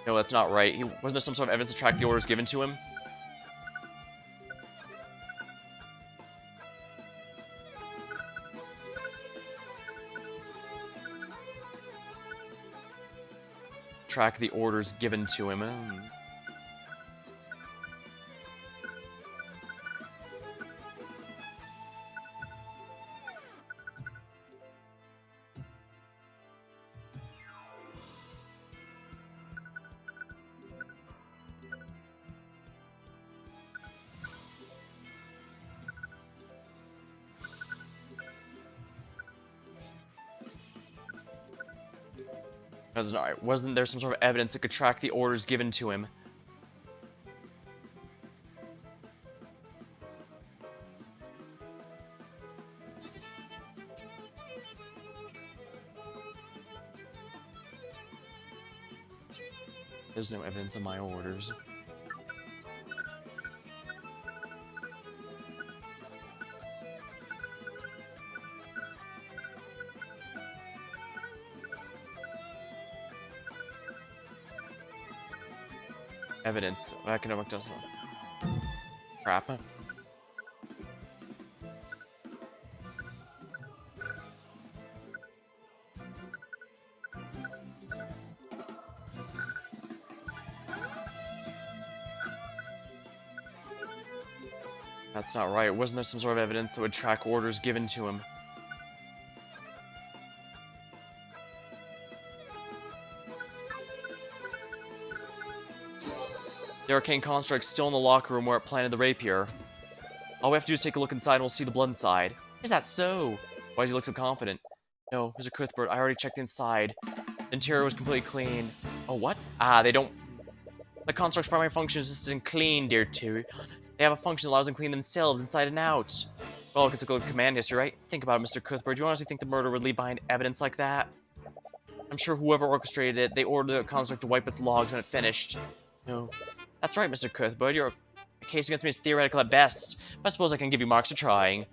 No, that's not right. Wasn't there some sort of evidence to track the orders given to him? Track the orders given to him. Wasn't there some sort of evidence that could track the orders given to him? There's no evidence of my orders. Evidence. Academic doesn't. Crap. That's not right. Wasn't there some sort of evidence that would track orders given to him? The arcane construct's still in the locker room where it planted the rapier. All we have to do is take a look inside and we'll see the blood inside. Is that so? Why does he look so confident? No, Mr. Cuthbert, I already checked inside. The interior was completely clean. Oh, what? Ah, they don't... The construct's primary function is just to clean, dear Tyrion. They have a function that allows them to clean themselves inside and out. Well, it's a good command history, right? Think about it, Mr. Cuthbert. Do you honestly think the murderer would leave behind evidence like that? I'm sure whoever orchestrated it, they ordered the construct to wipe its logs when it finished. No. That's right, Mr. Cuthbert. Your case against me is theoretical at best, but I suppose I can give you marks for trying.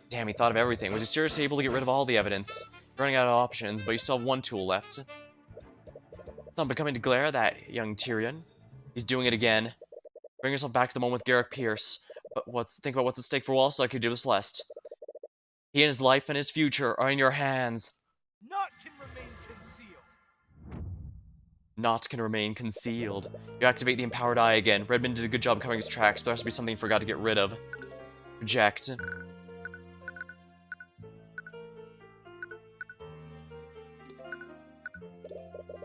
Damn, he thought of everything. Was he seriously able to get rid of all the evidence? You're running out of options, but you still have one tool left. It's not becoming to glare, that young Tyrion. He's doing it again. Bring yourself back to the moment with Garrick Pierce. But think about what's at stake for Walsall like you do with Celeste. He and his life and his future are in your hands. Not can remain concealed. Not can remain concealed. You activate the empowered eye again. Redmond did a good job covering his tracks, but there has to be something he forgot to get rid of. Reject.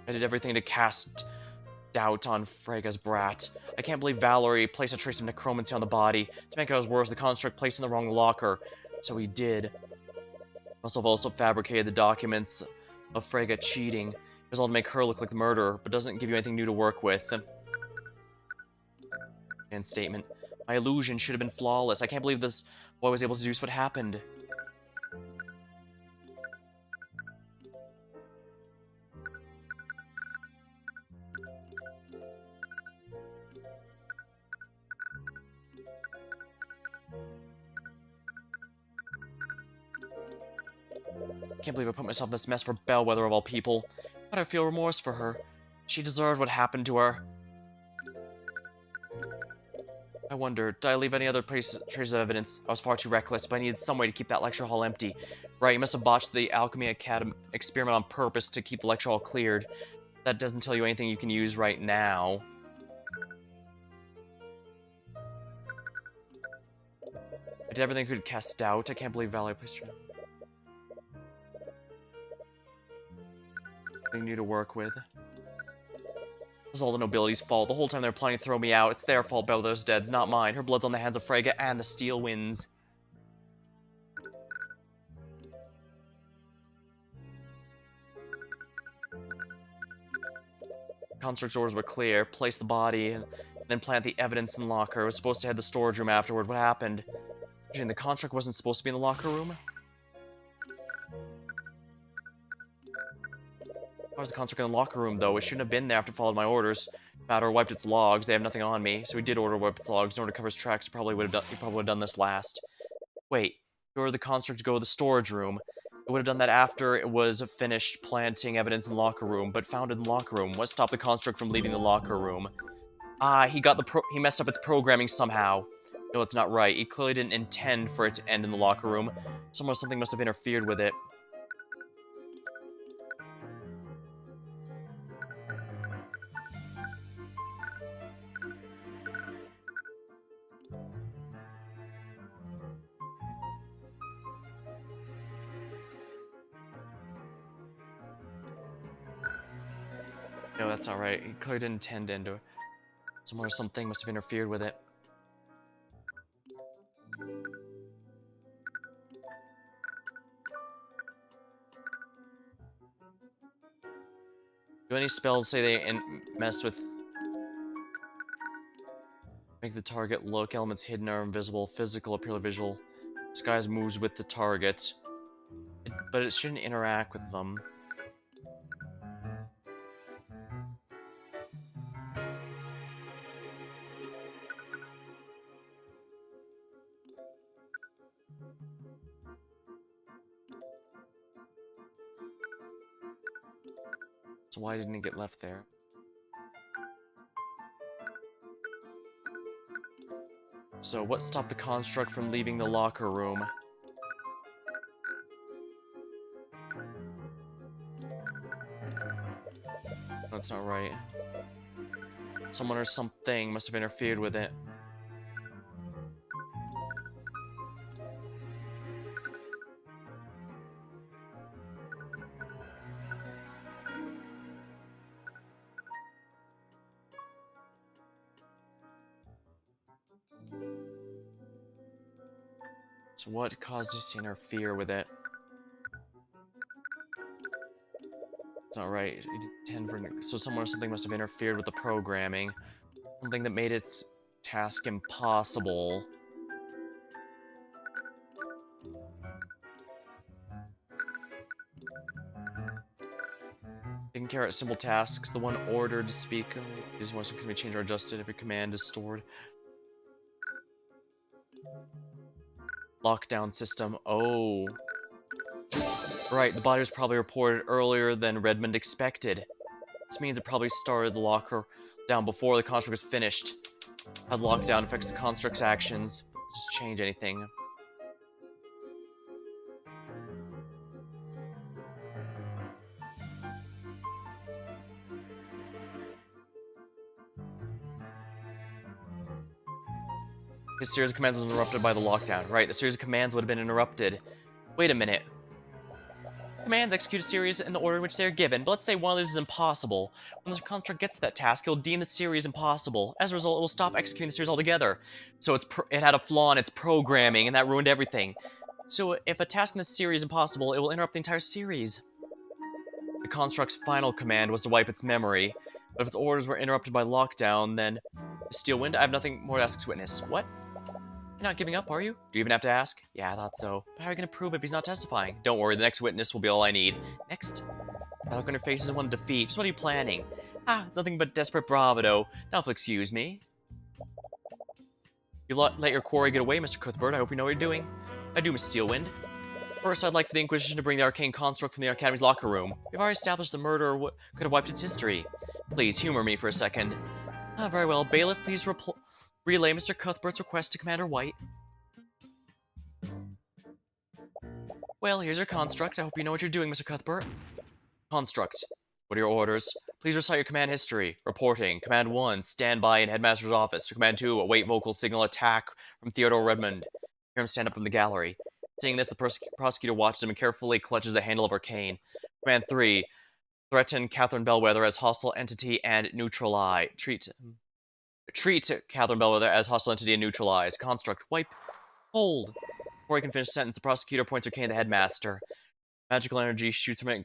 I did everything to cast doubt on Frega's brat. I can't believe Valerie placed a trace of necromancy on the body. To make it worse, the construct placed in the wrong locker. So he did. Must have also fabricated the documents of Frega cheating. It was all to make her look like the murderer, but doesn't give you anything new to work with. And statement. My illusion should have been flawless. I can't believe this boy was able to deduce what happened. I can't believe I put myself in this mess for Bellwether of all people. But I feel remorse for her. She deserved what happened to her. I wonder, did I leave any other traces of evidence? I was far too reckless, but I needed some way to keep that lecture hall empty. Right, you must have botched the Alchemy Academy experiment on purpose to keep the lecture hall cleared. That doesn't tell you anything you can use right now. I did everything I could cast doubt. I can't believe Valerie placed her. Nothing new to work with. This is all the nobility's fault. The whole time they're planning to throw me out. It's their fault Bellwether's dead, it's not mine. Her blood's on the hands of Frega and the Steel Winds. Construct's orders were clear. Place the body, and then plant the evidence in the locker. I was supposed to head to the storage room afterward. What happened? The construct wasn't supposed to be in the locker room? Why was the construct in the locker room, though? It shouldn't have been there after followed my orders. Matter wiped its logs. They have nothing on me, so he did order wipe its logs in order to cover his tracks. He probably would have done this last. Wait, he ordered the construct to go to the storage room. It would have done that after it was finished planting evidence in the locker room, but found it in the locker room. What stopped the construct from leaving the locker room? Ah, he messed up its programming somehow. No, it's not right. He clearly didn't intend for it to end in the locker room. Something must have interfered with it. No, that's not right. He clearly didn't intend to enter. Something must have interfered with it. Do any spells say they mess with... Make the target look, elements hidden or invisible, physical or purely visual. Disguise moves with the target. But it shouldn't interact with them. So why didn't it get left there? So what stopped the construct from leaving the locker room? That's not right. Someone or something must have interfered with it. So what caused us to interfere with it? It's not right. It intend for, so someone or something must have interfered with the programming. Something that made its task impossible. Taking care of simple tasks. The one ordered to speak is one that can be changed or adjusted. Every command is stored. Lockdown system. Oh. Right, the body was probably reported earlier than Redmond expected. This means it probably started the locker down before the construct was finished. How the lockdown affects the construct's actions. Does it change anything? His series of commands was interrupted by the lockdown. Right, the series of commands would have been interrupted. Wait a minute. Commands execute a series in the order in which they are given, but let's say one of these is impossible. When the construct gets to that task, it will deem the series impossible. As a result, it will stop executing the series altogether. So it had a flaw in its programming, and that ruined everything. So if a task in the series is impossible, it will interrupt the entire series. The construct's final command was to wipe its memory, but if its orders were interrupted by lockdown, then... Steelwind, I have nothing more to ask this witness. What? You're not giving up, are you? Do you even have to ask? Yeah, I thought so. But how are you going to prove if he's not testifying? Don't worry, the next witness will be all I need. Next? That look on your face is one of defeat. Just what are you planning? Ah, it's nothing but desperate bravado. Now if you'll excuse me. You let your quarry get away, Mr. Cuthbert. I hope you know what you're doing. I do, Miss Steelwind. First, I'd like for the Inquisition to bring the arcane construct from the Academy's locker room. We've already established the murderer could have wiped its history. Please, humor me for a second. Ah, very well. Bailiff, please relay Mr. Cuthbert's request to Commander White. Well, here's your construct. I hope you know what you're doing, Mr. Cuthbert. Construct. What are your orders? Please recite your command history. Reporting. Command 1, stand by in Headmaster's office. Command 2, await vocal signal attack from Theodore Redmond. Hear him stand up from the gallery. Seeing this, the prosecutor watches him and carefully clutches the handle of Arcane. Command 3, threaten Catherine Bellwether as hostile entity and neutralize. Treat Catherine Bellwether as hostile entity and neutralize. Construct. Wipe. Hold. Before he can finish the sentence, the prosecutor points Arcane at the headmaster. Magical energy shoots from it and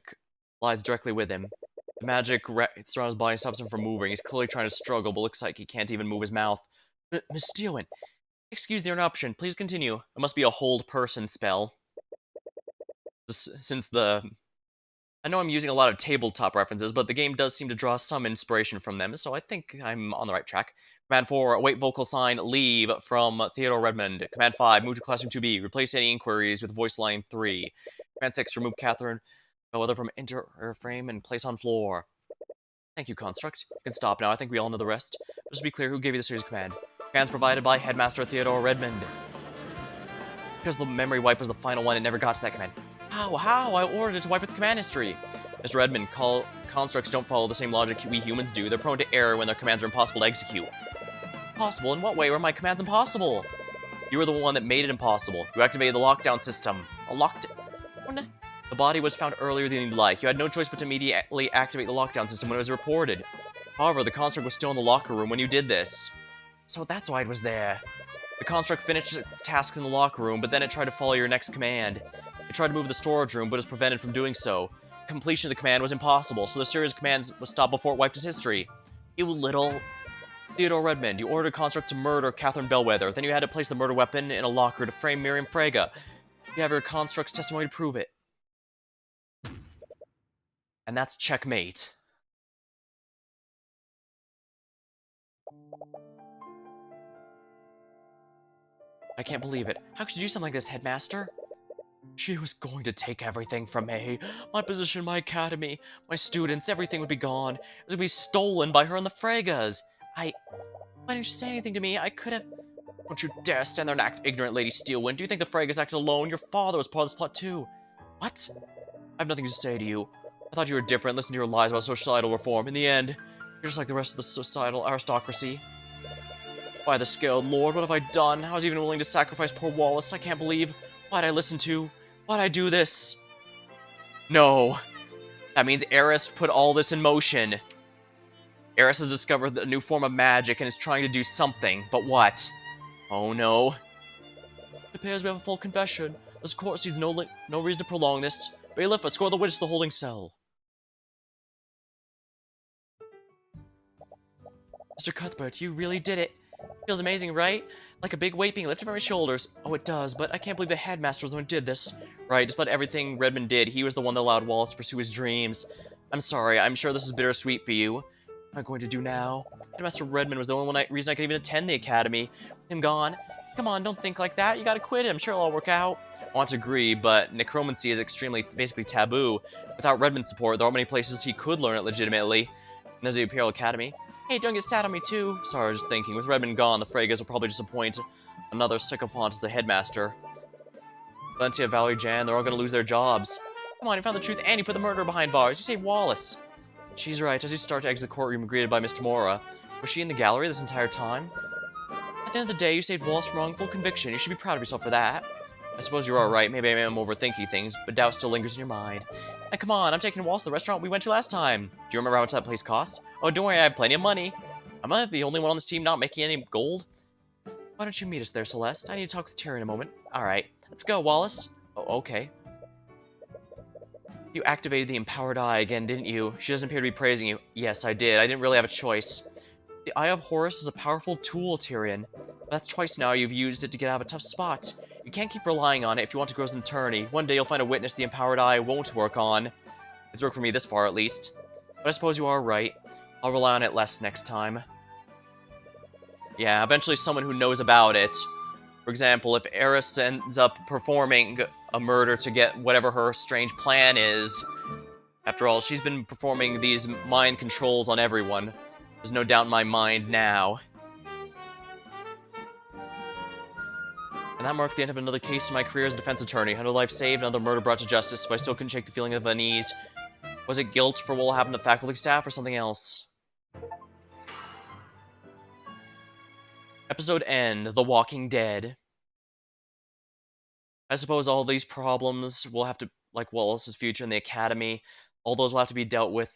collides directly with him. The magic surrounds his body and stops him from moving. He's clearly trying to struggle, but looks like he can't even move his mouth. Miss Steelwind, excuse the interruption. Please continue. It must be a hold person spell. Since I know I'm using a lot of tabletop references, but the game does seem to draw some inspiration from them, so I think I'm on the right track. Command 4, await vocal sign, leave from Theodore Redmond. Command 5, move to Classroom 2B, replace any inquiries with voice line 3. Command 6, remove Catherine Bellwether from frame and place on floor. Thank you, Construct. You can stop now, I think we all know the rest. Just to be clear, who gave you the series command? Commands provided by Headmaster Theodore Redmond. Because the memory wipe was the final one, it never got to that command. How? I ordered it to wipe its command history. Mr. Redmond, constructs don't follow the same logic we humans do. They're prone to error when their commands are impossible to execute. Impossible? In what way were my commands impossible? You were the one that made it impossible. You activated the lockdown system. The body was found earlier than you'd like. You had no choice but to immediately activate the lockdown system when it was reported. However, the construct was still in the locker room when you did this. So that's why it was there. The construct finished its tasks in the locker room, but then it tried to follow your next command. It tried to move to the storage room, but was prevented from doing so. Completion of the command was impossible, so the series of commands was stopped before it wiped its history. You little... Theodore Redmond, you ordered Construct to murder Catherine Bellwether, then you had to place the murder weapon in a locker to frame Miriam Frege. You have your Construct's testimony to prove it. And that's checkmate. I can't believe it. How could you do something like this, Headmaster? She was going to take everything from me. My position, my academy, my students, everything would be gone. It was going to be stolen by her and the Fregas. Why didn't you say anything to me? I could have... Don't you dare stand there and act ignorant, Lady Steelwind. Do you think the Fregas acted alone? Your father was part of this plot too. What? I have nothing to say to you. I thought you were different. Listen to your lies about societal reform. In the end, you're just like the rest of the societal aristocracy. By the scaled lord, what have I done? I was even willing to sacrifice poor Wallace. I can't believe. Why'd I listen to? Why'd I do this? No. That means Eris put all this in motion. Eris has discovered a new form of magic and is trying to do something. But what? Oh no. It appears we have a full confession. This court sees no reason to prolong this. Bailiff, escort the witness to the holding cell. Mr. Cuthbert, you really did it. Feels amazing, right? Like a big weight being lifted from his shoulders. Oh, it does, but I can't believe the headmaster was the one who did this. Right, despite everything Redmond did, he was the one that allowed Wallace to pursue his dreams. I'm sorry, I'm sure this is bittersweet for you. What am I going to do now? Headmaster Redmond was the only reason I could even attend the academy. With him gone. Come on, don't think like that. You gotta quit it. I'm sure it'll all work out. I want to agree, but necromancy is basically taboo. Without Redmond's support, there aren't many places he could learn it legitimately. And there's the Imperial Academy. Hey, don't get sad on me too. Sorry, I was just thinking. With Redmond gone, the Fregas will probably just appoint another sycophant as the headmaster. Valentia, Valerie, Jan, they're all gonna lose their jobs. Come on, you found the truth and you put the murderer behind bars. You saved Wallace. She's right. As you start to exit the courtroom, greeted by Miss Tamora. Was she in the gallery this entire time? At the end of the day, you saved Wallace from wrongful conviction. You should be proud of yourself for that. I suppose you're alright. Maybe I am overthinking things, but doubt still lingers in your mind. And come on, I'm taking Wallace to the restaurant we went to last time. Do you remember how much that place cost? Oh, don't worry, I have plenty of money. Am I the only one on this team not making any gold? Why don't you meet us there, Celeste? I need to talk with Tyrion in a moment. Alright, let's go, Wallace. Oh, okay. You activated the Empowered Eye again, didn't you? She doesn't appear to be praising you. Yes, I did. I didn't really have a choice. The Eye of Horus is a powerful tool, Tyrion. That's twice now you've used it to get out of a tough spot. You can't keep relying on it if you want to grow as an attorney. One day you'll find a witness the Empowered Eye won't work on. It's worked for me this far, at least. But I suppose you are right. I'll rely on it less next time. Yeah, eventually someone who knows about it. For example, if Eris ends up performing a murder to get whatever her strange plan is. After all, she's been performing these mind controls on everyone. There's no doubt in my mind now. And that marked the end of another case in my career as a defense attorney. Another life saved, another murder brought to justice, but I still couldn't shake the feeling of unease. Was it guilt for what will happen to faculty staff or something else? Episode end, The Walking Dead. I suppose all these problems will have to, like Wallace's future in the academy, all those will have to be dealt with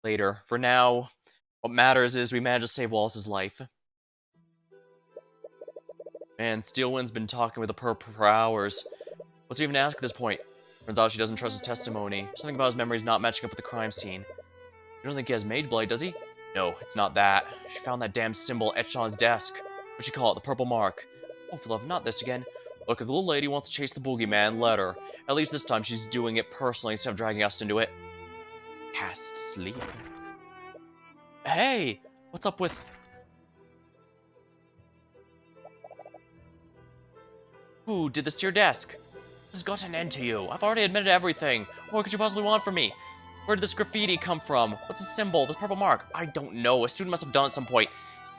later. For now, what matters is we managed to save Wallace's life. Man, Steelwind's been talking with the perp for hours. What's he even ask at this point? Turns out she doesn't trust his testimony. Something about his memories not matching up with the crime scene. You don't think he has mage blade, does he? No, it's not that. She found that damn symbol etched on his desk. What'd she call it? The purple mark. Oh, for love, not this again. Look, if the little lady wants to chase the boogeyman, let her. At least this time she's doing it personally instead of dragging us into it. Cast sleep. Hey! What's up with... Who did this to your desk? What's got an end to you? I've already admitted everything. What could you possibly want from me? Where did this graffiti come from? What's the symbol? This purple mark? I don't know. A student must have done it at some point.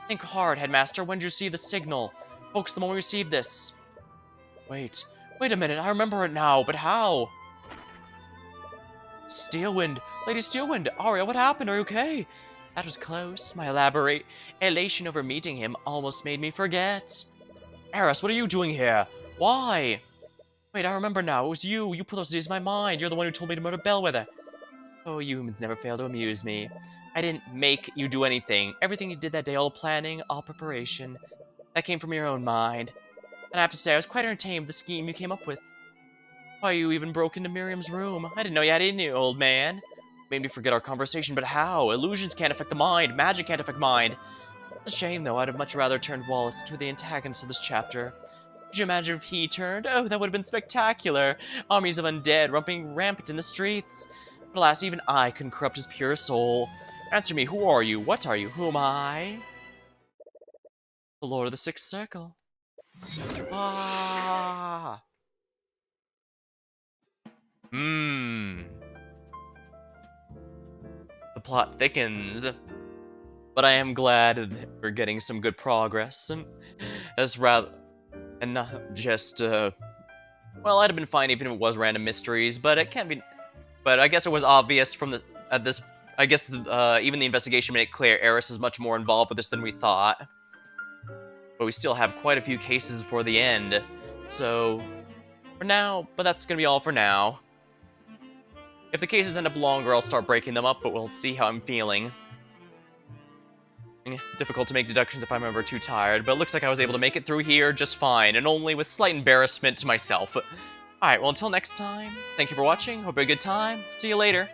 Think hard, Headmaster. When did you receive the signal? Focus the moment we received this. Wait a minute. I remember it now, but how? Steelwind. Lady Steelwind. Aria, what happened? Are you okay? That was close. My elaborate elation over meeting him almost made me forget. Eris, what are you doing here? Why? Wait, I remember now. It was you. You put those ideas in my mind. You're the one who told me to murder Bellwether. Oh, you humans never fail to amuse me. I didn't make you do anything. Everything you did that day, all planning, all preparation, that came from your own mind. And I have to say, I was quite entertained with the scheme you came up with. Why, you even broke into Miriam's room. I didn't know you had it in you, old man. Made me forget our conversation, but how? Illusions can't affect the mind. Magic can't affect mind. It's a shame, though. I'd have much rather turned Wallace into the antagonist of this chapter. Could you imagine if he turned? Oh, that would have been spectacular. Armies of undead romping rampant in the streets. But alas, even I couldn't corrupt his pure soul. Answer me, who are you? What are you? Who am I? The Lord of the Sixth Circle. Ah. The plot thickens. But I am glad that we're getting some good progress. And not just, well, I'd have been fine even if it was random mysteries, but it can be... But I guess it was obvious from the... I guess even the investigation made it clear Eris is much more involved with this than we thought. But we still have quite a few cases before the end. So, for now, but that's gonna be all for now. If the cases end up longer, I'll start breaking them up, but we'll see how I'm feeling. Difficult to make deductions if I'm ever too tired, but it looks like I was able to make it through here just fine, and only with slight embarrassment to myself. Alright, well until next time, thank you for watching, hope you had a good time, see you later.